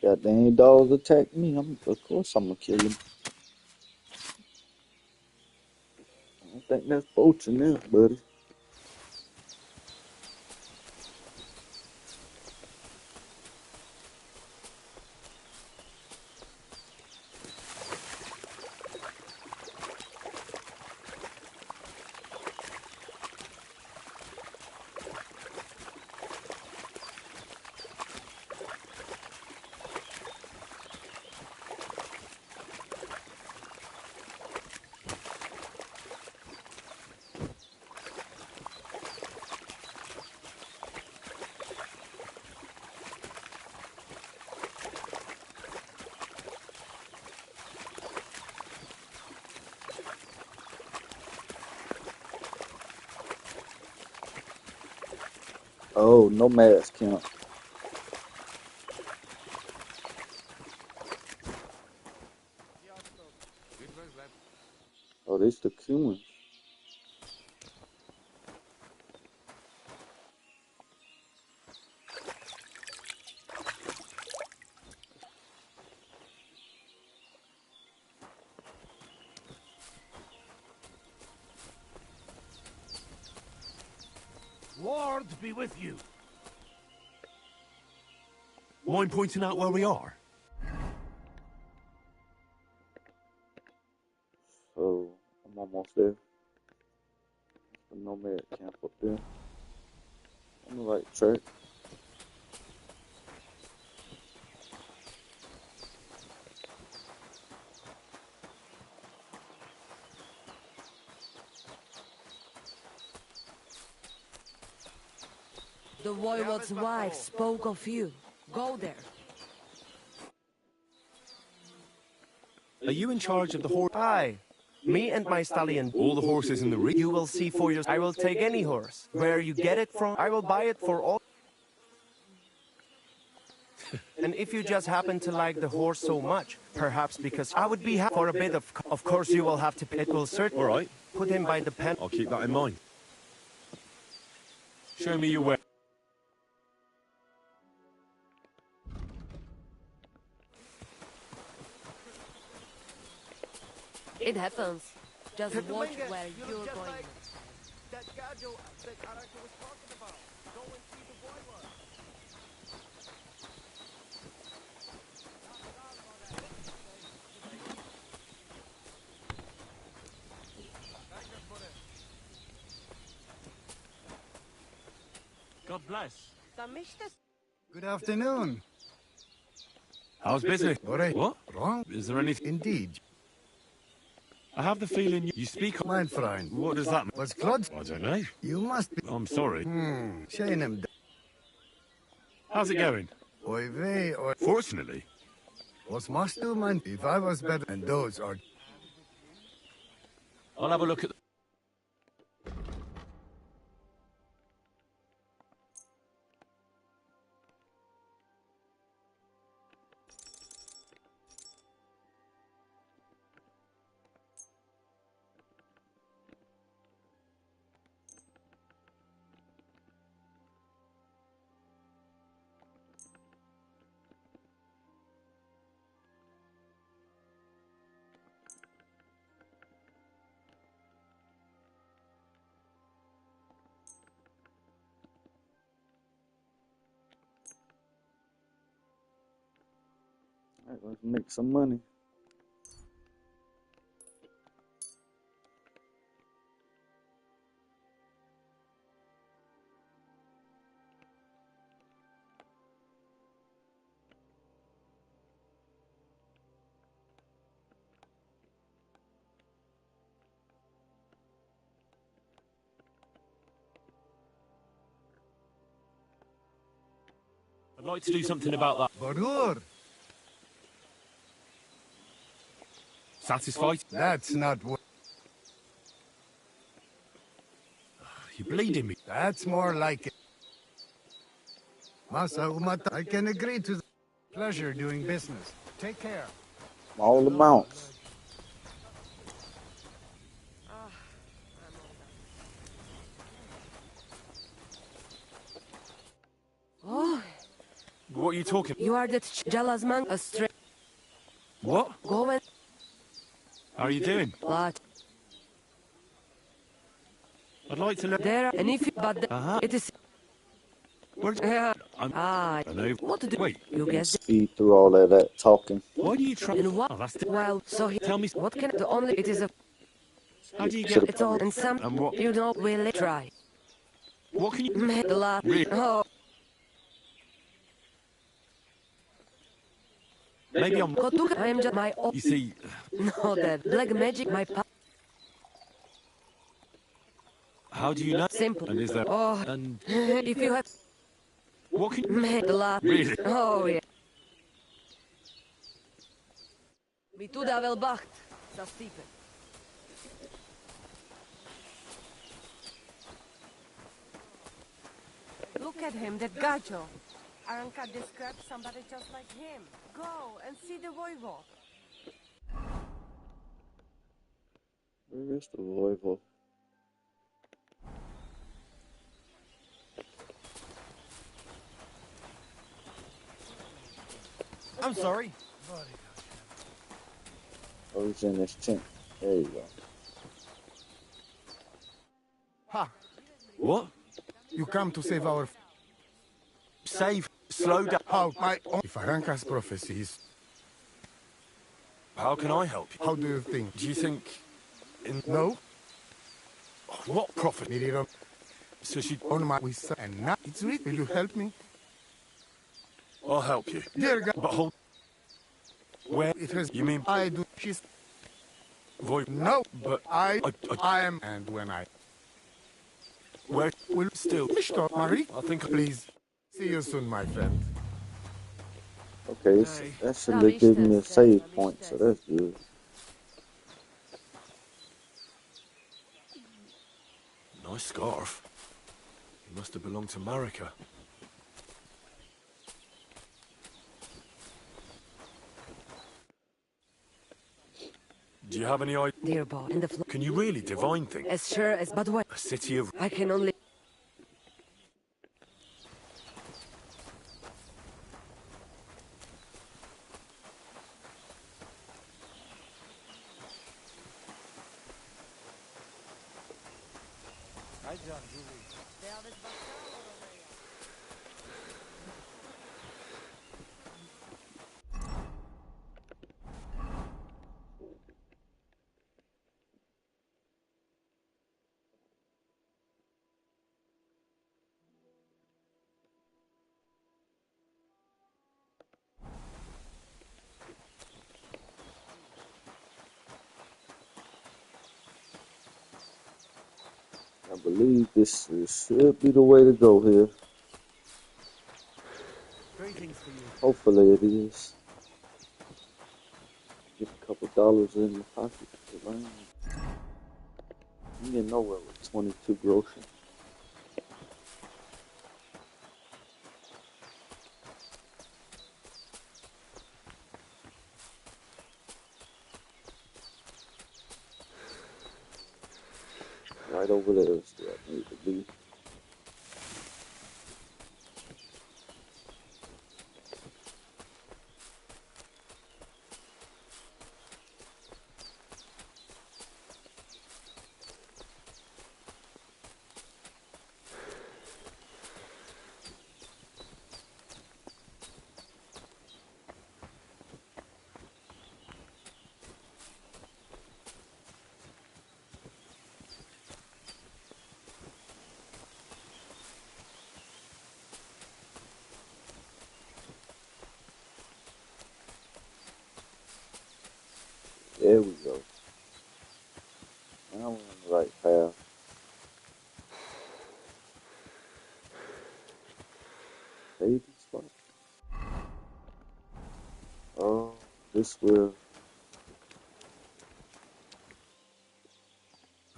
[SPEAKER 1] Got dang dogs attack me. Of course I'm gonna kill him. I don't think that's poaching now, buddy. Oh, nomads camp. Oh, this the Cumans.
[SPEAKER 6] Lord be with you.
[SPEAKER 9] Mind pointing out where we are?
[SPEAKER 1] So I'm almost there. The nomad camp up there. On the right track.
[SPEAKER 21] The Voivode's wife spoke of you. Go there.
[SPEAKER 22] Are you in charge of the horse? Aye. Me and my stallion.
[SPEAKER 9] All the horses in the region?
[SPEAKER 22] You will see for yourself. I will take any horse. Where you get it from, I will buy it for all. And if you just happen to like the horse so much, perhaps because I would be happy for a bit of course you will have to pay. It will certainly.
[SPEAKER 9] All right.
[SPEAKER 22] Put him by the pen.
[SPEAKER 9] I'll keep that in mind. Show me your way.
[SPEAKER 21] It happens. Just watch where you're going.
[SPEAKER 5] Like that Gajo that Araka was talking about. Go and see the Voivode.
[SPEAKER 9] God bless.
[SPEAKER 8] Good afternoon.
[SPEAKER 9] How's business?
[SPEAKER 8] All right.
[SPEAKER 9] What?
[SPEAKER 8] Wrong?
[SPEAKER 9] Is there anything?
[SPEAKER 8] Indeed.
[SPEAKER 9] I have the feeling you speak.
[SPEAKER 8] Mein Freund.
[SPEAKER 9] What does that mean?
[SPEAKER 8] Was Klotz?
[SPEAKER 9] I don't know.
[SPEAKER 8] You must be.
[SPEAKER 9] I'm sorry.
[SPEAKER 8] Shame him.
[SPEAKER 9] How's it going?
[SPEAKER 8] Oy vey, oy.
[SPEAKER 9] Fortunately.
[SPEAKER 8] Was machst du, mein? If I was better, and those are.
[SPEAKER 9] I'll have a look at.
[SPEAKER 1] Alright, let's make some money.
[SPEAKER 9] I'd like to do something about that.
[SPEAKER 8] Barur.
[SPEAKER 9] Satisfied?
[SPEAKER 8] That's not what.
[SPEAKER 9] You're bleeding me.
[SPEAKER 8] That's more like it. Masa Umata, I can agree to the pleasure doing business. Take care.
[SPEAKER 1] All amounts.
[SPEAKER 21] Oh,
[SPEAKER 9] What are you talking?
[SPEAKER 21] You are that jealous man, a stray.
[SPEAKER 9] What?
[SPEAKER 21] Go and...
[SPEAKER 9] How are you doing?
[SPEAKER 21] What?
[SPEAKER 9] I'd like to know.
[SPEAKER 21] There, and if you... But it is...
[SPEAKER 9] Where's...
[SPEAKER 21] Ah,
[SPEAKER 9] I know.
[SPEAKER 21] what to do?
[SPEAKER 9] Wait.
[SPEAKER 21] You guess...
[SPEAKER 1] Speed through all of that talking.
[SPEAKER 9] Why do you try...
[SPEAKER 21] And what?
[SPEAKER 9] Oh, that's the...
[SPEAKER 21] Well, so he...
[SPEAKER 9] Tell me...
[SPEAKER 21] What can... The only... It is a...
[SPEAKER 9] How do you get...
[SPEAKER 21] It's all... And some...
[SPEAKER 9] And what?
[SPEAKER 21] You know, we'll try.
[SPEAKER 9] What can you...
[SPEAKER 21] The laugh.
[SPEAKER 9] Really?
[SPEAKER 21] Oh.
[SPEAKER 9] Maybe I'm...
[SPEAKER 21] I am just my own...
[SPEAKER 9] You see...
[SPEAKER 21] No, that black magic, my pa...
[SPEAKER 9] How do you know?
[SPEAKER 21] Simple.
[SPEAKER 9] And is there...
[SPEAKER 21] Oh.
[SPEAKER 9] And...
[SPEAKER 21] If you have...
[SPEAKER 9] What can you...
[SPEAKER 21] The laugh.
[SPEAKER 9] Really?
[SPEAKER 21] Oh, yeah. Mi tu da wel bacht. Sa Stephen. Look at him, that gajo. Aranka described somebody just like him. Go and see the voivod.
[SPEAKER 1] Where is the voivod?
[SPEAKER 16] I'm sorry.
[SPEAKER 1] Oh, he's in this tent. There you go.
[SPEAKER 14] Ha!
[SPEAKER 9] What?
[SPEAKER 14] You come to save our...
[SPEAKER 9] Save. Slow down.
[SPEAKER 14] How? My own... If Aranka's prophecies...
[SPEAKER 9] How can I help you?
[SPEAKER 14] How do you think?
[SPEAKER 9] Do you think... In...
[SPEAKER 14] No?
[SPEAKER 9] What prophet?
[SPEAKER 14] Miriam.
[SPEAKER 9] So she...
[SPEAKER 14] On my... And now it's real. Will you help me?
[SPEAKER 9] I'll help you.
[SPEAKER 14] Dear God.
[SPEAKER 9] But hold... Where?
[SPEAKER 14] It has...
[SPEAKER 9] You mean...
[SPEAKER 14] I do... She's...
[SPEAKER 9] Void...
[SPEAKER 14] No.
[SPEAKER 9] But...
[SPEAKER 14] I am... And when I...
[SPEAKER 9] Where?
[SPEAKER 14] Will...
[SPEAKER 9] Still...
[SPEAKER 14] Mr. Marie?
[SPEAKER 9] I think...
[SPEAKER 14] Please. See you soon, my friend.
[SPEAKER 1] Okay, it's actually giving me a save point, so that's good.
[SPEAKER 9] Nice scarf. It must have belonged to Marika. Do you have any idea?
[SPEAKER 21] Dear boy, in the floor.
[SPEAKER 9] Can you really divine things?
[SPEAKER 21] As sure as but what?
[SPEAKER 9] A city of...
[SPEAKER 21] I can only...
[SPEAKER 1] I believe this should be the way to go here.
[SPEAKER 21] Greetings for you.
[SPEAKER 1] Hopefully it is. Get a couple dollars in my pocket. You get nowhere with 22 groceries. Right over there is where I need to be. There we go. Now we're on the right path. Baby spot. Oh, this will.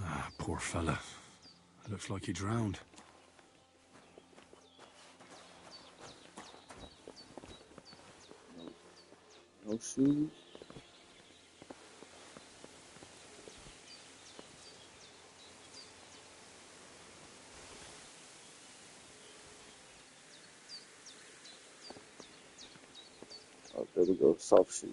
[SPEAKER 9] Ah, poor fella. Looks like he drowned.
[SPEAKER 1] No shoes. There we go, soft shoes.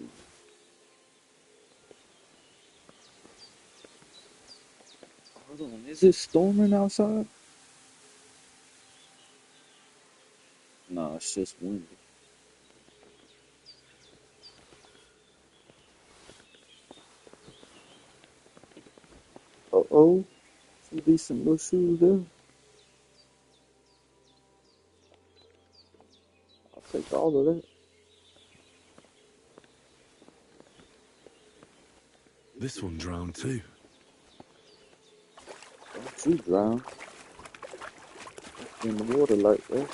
[SPEAKER 1] Hold on, is it storming outside? No, it's just windy. Uh-oh, some decent little shoes there. I'll take all of that.
[SPEAKER 9] This one drowned too.
[SPEAKER 1] Don't you drown in the water like that.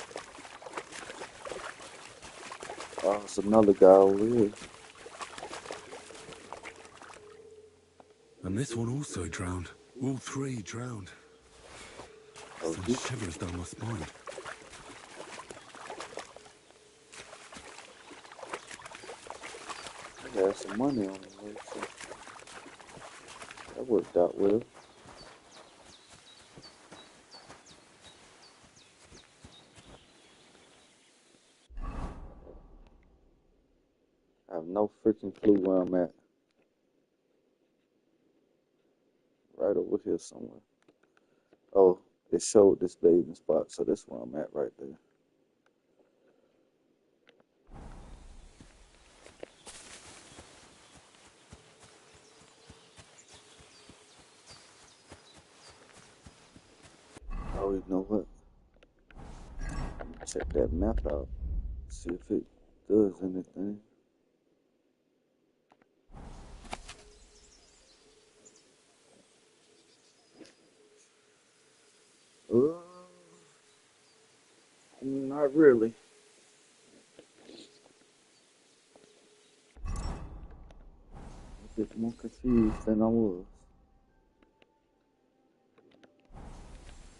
[SPEAKER 1] Oh, it's another guy over here.
[SPEAKER 9] And this one also drowned. All three drowned.
[SPEAKER 1] Oh,
[SPEAKER 9] Sends shivers down my spine.
[SPEAKER 1] I had some money on the way, so that worked out well. I have no freaking clue where I'm at. Right over here somewhere. Oh, it showed this bathing spot, so that's where I'm at right there. Oh, you know what? Check that map out. See if it does anything. Not really. A bit more confused than I was.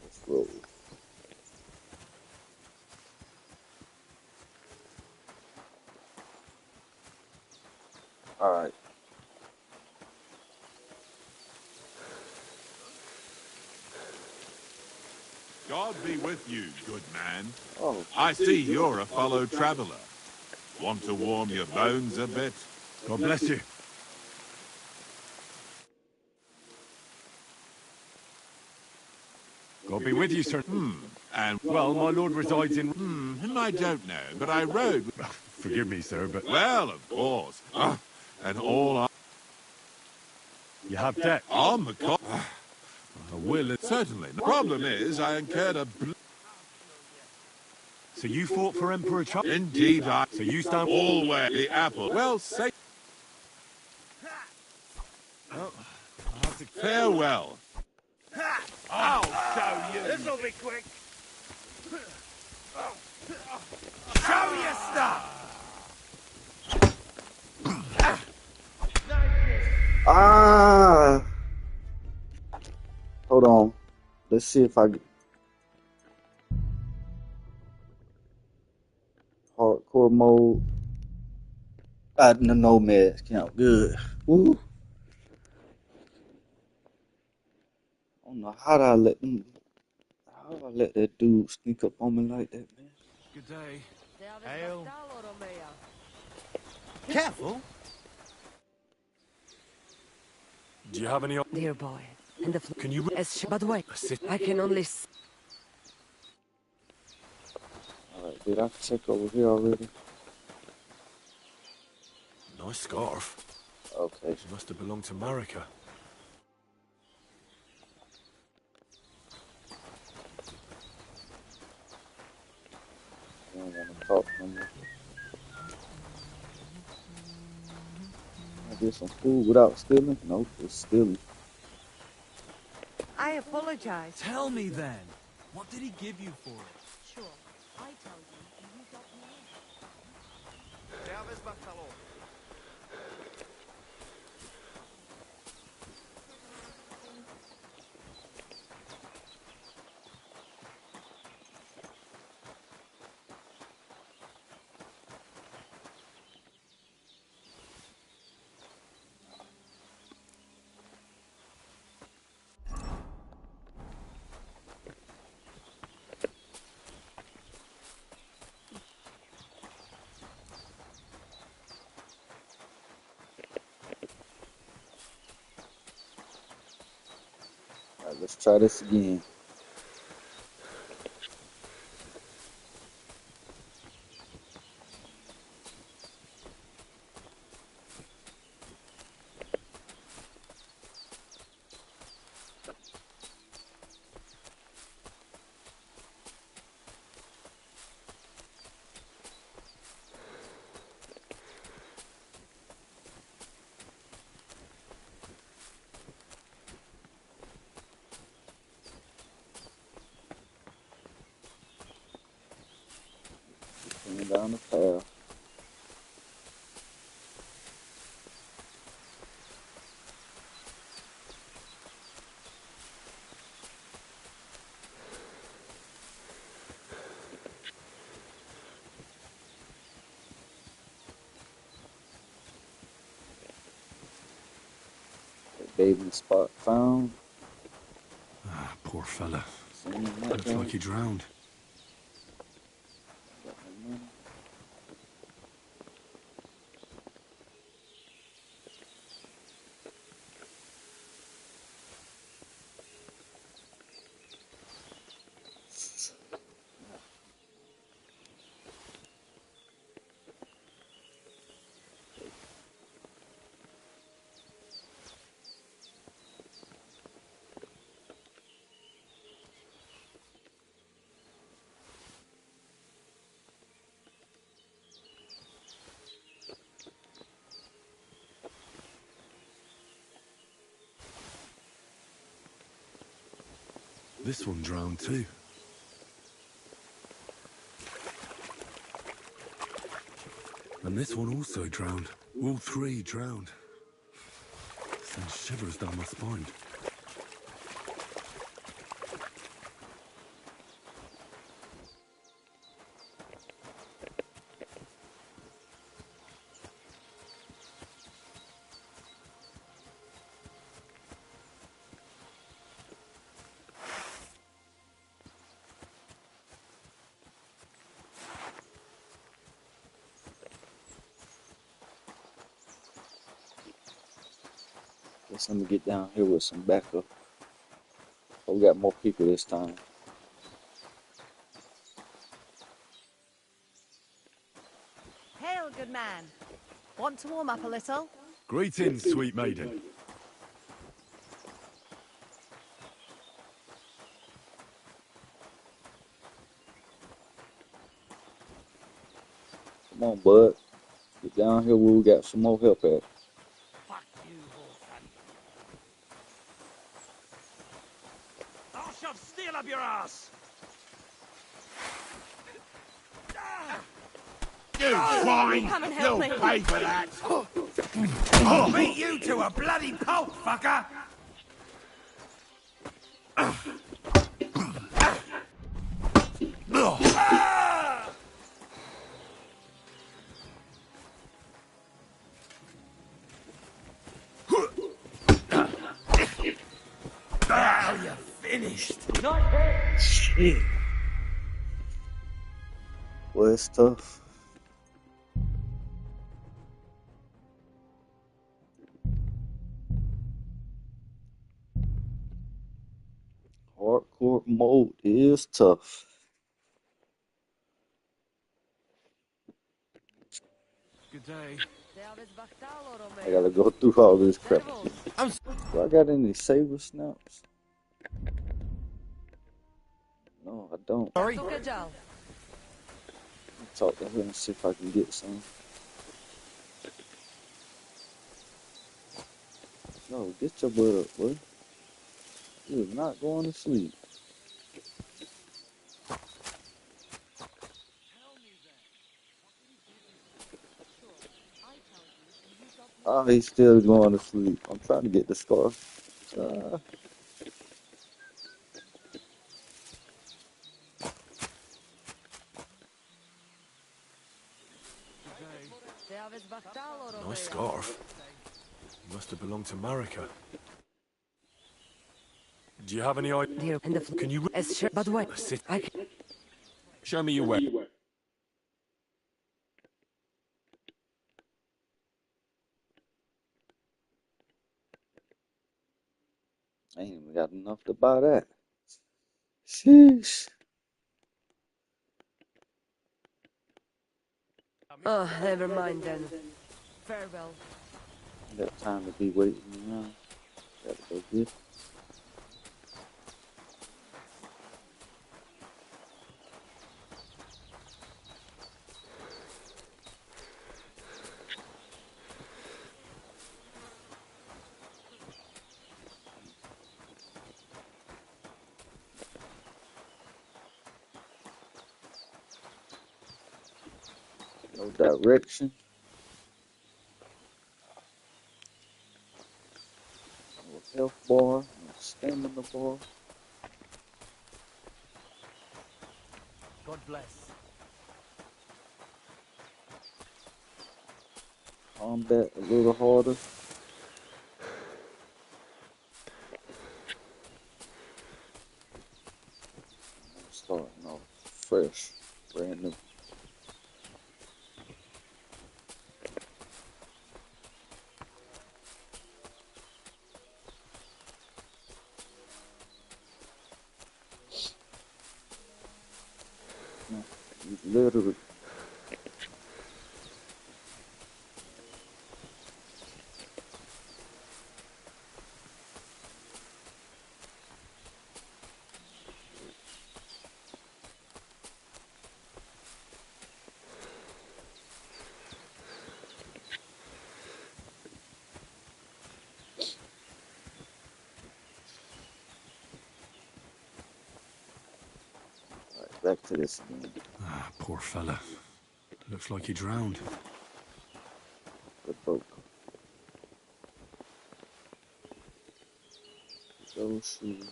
[SPEAKER 1] Let's roll. Alright.
[SPEAKER 2] God be with you, good man.
[SPEAKER 1] Oh,
[SPEAKER 2] I see you're a fellow traveler. Want to warm your bones a bit?
[SPEAKER 9] God bless you. God be with you, sir.
[SPEAKER 2] And
[SPEAKER 9] Well, my lord resides in...
[SPEAKER 2] I don't know, but I rode...
[SPEAKER 9] Forgive me, sir, but...
[SPEAKER 2] Well, of course. And all I...
[SPEAKER 9] You have debt.
[SPEAKER 2] On the co... will it certainly. The problem is, I incurred a...
[SPEAKER 9] So you fought for Emperor Charles?
[SPEAKER 2] Indeed, I...
[SPEAKER 9] So you stand...
[SPEAKER 2] Always the apple. Well, say...
[SPEAKER 9] Well, I'll have to...
[SPEAKER 2] Farewell.
[SPEAKER 15] I'll show you. This'll be quick. Show your stuff.
[SPEAKER 1] Ah! Hold on. Let's see if I get... Hardcore mode. The nomads count good. Woo! I don't know how I let them... How I let that dude sneak up on me like that, man?
[SPEAKER 20] Good day.
[SPEAKER 15] Hail. Careful.
[SPEAKER 20] Do you have any...
[SPEAKER 21] Dear boy, and the
[SPEAKER 20] Can you...
[SPEAKER 21] by the way, I can only
[SPEAKER 1] Alright, did I check over here already?
[SPEAKER 20] Nice scarf.
[SPEAKER 1] Okay.
[SPEAKER 20] She must have belonged to Marika.
[SPEAKER 1] I don't want to talk no more. I get some food without stealing? Nope, it's stealing.
[SPEAKER 21] I apologize.
[SPEAKER 16] Tell me then, what did he give you for it?
[SPEAKER 10] Sure, I tell you, and you got me in.
[SPEAKER 5] Servus, Bartalo.
[SPEAKER 1] Let's try this again. Coming down the path. Bathing spot found.
[SPEAKER 9] Ah, poor fella.
[SPEAKER 1] Same
[SPEAKER 9] Looks like he drowned.
[SPEAKER 1] Got no money.
[SPEAKER 9] This one drowned too. And this one also drowned. All three drowned. Sends shivers down my spine.
[SPEAKER 1] Guess I'm gonna get down here with some backup. Oh, we got more people this time.
[SPEAKER 3] Hail, good man. Want to warm up a little?
[SPEAKER 9] Greetings, sweet maiden.
[SPEAKER 1] Come on, bud. Get down here where we got some more help at.
[SPEAKER 11] Fuck you, Horton. I'll shove steel up your ass!
[SPEAKER 7] You swine!
[SPEAKER 3] Come and help
[SPEAKER 7] You'll
[SPEAKER 3] me.
[SPEAKER 7] pay for that!
[SPEAKER 15] I'll beat you to a bloody pulp, fucker! Now you're finished.
[SPEAKER 1] Shit. Well, it's tough. Hardcore mode is tough.
[SPEAKER 11] Good day.
[SPEAKER 1] I gotta go through all this crap. Do I got any saber snaps? No, I don't.
[SPEAKER 3] Sorry.
[SPEAKER 1] I'll talk to her and see if I can get some. No, get your butt up, boy. You're not going to sleep. Oh, he's still going to sleep. I'm trying to get the scarf.
[SPEAKER 9] Nice scarf. Must have belonged to Marika. Do you have any idea? Can you
[SPEAKER 3] But wait,
[SPEAKER 9] show me your way?
[SPEAKER 1] I ain't even got enough to buy that. Sheesh.
[SPEAKER 21] Oh, never mind then. Farewell.
[SPEAKER 1] I got time to be waiting around. Gotta go get it. No direction. No health bar. No stamina bar.
[SPEAKER 20] God bless.
[SPEAKER 1] Combat a little harder. I'm starting off fresh. Brand new. No, literally. Alright, back to this again.
[SPEAKER 9] Ah, poor fella. Looks like he drowned.
[SPEAKER 1] The boat. Those shoes.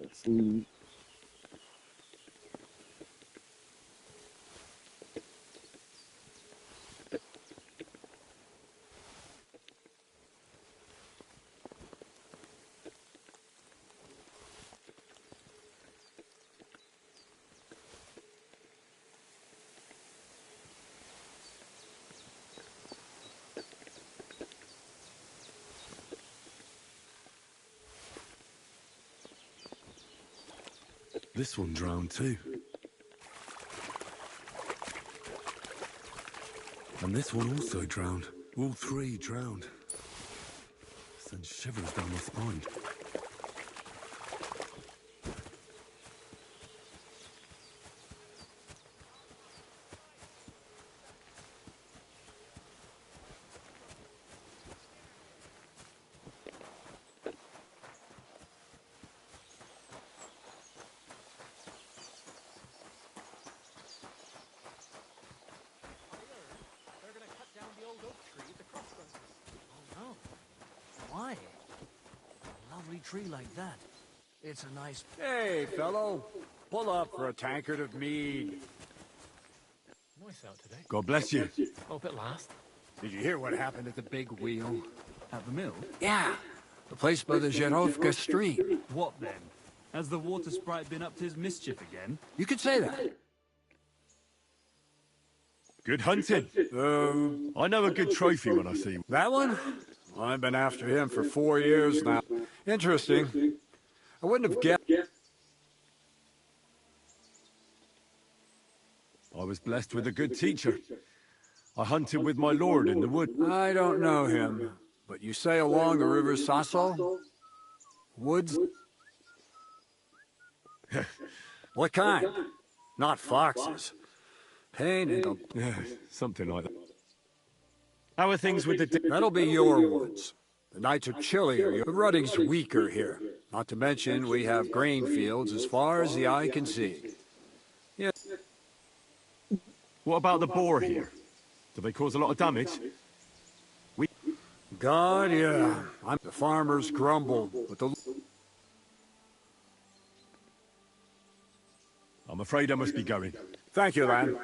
[SPEAKER 1] The food.
[SPEAKER 9] This one drowned too. And this one also drowned. All three drowned. Sends shivers down my spine.
[SPEAKER 16] They're gonna cut down the old oak tree at the crossroads.
[SPEAKER 20] Oh no. Why? A lovely tree like that. It's a nice...
[SPEAKER 13] Hey, fellow. Pull up for a tankard of mead.
[SPEAKER 4] Nice out today.
[SPEAKER 9] God bless you.
[SPEAKER 4] Oh, a bit last.
[SPEAKER 13] Did you hear what happened at the big wheel?
[SPEAKER 20] At the mill?
[SPEAKER 13] Yeah. The place by the Zherovka street.
[SPEAKER 20] What then? Has the water sprite been up to his mischief again?
[SPEAKER 13] You could say that.
[SPEAKER 9] Good hunting. I know a good trophy when I see one.
[SPEAKER 13] That one? I've been after him for 4 years now. Interesting. I wouldn't have guessed.
[SPEAKER 9] I was blessed with a good teacher. I hunted with my lord in the wood.
[SPEAKER 13] I don't know him, but you say along the river Sasso? Woods? What kind? Not foxes. Painted.
[SPEAKER 9] Yeah, something like that. How are things with the...
[SPEAKER 13] That'll be your woods. The nights are chillier, the rutting's weaker here. Not to mention, we have grain fields as far as the eye can see. Yeah.
[SPEAKER 9] What about the boar here? Do they cause a lot of damage?
[SPEAKER 13] God, yeah. The farmers grumble, but the...
[SPEAKER 9] I'm afraid I must be going.
[SPEAKER 13] Thank you, lad.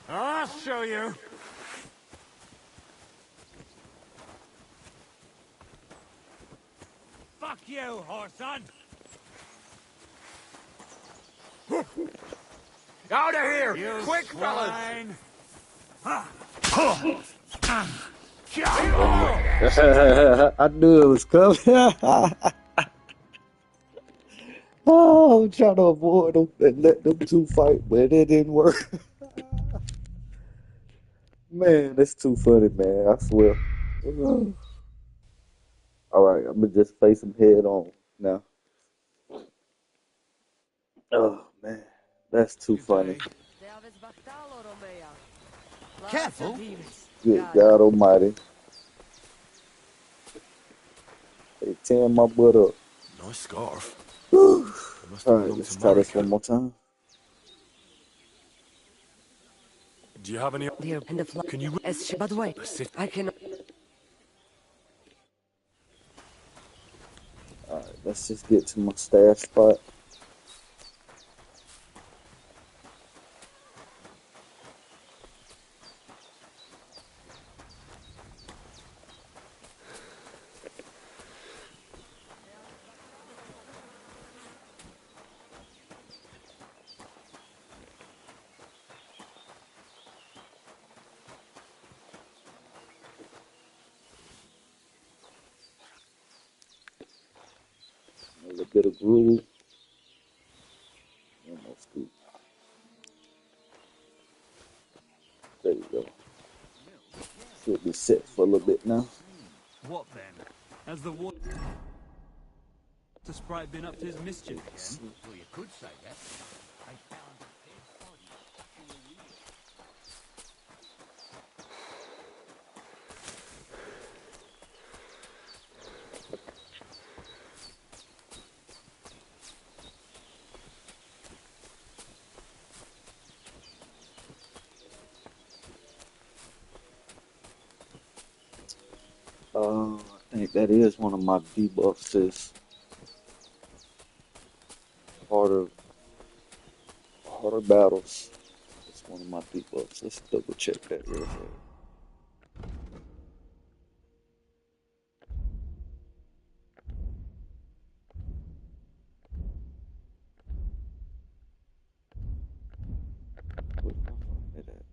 [SPEAKER 13] I'll show you.
[SPEAKER 16] Fuck you, whoreson!
[SPEAKER 13] Out of here!
[SPEAKER 16] You
[SPEAKER 13] Quick, fellas!
[SPEAKER 16] swine.
[SPEAKER 1] I knew it was coming. Oh, I'm trying to avoid them and let them two fight, but it didn't work. Man, that's too funny, man. I swear. All right, I'm gonna just face him head on now. Oh man, that's too funny.
[SPEAKER 21] Careful.
[SPEAKER 1] Good God Almighty, they tearing my butt up.
[SPEAKER 11] Nice scarf.
[SPEAKER 1] Whew.
[SPEAKER 11] It must
[SPEAKER 1] All
[SPEAKER 11] have
[SPEAKER 1] right,
[SPEAKER 11] belonged
[SPEAKER 1] let's
[SPEAKER 11] to
[SPEAKER 1] try this
[SPEAKER 11] Marika.
[SPEAKER 1] one more time.
[SPEAKER 9] Do you have any...
[SPEAKER 21] Dear, and the flood.
[SPEAKER 9] Can you...
[SPEAKER 21] But wait, I can.
[SPEAKER 1] All right, let's just get to my stash spot. A little bit of gruel. One more scoop. There you go. Should be set for a little bit now.
[SPEAKER 20] What then? Has the water sprite been up to his mischief again?
[SPEAKER 15] Well, you could say that. I found
[SPEAKER 1] I think that is one of my debuffs. Is harder battles. It's one of my debuffs. Let's double check that real quick. Where did I find it at?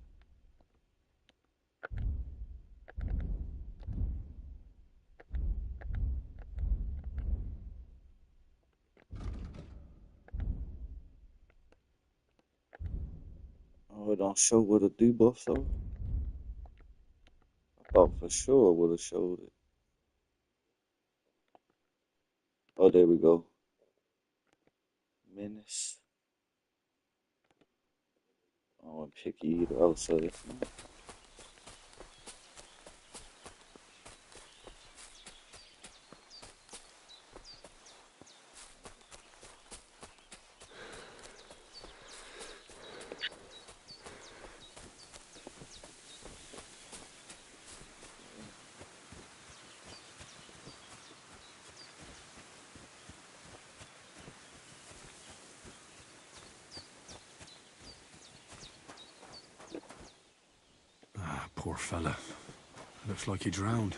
[SPEAKER 1] Oh, it don't show what the debuffs are. I thought for sure it would have showed it. Oh, there we go. Menace. Oh, I'm picky either. I would say.
[SPEAKER 9] Ah, poor fella. Looks like he drowned.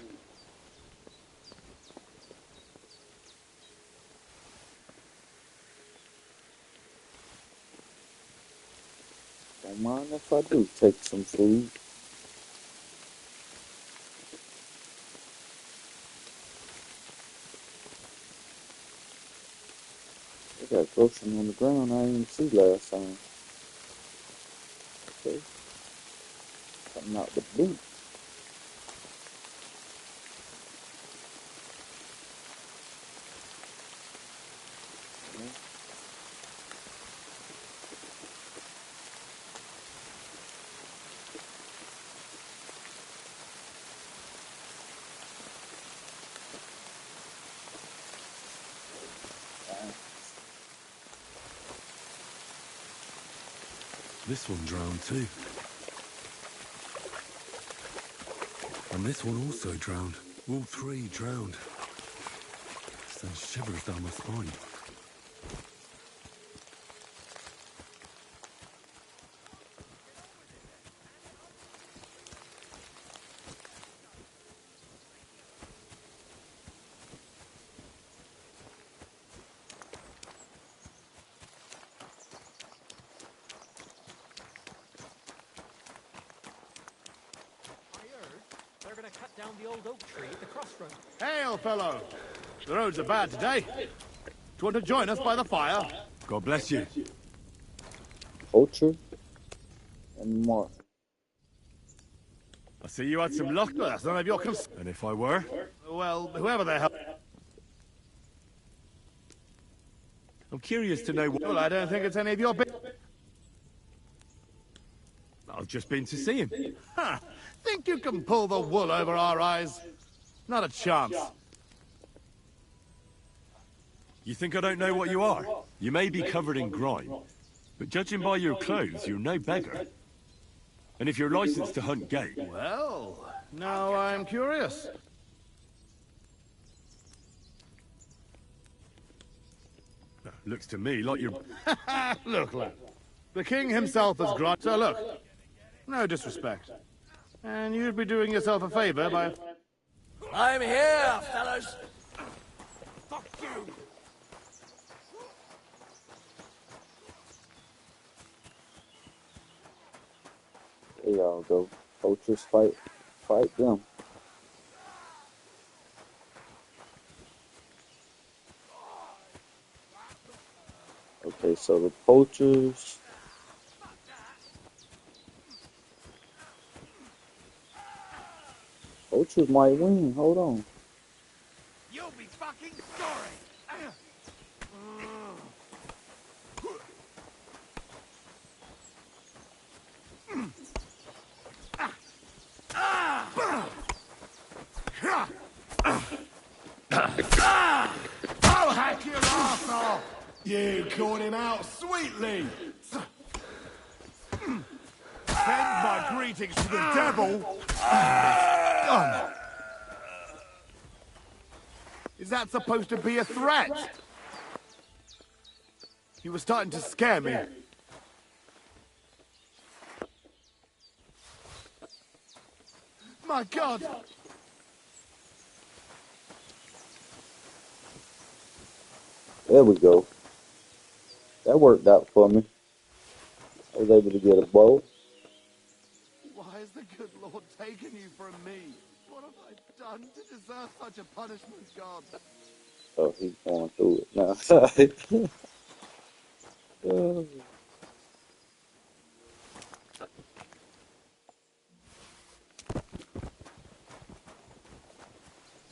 [SPEAKER 1] Don't mind if I do take some food. They got groceries on the ground I didn't see last time. Okay. Coming out the boot.
[SPEAKER 9] This one drowned too. And this one also drowned. All three drowned. Sends shivers down my spine.
[SPEAKER 16] the old oak tree at the crossroads.
[SPEAKER 8] Hail, fellow! The roads are bad today. Do you want to join us by the fire?
[SPEAKER 9] God bless you.
[SPEAKER 1] Poacher and Mark.
[SPEAKER 9] I see you had some luck.
[SPEAKER 8] Well, that's none of your concern.
[SPEAKER 9] And if I were?
[SPEAKER 8] Well, whoever the hell...
[SPEAKER 9] I'm curious to know what...
[SPEAKER 8] Well, I don't think it's any of your business.
[SPEAKER 9] I've just been to see him.
[SPEAKER 8] Huh. Think you can pull the wool over our eyes? Not a chance.
[SPEAKER 9] You think I don't know what you are? You may be covered in grime, but judging by your clothes, you're no beggar. And if you're licensed to hunt game...
[SPEAKER 8] Well, now I'm curious.
[SPEAKER 9] Looks to me like you're...
[SPEAKER 8] Look, lad. The king himself has granted... So look, no disrespect. And you'd be doing yourself a favor by...
[SPEAKER 16] I'm here, fellas. Fuck you.
[SPEAKER 1] There y'all go. Poachers fight them. Okay, so the poachers. Poachers might win. Hold on.
[SPEAKER 16] You'll be fucking sorry.
[SPEAKER 8] I'll hack your ass off! You caught him out sweetly! Send my greetings to the devil! Done. Is that supposed to be a threat? You were starting to scare me. My God!
[SPEAKER 1] There we go. That worked out for me. I was able to get a bow.
[SPEAKER 8] Why has the good Lord taken you from me? What have I done to deserve such a punishment, God?
[SPEAKER 1] Oh, he's going through it now. Oh.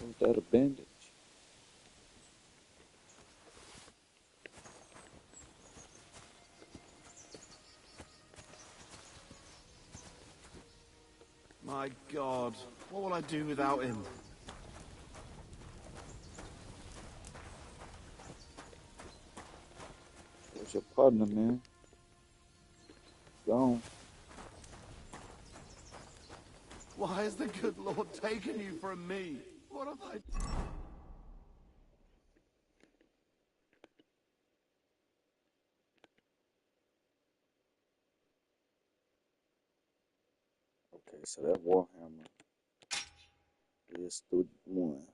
[SPEAKER 1] Was that a bandage?
[SPEAKER 8] My God, what will I do without him?
[SPEAKER 1] Where's your partner, man? Gone.
[SPEAKER 8] Why has the good Lord taken you from me? What have I...
[SPEAKER 1] Okay, so that Warhammer is 31.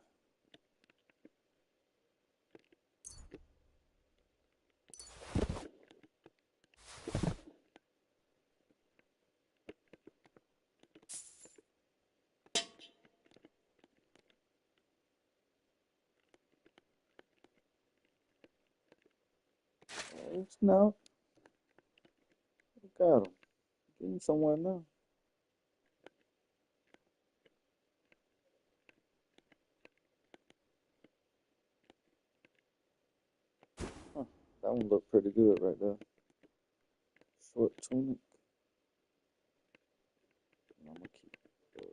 [SPEAKER 1] Oh, no. Got him. Getting somewhere now. Huh. That one looked pretty good right there. Short tunic. And I'm gonna keep that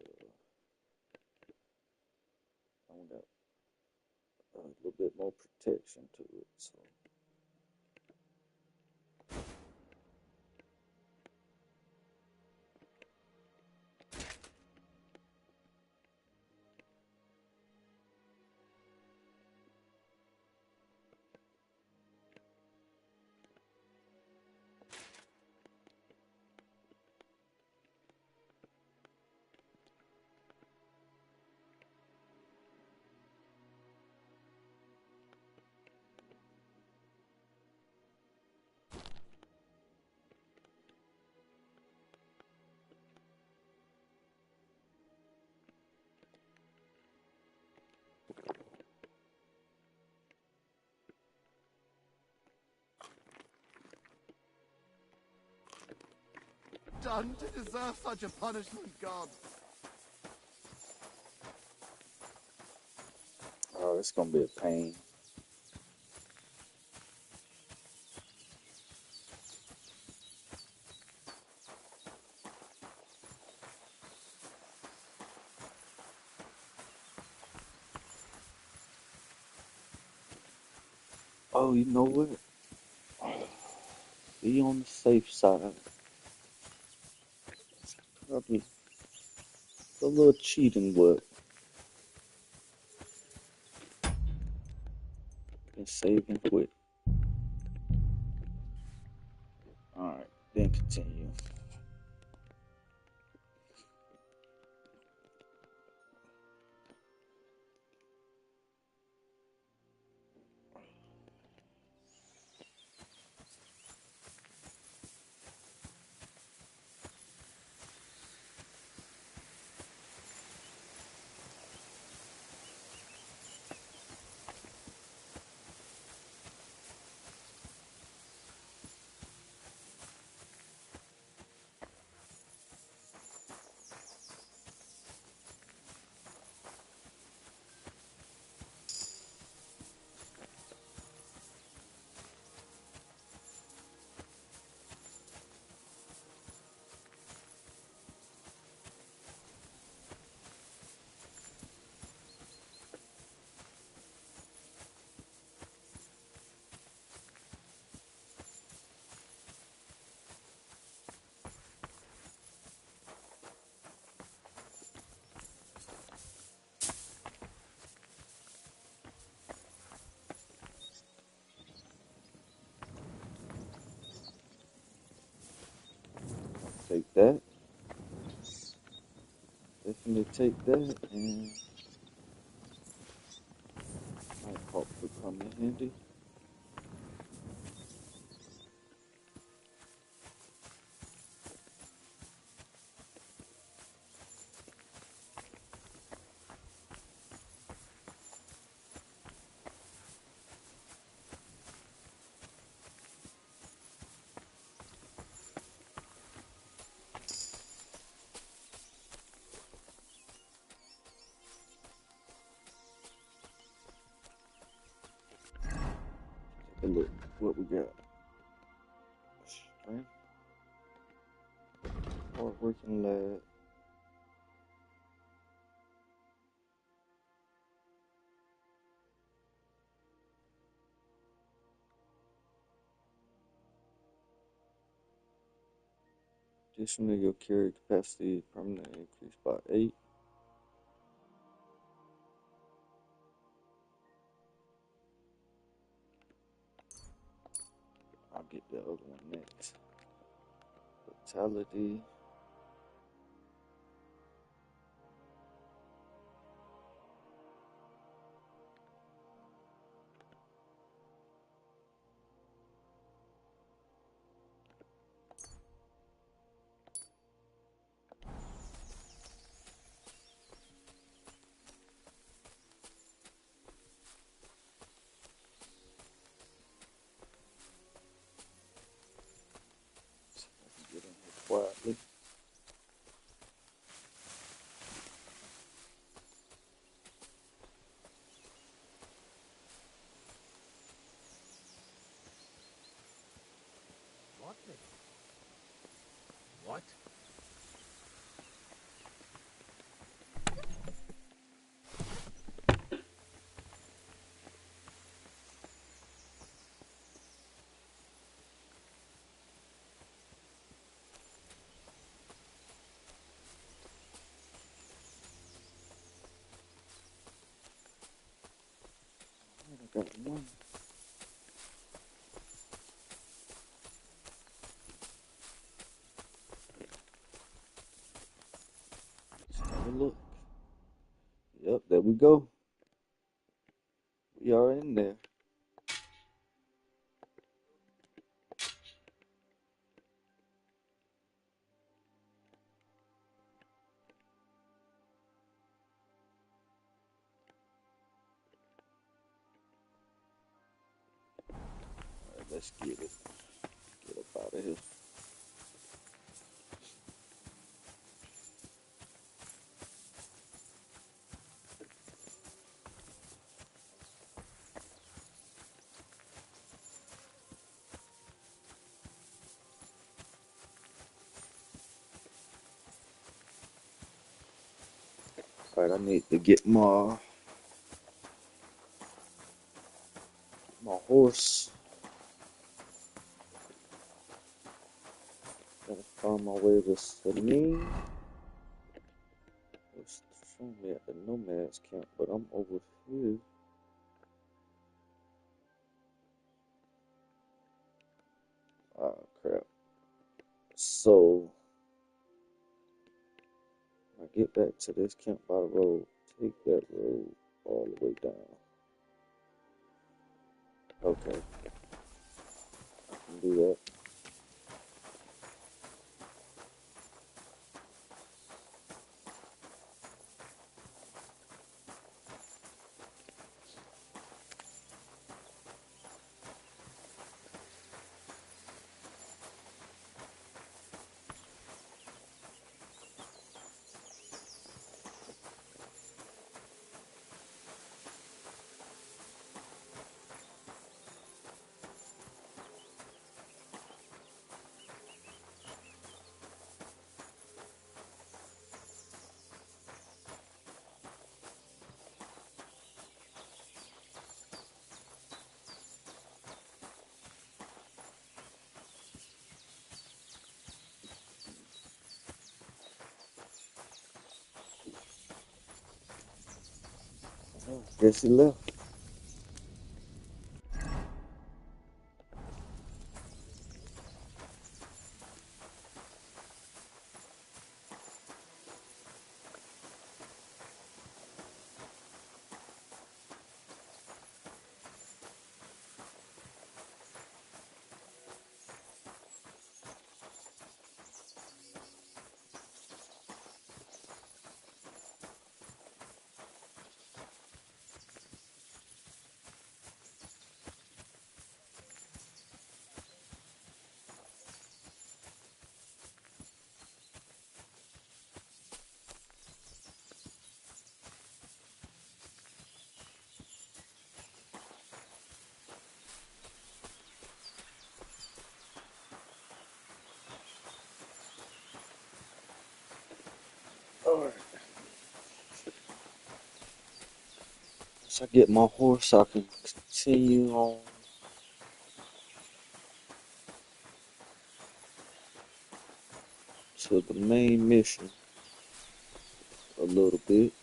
[SPEAKER 1] one got a little bit more protection to it, so
[SPEAKER 14] done to deserve such a punishment, God?
[SPEAKER 1] Oh, it's gonna be a pain. Oh, you know what? Be on the safe side. Probably a little cheating work. And save and quit. Alright, then continue. Take that. Definitely take that, and might hopefully come in handy. Take a look what we got. Strength. Hard working lad. Additionally, your carry capacity permanently increased by 8. I'll get the other one next. Vitality. See if I can get in here quietly.
[SPEAKER 11] What? What?
[SPEAKER 1] I got one. Let's have a look. Yep, there we go. We are in there. Alright, let's get it. Get up out of here. Alright, I need to get my horse. Gotta find my way to Saline. It's showing me at the Nomads camp, but I'm over here. Oh crap. So when I get back to this camp by the road, take that road all the way down. Okay. I can do that. Oh, guess he left. Alright. Once I get my horse, I can continue on to the main mission a little bit.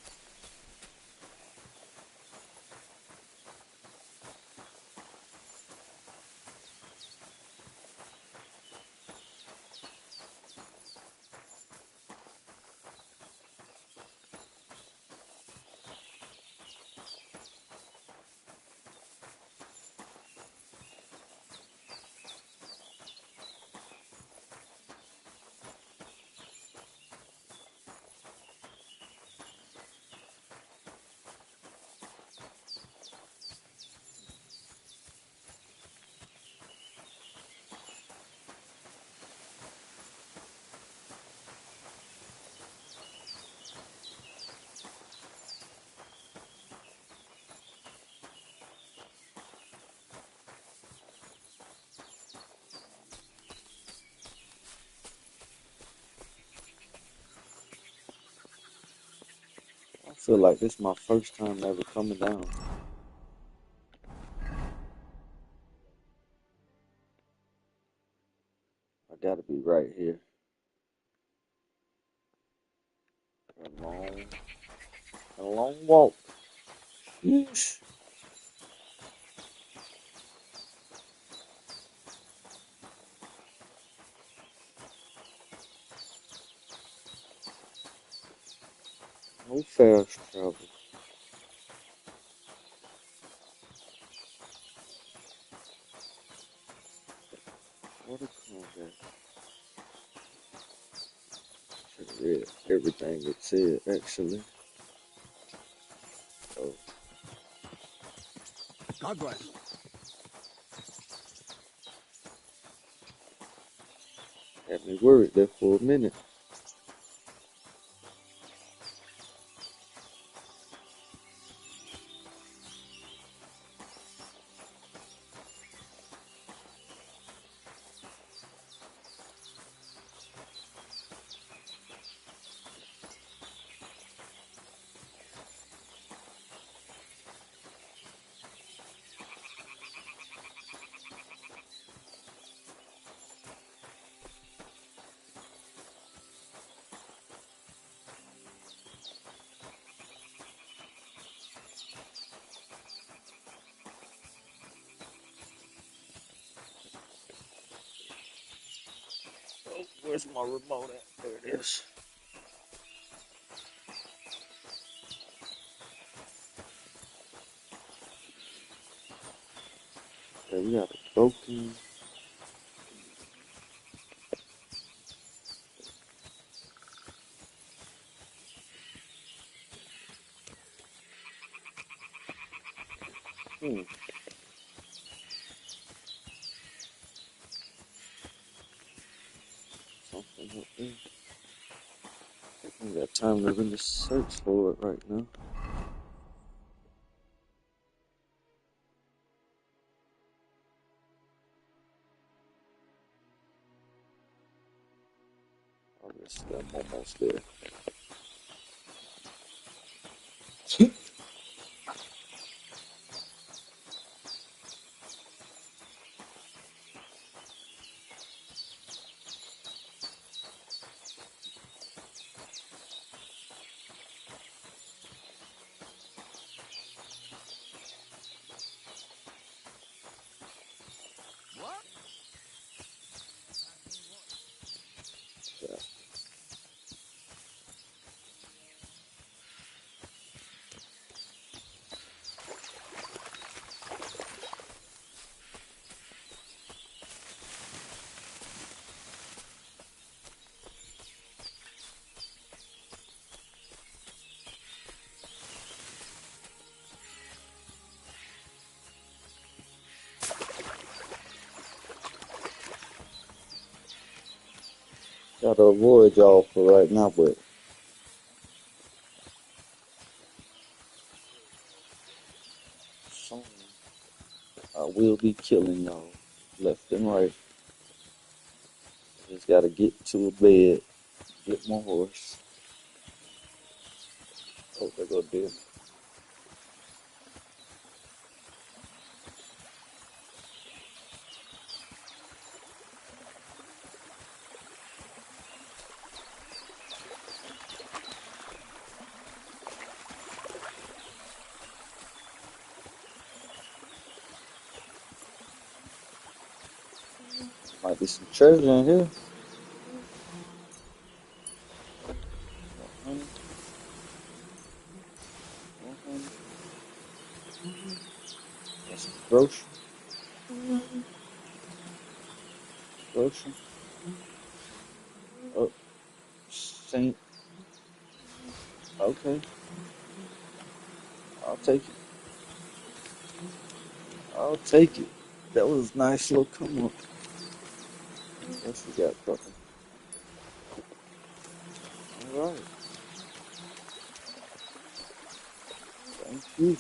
[SPEAKER 1] I feel like this is my first time ever coming down. I gotta be right here. A long walk. Yeesh. No fast travel. What a combat. Should have read everything it said, actually. Oh,
[SPEAKER 14] God bless.
[SPEAKER 1] had me worried there for a minute. Where's my remote at? There it is. Okay, we got a broken. Something up there. I ain't got time to really search for it right now. Obviously, I'm almost there. Yeah. Gotta avoid y'all for right now, but soon I will be killing y'all left and right. Just gotta get to a bed, get my horse. Oh, there go deer. Might be some treasure in here. More honey. More honey. Got some grocery. Grocery. Oh, Saint. Okay, I'll take it. I'll take it. That was a nice little come up. What else we got cooking? All right. Thank you.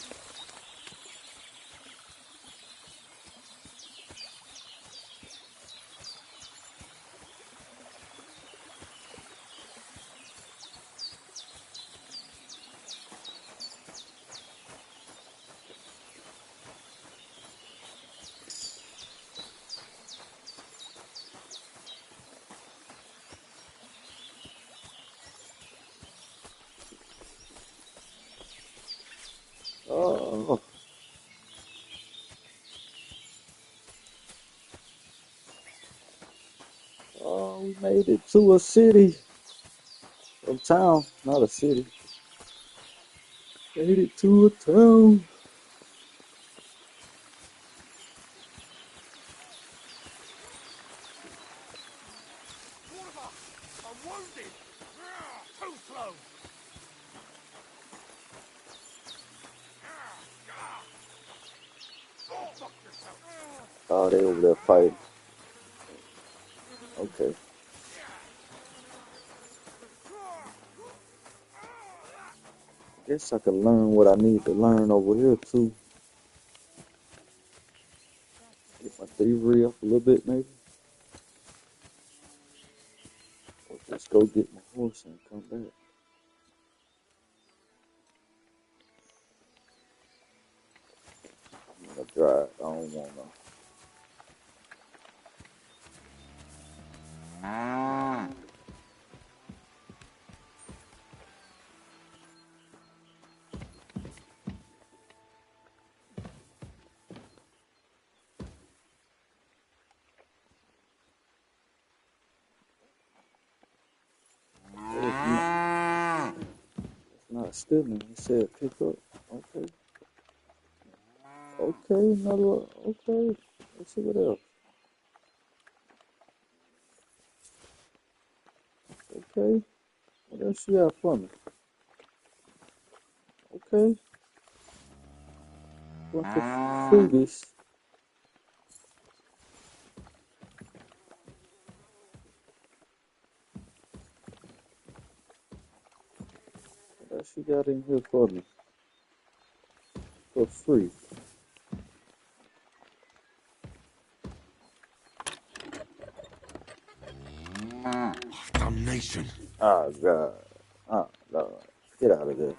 [SPEAKER 1] Oh, oh, we made it to a city. A town, not a city. Made it to a town.
[SPEAKER 15] I'm wounded! Too slow! Go fuck yourself!
[SPEAKER 1] Oh, they over there fighting. Okay. Guess I can learn what I need to learn over here too. Get my thievery up a little bit maybe. Or just go get my horse and come back. I'm gonna drive. I don't wanna. stealing. He said pick up. Okay. Okay, another. Okay. Let's see what else. Okay. What else you got for me? Okay. Want the freebies. What else you got in here for me? For free.
[SPEAKER 9] Damnation.
[SPEAKER 1] Oh, God. Oh, Lord. Get out of there.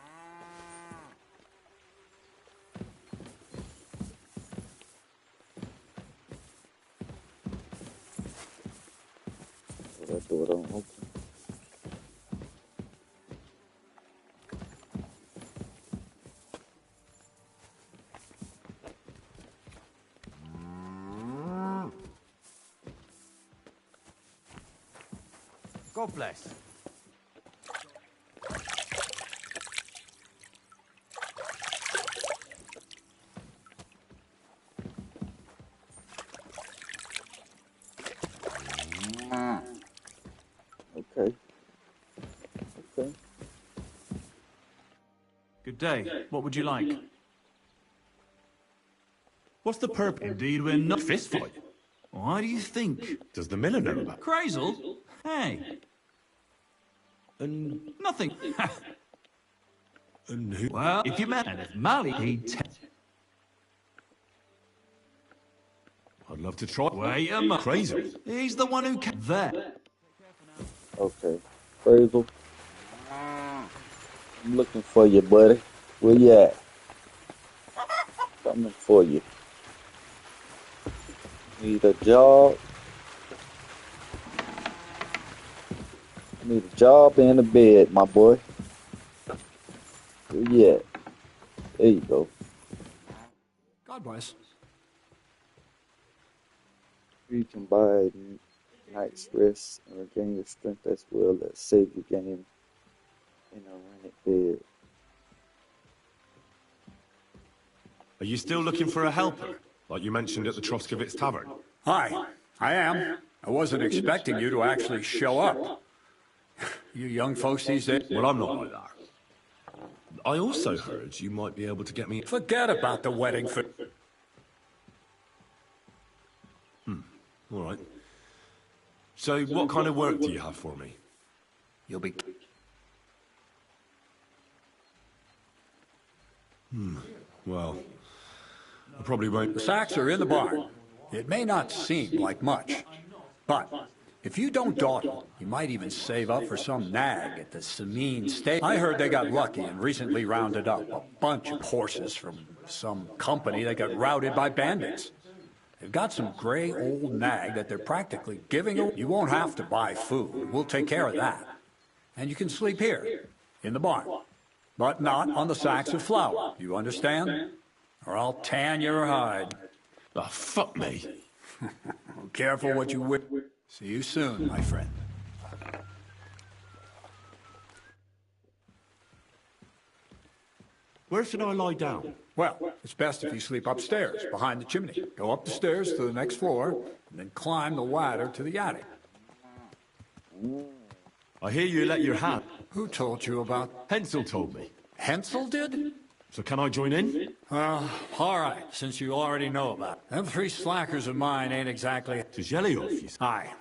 [SPEAKER 1] Oh, that door don't open.
[SPEAKER 11] God bless.
[SPEAKER 1] Okay. Okay.
[SPEAKER 12] Good day. What would you like?
[SPEAKER 9] What's the purpose?
[SPEAKER 12] Indeed, we're not fist fight. Why do you think?
[SPEAKER 9] Does the miller know about?
[SPEAKER 12] Crazel? Hey.
[SPEAKER 9] And
[SPEAKER 12] Nothing.
[SPEAKER 9] and who?
[SPEAKER 12] Well, if you met and if Mally, he'd
[SPEAKER 9] I'd love to try.
[SPEAKER 12] Wait a minute.
[SPEAKER 9] Crazy.
[SPEAKER 12] He's the one who came there.
[SPEAKER 1] Okay. Crazel. I'm looking for you, buddy. Where you at? Coming for you. Need a job. Need a job and a bed, my boy. Where you at? There you go.
[SPEAKER 13] God bless.
[SPEAKER 1] You can buy night's rest and regain your strength as well as save your game in a rented bed.
[SPEAKER 9] Are you still looking for a helper, like you mentioned at the Troskovitz Tavern?
[SPEAKER 13] Hi, I am. I wasn't expecting you to actually show up. You young folks these days...
[SPEAKER 9] Well, I'm not like that. I also heard you might be able to get me...
[SPEAKER 13] Forget about the wedding for...
[SPEAKER 9] All right. So, what kind of work do you have for me?
[SPEAKER 13] You'll be...
[SPEAKER 9] Well, I probably won't...
[SPEAKER 13] The sacks are in the barn. It may not seem like much, but if you don't dawdle, you might even save up for some nag at the Samine stable. I heard they got lucky and recently rounded up a bunch of horses from some company that got routed by bandits. They've got some gray old nag that they're practically giving away. You won't have to buy food. We'll take care of that. And you can sleep here, in the barn. But not on the sacks of flour. You understand? Or I'll tan your hide.
[SPEAKER 9] Oh, fuck me.
[SPEAKER 13] Careful what you wish. See you soon, my friend.
[SPEAKER 9] Where should I lie down?
[SPEAKER 13] Well, it's best if you sleep upstairs, behind the chimney. Go up the stairs to the next floor, and then climb the ladder to the attic.
[SPEAKER 9] I hear you let your hand.
[SPEAKER 13] Who told you about...
[SPEAKER 9] Hensel told me.
[SPEAKER 13] Hensel did?
[SPEAKER 9] So can I join in?
[SPEAKER 13] All right, since you already know about it. Them three slackers of mine ain't exactly...
[SPEAKER 9] Zhelyov, you say?
[SPEAKER 13] Aye.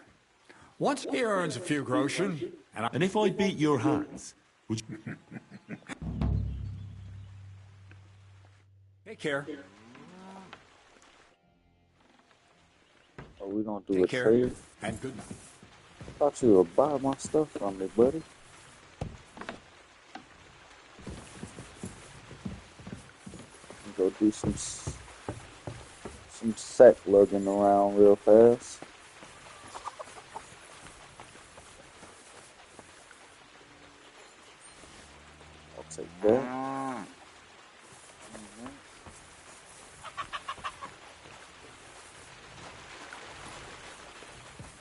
[SPEAKER 13] Once he earns a few groschen,
[SPEAKER 9] and if I beat your hands, would you...
[SPEAKER 13] Take care.
[SPEAKER 1] Are we gonna do
[SPEAKER 13] Take
[SPEAKER 1] a
[SPEAKER 13] care,
[SPEAKER 1] trade?
[SPEAKER 13] and good night.
[SPEAKER 1] Thought you would buy my stuff from me, buddy. Go do some sack lugging around real fast. I'll take that.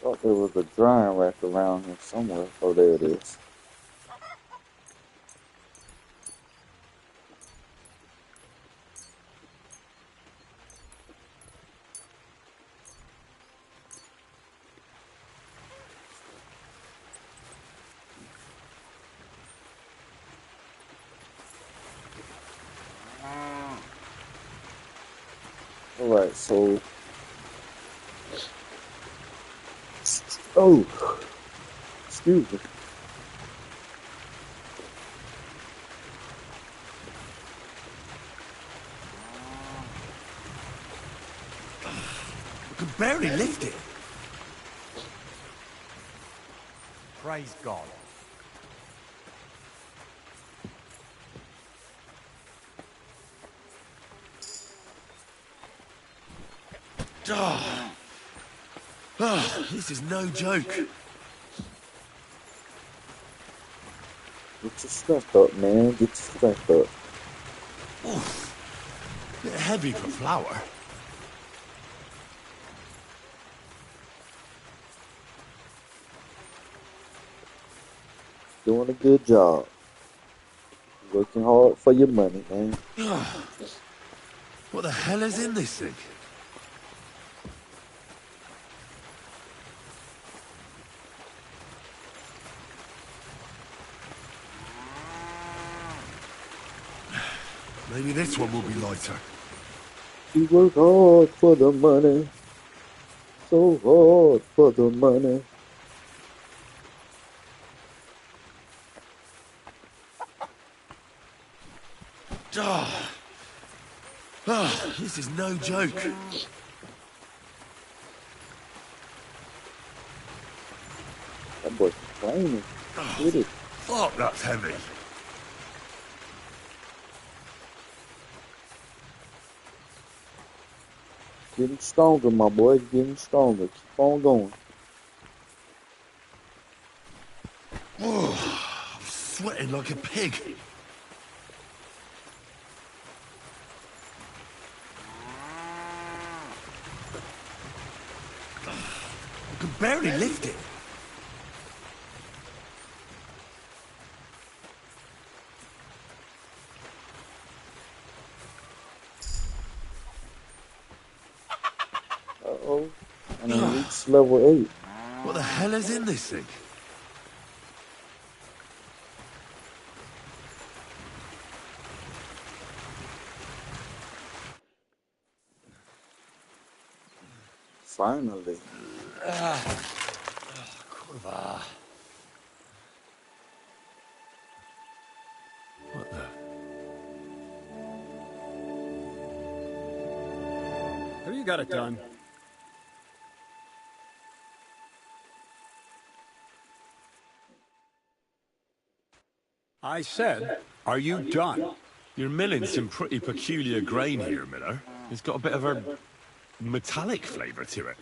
[SPEAKER 1] Thought there was a drying rack around here somewhere. Oh, there it is. Alright, so... Oh! Excuse me.
[SPEAKER 9] I can barely lift it.
[SPEAKER 11] Praise God.
[SPEAKER 9] Oh. Oh, this is no joke.
[SPEAKER 1] Get your strength up, man. Get your strength up.
[SPEAKER 9] Oof. Bit heavy for flour.
[SPEAKER 1] Doing a good job. Working hard for your money, man.
[SPEAKER 9] What the hell is in this thing? Maybe this one will be lighter.
[SPEAKER 1] You work hard for the money. So hard for the money.
[SPEAKER 9] Oh. Oh, this is no joke.
[SPEAKER 1] That boy's complaining. Get it.
[SPEAKER 9] Fuck, that's heavy.
[SPEAKER 1] Getting stronger, my boy. Getting stronger. Keep on going.
[SPEAKER 9] Oh, I'm sweating like a pig. I can barely lift it.
[SPEAKER 1] Uh-oh. And I reached level 8.
[SPEAKER 9] What the hell is in this thing?
[SPEAKER 1] Finally.
[SPEAKER 9] Quiver. What the?
[SPEAKER 13] Have you got it done? I said, are you done?
[SPEAKER 9] You're milling some pretty peculiar grain here, Miller. It's got a bit of a metallic flavour to it.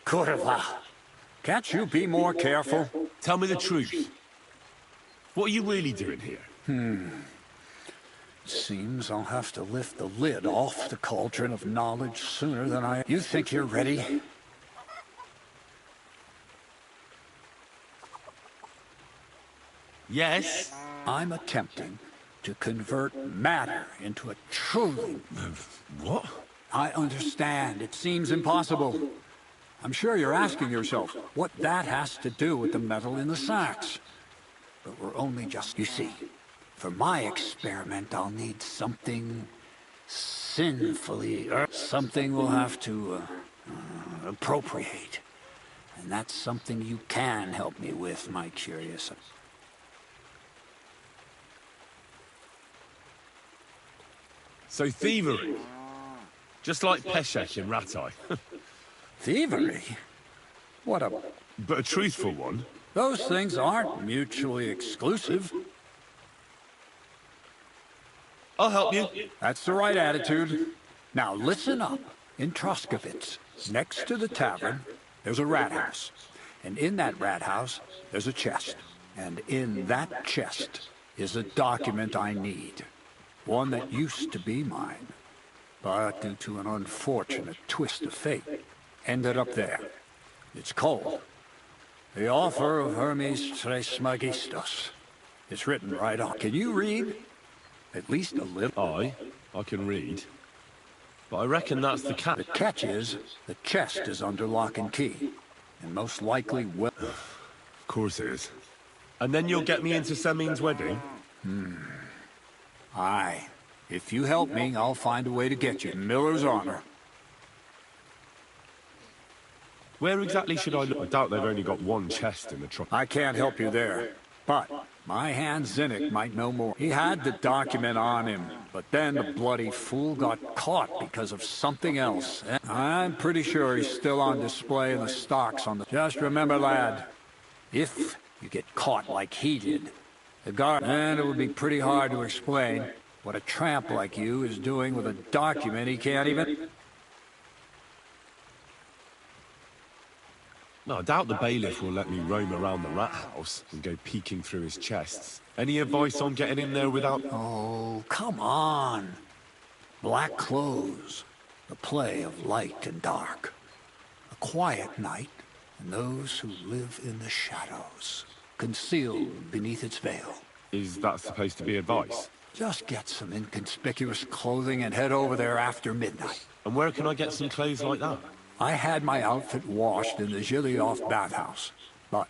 [SPEAKER 13] Curva. Can't you be more careful?
[SPEAKER 9] Tell me the truth. What are you really doing here?
[SPEAKER 13] Seems I'll have to lift the lid off the cauldron of knowledge sooner than I... You think you're ready?
[SPEAKER 9] Yes.
[SPEAKER 13] I'm attempting to convert matter into a truly...
[SPEAKER 9] What?
[SPEAKER 13] I understand. It seems impossible. I'm sure you're asking yourself what that has to do with the metal in the sacks. But we're only just... You see, for my experiment, I'll need something sinfully... something we'll have to appropriate. And that's something you can help me with, my curious...
[SPEAKER 9] So thievery. Just like Peshek in Ratai.
[SPEAKER 13] Thievery? What a...
[SPEAKER 9] But a truthful one.
[SPEAKER 13] Those things aren't mutually exclusive.
[SPEAKER 9] I'll help you.
[SPEAKER 13] That's the right attitude. Now listen up. In Troskovitz, next to the tavern, there's a rat house. And in that rat house, there's a chest. And in that chest is a document I need. One that used to be mine. But due to an unfortunate twist of fate, ended up there. It's called The Offer of Hermes Trismegistus. It's written right on. Can you read? At least a little.
[SPEAKER 9] I can read. But I reckon that's the catch.
[SPEAKER 13] The catch is, the chest is under lock and key. And most likely will...
[SPEAKER 9] Of course it is. And then you'll get me into Semin's wedding?
[SPEAKER 13] Aye. If you help me, I'll find a way to get you Miller's honor.
[SPEAKER 9] Where exactly should I look? I doubt they've only got one chest in the truck.
[SPEAKER 13] I can't help you there. But my hand Zinnik might know more. He had the document on him, but then the bloody fool got caught because of something else. I'm pretty sure he's still on display in the stocks on the... Just remember, lad, if you get caught like he did, the guard... And it would be pretty hard to explain what a tramp like you is doing with a document he can't even...
[SPEAKER 9] No, I doubt the bailiff will let me roam around the rat house and go peeking through his chests. Any advice on getting in there without...
[SPEAKER 13] Oh, come on. Black clothes, the play of light and dark. A quiet night, and those who live in the shadows, concealed beneath its veil.
[SPEAKER 9] Is that supposed to be advice?
[SPEAKER 13] Just get some inconspicuous clothing and head over there after midnight.
[SPEAKER 9] And where can I get some clothes like that?
[SPEAKER 13] I had my outfit washed in the Gilioff bathhouse, but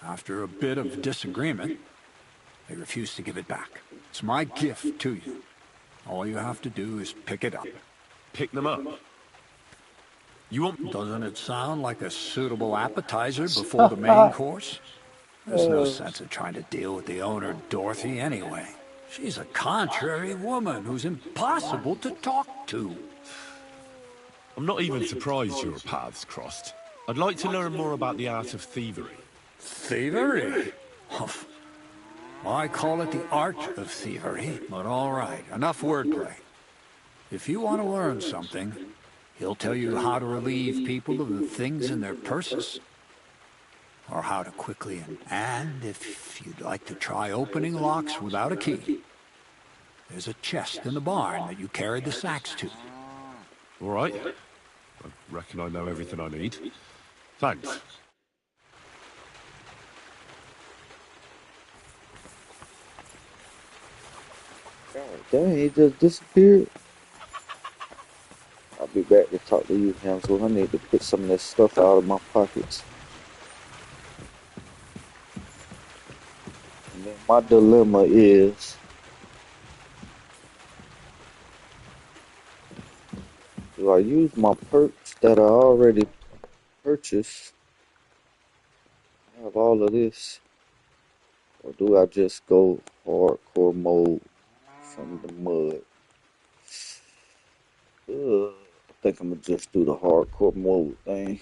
[SPEAKER 13] after a bit of disagreement, they refused to give it back. It's my gift to you. All you have to do is pick it up.
[SPEAKER 9] Pick them up? You want...
[SPEAKER 13] Doesn't it sound like a suitable appetizer before the main course? There's no sense in trying to deal with the owner, Dorothy, anyway. She's a contrary woman who's impossible to talk to.
[SPEAKER 9] I'm not even surprised your paths crossed. I'd like to learn more about the art of thievery.
[SPEAKER 13] Thievery? I call it the art of thievery, but all right, enough wordplay. If you want to learn something, he'll tell you how to relieve people of the things in their purses, or how to quickly... And if you'd like to try opening locks without a key, there's a chest in the barn that you carried the sacks to.
[SPEAKER 9] All right. I reckon I know everything I need. Thanks.
[SPEAKER 1] God dang, he just disappeared. I'll be back to talk to you, Hansel. I need to put some of this stuff out of my pockets. And then my dilemma is... do I use my perks that I already purchased? I have all of this. Or do I just go hardcore mode from the mud? I think I'm gonna just do the hardcore mode thing.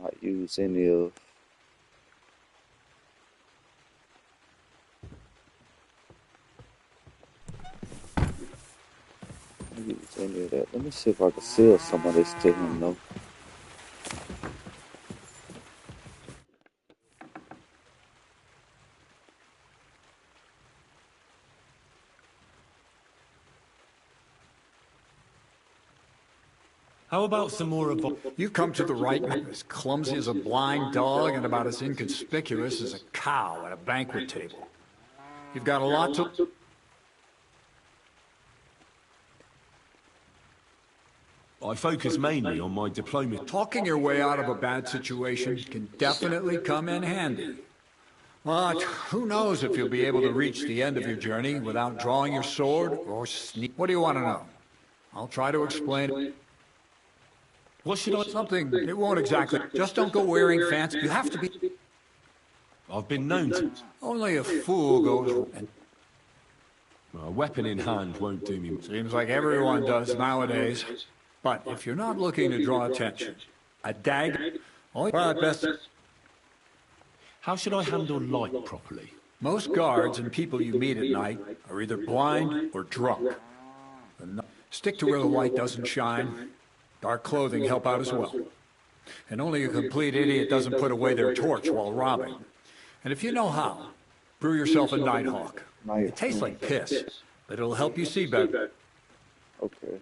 [SPEAKER 1] Not use any of... use any of that. Let me see if I can sell some of this to him though.
[SPEAKER 9] How about some more of...
[SPEAKER 13] You've come to the right man. As clumsy as a blind dog and about as inconspicuous as a cow at a banquet table. You've got a lot to...
[SPEAKER 9] I focus mainly on my diplomacy.
[SPEAKER 13] Talking your way out of a bad situation can definitely come in handy. But who knows if you'll be able to reach the end of your journey without drawing your sword or sneak... What do you want to know? I'll try to explain it.
[SPEAKER 9] What should I...
[SPEAKER 13] Something, it won't exactly... Just don't go wearing fancy... You have to be...
[SPEAKER 9] I've been known to...
[SPEAKER 13] Only a fool goes... And...
[SPEAKER 9] A weapon in hand won't do me...
[SPEAKER 13] Seems like everyone does nowadays. But if you're not looking to draw attention, a dagger... Oh, well, best...
[SPEAKER 9] How should I handle light properly?
[SPEAKER 13] Most guards and people you meet at night are either blind or drunk. Stick to where the light doesn't shine. Dark clothing help out as well. And only a complete idiot doesn't put away their torch while robbing. And if you know how, brew yourself a Nighthawk. It tastes like piss, but it'll help you see better.
[SPEAKER 1] Okay.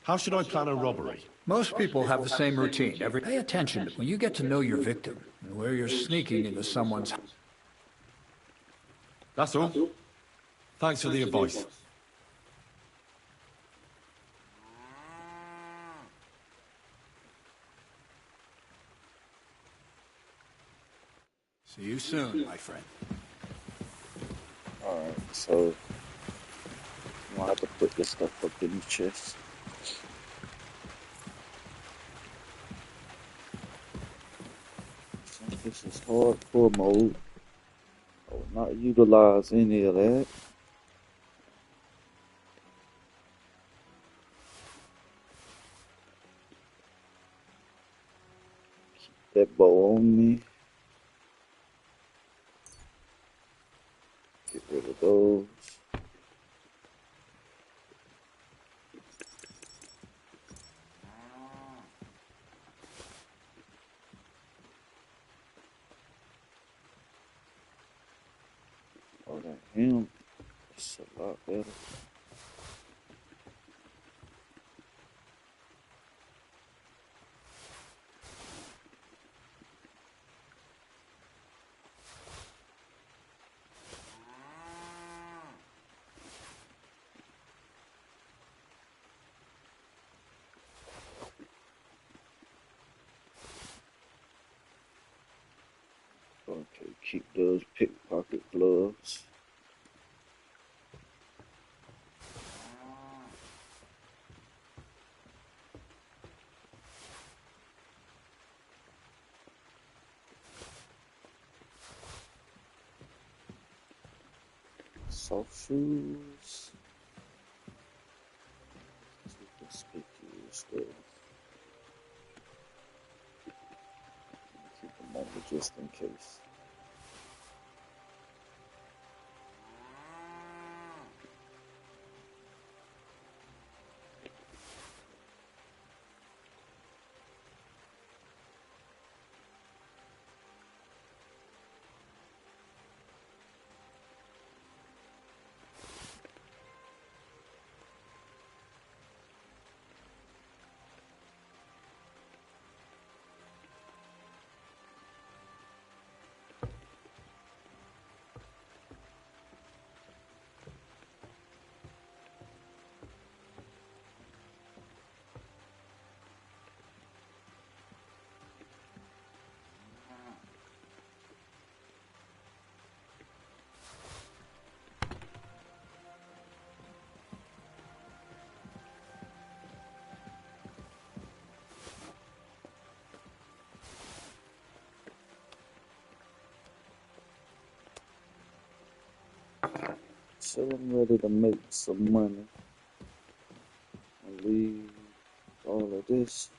[SPEAKER 9] How should I plan a robbery?
[SPEAKER 13] Most people have the same routine. Pay attention when you get to know your victim and where you're sneaking into someone's house.
[SPEAKER 9] That's all. Thanks for the advice.
[SPEAKER 13] See you soon, my friend.
[SPEAKER 1] Alright, so I'll have to put this stuff up in the chest. Since this is hardcore mode, I will not utilize any of that. Keep that bow on me. Get rid of those. Oh, that him. It's a lot better. Okay, keep those pickpocket gloves. Soft shoes. Too conspicuous there. Keep them on me just in case. So I'm ready to make some money. I'll leave all of this.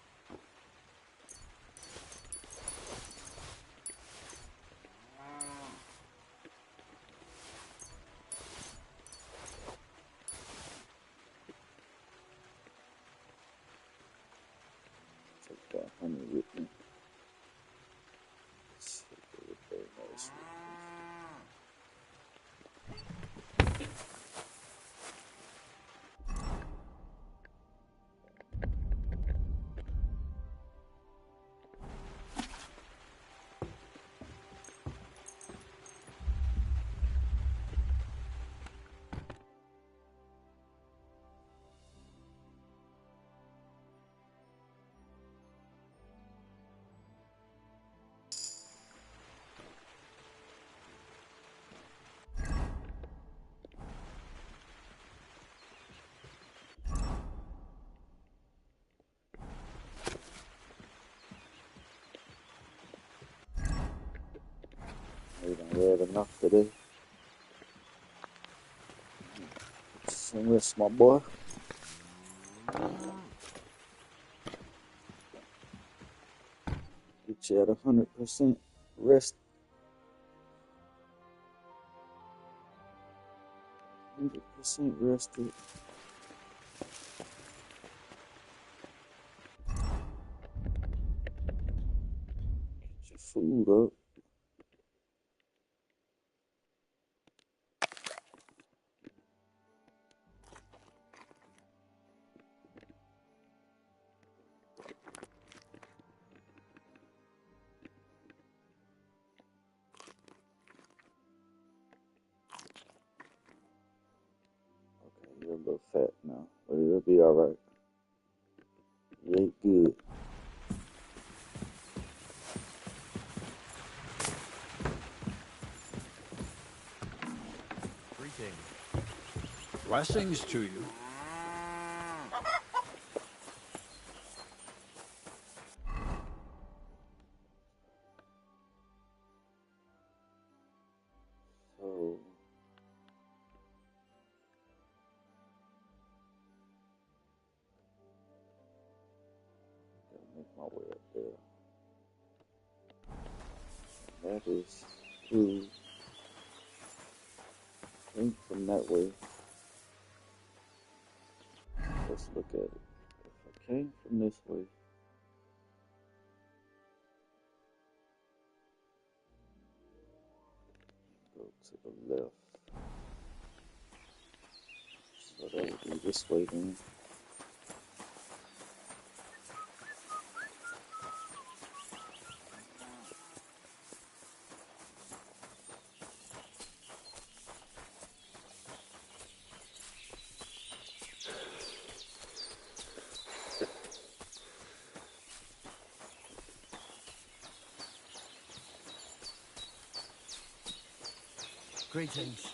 [SPEAKER 1] Take that honey with me. Let's take everything else with me. We done read enough today. Some rest, my boy. Get you at 100% rest. 100% rested. Get your food up. Okay, you're a little fat now, but it'll be alright. You ate good.
[SPEAKER 11] Greetings.
[SPEAKER 13] Blessings to you.
[SPEAKER 1] So gotta make my way up there. That is through. Came from that way. Let's look at it. If I came from this way, go to the left. So that would be this way then.
[SPEAKER 22] Greetings.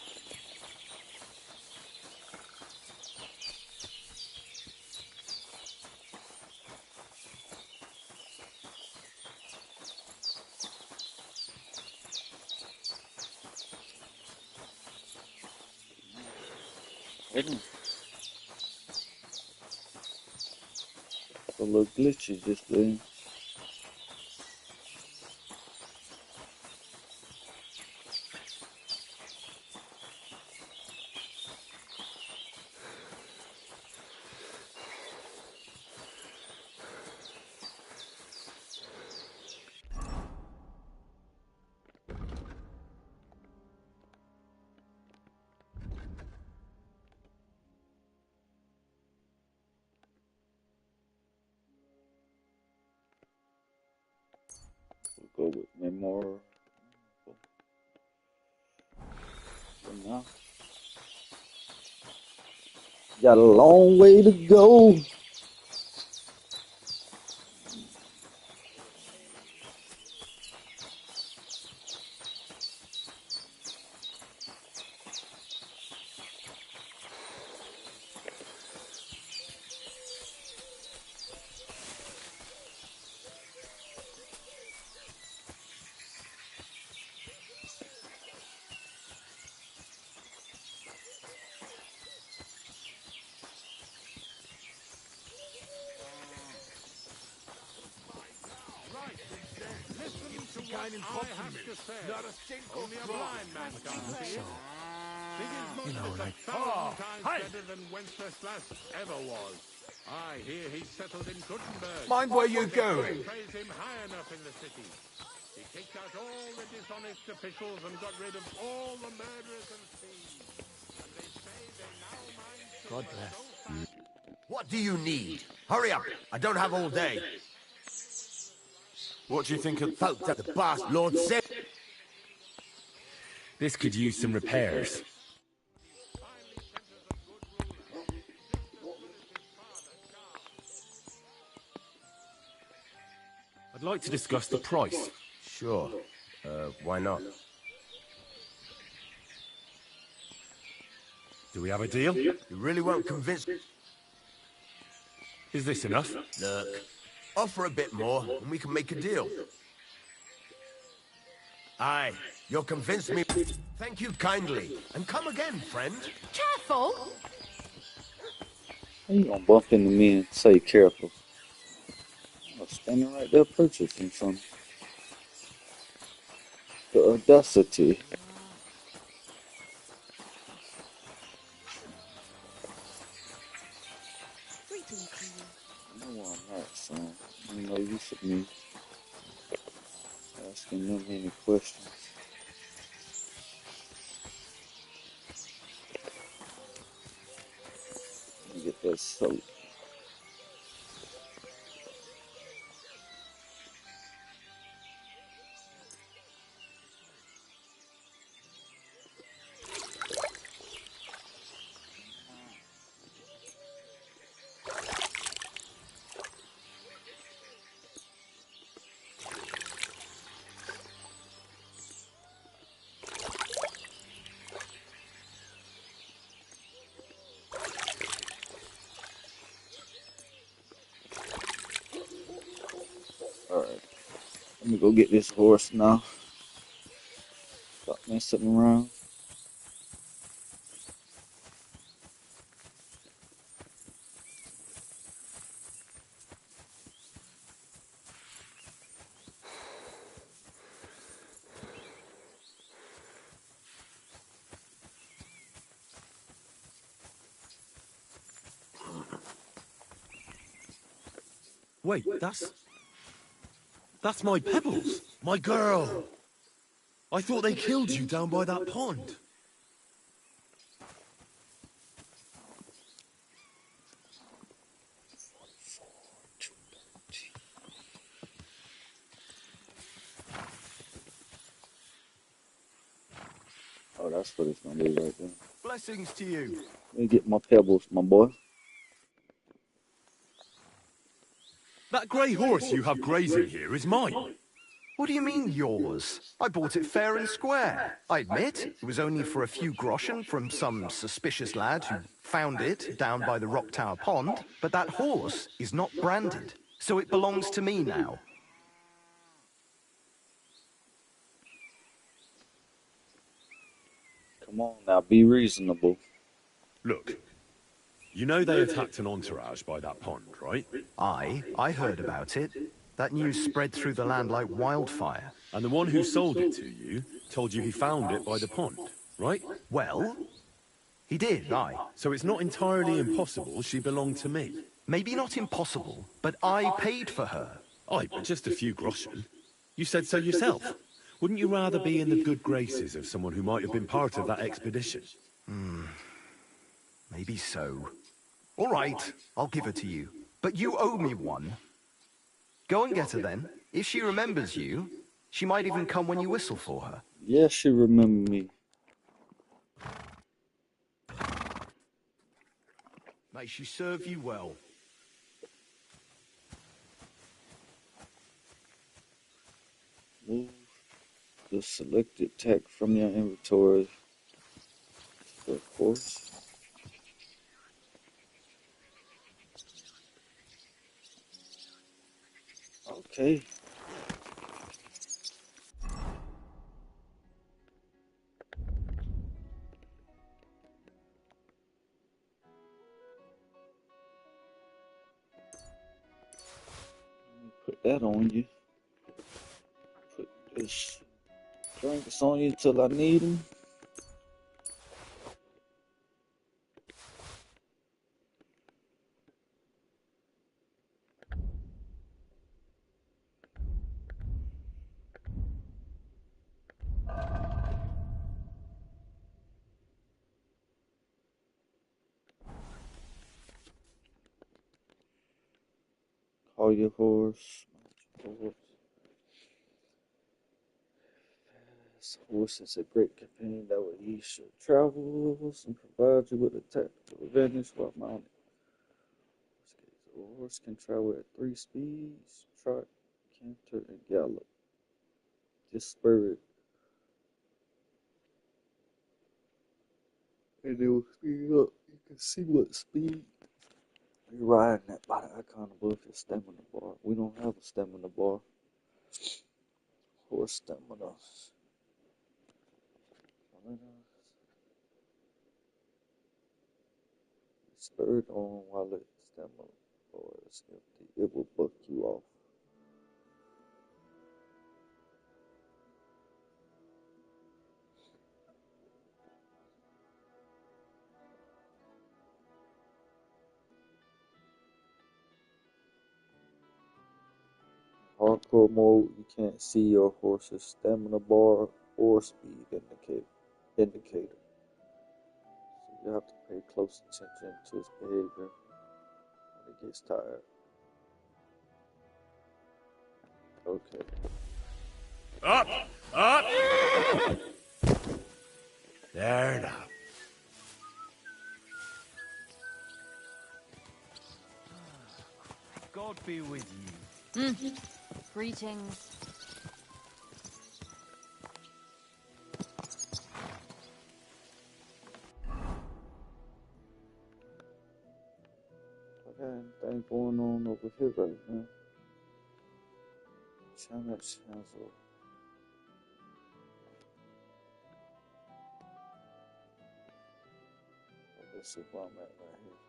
[SPEAKER 1] Hold on. A little glitchy just then. We'll go with memoir for now. Got a long way to go.
[SPEAKER 2] Not a single
[SPEAKER 11] Only a blind man can't see it.
[SPEAKER 2] Sigismund
[SPEAKER 11] You know,
[SPEAKER 2] is
[SPEAKER 11] like-
[SPEAKER 2] 1,000 times better than Wenceslas ever was. I hear he's settled in Gutenberg.
[SPEAKER 11] Mind where you're
[SPEAKER 2] They couldn't
[SPEAKER 11] going.
[SPEAKER 2] praise him high enough in the city. He kicked out all the dishonest officials and got rid of all the murderers and thieves. And they say they now mine
[SPEAKER 22] God
[SPEAKER 2] silver
[SPEAKER 22] bless.
[SPEAKER 2] so fast.
[SPEAKER 7] What do you need? Hurry up. I don't have all day.
[SPEAKER 9] What do you think of...
[SPEAKER 7] Folk that the bastard Lord said...
[SPEAKER 22] This could use some repairs. I'd like to discuss the price.
[SPEAKER 7] Sure. Why not?
[SPEAKER 22] Do we have a deal?
[SPEAKER 7] You really won't convince...
[SPEAKER 22] Is this enough?
[SPEAKER 7] Look, offer a bit more and we can make a deal. Aye, you'll convince me. Thank you kindly. And come again, friend.
[SPEAKER 3] Careful!
[SPEAKER 1] How you gonna bump into me and say careful? I was standing right there purchasing something. The audacity.
[SPEAKER 3] Greetings to you.
[SPEAKER 1] I know where I'm at, son. Ain't no use of me asking them any questions. Let me get that soap. Let me go get this horse now. Stop messing around.
[SPEAKER 6] Wait, that's my Pebbles, my girl. I thought they killed you down by that pond.
[SPEAKER 1] Oh, that's what it's gonna be right there.
[SPEAKER 11] Blessings to you.
[SPEAKER 1] Let me get my Pebbles, my boy.
[SPEAKER 9] That grey horse you have grazing here is mine.
[SPEAKER 22] What do you mean, yours? I bought it fair and square. I admit, it was only for a few groschen from some suspicious lad who found it down by the Rock Tower Pond, but that horse is not branded, so it belongs to me now.
[SPEAKER 1] Come on now, be reasonable.
[SPEAKER 9] Look, you know they attacked an entourage by that pond, right?
[SPEAKER 22] I heard about it. That news spread through the land like wildfire.
[SPEAKER 9] And the one who sold it to you told you he found it by the pond, right?
[SPEAKER 22] Well, he did, aye.
[SPEAKER 9] So it's not entirely impossible she belonged to me.
[SPEAKER 22] Maybe not impossible, but I paid for her.
[SPEAKER 9] Aye, but just a few groschen. You said so yourself. Wouldn't you rather be in the good graces of someone who might have been part of that expedition?
[SPEAKER 22] Maybe so. All right, I'll give her to you. But you owe me one. Go and get her then. If she remembers you, she might even come when you whistle for her.
[SPEAKER 1] Yes, she remember me.
[SPEAKER 11] May she serve you well.
[SPEAKER 1] Move the selected tech from your inventory. Of course. Okay. Put that on you. Put this drinks on you till I need them. Call your horse. This horse is a great companion that will ease your travels and provide you with a tactical advantage while mounted. A horse can travel at 3 speeds: trot, canter, and gallop. This spirit, and it will speed up. You can see what speed you're riding at by the icon above your stamina bar. We don't have a stamina bar. Horse stamina. Spurred on while its stamina bar is empty. It will buck you off. Hardcore mode, you can't see your horse's stamina bar or speed indicator. So you have to pay close attention to its behavior when it gets tired. Okay.
[SPEAKER 7] Up! Up! There now.
[SPEAKER 22] God be with you.
[SPEAKER 17] Greetings.
[SPEAKER 1] I got anything going on over here right now. Challenge cancel. Let's see where I'm at right here.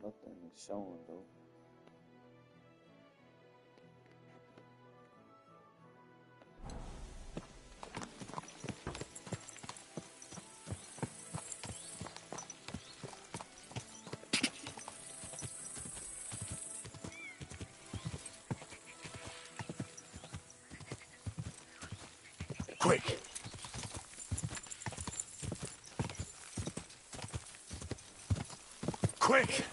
[SPEAKER 1] Nothing is showing though.
[SPEAKER 11] Quick! Quick!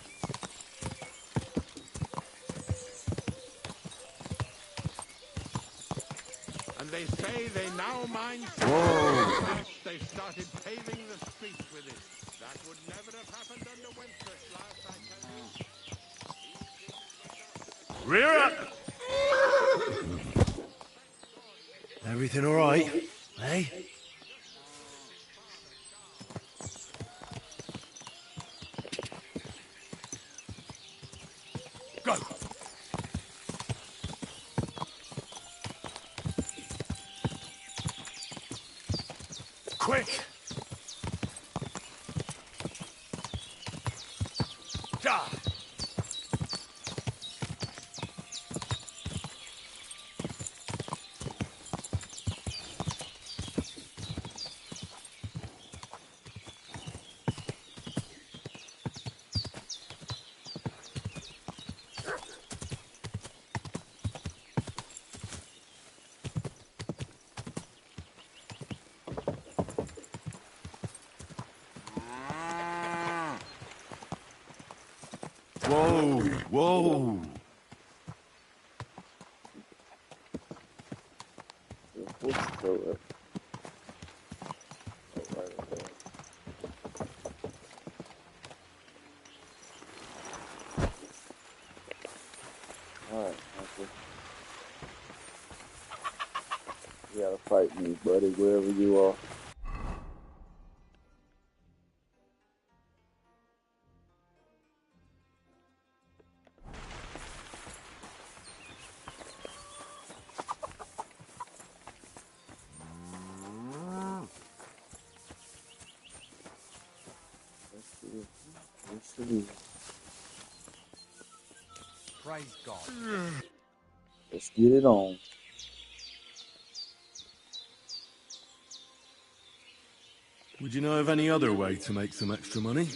[SPEAKER 2] And they say they now mine.
[SPEAKER 11] Whoa!
[SPEAKER 2] They started paving the streets with it. That would never have happened under Wenceslas, I tell you.
[SPEAKER 11] Rear up! Everything all right? Hey? Go! Quick! Da! Whoa! Whoa!
[SPEAKER 1] Alright, okay. You gotta fight me, buddy, wherever you are.
[SPEAKER 11] Praise God.
[SPEAKER 1] Let's get it on.
[SPEAKER 9] Would you know of any other way to make some extra money?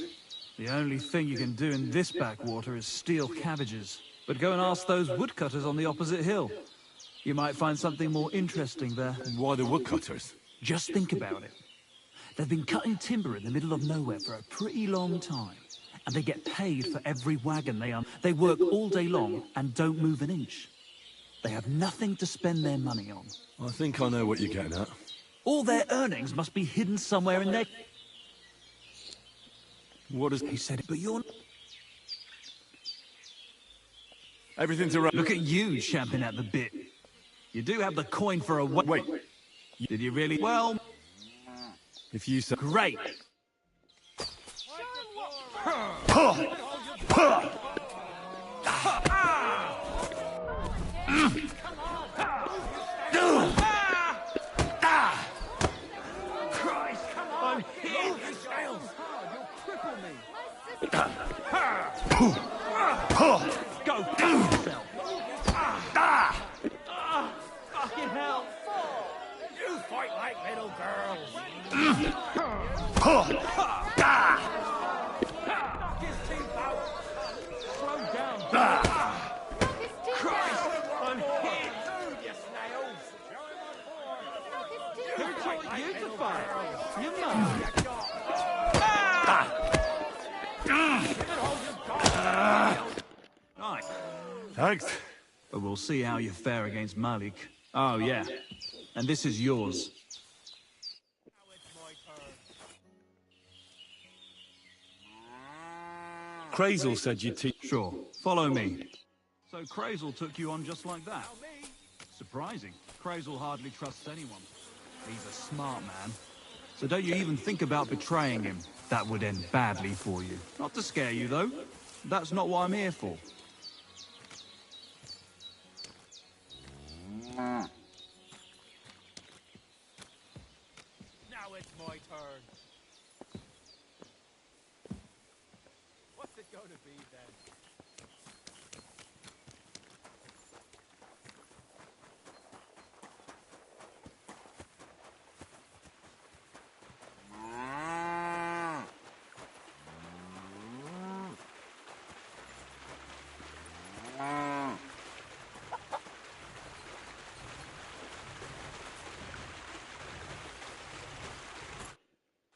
[SPEAKER 12] The only thing you can do in this backwater is steal cabbages. But go and ask those woodcutters on the opposite hill. You might find something more interesting there.
[SPEAKER 9] Why the woodcutters?
[SPEAKER 12] Just think about it. They've been cutting timber in the middle of nowhere for a pretty long time. And they get paid for every wagon they own. They work all day long and don't move an inch. They have nothing to spend their money on.
[SPEAKER 9] I think I know what you're getting at.
[SPEAKER 12] All their earnings must be hidden somewhere in their...
[SPEAKER 9] What does...
[SPEAKER 12] He said it, but you're...
[SPEAKER 9] Everything's around...
[SPEAKER 12] Look at you champing at the bit. You do have the coin for a...
[SPEAKER 9] Wait.
[SPEAKER 12] Did you really? Well...
[SPEAKER 9] If you say...
[SPEAKER 12] Great.
[SPEAKER 16] Christ, I'm here! Scales! You'll cripple me! Go down yourself! Fucking hell!
[SPEAKER 15] You fight like little girls!
[SPEAKER 16] Knock his teeth out! Slow down! Christ, I'm here! You snails! Who taught you to fight? Your mum?
[SPEAKER 12] Right.
[SPEAKER 9] Thanks.
[SPEAKER 12] But we'll see how you fare against Malik. Oh, yeah. And this is yours.
[SPEAKER 9] Crazel said you'd teach...
[SPEAKER 12] Sure. Follow me. So Crazel took you on just like that? Surprising. Crazel hardly trusts anyone. He's a smart man. So don't you even think about betraying him. That would end badly for you. Not to scare you, though. That's not what I'm here for.
[SPEAKER 16] Now it's my turn. What's it going to be then?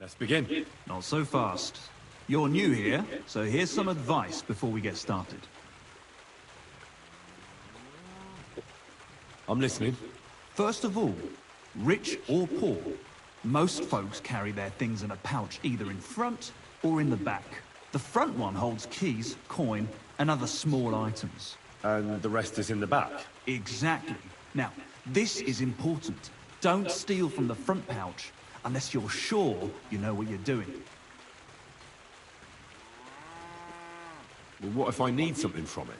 [SPEAKER 9] Let's begin.
[SPEAKER 12] Not so fast. You're new here, so here's some advice before we get started.
[SPEAKER 9] I'm listening.
[SPEAKER 12] First of all, rich or poor, most folks carry their things in a pouch either in front or in the back. The front one holds keys, coin, and other small items.
[SPEAKER 9] And the rest is in the back?
[SPEAKER 12] Exactly. Now, this is important. Don't steal from the front pouch unless you're sure you know what you're doing.
[SPEAKER 9] Well, what if I need something from it?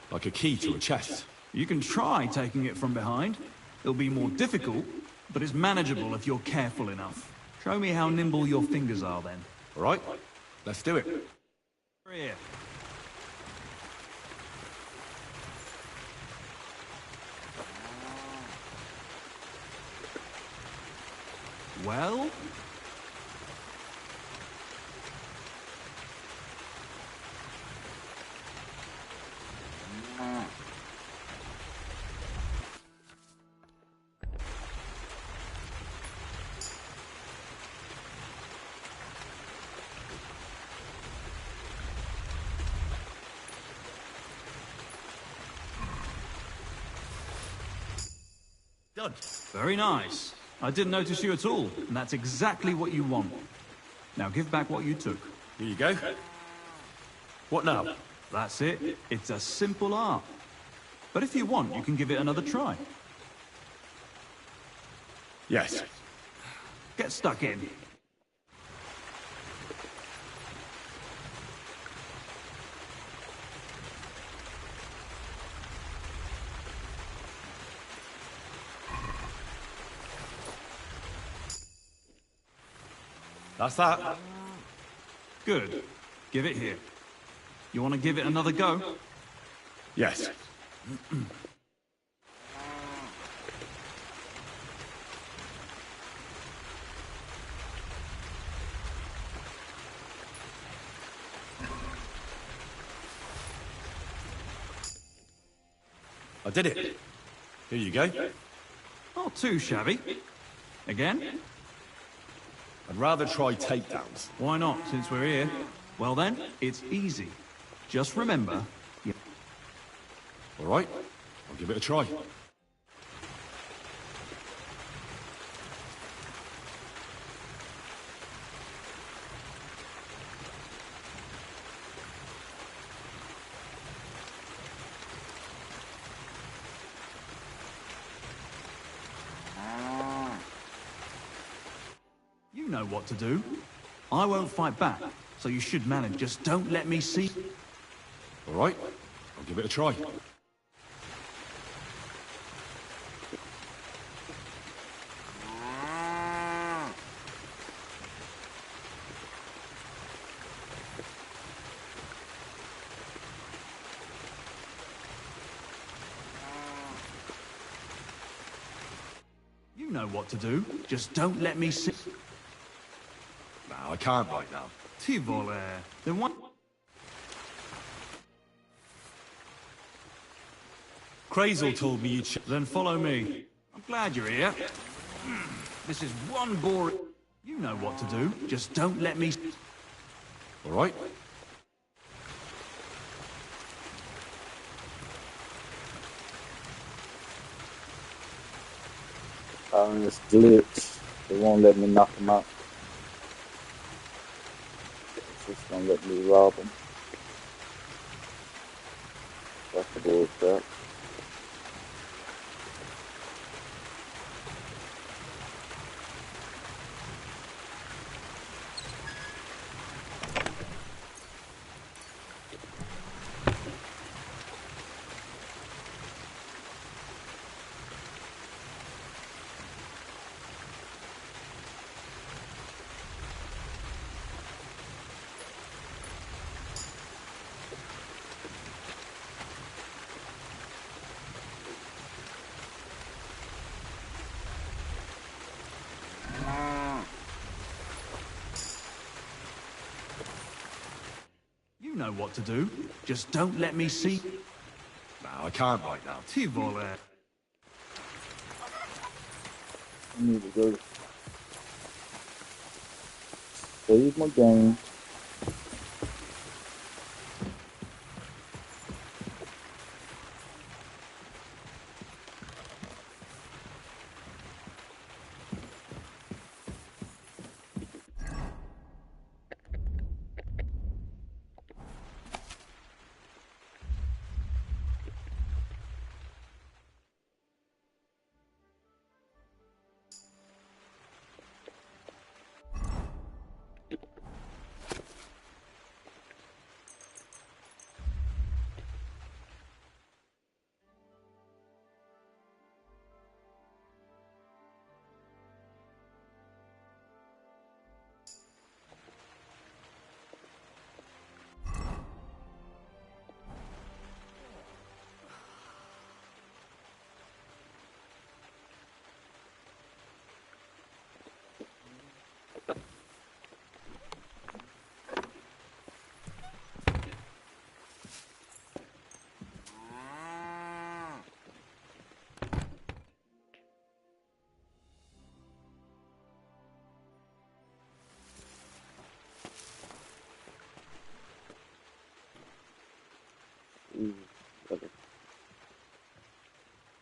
[SPEAKER 9] Like a key to a chest?
[SPEAKER 12] You can try taking it from behind. It'll be more difficult, but it's manageable if you're careful enough. Show me how nimble your fingers are then.
[SPEAKER 9] All right, let's do it.
[SPEAKER 12] Here. Well?
[SPEAKER 9] Done.
[SPEAKER 12] Very nice. I didn't notice you at all, and that's exactly what you want. Now give back what you took.
[SPEAKER 9] Here you go. What now?
[SPEAKER 12] That's it. It's a simple art. But if you want, you can give it another try.
[SPEAKER 9] Yes.
[SPEAKER 12] Get stuck in.
[SPEAKER 9] That's that.
[SPEAKER 12] Good. Give it here. You want to give it another go?
[SPEAKER 9] Yes. I did it. Here you go.
[SPEAKER 12] Not too shabby. Again?
[SPEAKER 9] I'd rather try takedowns.
[SPEAKER 12] Why not, since we're here? Well then, it's easy. Just remember...
[SPEAKER 9] All right, I'll give it a try.
[SPEAKER 12] You know what to do. I won't fight back, so you should manage. Just don't let me see...
[SPEAKER 9] All right, I'll give it a try.
[SPEAKER 12] You know what to do. Just don't let me see...
[SPEAKER 9] No, I can't right now.
[SPEAKER 12] Tu voler. Then what...
[SPEAKER 9] Crazel told me you'd...
[SPEAKER 12] Then follow me. I'm glad you're here. This is one boring... You know what to do. Just don't let me...
[SPEAKER 9] All right.
[SPEAKER 1] This glitch, it won't let me knock him out. It's just gonna let me rob him. That's the bullshit.
[SPEAKER 12] You know what to do. Just don't let me see.
[SPEAKER 9] No, I can't right now.
[SPEAKER 12] Ti vole.
[SPEAKER 1] I need to go save my game. You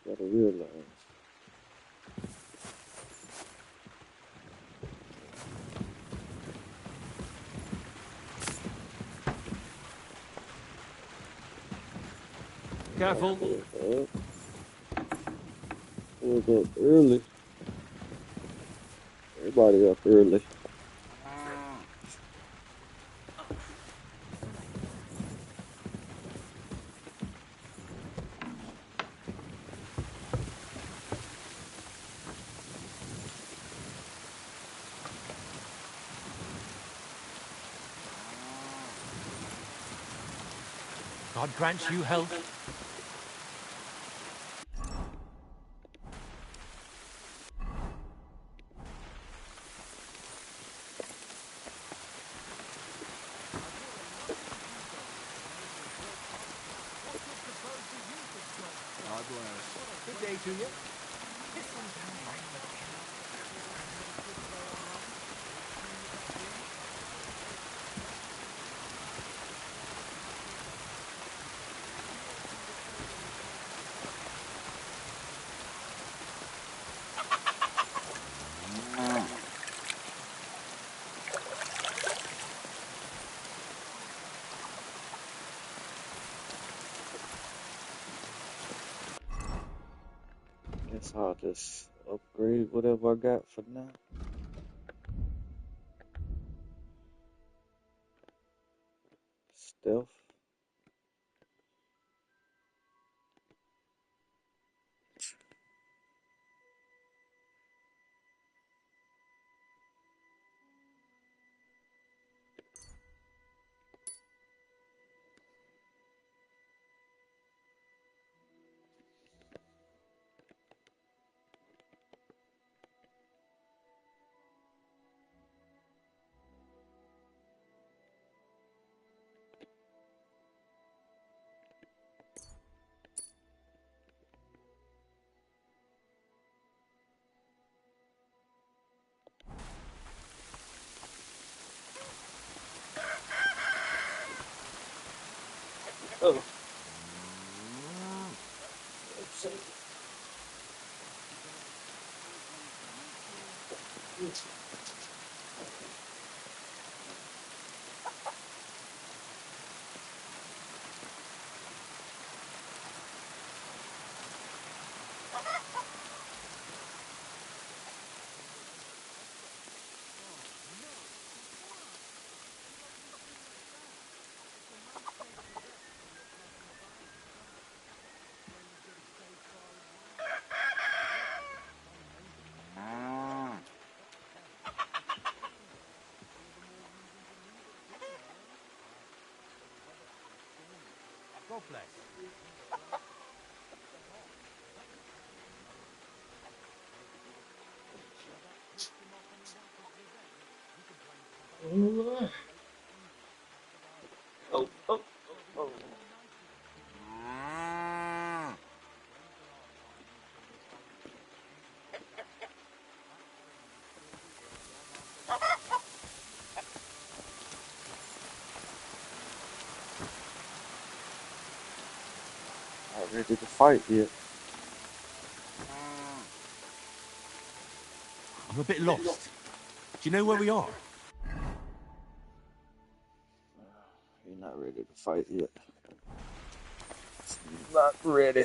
[SPEAKER 1] gotta realize.
[SPEAKER 4] Careful.
[SPEAKER 1] Was up early. Everybody up early.
[SPEAKER 11] God grants you health.
[SPEAKER 5] God bless.
[SPEAKER 11] Good day to you.
[SPEAKER 1] Guess I'll just upgrade whatever I got for now. Stealth. Oh.
[SPEAKER 11] God bless.
[SPEAKER 1] oh, oh, oh. Not ready to fight yet.
[SPEAKER 9] I'm a bit lost. Do you know where we are?
[SPEAKER 1] You're not ready to fight yet. Not ready.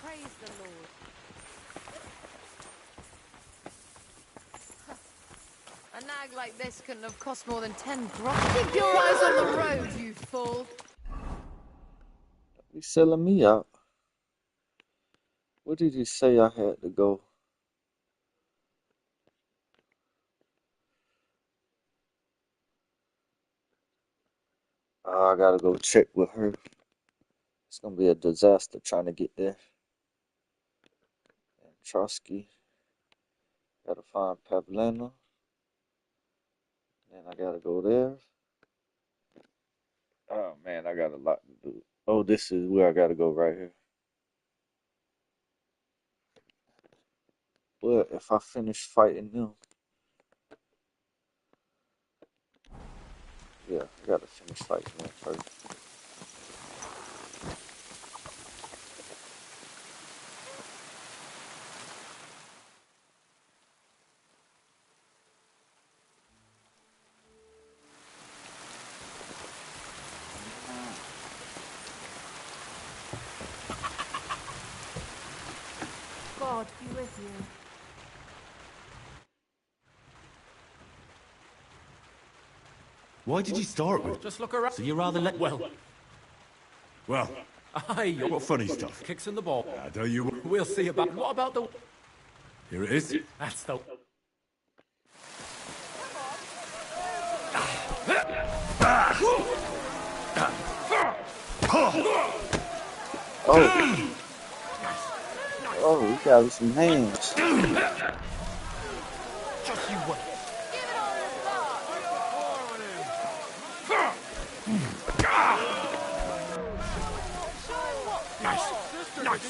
[SPEAKER 3] Praise the Lord. A nag like this couldn't have cost more than 10 grosh. Keep your eyes on the road, you fool.
[SPEAKER 1] He's selling me out. Where did he say I had to go? Oh, I gotta go check with her. It's gonna be a disaster trying to get there. And Trotsky. Gotta find Pavlena. Then I gotta go there. Oh man, I got a lot to do. Oh, this is where I gotta go right here. But if I finish fighting them, yeah, I gotta finish fighting them first.
[SPEAKER 21] God be with you.
[SPEAKER 9] Why did you start with?
[SPEAKER 11] Just look around.
[SPEAKER 9] So you're rather well.
[SPEAKER 11] Aye,
[SPEAKER 9] What funny stuff?
[SPEAKER 11] kicks in the ball.
[SPEAKER 9] I tell you what.
[SPEAKER 11] We'll see about. What about the?
[SPEAKER 9] Here it is.
[SPEAKER 11] That's the.
[SPEAKER 1] Oh. Oh, he got some hands.
[SPEAKER 11] Just you wait. Nice. Nice.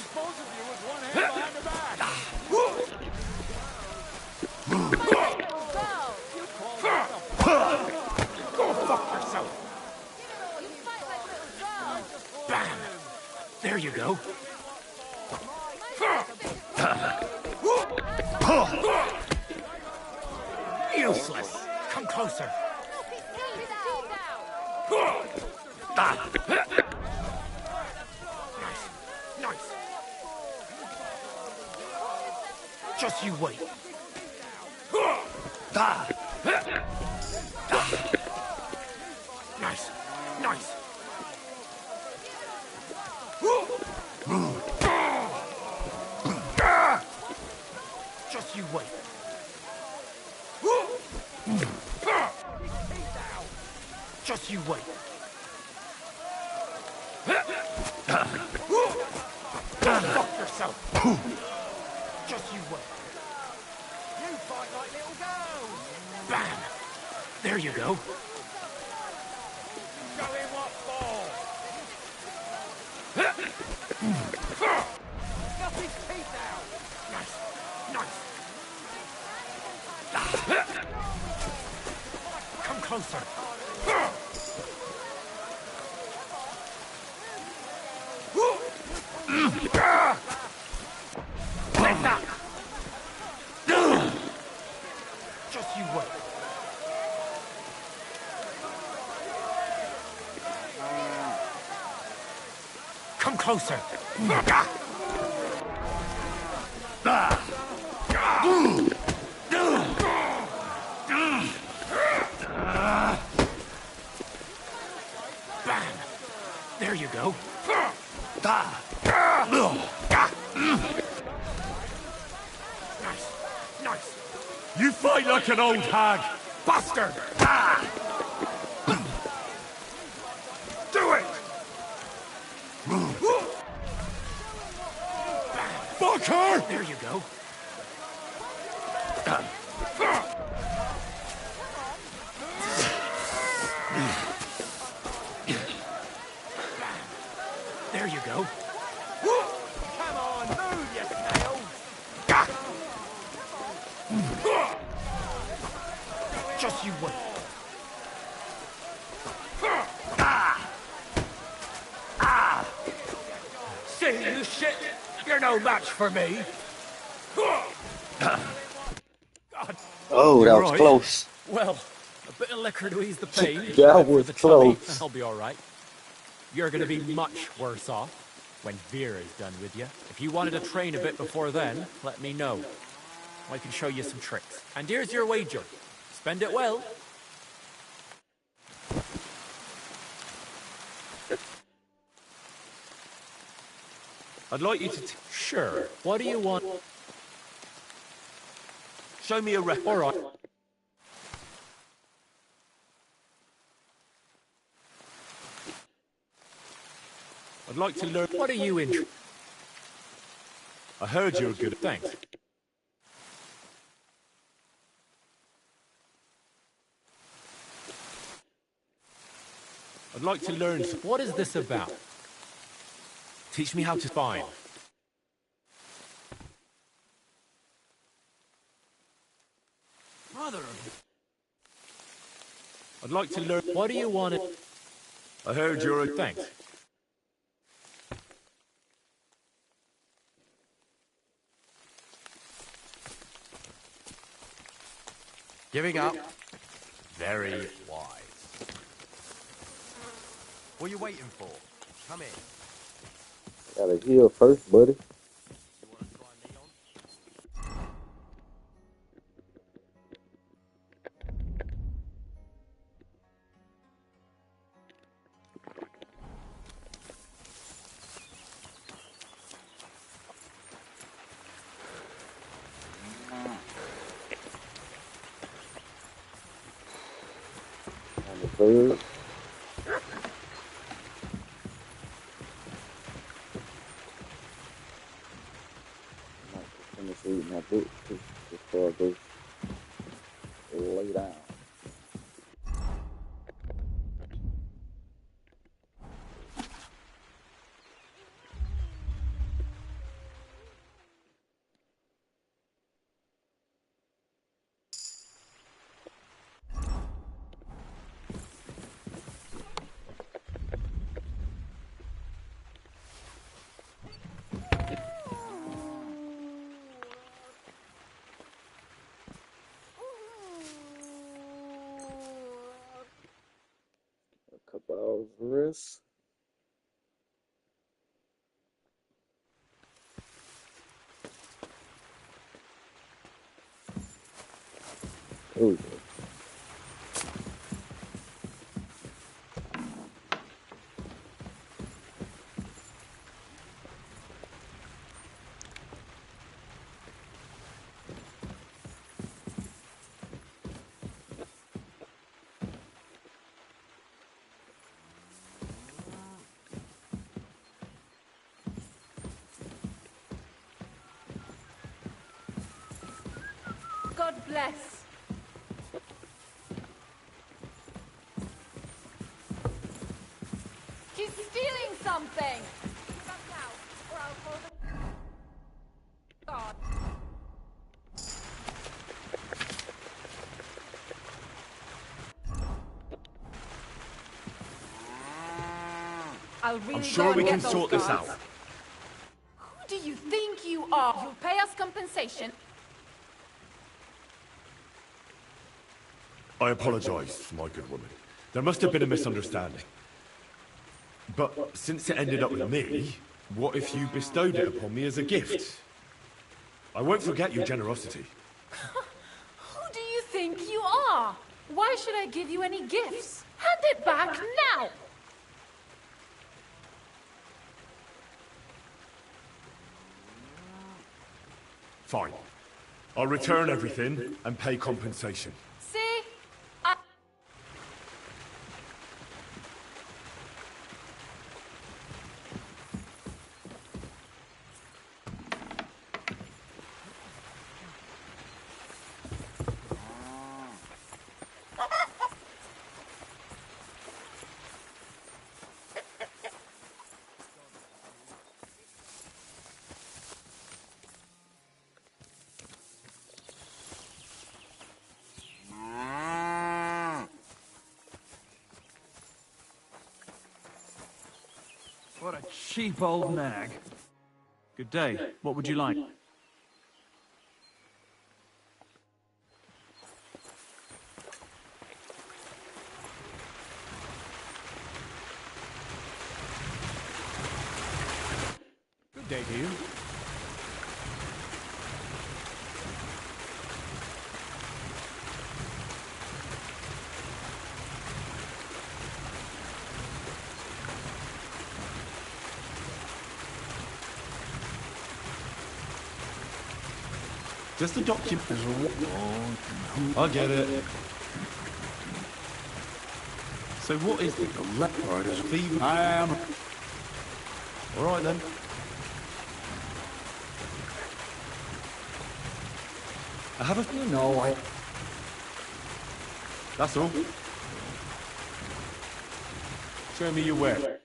[SPEAKER 11] Go fuck yourself. Bam. There you go. Useless. Come closer. Nice. Nice. Just you wait. Nice. Nice. Just you wait. Just you wait. Go fuck yourself. Just you wait. You fight like little girls. Bam. There you go. Show him what for. Got his teeth out. Nice. Nice. Come closer. Take that. Just you wait. Come closer. Bam. There you go. Nice. Nice.
[SPEAKER 9] You fight like an old hag.
[SPEAKER 11] Bastard.
[SPEAKER 9] Do it! Fuck her!
[SPEAKER 11] There you go. You're no match for me.
[SPEAKER 1] Oh, that was
[SPEAKER 11] right?
[SPEAKER 1] close.
[SPEAKER 11] Well, a bit of liquor to ease the pain.
[SPEAKER 1] That
[SPEAKER 11] and for
[SPEAKER 1] was
[SPEAKER 11] the tummy,
[SPEAKER 1] close.
[SPEAKER 11] I'll be all right. You're going to be much worse off when Vera's done with you. If you wanted to train a bit before then, let me know. I can show you some tricks. And here's your wager. Spend it well.
[SPEAKER 9] I'd like you to...
[SPEAKER 11] Sure. What do you want?
[SPEAKER 9] Show me a record.
[SPEAKER 11] All right.
[SPEAKER 9] I'd like to learn...
[SPEAKER 11] What are you in?
[SPEAKER 9] I heard you were good at...
[SPEAKER 11] Thanks.
[SPEAKER 9] I'd like to learn...
[SPEAKER 11] What is this about?
[SPEAKER 9] Teach me how to...
[SPEAKER 11] Fine.
[SPEAKER 20] Brother.
[SPEAKER 9] I'd like to learn...
[SPEAKER 11] What do you want?
[SPEAKER 9] I heard you're a...
[SPEAKER 11] Thanks.
[SPEAKER 22] Giving up. Very wise. What are you waiting for? Come in.
[SPEAKER 1] Gotta heal first, buddy. On the third. Finish reading my book before I go lay down. A couple hours rest. There we go.
[SPEAKER 3] God bless. He's stealing something! Give up now, or I'll call the... God. I'll really
[SPEAKER 9] I'm sure we can sort this out.
[SPEAKER 3] Who do you think you are? You'll pay us compensation.
[SPEAKER 9] I apologise, my good woman. There must have been a misunderstanding. But since it ended up with me, what if you bestowed it upon me as a gift? I won't forget your generosity.
[SPEAKER 3] Who do you think you are? Why should I give you any gifts? Hand it back now!
[SPEAKER 9] Fine. I'll return everything and pay compensation.
[SPEAKER 3] See?
[SPEAKER 12] What a cheap old nag. Good day. What would you like? Good day to you.
[SPEAKER 9] Just a document. I get it. So what is the left rider's fever?
[SPEAKER 13] I am.
[SPEAKER 9] All right then. I have a...
[SPEAKER 13] You know,
[SPEAKER 9] That's all. Show me your way.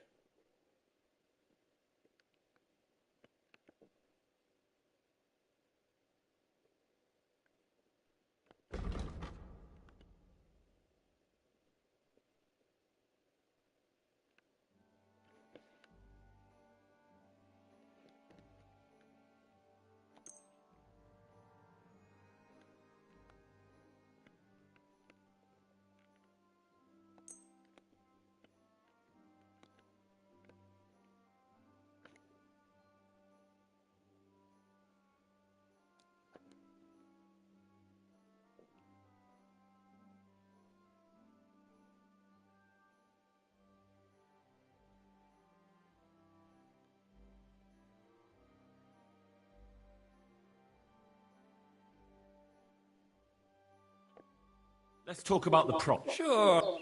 [SPEAKER 9] Let's talk about the prop.
[SPEAKER 13] Sure.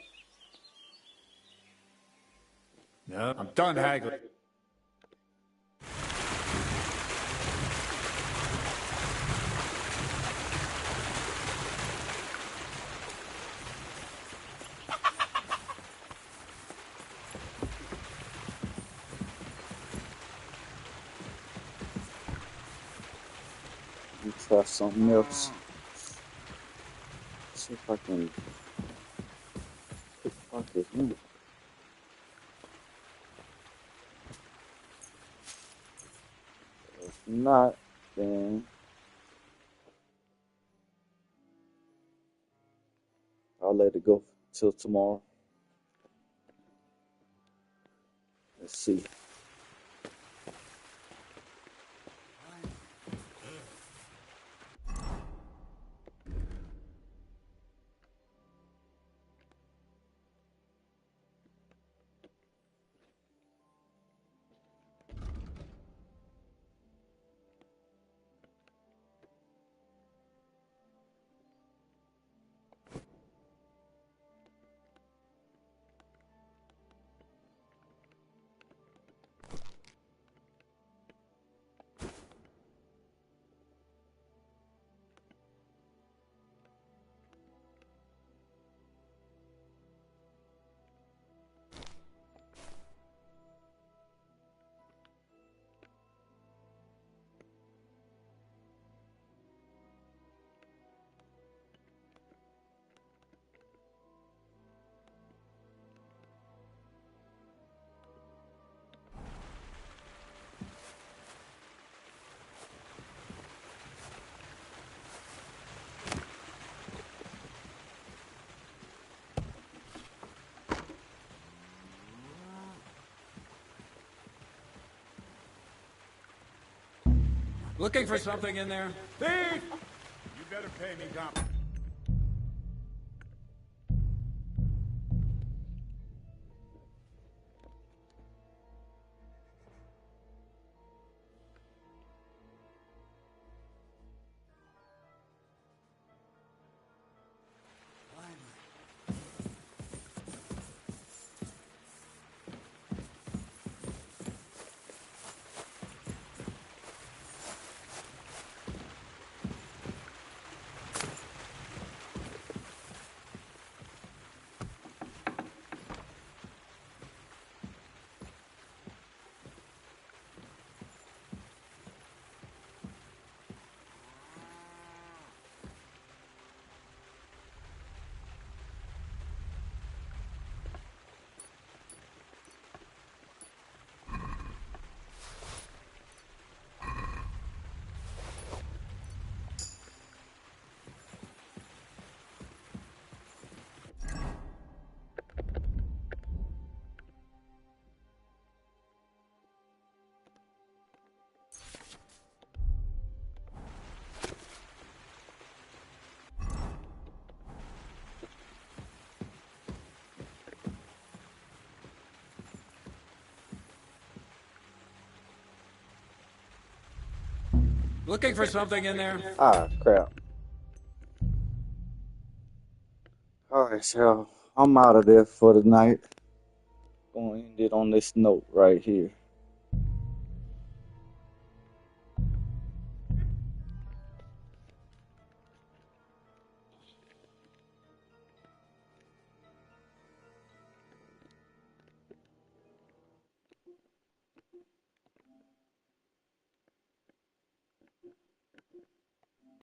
[SPEAKER 13] No, I'm done haggling.
[SPEAKER 1] Try something else. See if I can pickpocket him. If not, then I'll let it go till tomorrow. Let's see.
[SPEAKER 13] Looking for something in there?
[SPEAKER 8] Thief! You better pay me, Dom.
[SPEAKER 13] Looking for something in there?
[SPEAKER 1] Ah, crap. Alright, so I'm out of there for the night. Gonna end it on this note right here.